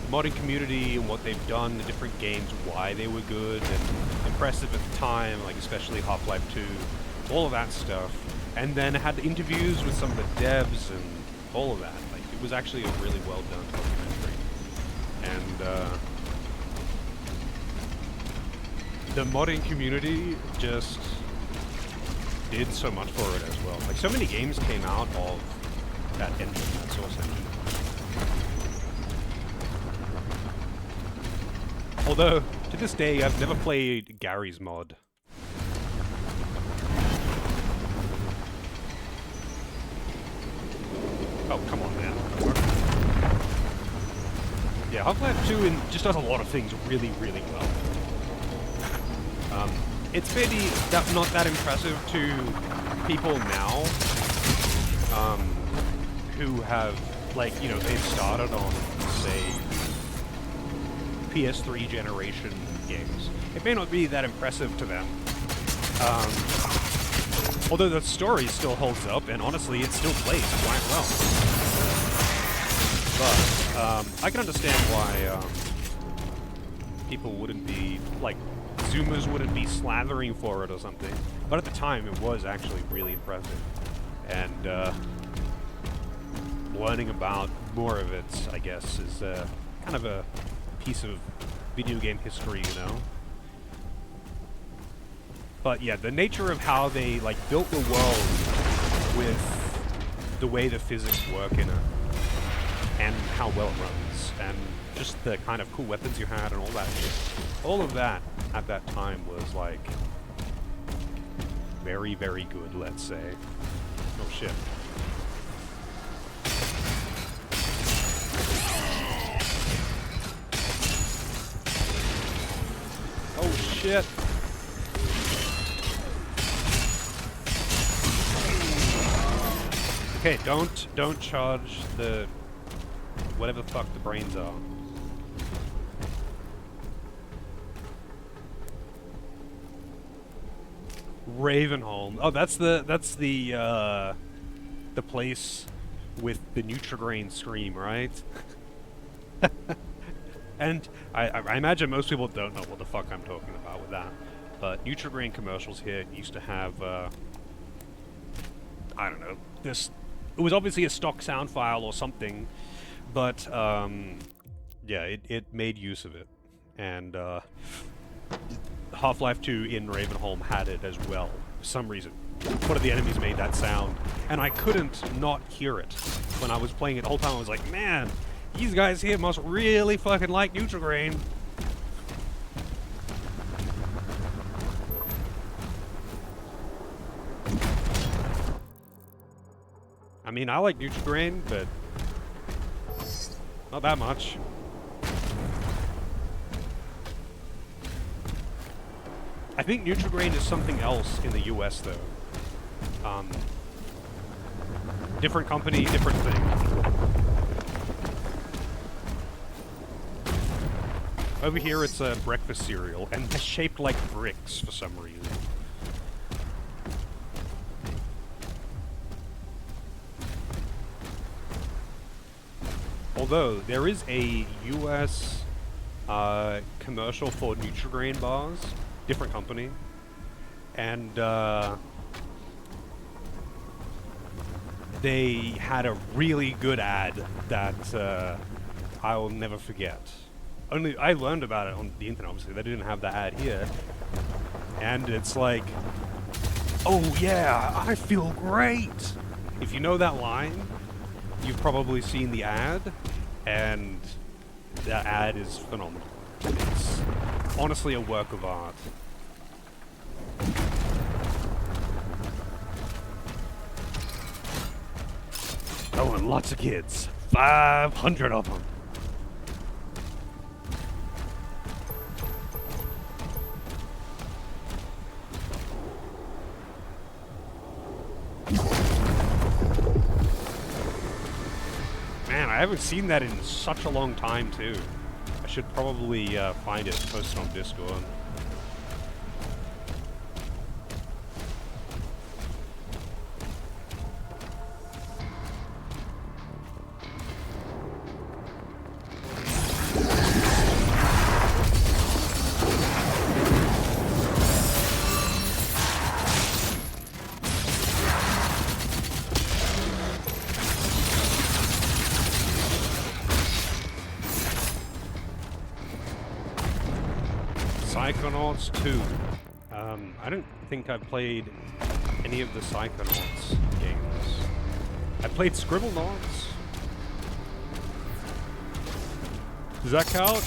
the modding community and what they've done, the different games, why they were good and impressive at the time, like especially Half-Life 2, all of that stuff. And then had interviews with some of the devs and all of that. Like, it was actually a really well done documentary. And the modding community just did so much for it as well. Like, so many games came out of that engine, that source engine. Although, to this day, I've never played Gary's mod. Oh, come on, man. Yeah, Half-Life 2 just does a lot of things really, really well. It's maybe not that impressive to people now, who have, like, you know, they've started on, say, PS3 generation games. It may not be that impressive to them. Although the story still holds up, and honestly, it still plays quite well. But, I can understand why, people wouldn't be, like, Zoomers wouldn't be slathering for it or something. But at the time, it was actually really impressive. And, learning about more of it, I guess, is, kind of a piece of video game history, you know? But yeah, the nature of how they, like, built the world with the way the physics work in it, and how well it runs, and just the kind of cool weapons you had and all that shit. All of that, at that time, was, like, very, very good, let's say. Oh, shit. Oh, shit. Okay, don't charge the whatever the fuck the brains are. Ravenholm. Oh, that's the place with the Nutrigrain scream, right? And I imagine most people don't know what the fuck I'm talking about with that. But Nutrigrain commercials here used to have I don't know, this. It was obviously a stock sound file or something, but yeah, it made use of it, and Half-Life 2 in Ravenholm had it as well, for some reason. One of the enemies made that sound, and I couldn't not hear it when I was playing it the whole time. I was like, man, these guys here must really fucking like Nutrigrain. I mean, I like Nutrigrain, but not that much. I think Nutrigrain is something else in the US though. Different company, different thing. Over here it's a breakfast cereal, and they're shaped like bricks for some reason. Although, there is a US commercial for Nutrigrain bars, different company, and they had a really good ad that I will never forget. Only I learned about it on the internet, obviously. They didn't have the ad here. And it's like, oh yeah, I feel great! If you know that line, you've probably seen the ad, and that ad is phenomenal. It's honestly a work of art. Oh, and lots of kids. 500 of them. Man, I haven't seen that in such a long time, too. I should probably find it, post it on Discord. Psychonauts 2. I don't think I've played any of the Psychonauts games. I played Scribblenauts. Does that count?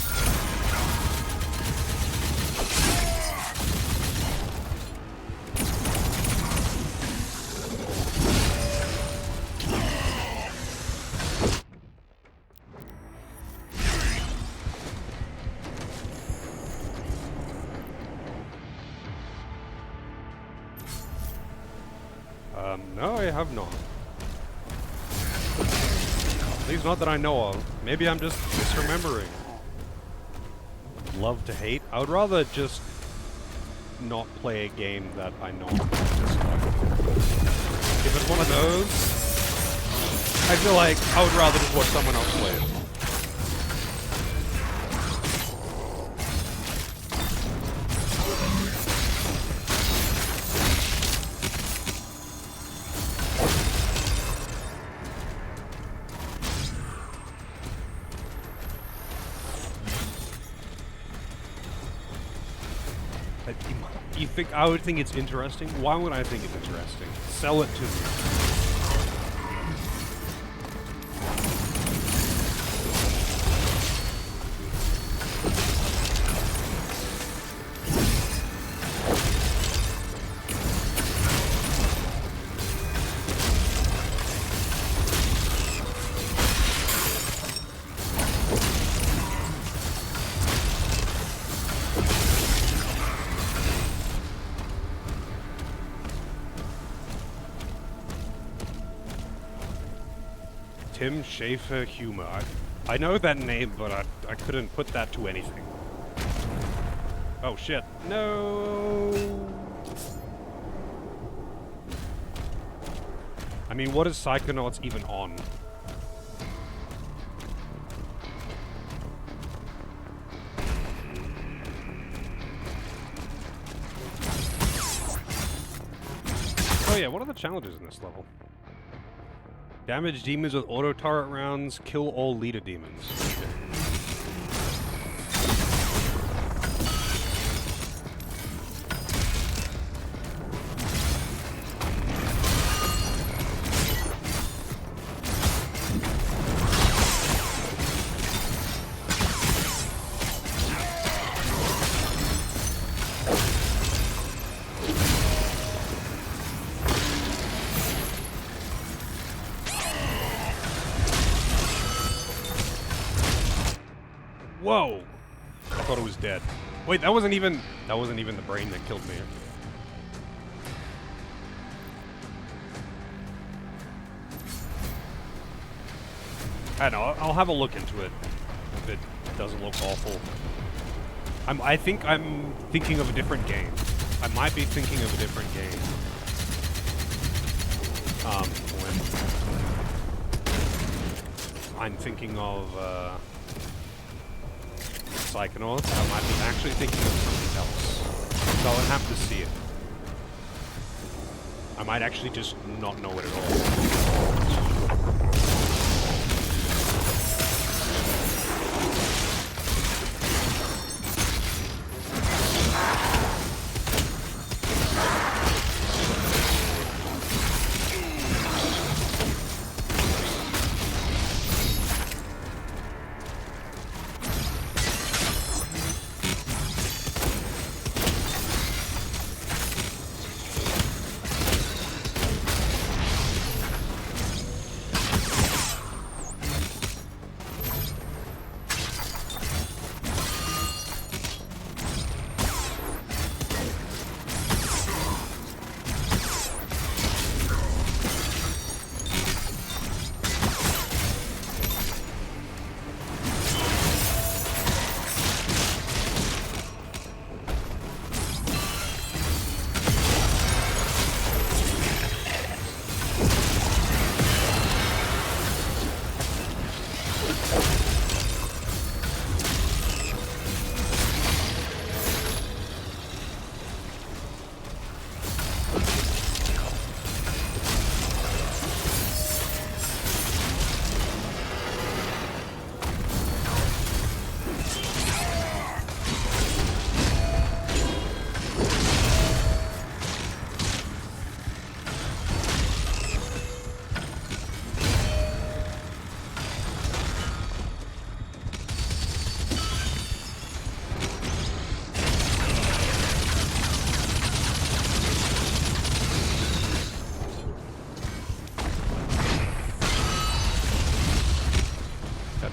No, I have not. At least not that I know of. Maybe I'm just misremembering. Love to hate. I would rather just not play a game that I know of. If it's one of those, I feel like I would rather just watch someone else play it. You think I would think it's interesting? Why would I think it's interesting? Sell it to me. Tim Schafer humor. I know that name, but I couldn't put that to anything. Oh shit. No! I mean, what is Psychonauts even on? Oh yeah, what are the challenges in this level? Damage demons with auto turret rounds, kill all leader demons. Okay. Whoa! I thought it was dead. Wait, that wasn't even the brain that killed me. I don't know, I'll have a look into it if it doesn't look awful. I think I'm thinking of a different game. I might be thinking of a different game. When I'm thinking of Psychonauts, I might be actually thinking of something else. So I'll have to see it. I might actually just not know it at all.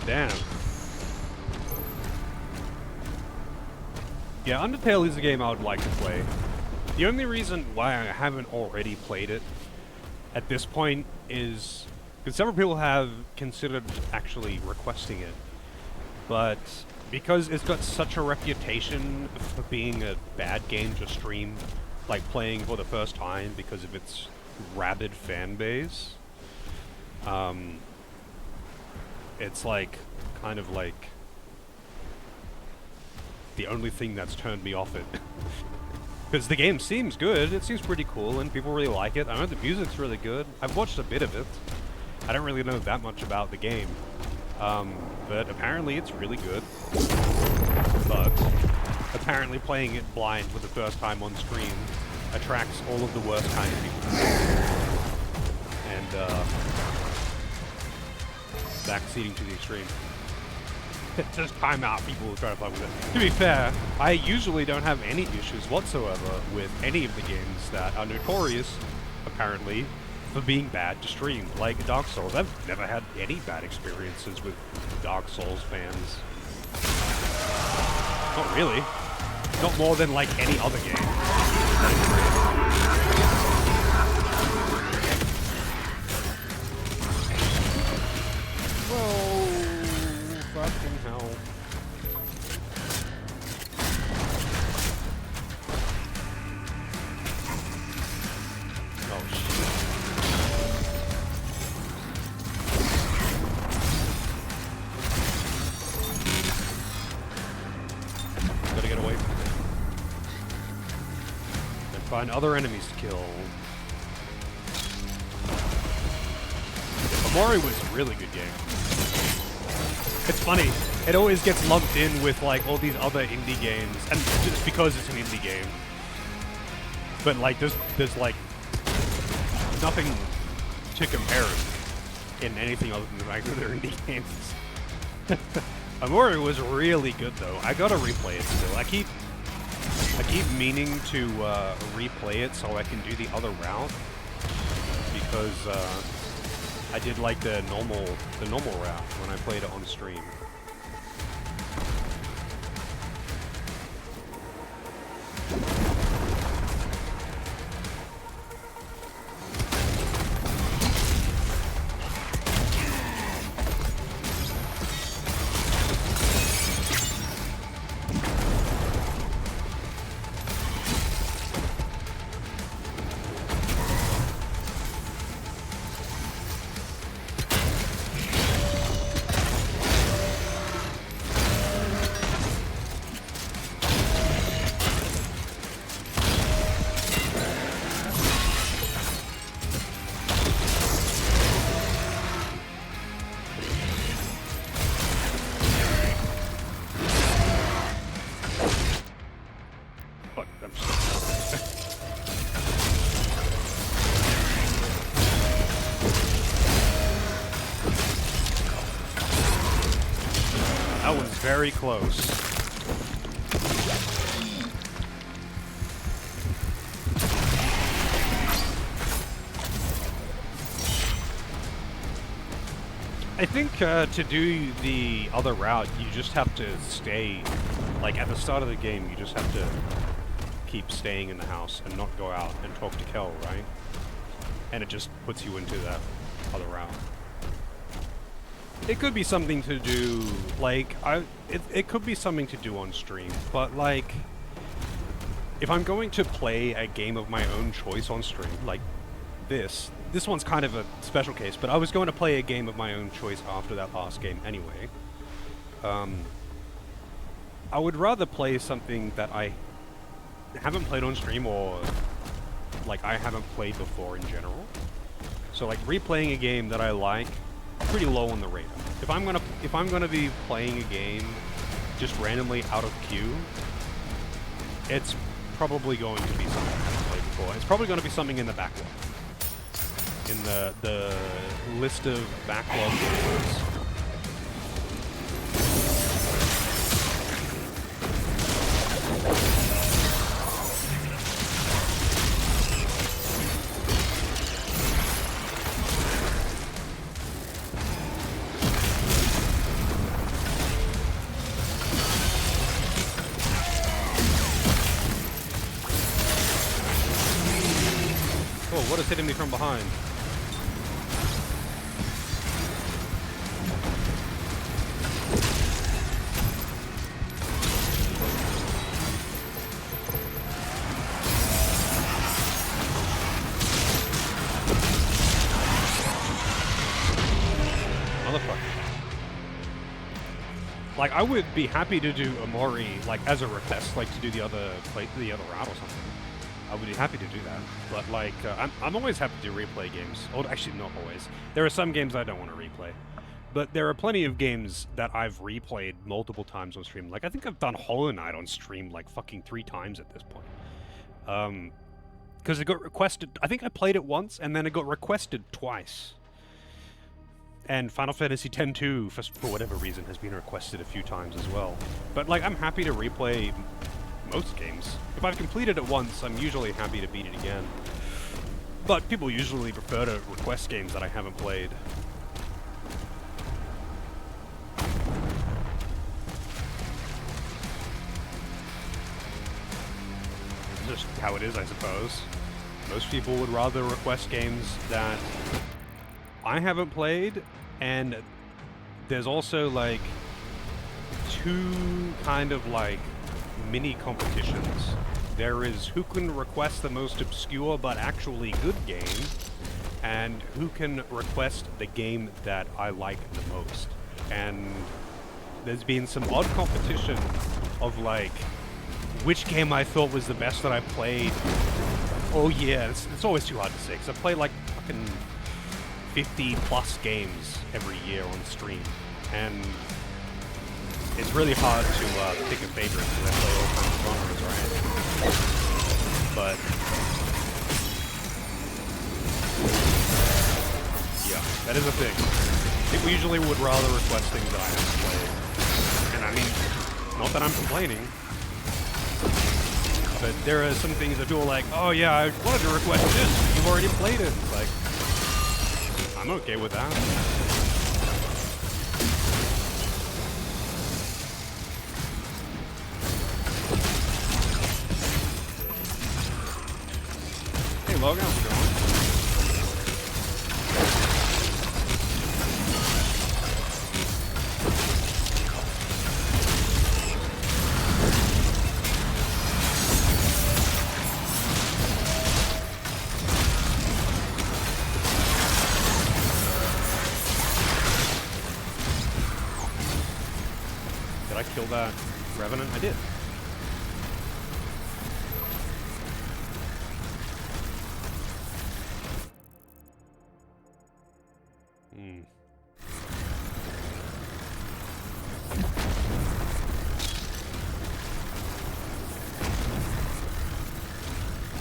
Damn. Yeah, Undertale is a game I would like to play. The only reason why I haven't already played it at this point is because several people have considered actually requesting it, but because it's got such a reputation for being a bad game to stream, like playing for the first time because of its rabid fan base, it's like, kind of like, the only thing that's turned me off it. Because the game seems good, it seems pretty cool, and people really like it. I know the music's really good. I've watched a bit of it. I don't really know that much about the game. But apparently it's really good. But apparently playing it blind for the first time on stream attracts all of the worst kind of people. And, backseating to the extreme. Just time out people who try to fuck with it. To be fair, I usually don't have any issues whatsoever with any of the games that are notorious, apparently, for being bad to stream, like Dark Souls. I've never had any bad experiences with Dark Souls fans. Not really. Not more than like any other game. Whoa, fucking hell. Oh shit. Gotta get away from it. And find other enemies to kill. Omori was a really good game. It's funny, it always gets lumped in with like all these other indie games, and just because it's an indie game. But like, there's like nothing to compare it in anything other than the fact that they're indie games. Omori was really good though. I gotta replay it still. I keep meaning to replay it so I can do the other route, because I did like the normal route when I played it on stream. very close. I think to do the other route, you just have to stay, like at the start of the game, you just have to keep staying in the house and not go out and talk to Kel, right? And it just puts you into that other route. It could be something to do, like, it could be something to do on stream, but like, if I'm going to play a game of my own choice on stream, like this one's kind of a special case, but I was going to play a game of my own choice after that last game anyway. I would rather play something that I haven't played on stream or like I haven't played before in general. So like replaying a game that I like, pretty low on the radar. If I'm gonna be playing a game just randomly out of queue, it's probably going to be something I haven't played before. It's probably going to be something in the backlog. In the list of backlog games. Oh, what is hitting me from behind? Like, I would be happy to do Omori, like, as a request, like, to do the other route or something. I would be happy to do that. But, like, I'm always happy to replay games. Or, actually, not always. There are some games I don't want to replay. But there are plenty of games that I've replayed multiple times on stream. Like, I think I've done Hollow Knight on stream, like, fucking 3 times at this point. Because it got requested... I think I played it once, and then it got requested twice. And Final Fantasy X-2, for whatever reason, has been requested a few times as well. But, like, I'm happy to replay most games. If I've completed it once, I'm usually happy to beat it again. But people usually prefer to request games that I haven't played. It's just how it is, I suppose. Most people would rather request games that I haven't played, and there's also like 2 kind of like mini competitions. There is who can request the most obscure but actually good game, and who can request the game that I like the most. And there's been some odd competition of like which game I thought was the best that I played. Oh yeah, it's always too hard to say, because I play like fucking 50 plus games every year on stream, and it's really hard to pick a favorite because I play all kinds of genres, right? But yeah, that is a thing. People usually would rather request things that I haven't played, and I mean, not that I'm complaining, but there are some things that people are like, oh yeah, I wanted to request this, you've already played it. It's like, I'm okay with that. Hey Logan, how's it going? Kill that Revenant? I did.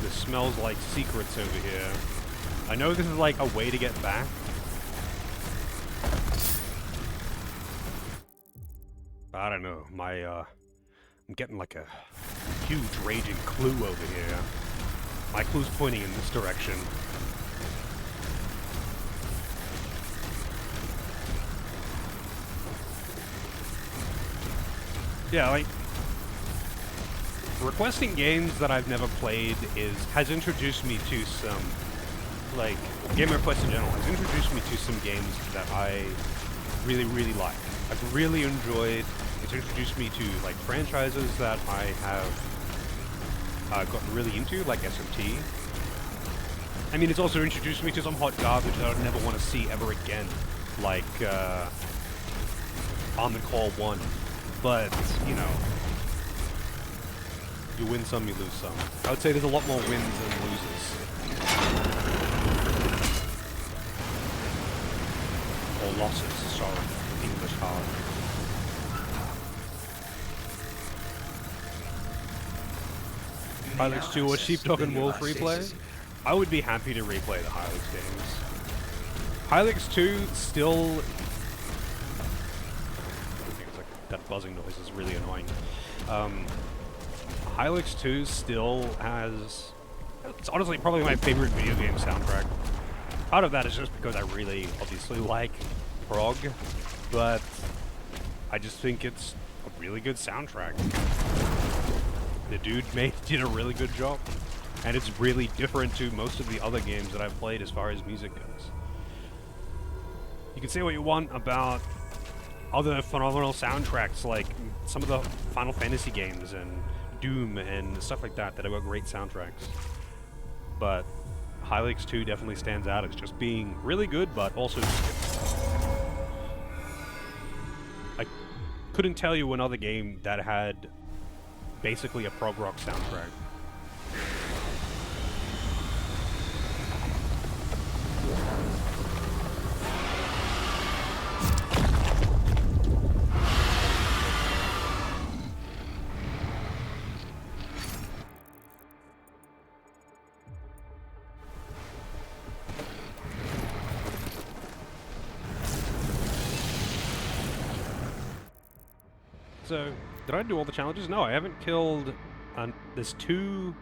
This smells like secrets over here. I know this is like a way to get back. I don't know, I'm getting like a huge raging clue over here. My clue's pointing in this direction. Yeah, like, requesting games that I've never played has introduced me to some, like, game requests in general has introduced me to some games that I really, really like. I've really enjoyed. It's introduced me to, like, franchises that I have gotten really into, like SMT. I mean, it's also introduced me to some hot garbage that I'd never want to see ever again, like Armored Core 1. But, you know, you win some, you lose some. I would say there's a lot more wins than losers. Or losses, sorry. English hard. Hylics 2 or Sheepdog and Wolf replay? I would be happy to replay the Hylics games. Hylics 2 still... That buzzing noise is really annoying. Hylics 2 still has... It's honestly probably my favorite video game soundtrack. Part of that is just because I really obviously like prog, but I just think it's a really good soundtrack. The dude did a really good job, and it's really different to most of the other games that I've played as far as music goes. You can say what you want about other phenomenal soundtracks, like some of the Final Fantasy games and Doom and stuff like that have got great soundtracks. But Hylics 2 definitely stands out as just being really good, but also I couldn't tell you another game that had basically a prog rock soundtrack. So, did I do all the challenges? No, I haven't killed... there's 2...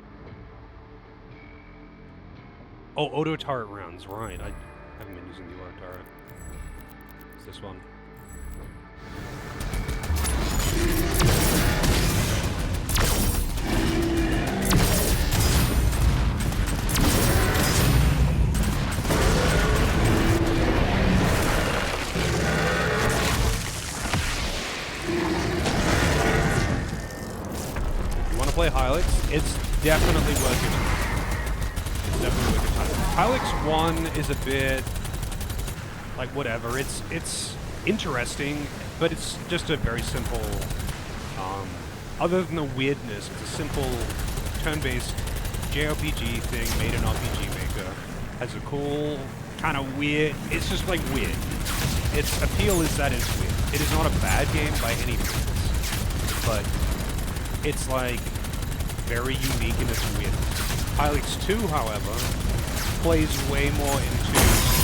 Oh, auto turret rounds, right. I haven't been using the auto turret. It's this one. Play Hylics, it's definitely worth it. It's definitely worth your time. Hylics 1 is a bit like whatever. It's interesting, but it's just a very simple. Other than the weirdness, it's a simple turn-based JRPG thing made in RPG Maker. Has a cool kind of weird. It's just like weird. Its appeal is that it's weird. It is not a bad game by any means, but it's like very unique in its weirdness. Hylics 2, however, plays way more into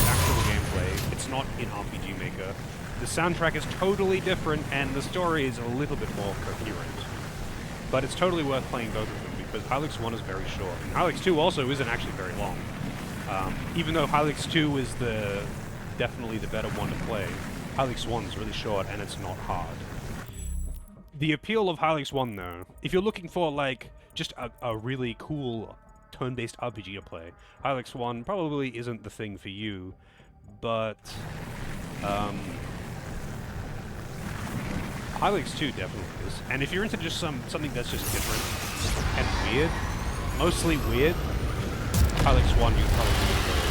actual gameplay. It's not in RPG Maker. The soundtrack is totally different, and the story is a little bit more coherent. But it's totally worth playing both of them, because Hylics 1 is very short. And Hylics 2 also isn't actually very long. Even though Hylics 2 is definitely the better one to play, Hylics 1 is really short, and it's not hard. The appeal of Hylics 1, though, if you're looking for, like, just a really cool turn-based RPG to play, Hylics 1 probably isn't the thing for you, but Hylics 2 definitely is. And if you're into just something that's just different and weird, mostly weird, Hylics 1 you probably really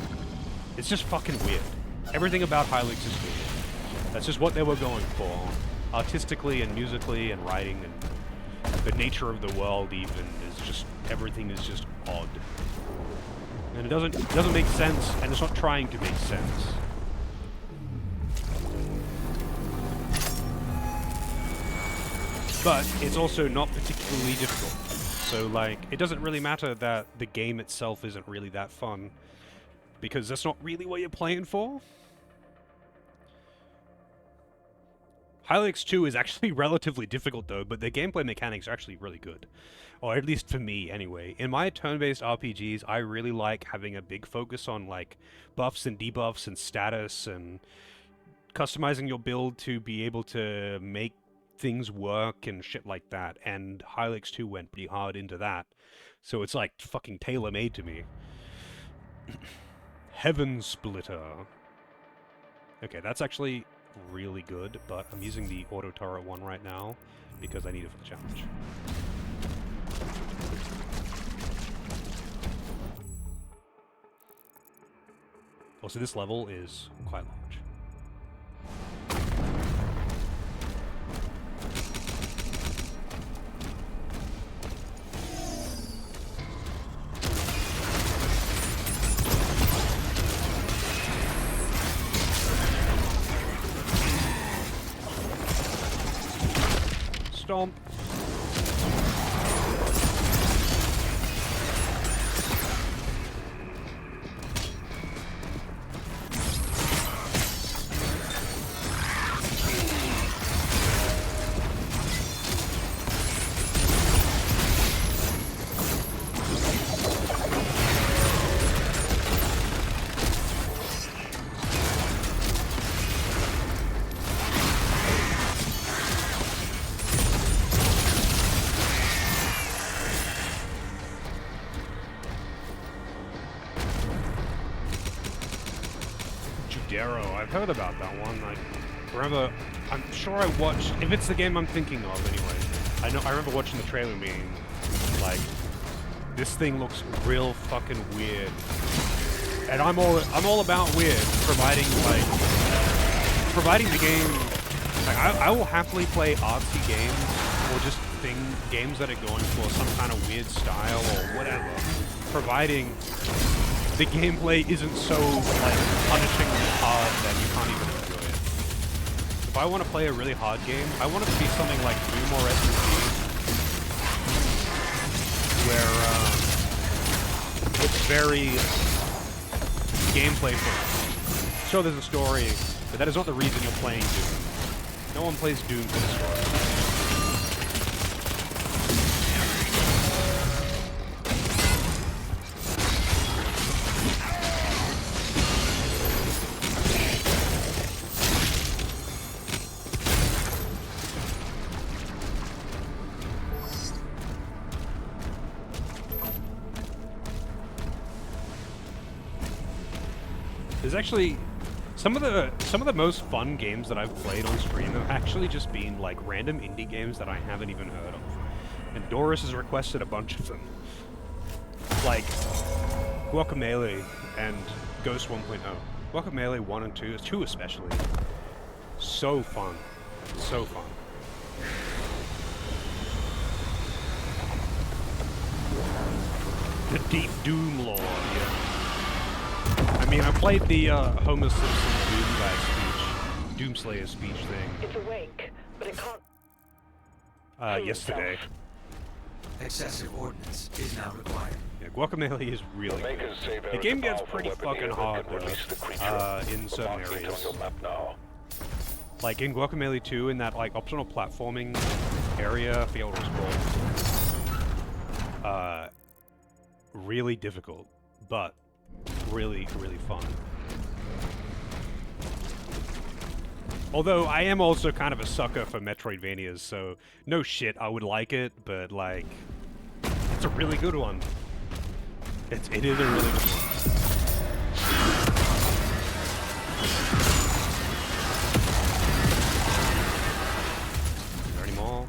like. It's just fucking weird. Everything about Hylics is weird. That's just what they were going for. Artistically and musically and writing and the nature of the world even is just, everything is just odd. And it doesn't make sense, and it's not trying to make sense. But it's also not particularly difficult. So, like, it doesn't really matter that the game itself isn't really that fun, because that's not really what you're playing for. Hylics 2 is actually relatively difficult though, but the gameplay mechanics are actually really good. Or at least for me, anyway. In my turn-based RPGs, I really like having a big focus on, like, buffs and debuffs and status and customizing your build to be able to make things work and shit like that. And Hylics 2 went pretty hard into that. So it's, like, fucking tailor-made to me. Heaven Splitter. Okay, that's actually really good, but I'm using the auto turret one right now because I need it for the challenge. Also, this level is quite large. Stomp. Judero, I've heard about that one. I'm sure I watched, if it's the game I'm thinking of anyway. I remember watching the trailer being like, this thing looks real fucking weird. And I'm all about weird, providing the game, like I will happily play artsy games or just games that are going for some kind of weird style or whatever, providing the gameplay isn't so, like, punishingly hard that you can't even enjoy it. If I want to play a really hard game, I want it to be something like Doom or SMT, where, it's very gameplay focused. Sure, there's a story, but that is not the reason you're playing Doom. No one plays Doom for the story. There's actually some of the most fun games that I've played on stream have actually just been like random indie games that I haven't even heard of. And Doris has requested a bunch of them. Like Guacamelee and Ghost 1.0. Guacamelee 1 and 2, 2 especially. So fun. So fun. The Deep Doom lore, yeah. I mean, I played the Homer Simpson Doom guy speech, Doomslayer speech thing. It's awake, but it can't. Yesterday. Excessive ordnance is now required. Yeah, Guacamelee is really good. The game gets pretty fucking hard though, in certain areas. Like in Guacamelee 2, in that like optional platforming area, I forget what it was called. Really difficult, but really, really fun. Although I am also kind of a sucker for Metroidvanias, so no shit, I would like it, but like, it's a really good one. It is a really good one. Is there any more?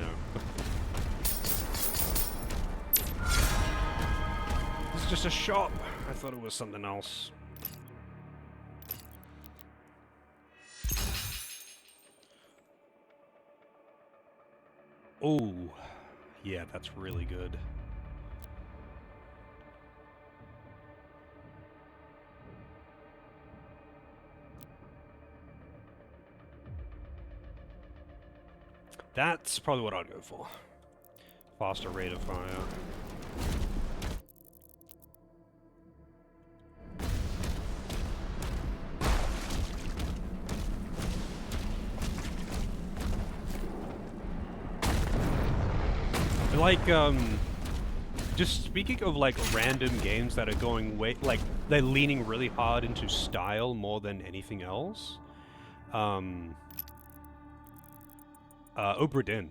No. This is just a shop. I thought it was something else. Oh, yeah, that's really good. That's probably what I'd go for. Faster rate of fire. like, just speaking of like random games that are going like they're leaning really hard into style more than anything else. Obra Dinn.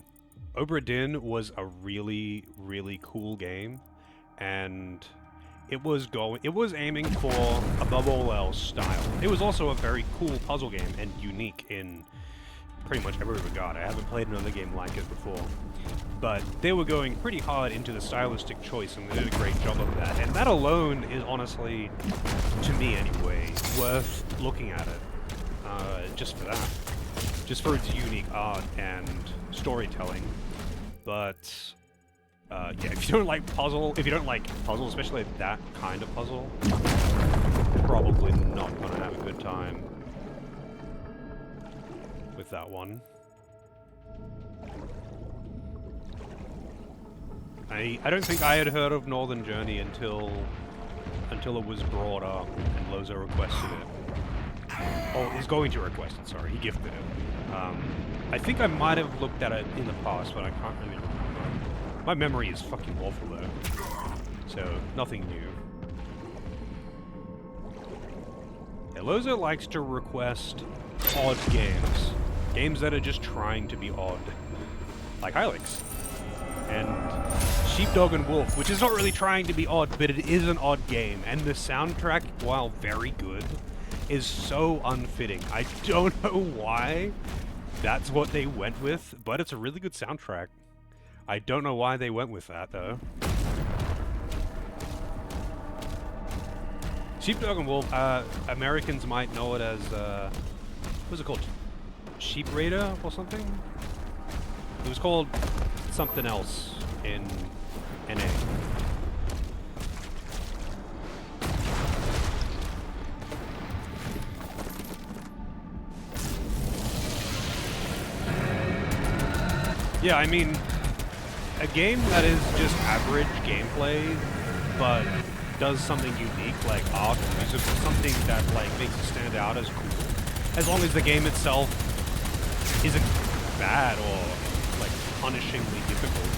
Obra Dinn was a really, really cool game, and it was aiming for, above all else, style. It was also a very cool puzzle game and unique in pretty much every regard. I haven't played another game like it before. But they were going pretty hard into the stylistic choice, and they did a great job of that. And that alone is honestly, to me anyway, worth looking at it. Just for that. Just for its unique art and storytelling. But yeah, if you don't like puzzle, especially that kind of puzzle, you're probably not gonna have a good time with that one. I don't think I had heard of Northern Journey until it was brought up and Loza requested it. Oh, he's going to request it, sorry, he gifted it. I think I might have looked at it in the past, but I can't really remember. My memory is fucking awful though, so nothing new. Yeah, Loza likes to request odd games. Games that are just trying to be odd. Like Hylics. And Sheepdog and Wolf, which is not really trying to be odd, but it is an odd game. And the soundtrack, while very good, is so unfitting. I don't know why that's what they went with, but it's a really good soundtrack. I don't know why they went with that, though. Sheepdog and Wolf, Americans might know it as, what's it called? Sheep Raider or something? It was called something else in NA. Yeah, I mean, a game that is just average gameplay, but does something unique like art or music, or something that like makes it stand out as cool. As long as the game itself isn't bad or like punishingly difficult.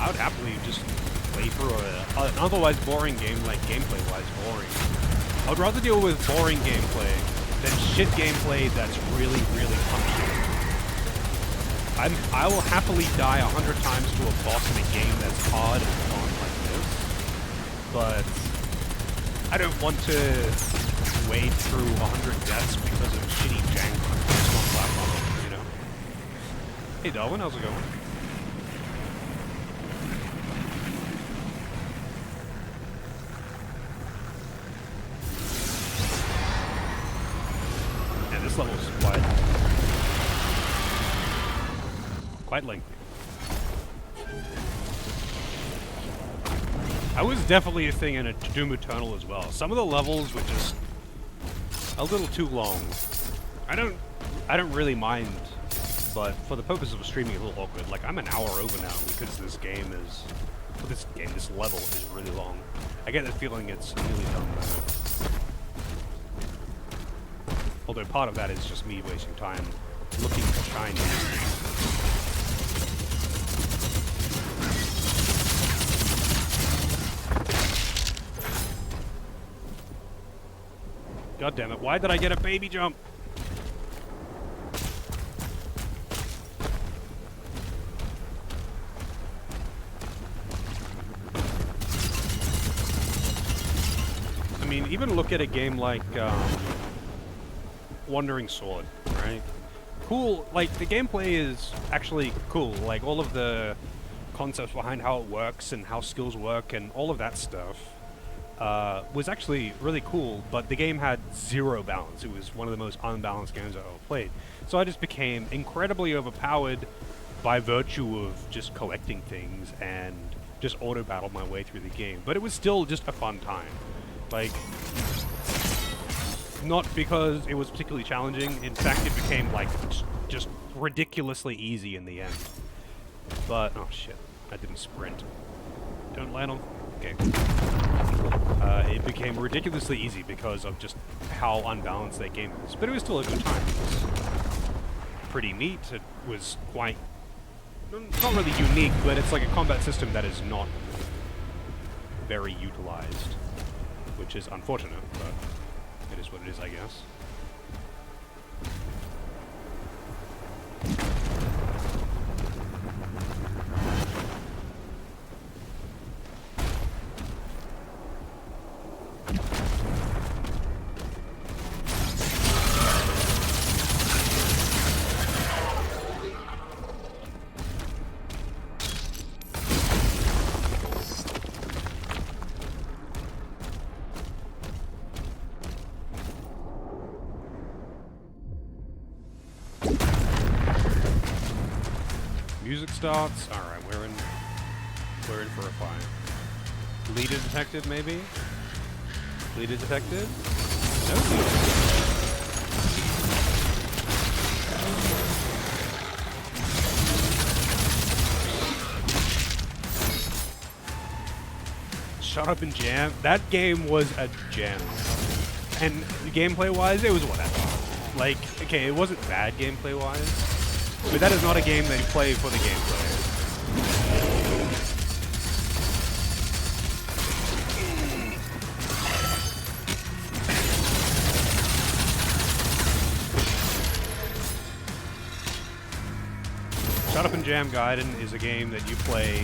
I would happily just play through an otherwise boring game, like gameplay-wise boring. I would rather deal with boring gameplay than shit gameplay that's really, really punishing. I will happily die 100 times to a boss in a game that's hard and fun like this, but I don't want to wade through 100 deaths because of shitty jank on platform, you know? Hey Darwin, how's it going? Yeah, this level is quite lengthy. That was definitely a thing in a Doom Eternal as well. Some of the levels were just a little too long. I don't really mind, but for the purpose of streaming, a little awkward. Like, I'm an hour over now because this level is really long. I get the feeling it's really done though. Although part of that is just me wasting time looking for shiny. God damn it, why did I get a baby jump? I mean, even look at a game like Wandering Sword, right? Cool, like, the gameplay is actually cool. Like, all of the concepts behind how it works and how skills work and all of that stuff was actually really cool, but the game had zero balance. It was one of the most unbalanced games I've ever played. So I just became incredibly overpowered by virtue of just collecting things and just auto-battled my way through the game. But it was still just a fun time. Like, not because it was particularly challenging. In fact, it became, like, just ridiculously easy in the end. But, oh shit, I didn't sprint. Don't land on... Okay. It became ridiculously easy because of just how unbalanced that game is. But it was still a good time. It was pretty neat. It was quite it's not really unique, but it's like a combat system that is not very utilized, which is unfortunate, but it is what it is, I guess. Music starts. All right, we're in for a fight. Leader detected, maybe. Leader detected. No leader. Shut up and jam. That game was a jam. And gameplay-wise, it was whatever. Like, okay, it wasn't bad gameplay-wise. But that is not a game that you play for the gameplay. Shut Up and Jam Gaiden is a game that you play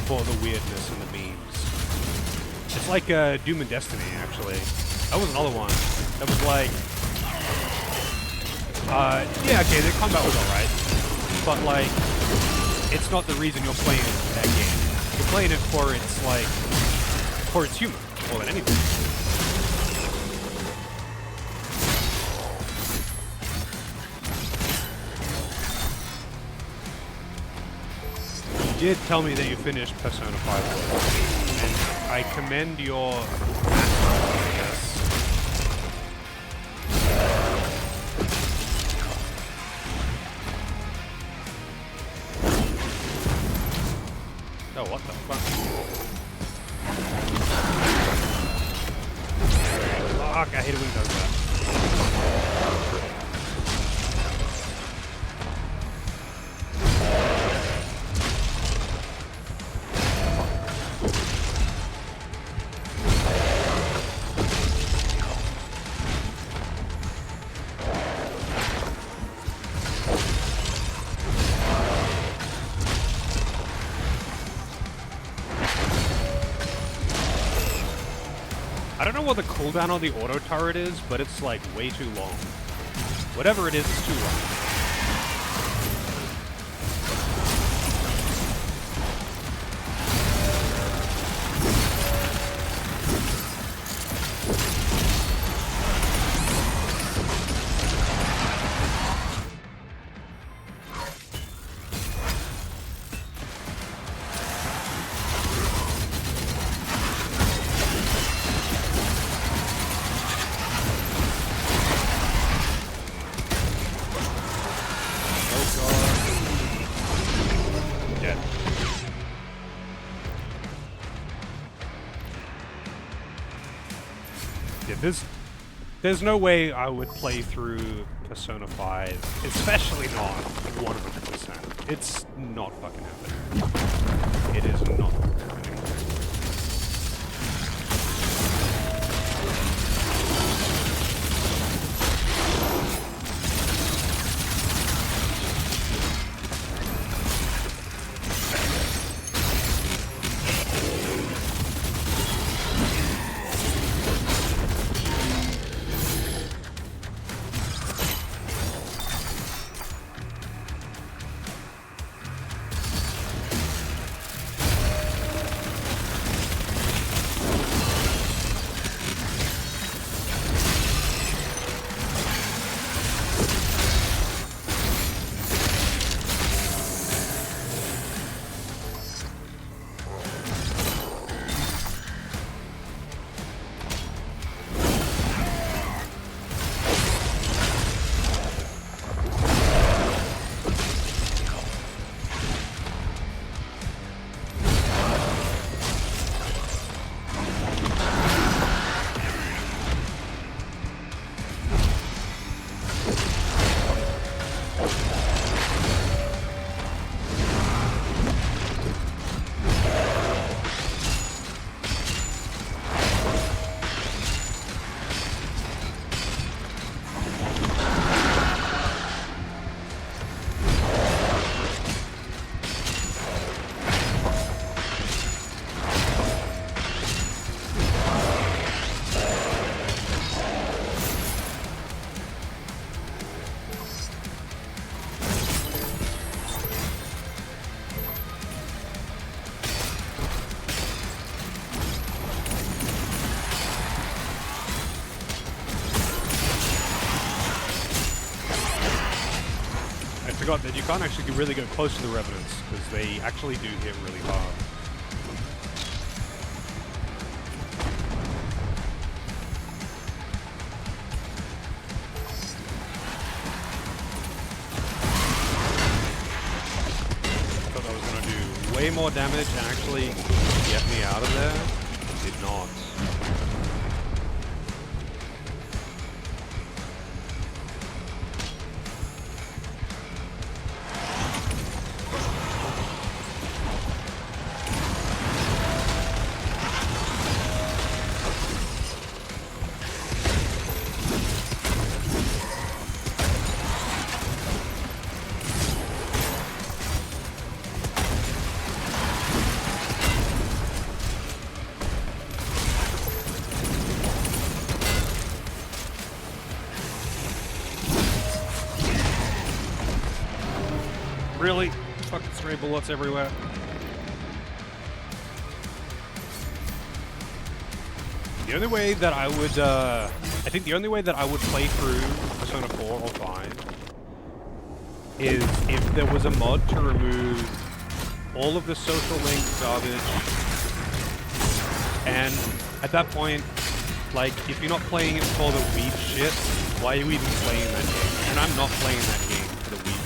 for the weirdness and the memes. It's like Doom and Destiny, actually. That was another one. That was like... yeah, okay, the combat was alright, but, like, it's not the reason you're playing that game. You're playing it for its, like, for its humor, more than anything. You did tell me that you finished Persona 5, and I commend your I guess. Oh, what the fuck? Fuck, I hate it when he does that. I don't know what the cooldown on the auto turret is, but it's like way too long. Whatever it is, it's too long. Yeah, there's no way I would play through Persona 5, especially not 100%. It's not fucking happening. It is not happening. forgot that you can't actually really go close to the Revenants, because they actually do hit really hard. Thought I was going to do way more damage and actually get me out of there. Did not. Really? Fucking stray bullets everywhere. The only way that I would, I think the only way that I would play through Persona 4 or 5 is if there was a mod to remove all of the social link garbage. And at that point, like, if you're not playing it for the weed shit, why are you even playing that game? And I'm not playing that game for the weed shit.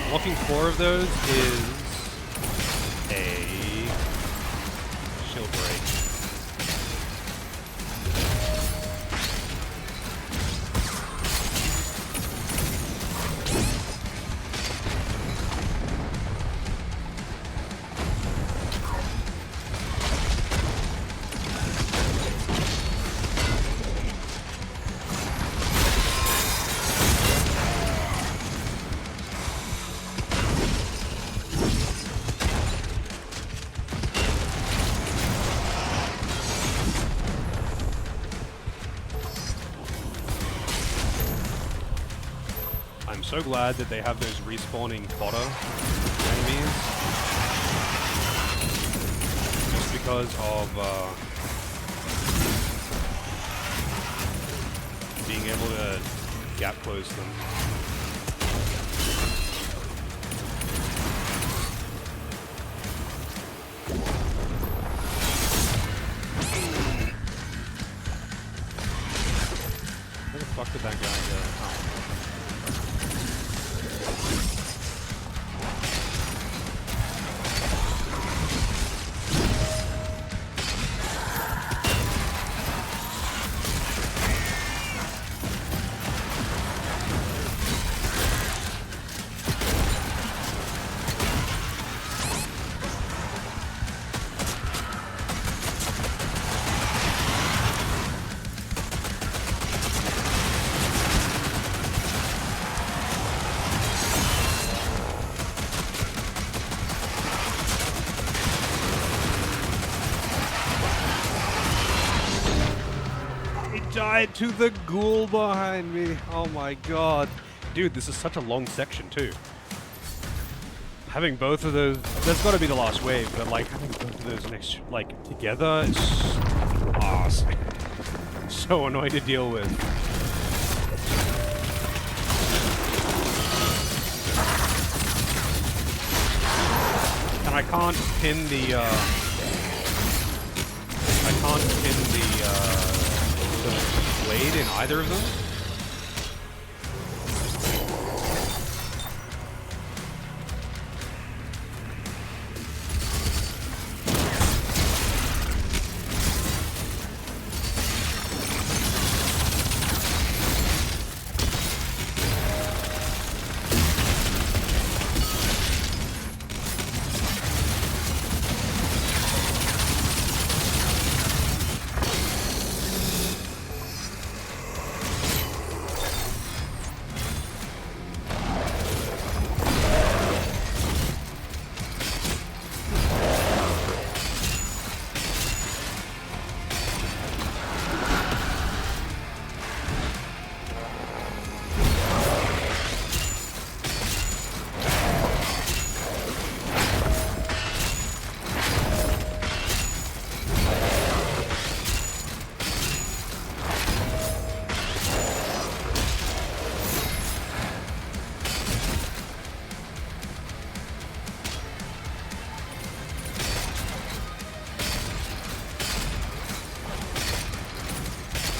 Blocking 4 of those is a shield break. I'm so glad that they have those respawning fodder enemies. Just because of being able to gap close them. Where the fuck did that guy go? Oh. Died to the ghoul behind me. Oh my god. Dude, this is such a long section too. Having both of those, that's got to be the last wave, but like having both of those next, like, together. It's so annoying to deal with. And I can't pin the blade in either of them.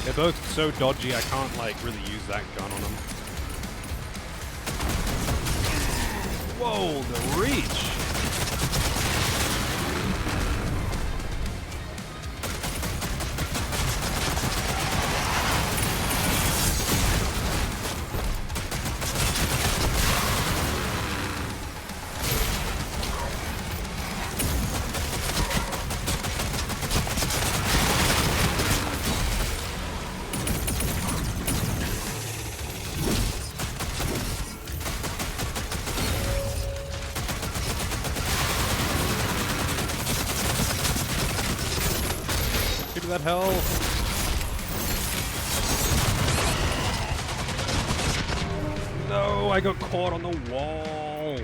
They're both so dodgy, I can't, like, really use that gun on them. Whoa, the reach! That hell. No, I got caught on the wall.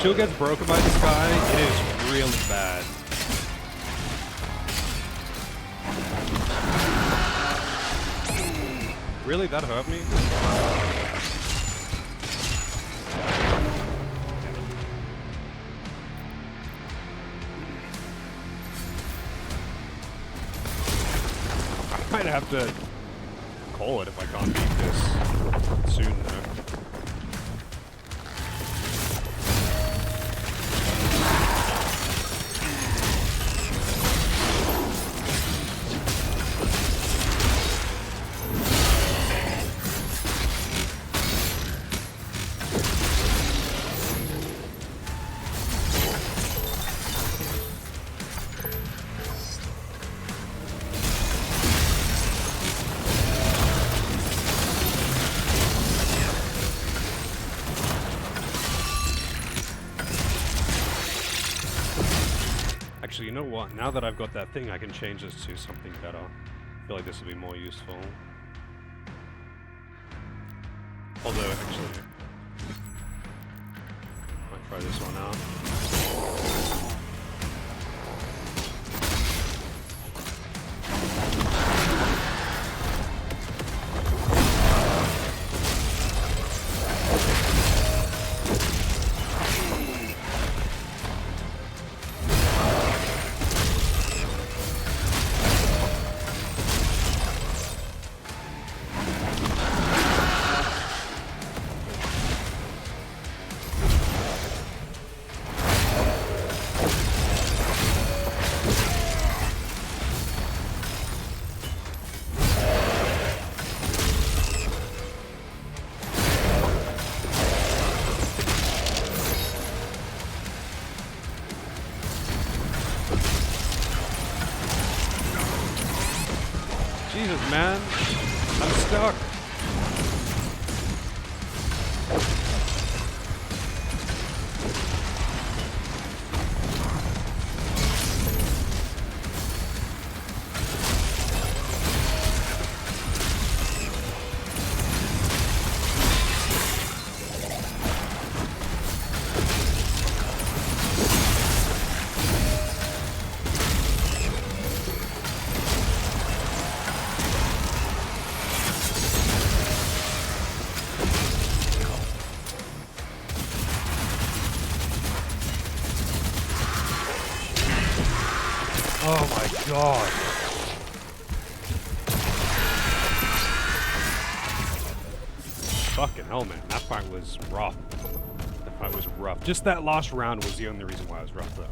Shield gets broken by this guy, it is really bad. Really? That hurt me? I might have to call it if I can't beat this soon, though. Actually, you know what? Now that I've got that thing, I can change this to something better. I feel like this will be more useful. Although, actually, might try this one out. Jesus, man. I'm stuck. Oh my god. Fucking hell, man. That fight was rough. That fight was rough. Just that last round was the only reason why it was rough, though.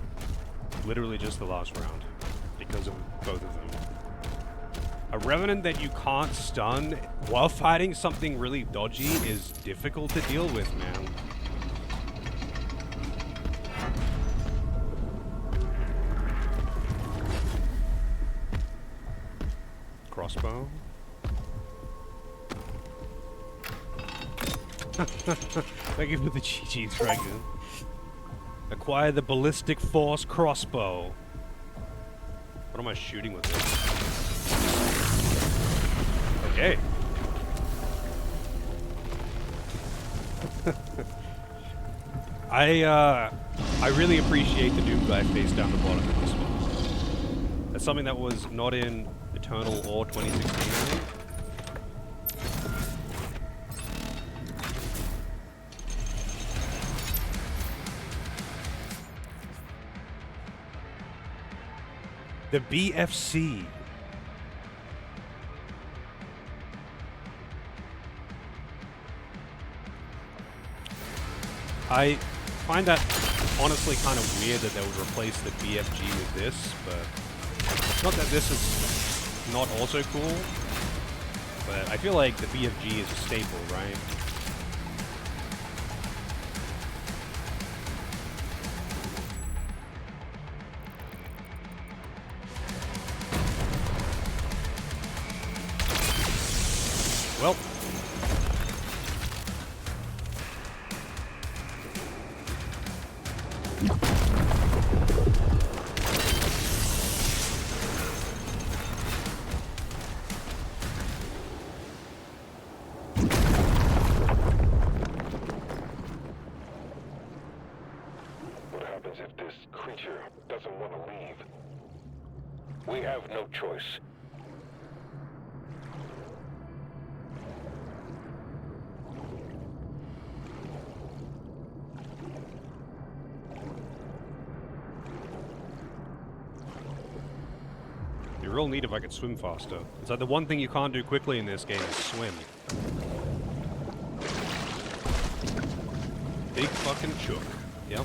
Literally just the last round. Because of both of them. A Revenant that you can't stun while fighting something really dodgy is difficult to deal with, man. Crossbow. Thank you for the GG Dragon. Acquire the Ballistic Force crossbow. What am I shooting with this? Okay. I really appreciate the Doomguy face down the bottom of this one. That's something that was not in Eternal or 2016, I think. The BFC. I find that honestly kind of weird that they would replace the BFG with this, but not that this is not also cool, but I feel like the BFG is a staple, right? Well, What happens if this creature doesn't want to leave? We have no choice. it'd be real neat if I could swim faster. It's like the one thing you can't do quickly in this game is swim. Big fucking chook. Yep.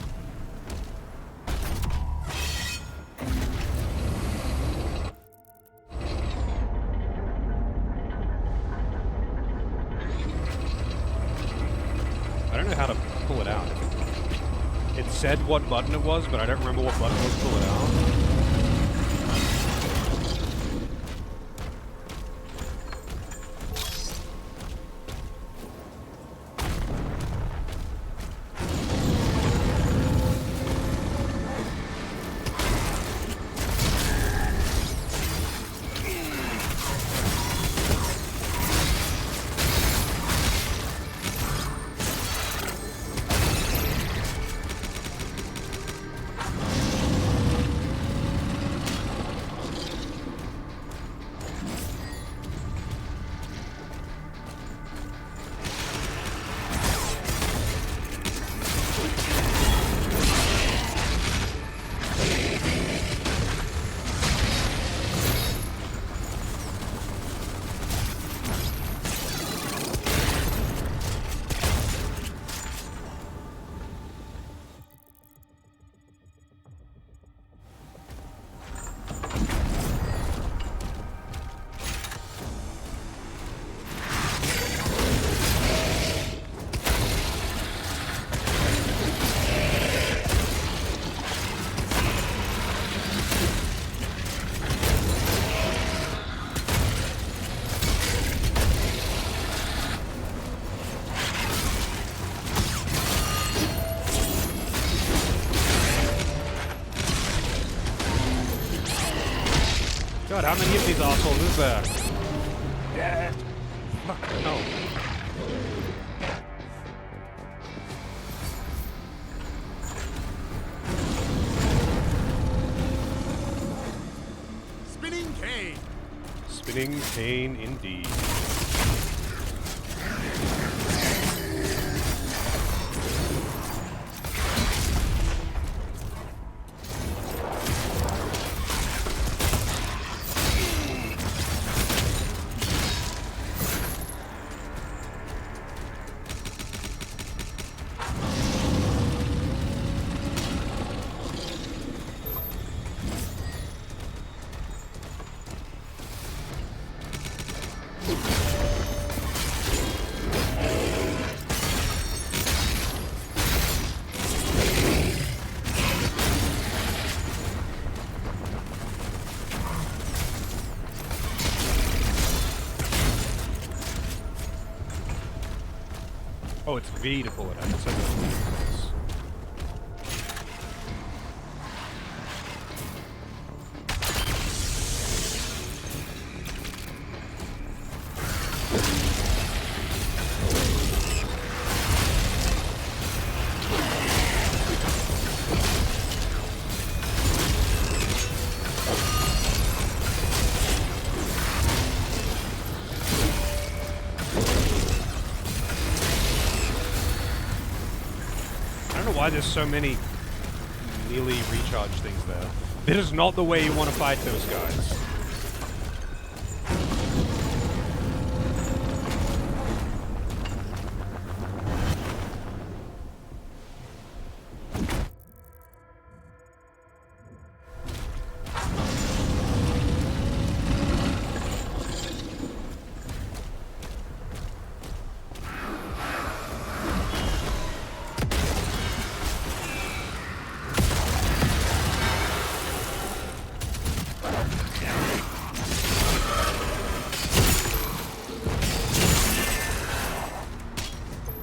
I don't know how to pull it out. It said what button it was, but I don't remember what button it was to pull it out. God, how many of these assholes is there? Yeah. Fuck, no. Spinning cane. Spinning cane indeed. Oh, it's V to pull it out. It's like why there's so many melee recharge things there. This is not the way you want to fight those guys.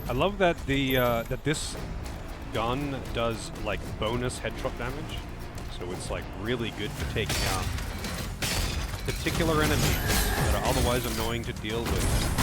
I love that that this gun does like bonus headshot damage, so it's like really good for taking out particular enemies that are otherwise annoying to deal with.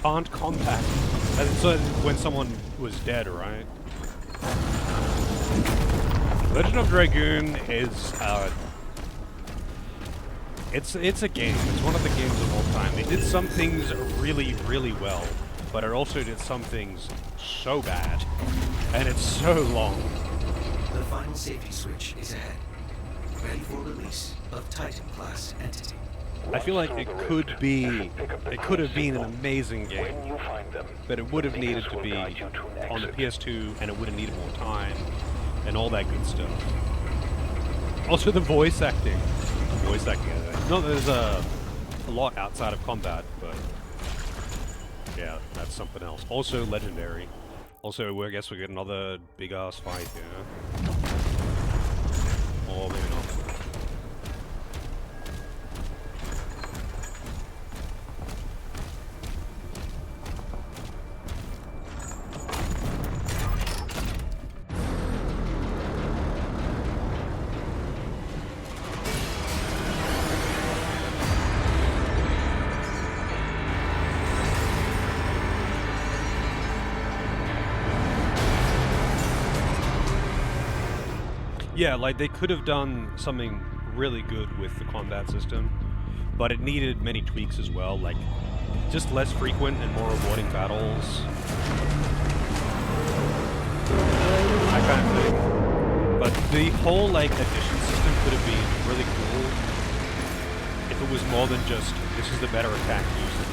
Can't contact. That's when someone was dead, right? Legend of Dragoon is it's a game. It's one of the games of all time. They did some things really, really well, but it also did some things so bad, and it's so long. The final safety switch is ahead. Ready for release of Titan-class entity. I feel like it could have been an amazing game, but it would have needed to be on the PS2, and it would have needed more time, and all that good stuff. Also the voice acting. voice acting. Not that there's a lot outside of combat, but yeah, that's something else. Also legendary. Also, I guess we get another big ass fight here. Or maybe not. Yeah, like they could have done something really good with the combat system, but it needed many tweaks as well, like just less frequent and more rewarding battles. That kind of thing. But the whole like addition system could have been really cool if it was more than just this is the better attack, use it.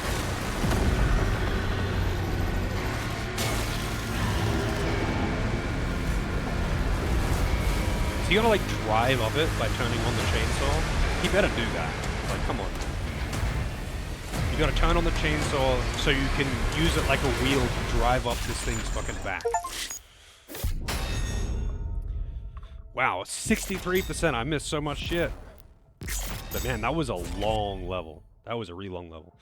So you gotta like drive up it by turning on the chainsaw? He better do that. Like, come on. You gotta turn on the chainsaw so you can use it like a wheel to drive up this thing's fucking back. Wow, 63%. I missed so much shit. But man, that was a long level. That was a really long level.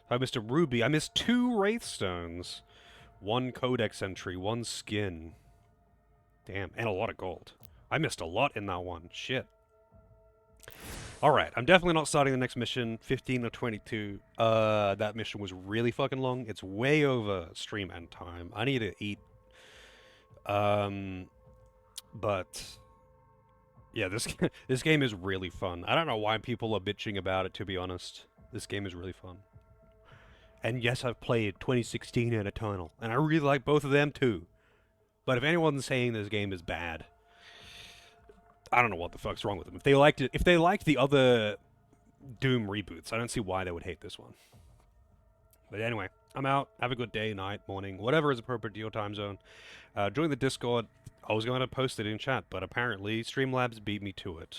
I missed a ruby. I missed 2 wraithstones. 1 codex entry, 1 skin. Damn, and a lot of gold. I missed a lot in that one. Shit. Alright, I'm definitely not starting the next mission. 15 or 22. That mission was really fucking long. It's way over stream end time. I need to eat. But yeah, this game is really fun. I don't know why people are bitching about it, to be honest. This game is really fun. And yes, I've played 2016 and Eternal, and I really like both of them too. But if anyone's saying this game is bad, I don't know what the fuck's wrong with them. If they liked it, if they liked the other Doom reboots, I don't see why they would hate this one. But anyway, I'm out. Have a good day, night, morning, whatever is appropriate to your time zone. Join the Discord. I was going to post it in chat, but apparently Streamlabs beat me to it.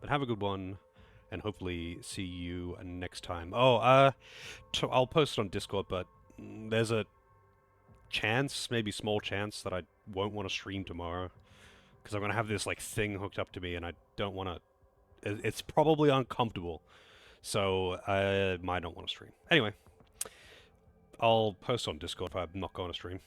But have a good one, and hopefully see you next time. Oh, I'll post it on Discord, but there's a chance, maybe small chance, that I won't want to stream tomorrow. Because I'm going to have this, like, thing hooked up to me, and I don't want to... It's probably uncomfortable. So, I might not want to stream. Anyway, I'll post on Discord if I'm not going to stream.